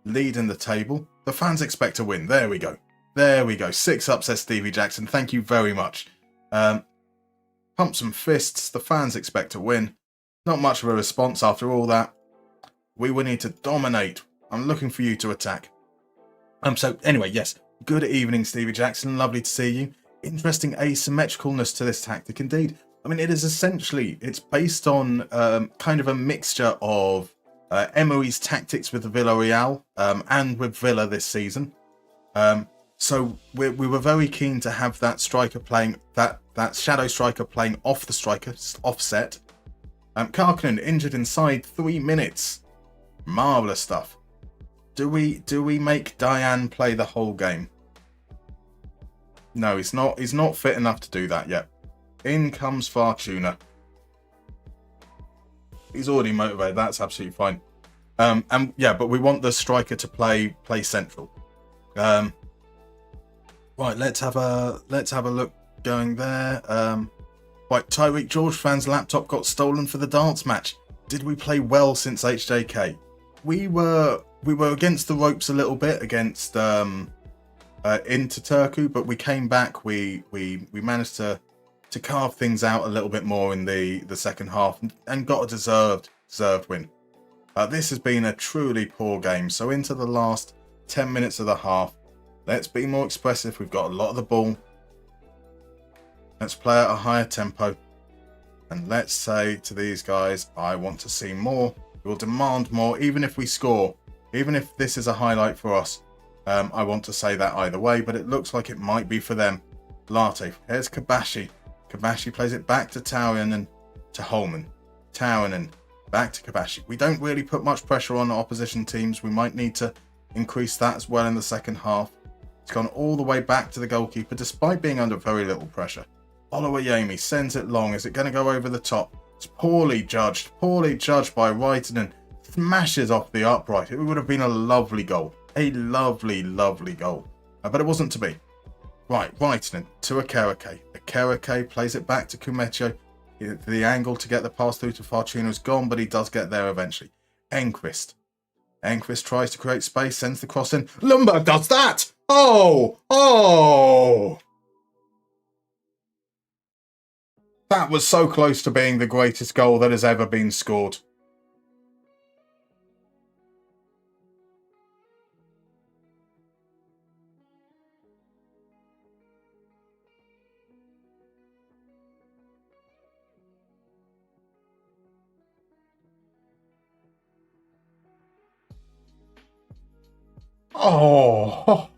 [SPEAKER 1] Lead in the table. The fans expect to win. There we go. 6 up, says Stevie Jackson. Thank you very much. Pump some fists. The fans expect to win. Not much of a response after all that. We will need to dominate. I'm looking for you to attack. So anyway, yes. Good evening, Stevie Jackson. Lovely to see you. Interesting asymmetricalness to this tactic indeed. I mean, it is essentially, it's based on kind of a mixture of Emery's tactics with Villarreal and with Villa this season. So we were very keen to have that striker playing, that shadow striker playing off the striker, offset. Karkinen injured inside 3 minutes. Marvellous stuff. Do we make Diane play the whole game? No, he's not fit enough to do that yet. In comes Fortuna. He's already motivated. That's absolutely fine. And yeah, but we want the striker to play central. Right, let's have a look going there. Right, Tyreek George fan's laptop got stolen for the dance match. Did we play well since HJK? We were against the ropes a little bit against into Turku, but we came back. We managed to to carve things out a little bit more in the second half and got a deserved win. This has been a truly poor game. So into the last 10 minutes of the half, let's be more expressive. We've got a lot of the ball. Let's play at a higher tempo. And let's say to these guys, I want to see more. We'll demand more, even if we score. Even if this is a highlight for us. I want to say that either way, but it looks like it might be for them. Latte. Here's Kabashi. Kabashi plays it back to Taurian and to Holman. Taurian back to Kabashi. We don't really put much pressure on opposition teams. We might need to increase that as well in the second half. It's gone all the way back to the goalkeeper, despite being under very little pressure. Oluwayemi sends it long. Is it going to go over the top? It's poorly judged by Wrighton and smashes off the upright. It would have been a lovely goal. A lovely, lovely goal. But it wasn't to be. Right, Wrighton to Akereke. Akereke plays it back to Kumecho. The angle to get the pass through to Fortuna is gone, but he does get there eventually. Enquist tries to create space, sends the cross in. Lundberg does that! Oh! That was so close to being the greatest goal that has ever been scored. Oh,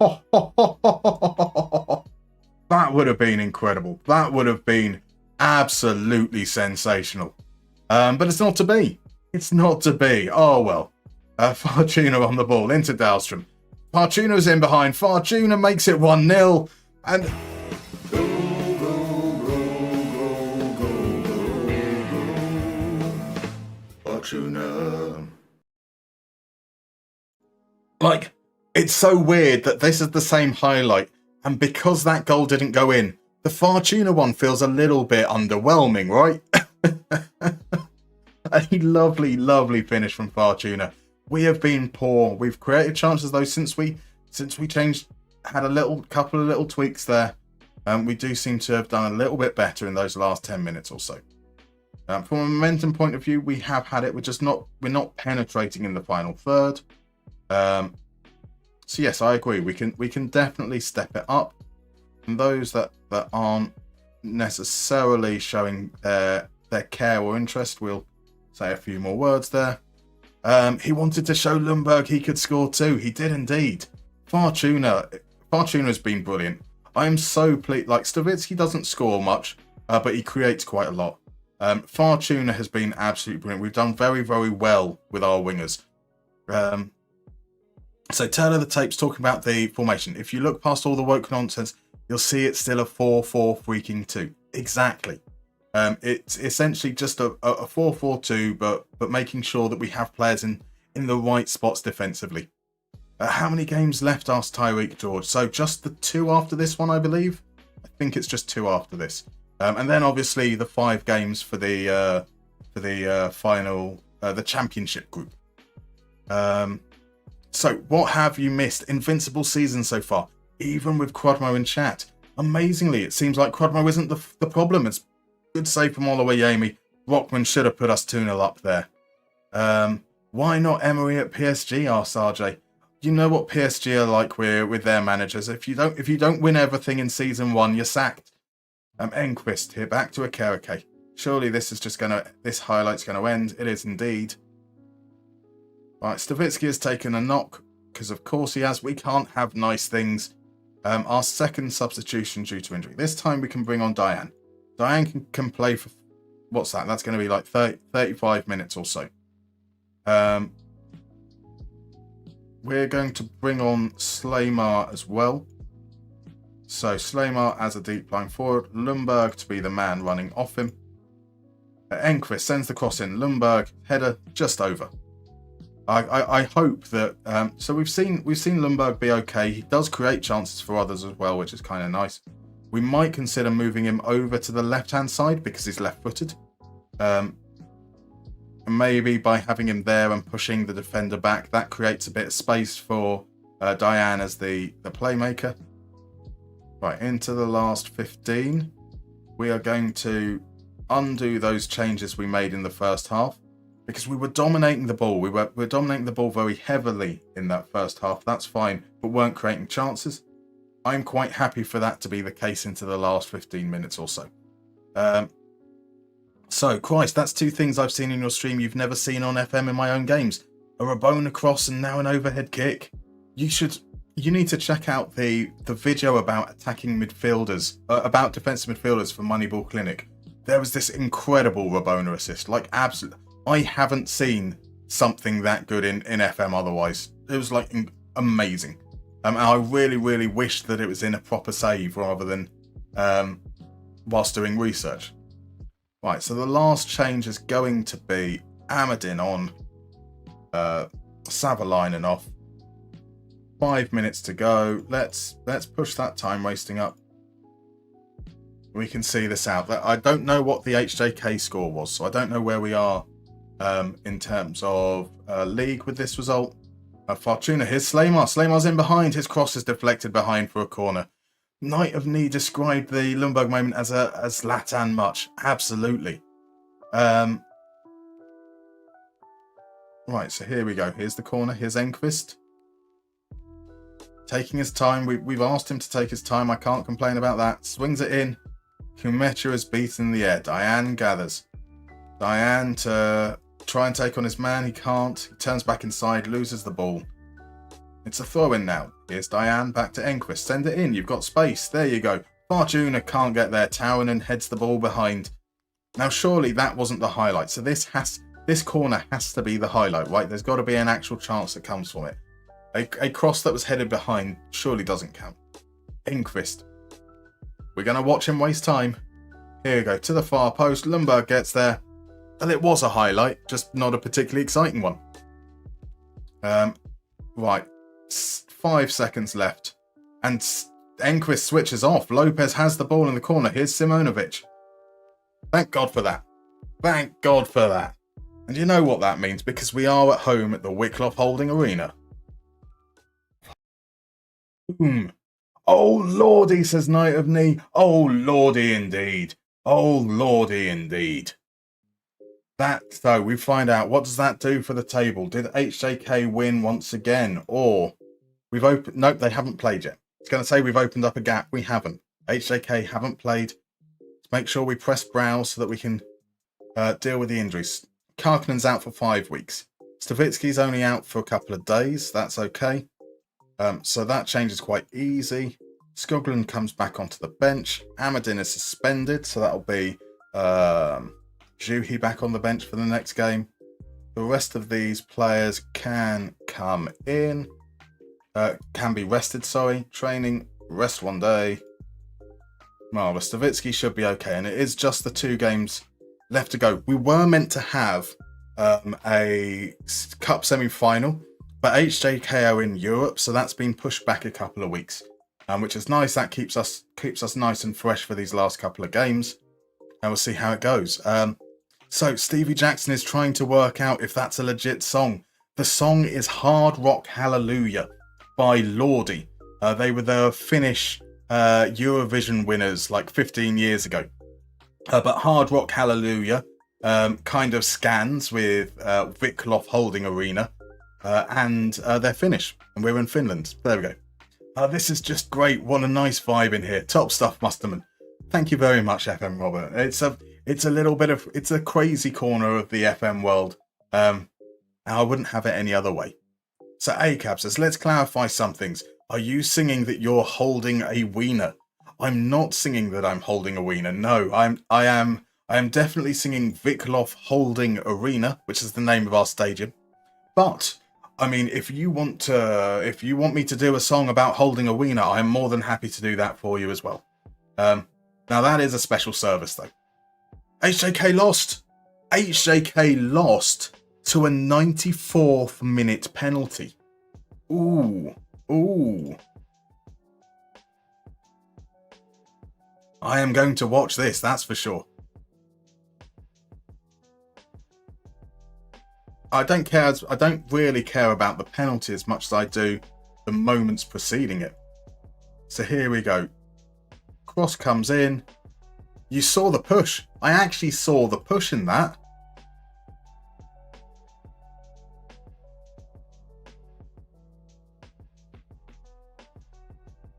[SPEAKER 1] that would have been incredible. That would have been absolutely sensational. But it's not to be. It's not to be. Oh, well. Fortuna on the ball into Dahlstrom. Fortuna's in behind. Fortuna makes it 1-0. And
[SPEAKER 3] Fortuna.
[SPEAKER 1] like, it's so weird that this is the same highlight, and because that goal didn't go in, the Fortuna one feels a little bit underwhelming, right? A lovely, lovely finish from Fortuna. We have been poor. We've created chances though since we changed, had a couple of little tweaks there. We do seem to have done a little bit better in those last 10 minutes or so. From a momentum point of view, we have had it. We're not penetrating in the final third. So yes, I agree. We can definitely step it up. And those that aren't necessarily showing their care or interest, we'll say a few more words there. He wanted to show Lundberg he could score too. He did indeed. Fortuna's been brilliant. I am so pleased. Like, Stavitsky doesn't score much, but he creates quite a lot. Fortuna has been absolutely brilliant. We've done very, very well with our wingers. So Taylor the Tape's talking about the formation. If you look past all the woke nonsense, you'll see it's still a 4-4-2. Exactly. It's essentially just a 4-4-2, but making sure that we have players in the right spots defensively. How many games left? Asked Tyreek George. So just the 2 after this one, I believe. I think it's just 2 after this. And then obviously the 5 games for the final, the championship group. So what have you missed? Invincible season so far, even with Crodmo in chat. Amazingly, it seems like Crodmo isn't the problem. It's good save from Oluwayemi. Rockman should have put us 2-0 up there. Why not Emery at PSG? Asked RJ. You know what PSG are like with their managers. If you don't win everything in season 1, you're sacked. Enquist here, back to Akereke. Surely this highlight's gonna end. It is indeed. Right, Stavitsky has taken a knock, because of course he has. We can't have nice things. Our second substitution due to injury. This time we can bring on Diane. Diane can play for, what's that? That's going to be like 35 minutes or so. We're going to bring on Slaymar as well. So Slaymar as a deep line forward. Lundberg to be the man running off him. Enquist sends the cross in. Lundberg, header just over. I hope that so we've seen Lundberg be okay. He does create chances for others as well, which is kind of nice. We might consider moving him over to the left-hand side because he's left-footed. Maybe by having him there and pushing the defender back, that creates a bit of space for Diane as the playmaker. Right, into the last 15. we are going to undo those changes we made in the first half, because we were dominating the ball. We were dominating the ball very heavily in that first half. That's fine, but weren't creating chances. I'm quite happy for that to be the case into the last 15 minutes or so. So, Christ, that's two things I've seen in your stream you've never seen on FM in my own games. A Rabona cross and now an overhead kick. You need to check out the video about attacking midfielders, about defensive midfielders for Moneyball Clinic. There was this incredible Rabona assist. Like, absolutely. I haven't seen something that good in FM otherwise. It was, like, amazing. And I really, really wish that it was in a proper save rather than whilst doing research. Right, so the last change is going to be Amadin on, Savalainen off. 5 minutes to go. Let's push that time wasting up. We can see this out. I don't know what the HJK score was, so I don't know where we are in terms of league with this result. Fortuna, here's Slamar. Slamar's in behind. His cross is deflected behind for a corner. Knight of Knee described the Lundberg moment as Zlatan much. Absolutely. Right, so here we go. Here's the corner. Here's Enquist. Taking his time. We've asked him to take his time. I can't complain about that. Swings it in. Kumecha is beaten in the air. Diane gathers. Diane to try and take on his man. He can't. He turns back inside. Loses the ball. It's a throw-in now. Here's Diane, back to Enquist. Send it in. You've got space. There you go. Fortuna can't get there. Towernan heads the ball behind. Now, surely that wasn't the highlight. So this corner has to be the highlight, right? There's got to be an actual chance that comes from it. A cross that was headed behind surely doesn't count. Enquist. We're going to watch him waste time. Here we go. To the far post. Lundberg gets there. Well, it was a highlight, just not a particularly exciting one. Right. 5 seconds left. And Enquist switches off. Lopez has the ball in the corner. Here's Simonovic. Thank God for that. Thank God for that. And you know what that means, because we are at home at the Wicklow Holding Arena. Boom. Oh, lordy, says Knight of Knee. Oh, lordy indeed. Oh, lordy indeed. So we find out, what does that do for the table? Did HJK win once again? Or we've opened... Nope, they haven't played yet. It's going to say we've opened up a gap. We haven't. HJK haven't played. Let's make sure we press browse so that we can deal with the injuries. Karkinen's out for 5 weeks. Stavitsky's only out for a couple of days. That's okay. So that change is quite easy. Skoglund comes back onto the bench. Amadin is suspended, so that'll be Juhi back on the bench for the next game. The rest of these players can come in. Can be rested, sorry. Training, rest 1 day. Marvellous. Stavitsky should be okay, and it is just the 2 games left to go. We were meant to have a cup semi-final, but HJK are in Europe, so that's been pushed back a couple of weeks, which is nice. That keeps us nice and fresh for these last couple of games, and we'll see how it goes. So Stevie Jackson is trying to work out if that's a legit song. The song is Hard Rock Hallelujah by Lordi. They were the Finnish Eurovision winners like 15 years ago. But Hard Rock Hallelujah kind of scans with Wicklow Holding Arena, and they're Finnish, and we're in Finland. There we go. This is just great. What a nice vibe in here. Top stuff, Musterman. Thank you very much, FM Robert. It's a crazy corner of the FM world. And I wouldn't have it any other way. So ACAB says, let's clarify some things. Are you singing that you're holding a wiener? I'm not singing that I'm holding a wiener. No, I am definitely singing Wicklow Holding Arena, which is the name of our stadium. But I mean, if you want me to do a song about holding a wiener, I'm more than happy to do that for you as well. Now that is a special service though. HJK lost. HJK lost to a 94th minute penalty. Ooh. I am going to watch this, that's for sure. I don't really care about the penalty as much as I do the moments preceding it. So here we go. Cross comes in. You saw the push. I actually saw the push in that.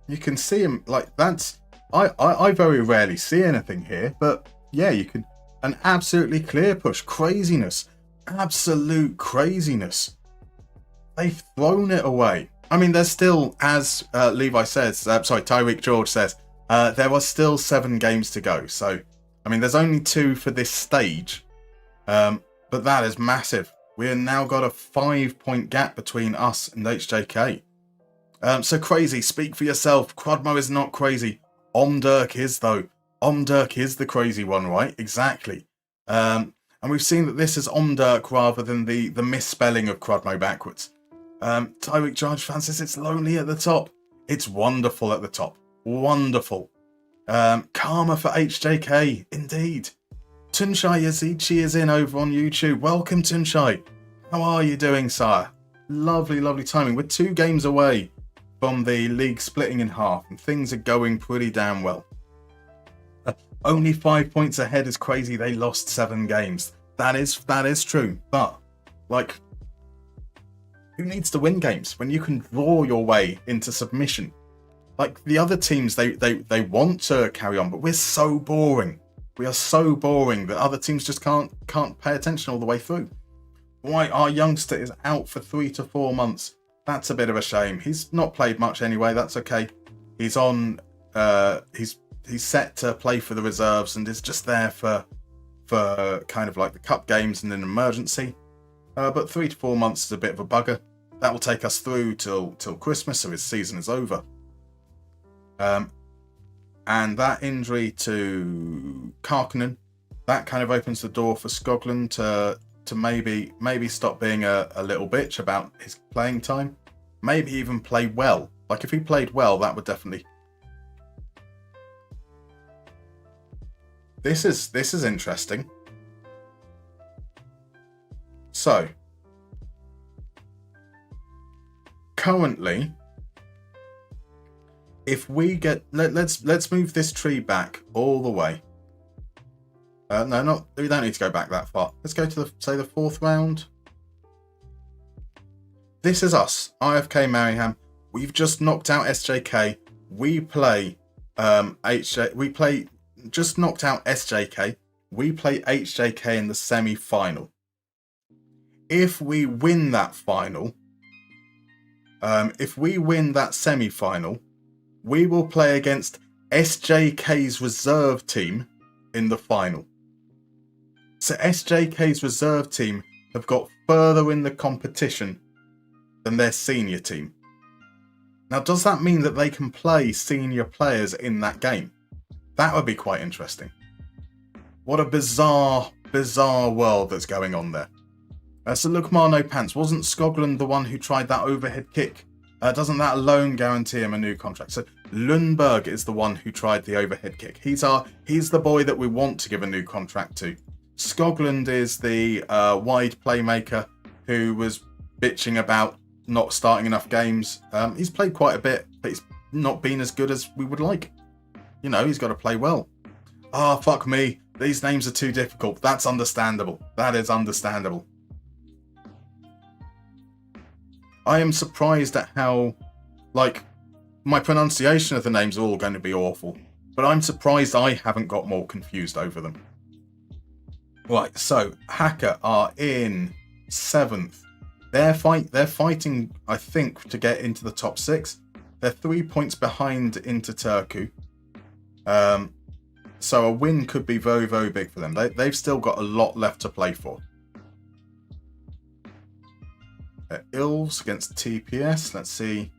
[SPEAKER 1] You can see him, like, that's... I very rarely see anything here, but yeah, you can... An absolutely clear push. Craziness. Absolute craziness. They've thrown it away. I mean, there's still, as Levi says, Tyreek George says, there are still 7 games to go. So, I mean, there's only 2 for this stage, but that is massive. We have now got a 5-point gap between us and HJK. So crazy, speak for yourself. Quadmo is not crazy. Omdirk is, though. Omdirk is the crazy one, right? Exactly. And we've seen that this is Omdirk rather than the misspelling of Quadmo backwards. Tyreek George fan says it's lonely at the top. It's wonderful at the top. Wonderful. Karma for HJK, indeed. Tunshai Yazici is in over on YouTube. Welcome, Tunshai. How are you doing, sire? Lovely, lovely timing. We're 2 games away from the league splitting in half, and things are going pretty damn well. Only 5 points ahead is crazy. They lost 7 games. That is true. But, like, who needs to win games when you can draw your way into submission? Like, the other teams, they want to carry on, but we're so boring. We are so boring that other teams just can't pay attention all the way through. Why our youngster is out for 3 to 4 months. That's a bit of a shame. He's not played much anyway. That's okay. He's on. He's set to play for the reserves and is just there for kind of like the cup games and an emergency. But 3 to 4 months is a bit of a bugger. That will take us through till Christmas, so his season is over. And that injury to Karkinen, that kind of opens the door for Skoglund to maybe stop being a little bitch about his playing time. Maybe even play well. Like, if he played well, that would definitely... This is interesting. So, currently, if we get... Let's move this tree back all the way. No, we don't need to go back that far. Let's go to the 4th round. This is us, IFK Mariehamn. We've just knocked out SJK. We play just knocked out SJK. We play HJK in the semi-final. If we win that final, if we win that semi-final, we will play against SJK's reserve team in the final. So SJK's reserve team have got further in the competition than their senior team. Now, does that mean that they can play senior players in that game? That would be quite interesting. What a bizarre world that's going on there. So Lukmar No Pants, wasn't Skoglund the one who tried that overhead kick? Doesn't that alone guarantee him a new contract? So Lundberg is the one who tried the overhead kick. He's the boy that we want to give a new contract to. Skoglund is the wide playmaker who was bitching about not starting enough games. He's played quite a bit, but he's not been as good as we would like. You know, he's got to play well. Ah, fuck me. These names are too difficult. That's understandable. That is understandable. I am surprised at how, like, my pronunciation of the names are all going to be awful, but I'm surprised I haven't got more confused over them. Right, so Hacker are in 7th. They're fighting, I think, to get into the top 6. They're 3 points behind into Turku. So a win could be very, very big for them. They've still got a lot left to play for. Ilves against TPS. Let's see.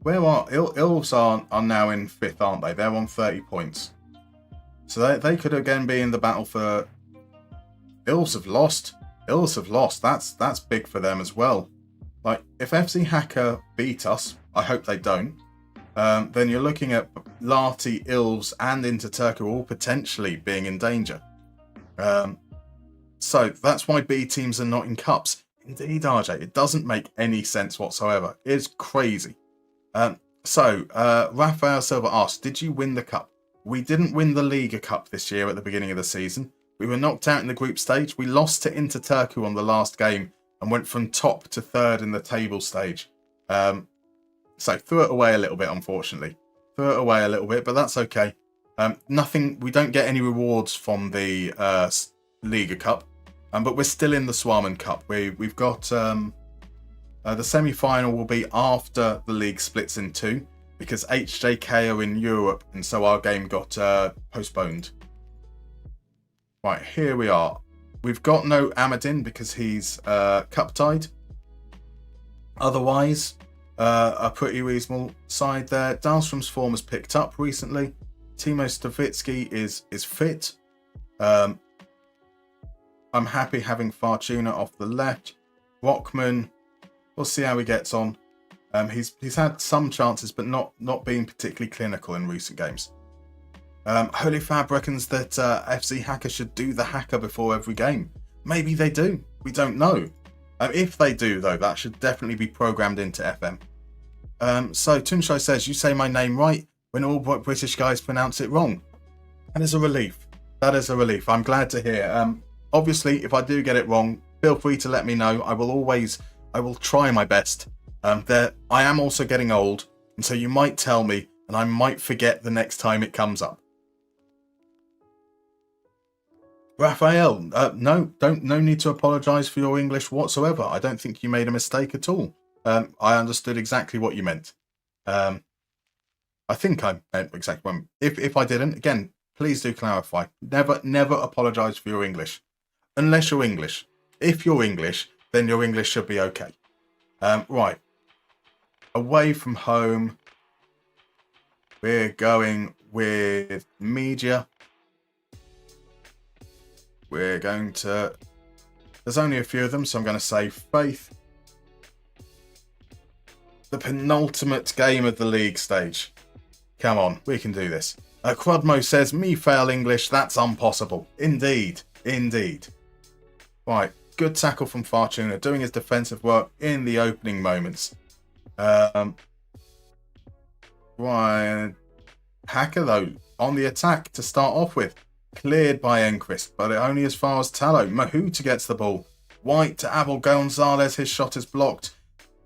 [SPEAKER 1] Where are Ilves are now in 5th, aren't they? They're on 30 points. So they could again be in the battle for... Ilves have lost. Ilves have lost. That's big for them as well. Like, if FC Hacker beat us, I hope they don't, then you're looking at Lahti, Ilves, and Inter Turku all potentially being in danger. So that's why B teams are not in cups. Indeed, RJ, it doesn't make any sense whatsoever. It's crazy. So Raphael Silva asked, did you win the cup? We didn't win the Liga Cup this year at the beginning of the season. We were knocked out in the group stage. We lost to Inter Turku on the last game and went from top to third in the table stage. So threw it away a little bit, unfortunately. Threw it away a little bit, but that's okay. We don't get any rewards from the Liga Cup, but we're still in the Swarman Cup. We've got the semi-final will be after the league splits in two, because HJK are in Europe, and so our game got postponed. Right, here we are. We've got no Amadin because he's cup-tied. Otherwise, a pretty reasonable side there. Dahlstrom's form has picked up recently. Timo Stavitsky is fit. I'm happy having Fortuna off the left. Rockman, we'll see how he gets on. He's had some chances, but not being particularly clinical in recent games. Holy Fab reckons that FC Hacker should do the hacker before every game. Maybe they do. We don't know. If they do, though, that should definitely be programmed into FM. So Tunshai says, you say my name right when all British guys pronounce it wrong. That is a relief. That is a relief. I'm glad to hear. Obviously, if I do get it wrong, feel free to let me know. I will try my best. I am also getting old, and so you might tell me, and I might forget the next time it comes up. Raphael, no need to apologise for your English whatsoever. I don't think you made a mistake at all. I understood exactly what you meant. I think I meant exactly what. If I didn't, again, please do clarify. Never apologise for your English, unless you're English. If you're English, then your English should be okay. Right, away from home, we're going with media. We're going to... There's only a few of them, so I'm going to say Faith. The penultimate game of the league stage. Come on, we can do this. Crudmo says, me fail English, that's impossible. Indeed. Right, good tackle from Fortuna, doing his defensive work in the opening moments. Right, Hacker, though, on the attack to start off with. Cleared by Enquist, but only as far as Tallow. Mahuta gets the ball. White to Abel Gonzalez. His shot is blocked.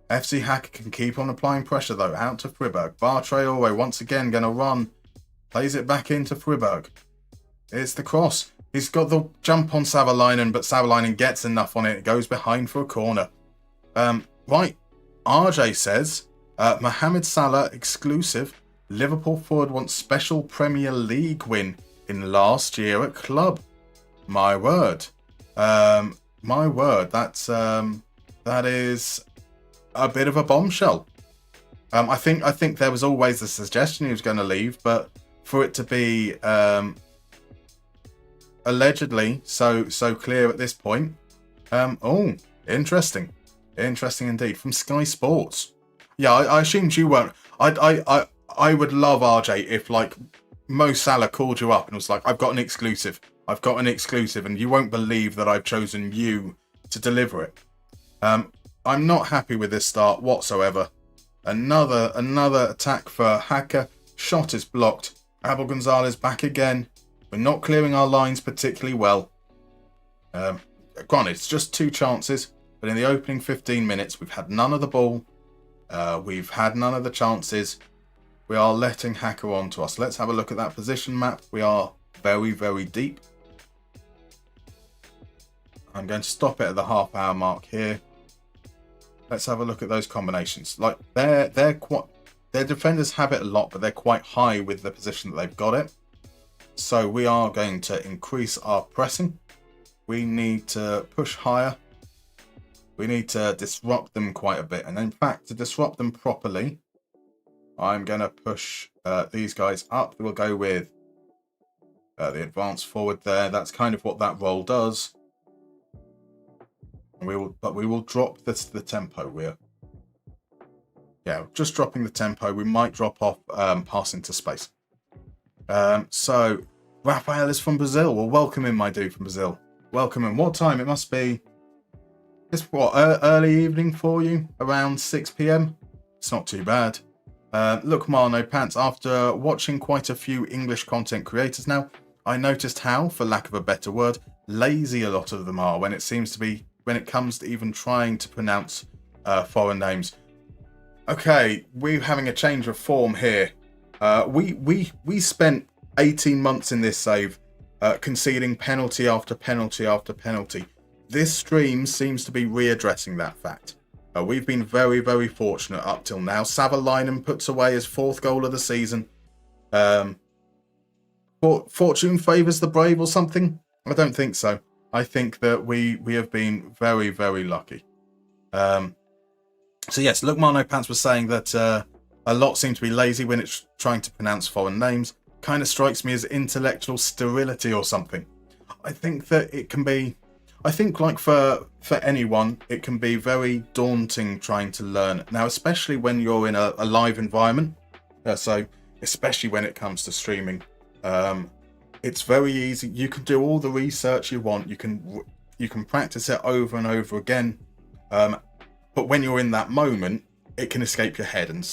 [SPEAKER 1] FC Hacker can keep on applying pressure, though. Out to Friberg. Bartraore once again going to run. Plays it back into Friberg. It's the cross. He's got the jump on Savalainen, but Savalainen gets enough on it. It goes behind for a corner. Right. RJ says, Mohamed Salah exclusive. Liverpool forward wants special Premier League win in last year at club. My word. That is a bit of a bombshell. I think there was always the suggestion he was going to leave, but for it to be allegedly so clear at this point, interesting indeed. From Sky Sports. Yeah, I assumed you weren't. I would love RJ if like Mo Salah called you up and was like, I've got an exclusive, and you won't believe that I've chosen you to deliver it. I'm not happy with this start whatsoever. Another attack for Hacker. Shot is blocked. Abel Gonzalez back again. We're not clearing our lines particularly well. Granted, it's just 2 chances, but in the opening 15 minutes, we've had none of the ball. We've had none of the chances. We are letting Hacker on to us. Let's have a look at that position map. We are very, very deep. I'm going to stop it at the half-hour mark here. Let's have a look at those combinations. Like their defenders have it a lot, but they're quite high with the position that they've got it. So we are going to increase our pressing. We need to push higher. We need to disrupt them quite a bit. And in fact, to disrupt them properly, I'm going to push these guys up. We'll go with the advance forward there. That's kind of what that role does. We will drop the tempo. Just dropping the tempo. We might drop off passing to space. So Rafael is from Brazil. Well, welcome in, my dude from Brazil. Welcome in. What time? It must be. It's what, early evening for you? Around 6 p.m. It's not too bad. Look, Marno Pants, after watching quite a few English content creators now, I noticed how, for lack of a better word, lazy a lot of them are when it comes to even trying to pronounce foreign names. Okay, we're having a change of form here. We spent 18 months in this save, conceding penalty after penalty after penalty. This stream seems to be readdressing that fact. We've been very, very fortunate up till now. Savalainen puts away his 4th goal of the season. Fortune favours the brave or something? I don't think so. I think that we have been very, very lucky. So yes, Look, Marno Pants was saying that a lot seem to be lazy when it's trying to pronounce foreign names. Kind of strikes me as intellectual sterility or something. I think that it can be... I think, like, for anyone, it can be very daunting trying to learn. Now, especially when you're in a live environment. So, especially when it comes to streaming. It's very easy. You can do all the research you want. You can practice it over and over again. But when you're in that moment, it can escape your head. And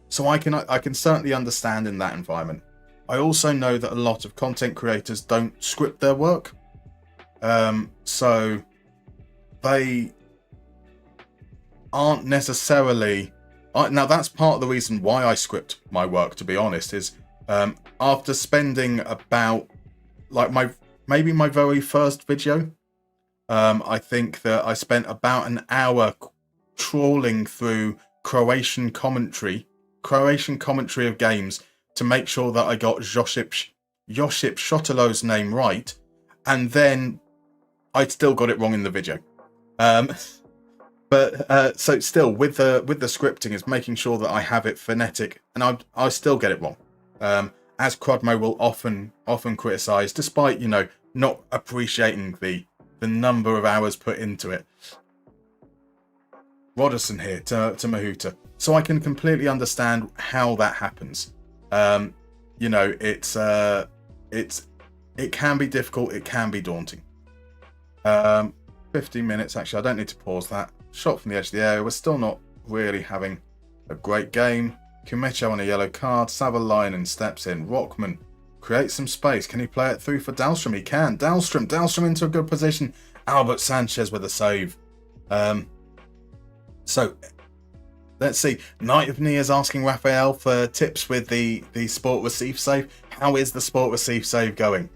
[SPEAKER 1] so I can certainly understand in that environment. I also know that a lot of content creators don't script their work. So they aren't necessarily... Now, that's part of the reason why I script my work, to be honest, is after spending about, like, maybe my very first video, I think that I spent about an hour trawling through Croatian commentary of games to make sure that I got Josip Shotelo's name right, and then I still got it wrong in the video. But so still, with the scripting, is making sure that I have it phonetic, and I still get it wrong. As Crodmo will often criticise, despite, you know, not appreciating the number of hours put into it. Roderson here to Mahuta. So I can completely understand how that happens. You know, it can be difficult, it can be daunting. 15 minutes, actually, I don't need to pause that. Shot from the edge of the area. We're still not really having a great game. Kumecho on a yellow card. Savalainen steps in. Rockman creates some space. Can he play it through for Dahlstrom? He can. Dahlstrom into a good position. Albert Sanchez with a save. So, let's see. Knight of Nia is asking Raphael for tips with the sport receive save. How is the sport receive save going?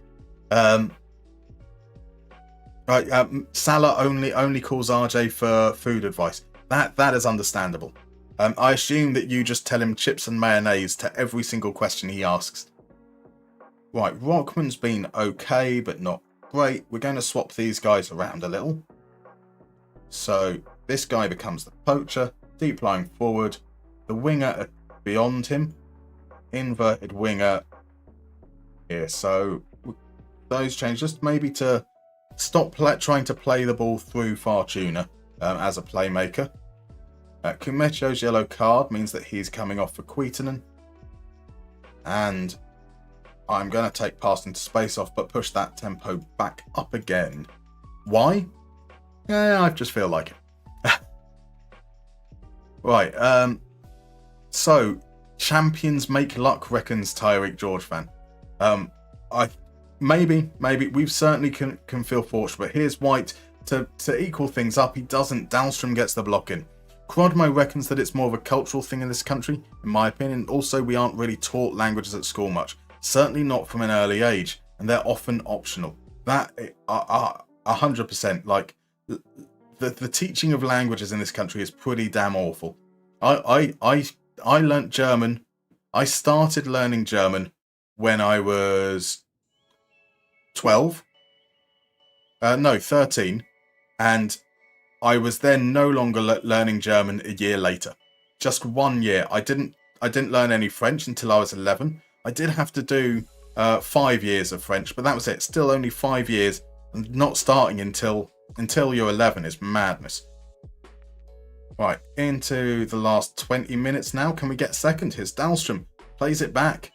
[SPEAKER 1] Right, Salah only calls RJ for food advice. That is understandable. I assume that you just tell him chips and mayonnaise to every single question he asks. Right, Rockman's been okay, but not great. We're going to swap these guys around a little. So this guy becomes the poacher, deep lying forward. The winger beyond him, inverted winger here. So those change just maybe to stop trying to play the ball through Fortuna as a playmaker. Kumecho's yellow card means that he's coming off for Kuitunen. And I'm going to take pass into space off, but push that tempo back up again. Why? Yeah, I just feel like it. Right, so champions make luck, reckons Tyreek George fan. Maybe we certainly can feel fortunate, but here's White to equal things up. He doesn't. Dahlstrom gets the block in. Crodmo reckons that it's more of a cultural thing in this country, in my opinion. Also, we aren't really taught languages at school much. Certainly not from an early age, and they're often optional. That 100%. Like the teaching of languages in this country is pretty damn awful. I learnt German. I started learning German when I was 13, and I was then no longer learning German a year later. Just 1 year. I didn't learn any French until I was 11. I did have to do 5 years of French, but that was it. Still only 5 years, and not starting until you're 11 is madness. Right, into the last 20 minutes now. Can we get second? Here's Dahlstrom. Plays it back.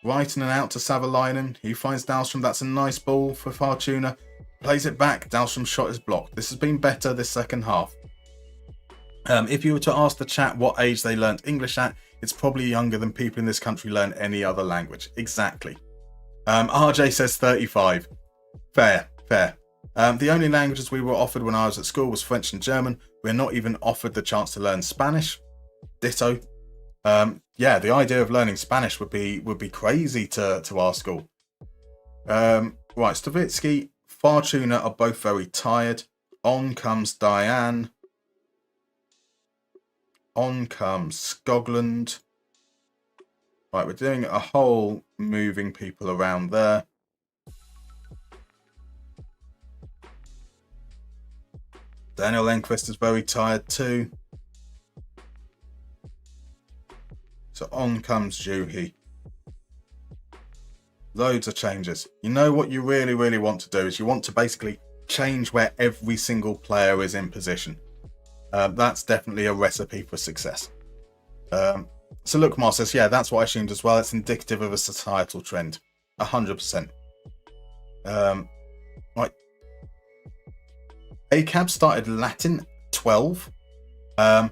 [SPEAKER 1] Right in and out to Savalainen. He finds Dahlstrom. That's a nice ball for Fortuna. Plays it back. Dahlstrom's shot is blocked. This has been better this second half. If you were to ask the chat what age they learnt English at, it's probably younger than people in this country learn any other language. Exactly. RJ says 35. Fair. The only languages we were offered when I was at school was French and German. We're not even offered the chance to learn Spanish. Ditto. Yeah, the idea of learning Spanish would be crazy to our school. Right, Stavitsky, Fortuna are both very tired. On comes Diane. On comes Scogland. Right, we're doing a whole moving people around there. Daniel Enquist is very tired too. So on comes Juhi. Loads of changes. You know what you really, really want to do is you want to basically change where every single player is in position. That's definitely a recipe for success. So look, Mar says, yeah, that's what I assumed as well. It's indicative of a societal trend. 100%. Right. ACAB started Latin 12. To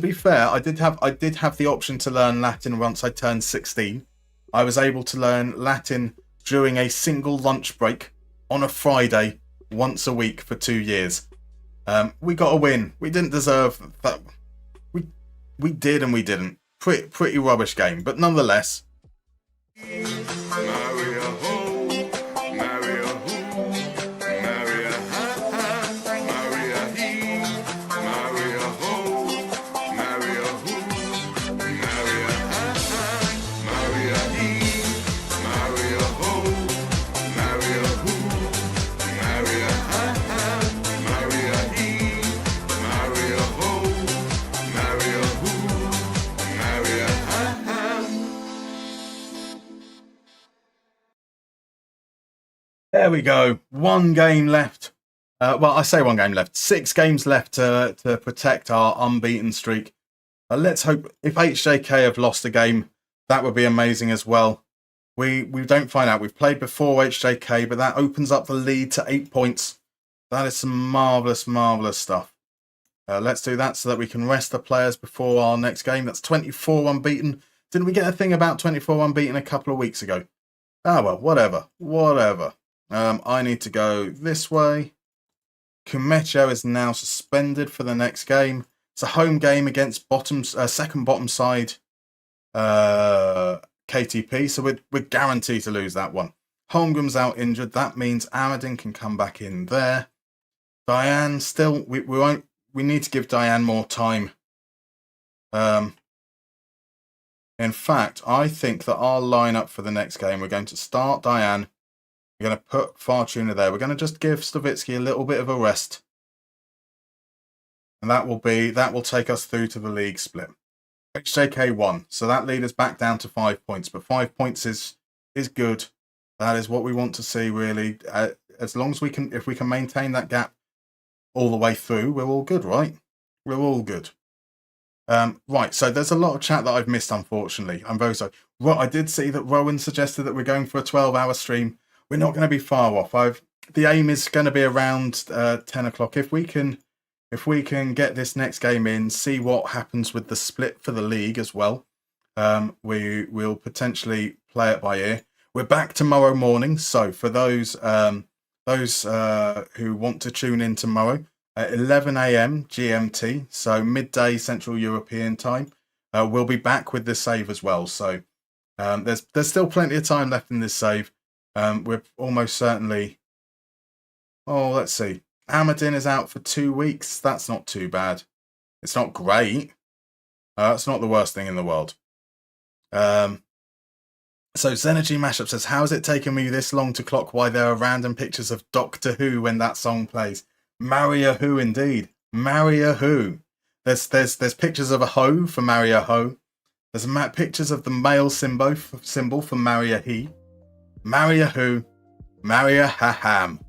[SPEAKER 1] be fair, I did have the option to learn Latin once I turned 16. I was able to learn Latin during a single lunch break on a Friday once a week for 2 years. We got a win. We didn't deserve that. We did and we didn't. Pretty rubbish game, but nonetheless. There we go. One game left. Well, I say one game left. 6 games left to protect our unbeaten streak. Let's hope if HJK have lost a game, that would be amazing as well. We don't find out. We've played before HJK, but that opens up the lead to 8 points. That is some marvellous, marvellous stuff. Let's do that so that we can rest the players before our next game. That's 24 unbeaten. Didn't we get a thing about 24 unbeaten a couple of weeks ago? Ah, well, whatever. I need to go this way. Kumecho is now suspended for the next game. It's a home game against second bottom side KTP, so we're guaranteed to lose that one. Holmgren's out injured. That means Amadin can come back in there. Diane still, we need to give Diane more time. In fact, I think that our lineup for the next game, we're going to start Diane. We're going to put Fortuna there. We're going to just give Stavitsky a little bit of a rest. And that will take us through to the league split. HJK won. So that lead us back down to 5 points. But 5 points is good. That is what we want to see, really. As long as if we can maintain that gap all the way through, we're all good, right? We're all good. Right, so there's a lot of chat that I've missed, unfortunately. I'm very sorry. Well, I did see that Rowan suggested that we're going for a 12-hour stream. We're not going to be far off. The aim is going to be around 10 o'clock. If we can get this next game in, see what happens with the split for the league as well. We'll potentially play it by ear. We're back tomorrow morning. So for those who want to tune in tomorrow at 11 a.m. GMT, so midday Central European time, we'll be back with this save as well. So there's still plenty of time left in this save. We're almost certainly... Oh, let's see. Amadin is out for 2 weeks. That's not too bad. It's not great. It's not the worst thing in the world. So Zenergy Mashup says, how has it taken me this long to clock why there are random pictures of Doctor Who when that song plays? Maria Who indeed. Maria Who. There's pictures of a hoe for Maria Ho. There's pictures of the male symbol for Maria He. Maria Who. Mariehamn.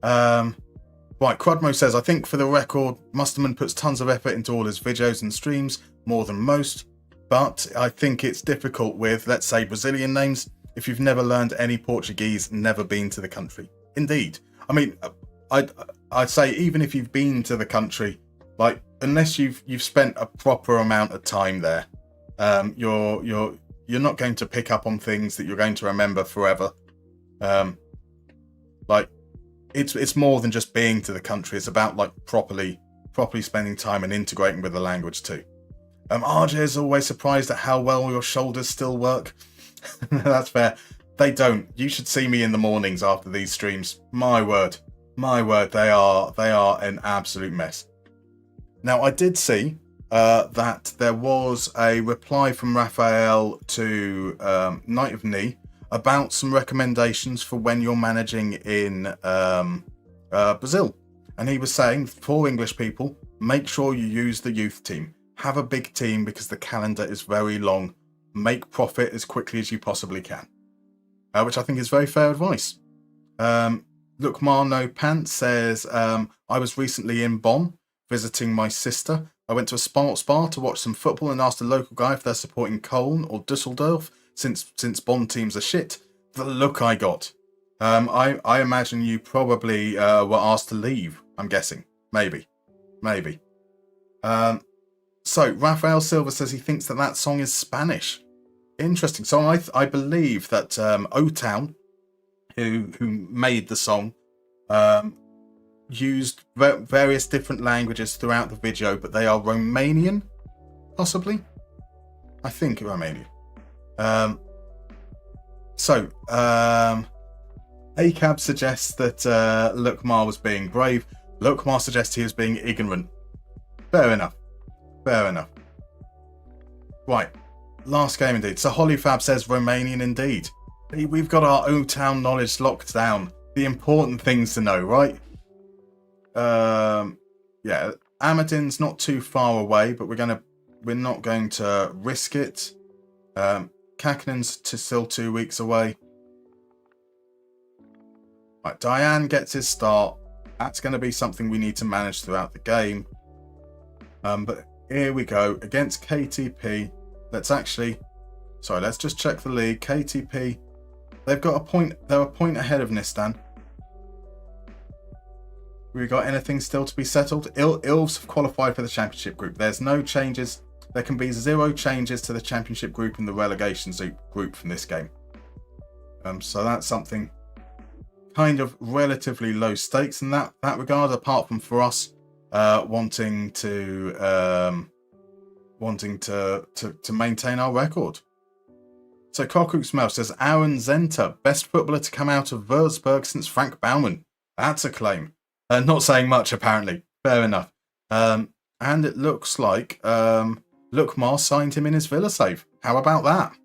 [SPEAKER 1] Right, Crudmo says, I think for the record, Musterman puts tons of effort into all his videos and streams, more than most, but I think it's difficult with, let's say, Brazilian names, if you've never learned any Portuguese, never been to the country. Indeed. I mean, I'd say even if you've been to the country, like, unless you've spent a proper amount of time there, You're not going to pick up on things that you're going to remember forever. Like it's more than just being to the country. It's about like properly spending time and integrating with the language too. RJ is always surprised at how well your shoulders still work. That's fair. They don't. You should see me in the mornings after these streams. My word, they are an absolute mess. Now, I did see that there was a reply from Raphael to Night of Knee about some recommendations for when you're managing in Brazil. And he was saying, for English people, make sure you use the youth team. Have a big team because the calendar is very long. Make profit as quickly as you possibly can. Which I think is very fair advice. Look, Marno Pants says, I was recently in Bonn visiting my sister. I went to a sports bar to watch some football and asked a local guy if they're supporting Köln or Dusseldorf since Bonn teams are shit. The look I got. I imagine you probably were asked to leave, I'm guessing. Maybe. So, Rafael Silva says he thinks that song is Spanish. Interesting. So I believe that O-Town, who made the song, used various different languages throughout the video, but they are Romanian, possibly? I think Romanian. ACAB suggests that Lukmar was being brave. Lukmar suggests he was being ignorant. Fair enough. Right. Last game indeed. So Hollyfab says Romanian indeed. We've got our O-Town knowledge locked down. The important things to know, right? Yeah, Amadin's not too far away, but we're not going to risk it. Kakinen's still 2 weeks away. Right, Diane gets his start. That's going to be something we need to manage throughout the game. But here we go against KTP. Let's just check the league. KTP, they've got a point. They're a point ahead of Nistan. We got anything still to be settled? Ilves have qualified for the championship group. There's no changes. There can be 0 changes to the championship group and the relegation group from this game. So that's something kind of relatively low stakes in that regard. Apart from for us wanting to maintain our record. So Cockroach Smell says Aaron Zenta, best footballer to come out of Würzburg since Frank Baumann. That's a claim. Not saying much apparently. Fair enough. And it looks like Lukmar signed him in his Villa save. How about that?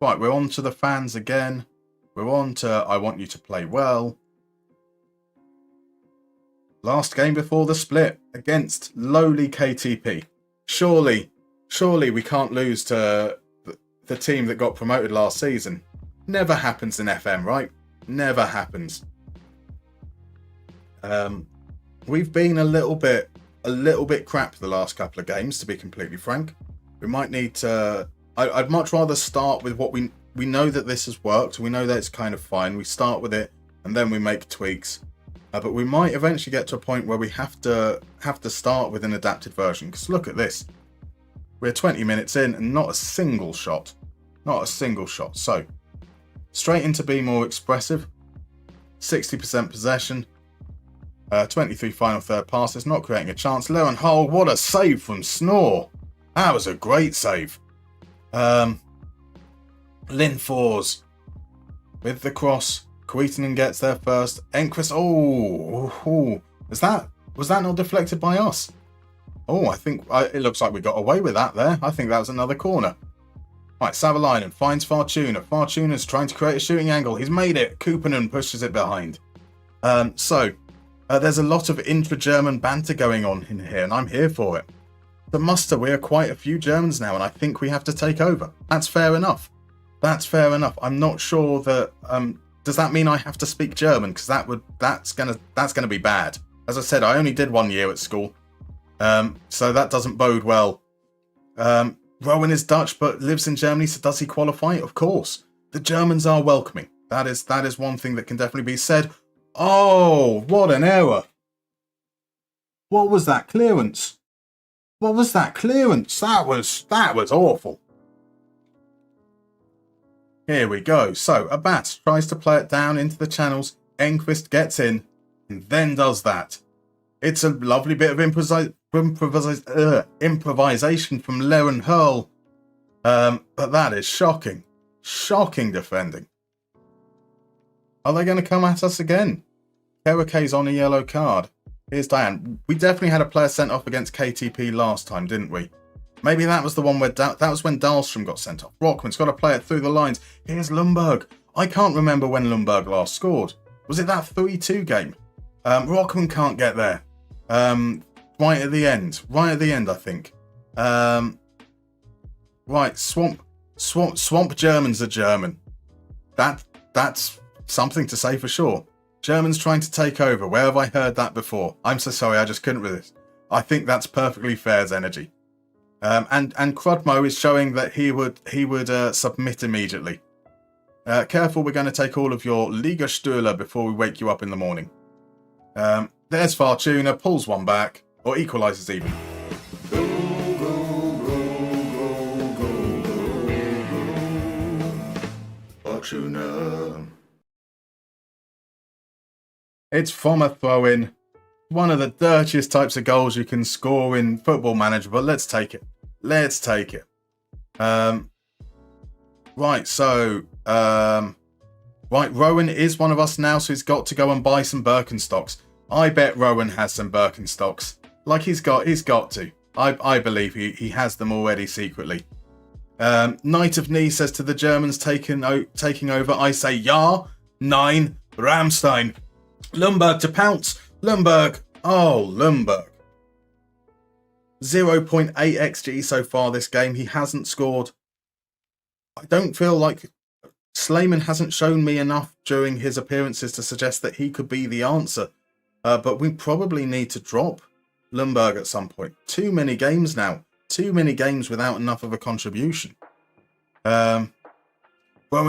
[SPEAKER 1] Right, we're on to the fans again. We're on to I want you to play well. Last game before the split against lowly KTP. Surely we can't lose to the team that got promoted last season. Never happens in FM, right? Never happens. We've been a little bit crap the last couple of games, to be completely frank. We might need to. I'd much rather start with what we know that this has worked. We know that it's kind of fine. We start with it and then we make tweaks. But we might eventually get to a point where we have to start with an adapted version. Because look at this. We're 20 minutes in and not a single shot. So, straight into be more expressive. 60% possession. 23 final third passes, not creating a chance. Low and Hull, what a save from Snore. That was a great save. Lynn Fours with the cross. Kuitanen gets there first. Enquist, was that not deflected by us? I think it looks like we got away with that there. I think that was another corner. Right, Savalainen finds Fortuna. Fortuna's trying to create a shooting angle. He's made it. Kupanen pushes it behind. There's a lot of intra-German banter going on in here, and I'm here for it. The muster, we are quite a few Germans now, and I think we have to take over. That's fair enough. I'm not sure that. Does that mean I have to speak German? Because that's gonna be bad. As I said, I only did 1 year at school, so that doesn't bode well. Rowan is Dutch but lives in Germany, so does he qualify? Of course. The Germans are welcoming. That is one thing that can definitely be said. Oh, what an error! What was that clearance? What was that clearance? That was awful. Here we go. So, Abbas tries to play it down into the channels. Enquist gets in and then does that. It's a lovely bit of improvisation from Laren Hurl. But that is shocking. Shocking defending. Are they going to come at us again? Kerakay's on a yellow card. Here's Diane. We definitely had a player sent off against KTP last time, didn't we? Maybe that was the one where that was when Dahlstrom got sent off. Rockman's got to play it through the lines. Here's Lundberg. I can't remember when Lundberg last scored. Was it that 3-2 game? Rockman can't get there. Right at the end. Right at the end, I think. Right, Swamp Germans are German. That's something to say for sure. Germans trying to take over. Where have I heard that before? I'm so sorry, I just couldn't resist. I think that's perfectly fair's energy. And Crudmo is showing that he would submit immediately. Careful, we're going to take all of your Liga Stühler before we wake you up in the morning. There's Fortuna, pulls one back, or equalises even.
[SPEAKER 3] Fortuna.
[SPEAKER 1] It's from a throw-in. One of the dirtiest types of goals you can score in Football Manager, but let's take it. Let's take it. Right, so... right, Rowan is one of us now, so he's got to go and buy some Birkenstocks. I bet Rowan has some Birkenstocks. Like, he's got to. I believe he has them already secretly. Knight of Knee says to the Germans taking over, I say, ja, nein, Ramstein. Lundberg to pounce. Lundberg. Oh, Lundberg. 0.8 XG so far this game. He hasn't scored. I don't feel like Slayman hasn't shown me enough during his appearances to suggest that he could be the answer. But we probably need to drop Lundberg at some point. Too many games now. Too many games without enough of a contribution. Rowan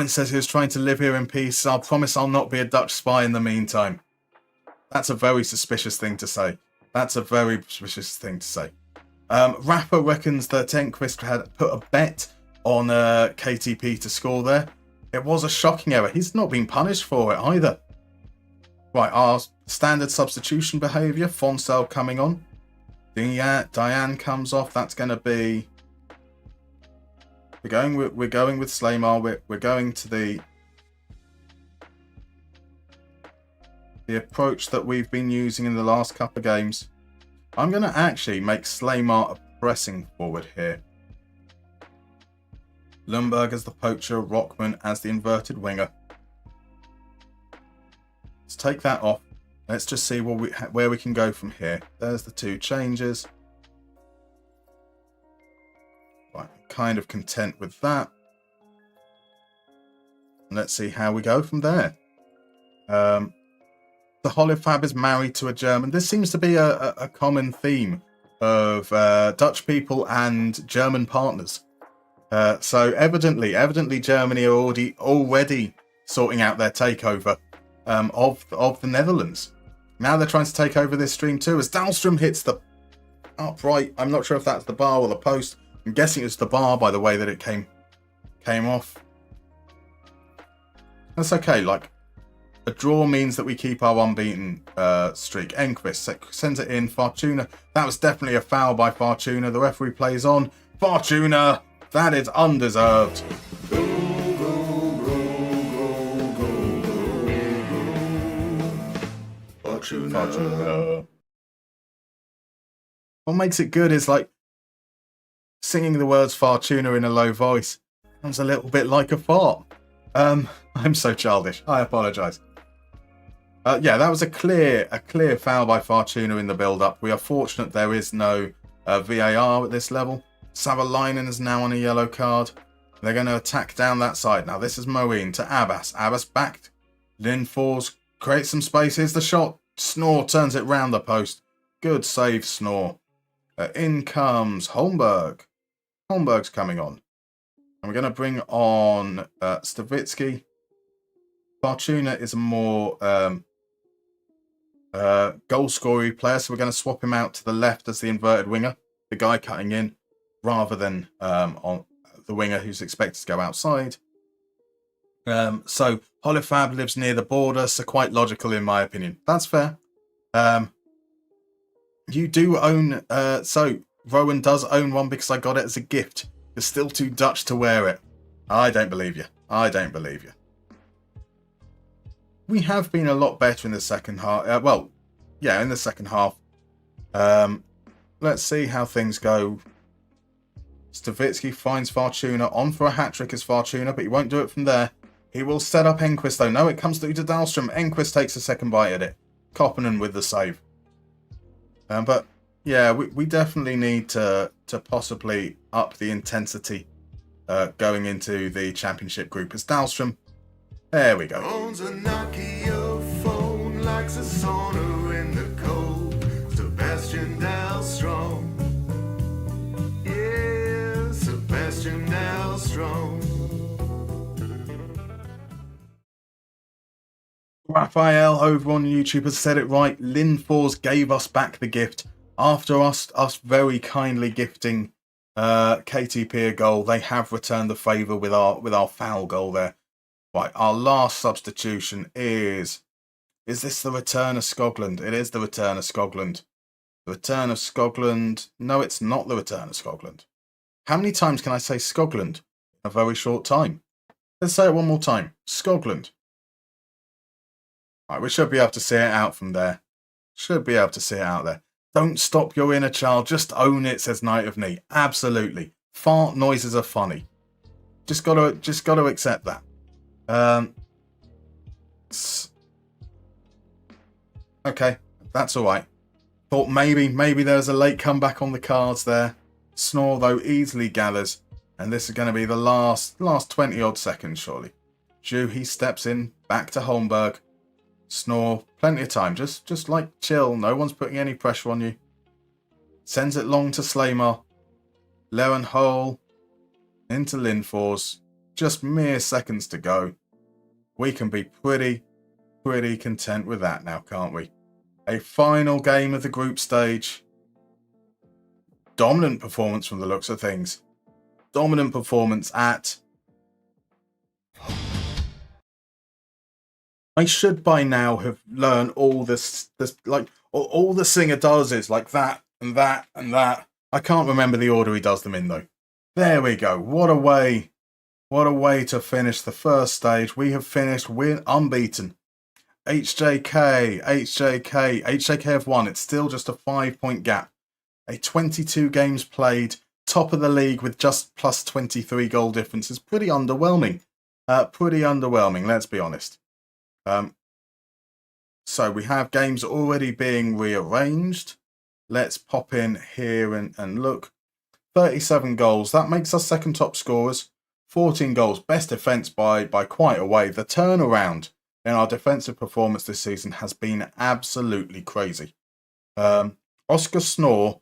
[SPEAKER 1] says he was trying to live here in peace. I'll promise I'll not be a Dutch spy in the meantime. That's a very suspicious thing to say. That's a very suspicious thing to say. Rapper reckons that Enquist had put a bet on KTP to score there. It was a shocking error. He's not been punished for it either. Right, our standard substitution behaviour. Fonsel coming on. Diane comes off. That's going to be... We're going with Slaymar. We're going to the approach that we've been using in the last couple of games. I'm going to actually make Slaymar a pressing forward here. Lundberg as the poacher, Rockman as the inverted winger. Let's take that off. Let's just see where we can go from here. There's the two changes. Right, kind of content with that. And let's see how we go from there. The Holifab is married to a German. This seems to be a common theme of Dutch people and German partners. So evidently Germany are already sorting out their takeover of the Netherlands. Now they're trying to take over this stream too. As Dahlstrom hits the upright, I'm not sure if that's the bar or the post. I'm guessing it's the bar by the way that it came off. That's okay. Like, a draw means that we keep our unbeaten streak. Enquist sends it in. Fortuna. That was definitely a foul by Fortuna. The referee plays on. Fortuna. That is undeserved. Fortuna. What makes it good is like singing the words Fortuna in a low voice. Sounds a little bit like a fart. I'm so childish. I apologise. Yeah, that was a clear foul by Fortuna in the build-up. We are fortunate there is no VAR at this level. Savalainen is now on a yellow card. They're going to attack down that side. Now this is Moeen to Abbas. Abbas backed. Lin falls. Creates some space. Here's the shot. Snore turns it round the post. Good save, Snore. In comes Holmberg. Holmberg's coming on. And we're going to bring on Stavitsky. Fortuna is a more goal scoring player, so we're going to swap him out to the left as the inverted winger. the guy cutting in, rather than on the winger who's expected to go outside. So Holifab lives near the border, so quite logical in my opinion. That's fair. You do own... so Rowan does own one because I got it as a gift. You're still too Dutch to wear it. I don't believe you. I don't believe you. We have been a lot better in the second half. In the second half. Let's see how things go. Stavitsky finds Fortuna on for a hat-trick as Fortuna, but he won't do it from there. He will set up Enquist, though. No, it comes through to Dahlstrom. Enquist takes a second bite at it. Koppinen with the save. But, yeah, we definitely need to possibly up the intensity going into the championship group as Dahlstrom. There we go.
[SPEAKER 3] Owns a Nokia phone, likes a sauna in the cold. Sebastian Dahlstrom. Yeah, Sebastian Dahlstrom.
[SPEAKER 1] Raphael over on YouTube has said it right. Lindfors gave us back the gift. After us very kindly gifting KTP a goal, they have returned the favour with our foul goal there. Right, our last substitution is this the return of Skoglund? It is the return of Skoglund. The return of Skoglund. No, it's not the return of Skoglund. How many times can I say Skoglund in a very short time? Let's say it one more time. Skoglund. Right, we should be able to see it out from there. Should be able to see it out there. Don't stop your inner child. Just own it, says Knight of Knee. Absolutely. Fart noises are funny. Just gotta accept that. Okay, that's all right. Thought maybe there's a late comeback on the cards there. Snore though easily gathers, and this is going to be the last 20 odd seconds surely. Zhu, he steps in back to Holmberg. Snore, plenty of time. Just like chill. No one's putting any pressure on you. Sends it long to Slaymar. Lerenhol into Lindfors. Just mere seconds to go. We can be pretty content with that now, can't we? A final game of the group stage. Dominant performance from the looks of things. Dominant performance at... I should by now have learned all this like, all the singer does is like that and that and that. I can't remember the order he does them in, though. There we go. What a way to finish the first stage. We have finished unbeaten. HJK have won. It's still just a 5-point gap. A 22 games played, top of the league with just plus 23 goal difference is pretty underwhelming. Let's be honest. So we have games already being rearranged. Let's pop in here and look. 37 goals. That makes us second top scorers. 14 goals. Best defence by quite a way. The turnaround in our defensive performance this season has been absolutely crazy. Oscar Snore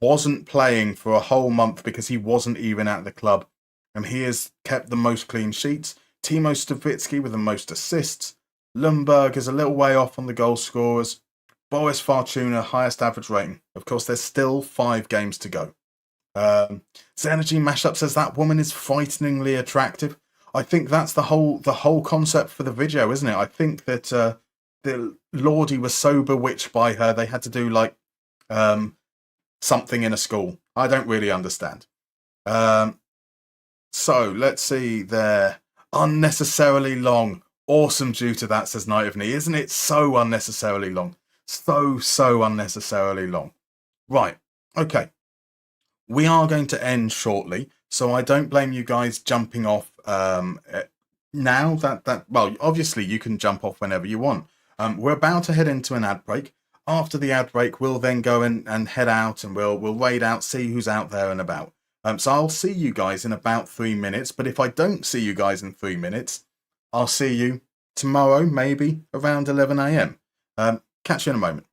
[SPEAKER 1] wasn't playing for a whole month because he wasn't even at the club. And he has kept the most clean sheets. Timo Stavitsky with the most assists. Lundberg is a little way off on the goal scorers. Boris Fortuna, highest average rating. Of course, there's still 5 games to go. Zenergy Mashup says that woman is frighteningly attractive. I think that's the whole concept for the video, isn't it? I think that the Lordy was so bewitched by her, they had to do like something in a school. I don't really understand. So let's see there. Unnecessarily long. Awesome due to that, says Knight of Knee. Isn't it so unnecessarily long? So unnecessarily long. Right. Okay. We are going to end shortly, so I don't blame you guys jumping off now. Well, obviously you can jump off whenever you want. We're about to head into an ad break. After the ad break, we'll then go and head out and we'll raid out, see who's out there and about. So I'll see you guys in about 3 minutes. But if I don't see you guys in 3 minutes, I'll see you tomorrow, maybe around 11 a.m. Catch you in a moment.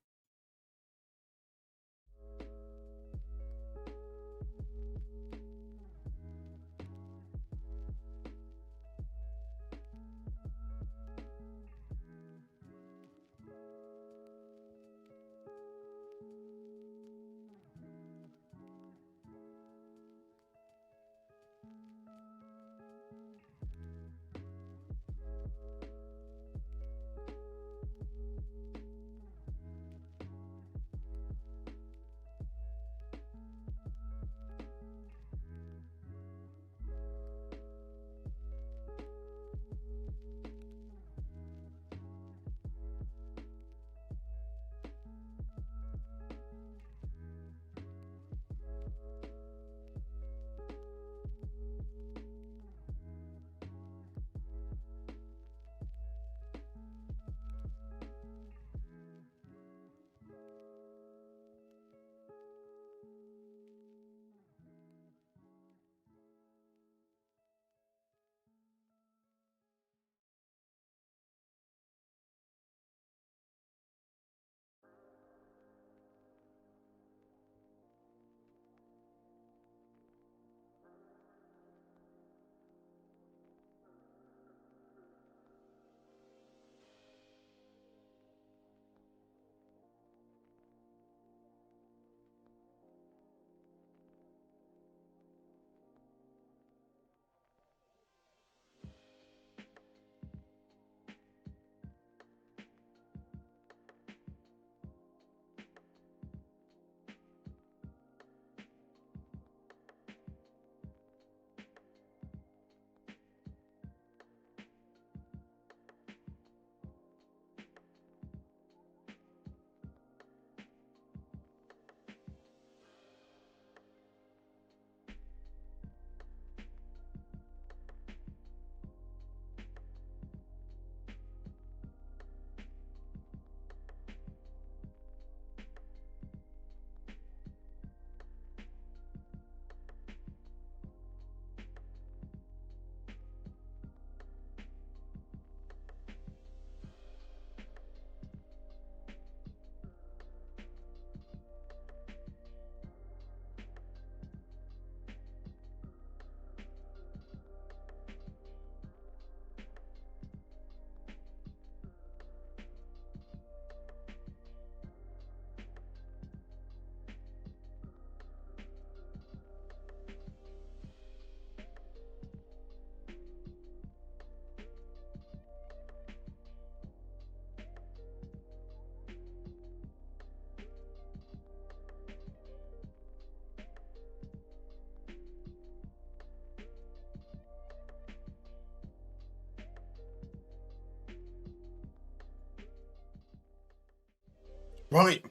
[SPEAKER 1] Right,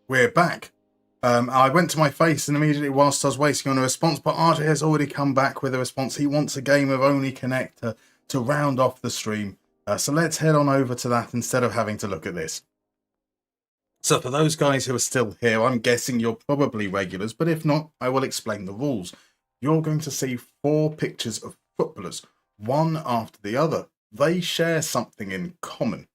[SPEAKER 1] we're back. I went to my face and immediately whilst I was waiting on a response, but RJ has already come back with a response. He wants a game of Only Connect to round off the stream. So let's head on over to that instead of having to look at this. So for those guys who are still here, I'm guessing you're probably regulars, but if not, I will explain the rules. You're going to see 4 pictures of footballers, one after the other. They share something in common.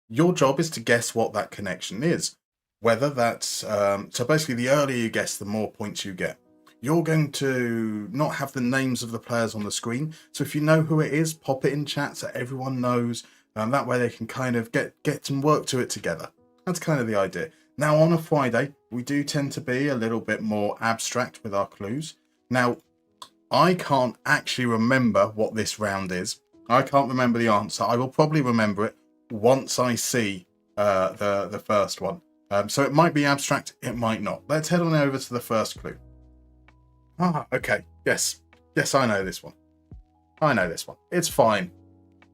[SPEAKER 1] Your job is to guess what that connection is. Whether that's, so basically the earlier you guess, the more points you get. You're going to not have the names of the players on the screen. So if you know who it is, pop it in chat so everyone knows. That way they can kind of get some work to it together. That's kind of the idea. Now on a Friday, we do tend to be a little bit more abstract with our clues. Now, I can't actually remember what this round is. I can't remember the answer. I will probably remember it once I see the first one. So it might be abstract, it might not. Let's head on over to the first clue. Okay. Yes, I know this one. It's fine.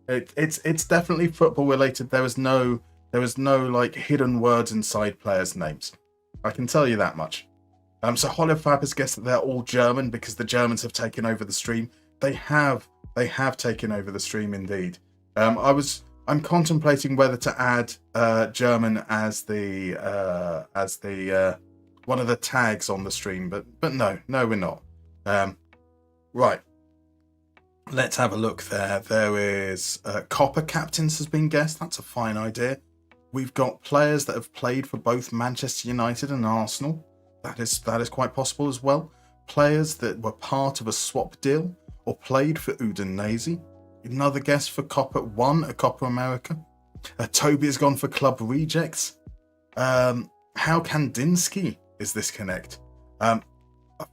[SPEAKER 1] It's definitely football related. There was no like hidden words inside players' names. I can tell you that much. So Holofab has guessed that they're all German because the Germans have taken over the stream. They have taken over the stream indeed. I'm contemplating whether to add German as the one of the tags on the stream, but no, we're not. Right. Let's have a look there. There is Copper Captains has been guessed. That's a fine idea. We've got players that have played for both Manchester United and Arsenal. That is quite possible as well. Players that were part of a swap deal or played for Udinese. Another guess for Copper 1 at Copper America. Toby has gone for Club Rejects. How Kandinsky is this connect? A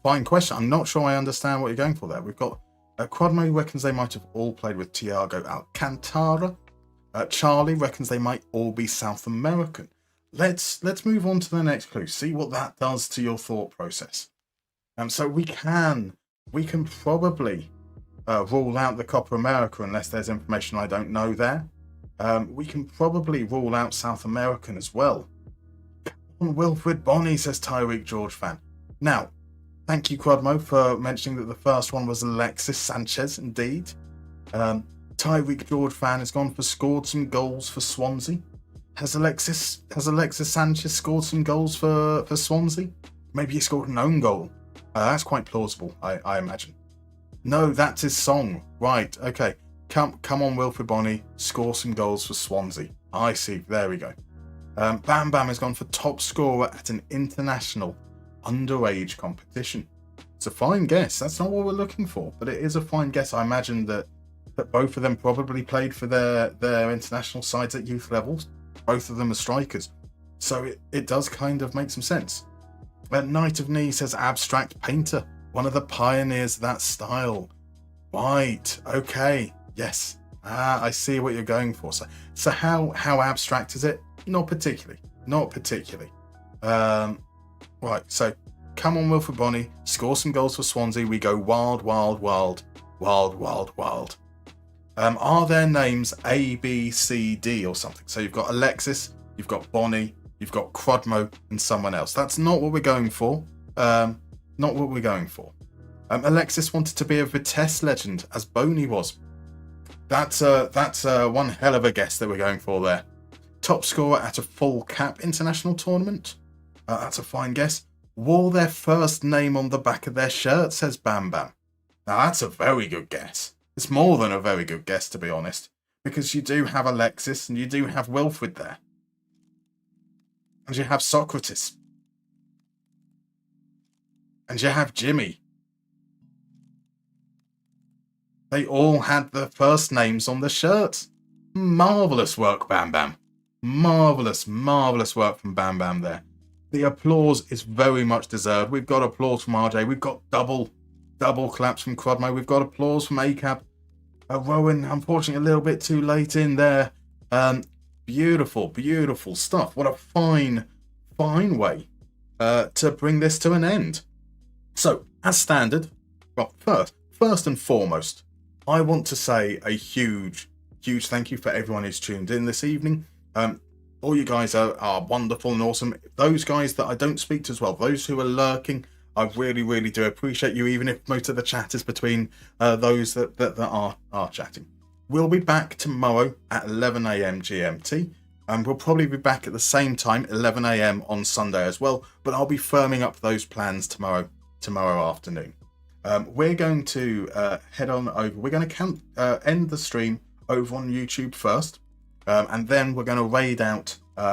[SPEAKER 1] fine question. I'm not sure I understand what you're going for there. We've got Quadmo reckons they might have all played with Thiago Alcantara. Charlie reckons they might all be South American. Let's move on to the next clue. See what that does to your thought process. So we can probably rule out the Copper America unless there's information I don't know there. We can probably rule out South American as well. Wilfred Bonny, says Tyreek George fan. Now, thank you, Quadmo, for mentioning that the first one was Alexis Sanchez, indeed. Tyreek George fan has gone for scored some goals for Swansea. Has Alexis Sanchez scored some goals for Swansea? Maybe he scored an own goal. That's quite plausible, I imagine. No, that's his song. Right, okay. Come on, Wilfred Bonny. Score some goals for Swansea. I see. There we go. Bam Bam has gone for top scorer at an international underage competition. It's a fine guess. That's not what we're looking for, but it is a fine guess. I imagine that both of them probably played for their international sides at youth levels. Both of them are strikers. So it does kind of make some sense. Knight of Knee says abstract painter. One of the pioneers of that style. Right. Okay. Yes. I see what you're going for. So how abstract is it? Not particularly. Right. So come on, Wilfred Bonny. Score some goals for Swansea. We go wild. Are their names A, B, C, D or something? So you've got Alexis, you've got Bonny, you've got Quadmo and someone else. That's not what we're going for. Alexis wanted to be a Vitesse legend, as Boney was. That's one hell of a guess that we're going for there. Top scorer at a full cap international tournament. That's a fine guess. Wore their first name on the back of their shirt, says Bam Bam. Now that's a very good guess. It's more than a very good guess, to be honest, because you do have Alexis and you do have Wilfred there. And you have Socrates. And you have Jimmy. They all had their first names on the shirts. Marvellous work, Bam Bam. Marvellous work from Bam Bam there. The applause is very much deserved. We've got applause from RJ. We've got double claps from Quadmo. We've got applause from ACAB. Rowan, unfortunately, a little bit too late in there. Beautiful stuff. What a fine way to bring this to an end. So, as standard, well, first and foremost, I want to say a huge thank you for everyone who's tuned in this evening. All you guys are wonderful and awesome. Those guys that I don't speak to as well, those who are lurking, I really, really do appreciate you, even if most of the chat is between those that are chatting. We'll be back tomorrow at 11 a.m. GMT, and we'll probably be back at the same time, 11 a.m. on Sunday as well, but I'll be firming up those plans tomorrow afternoon. We're going to head on over. We're going to end the stream over on YouTube first, and then we're going to raid out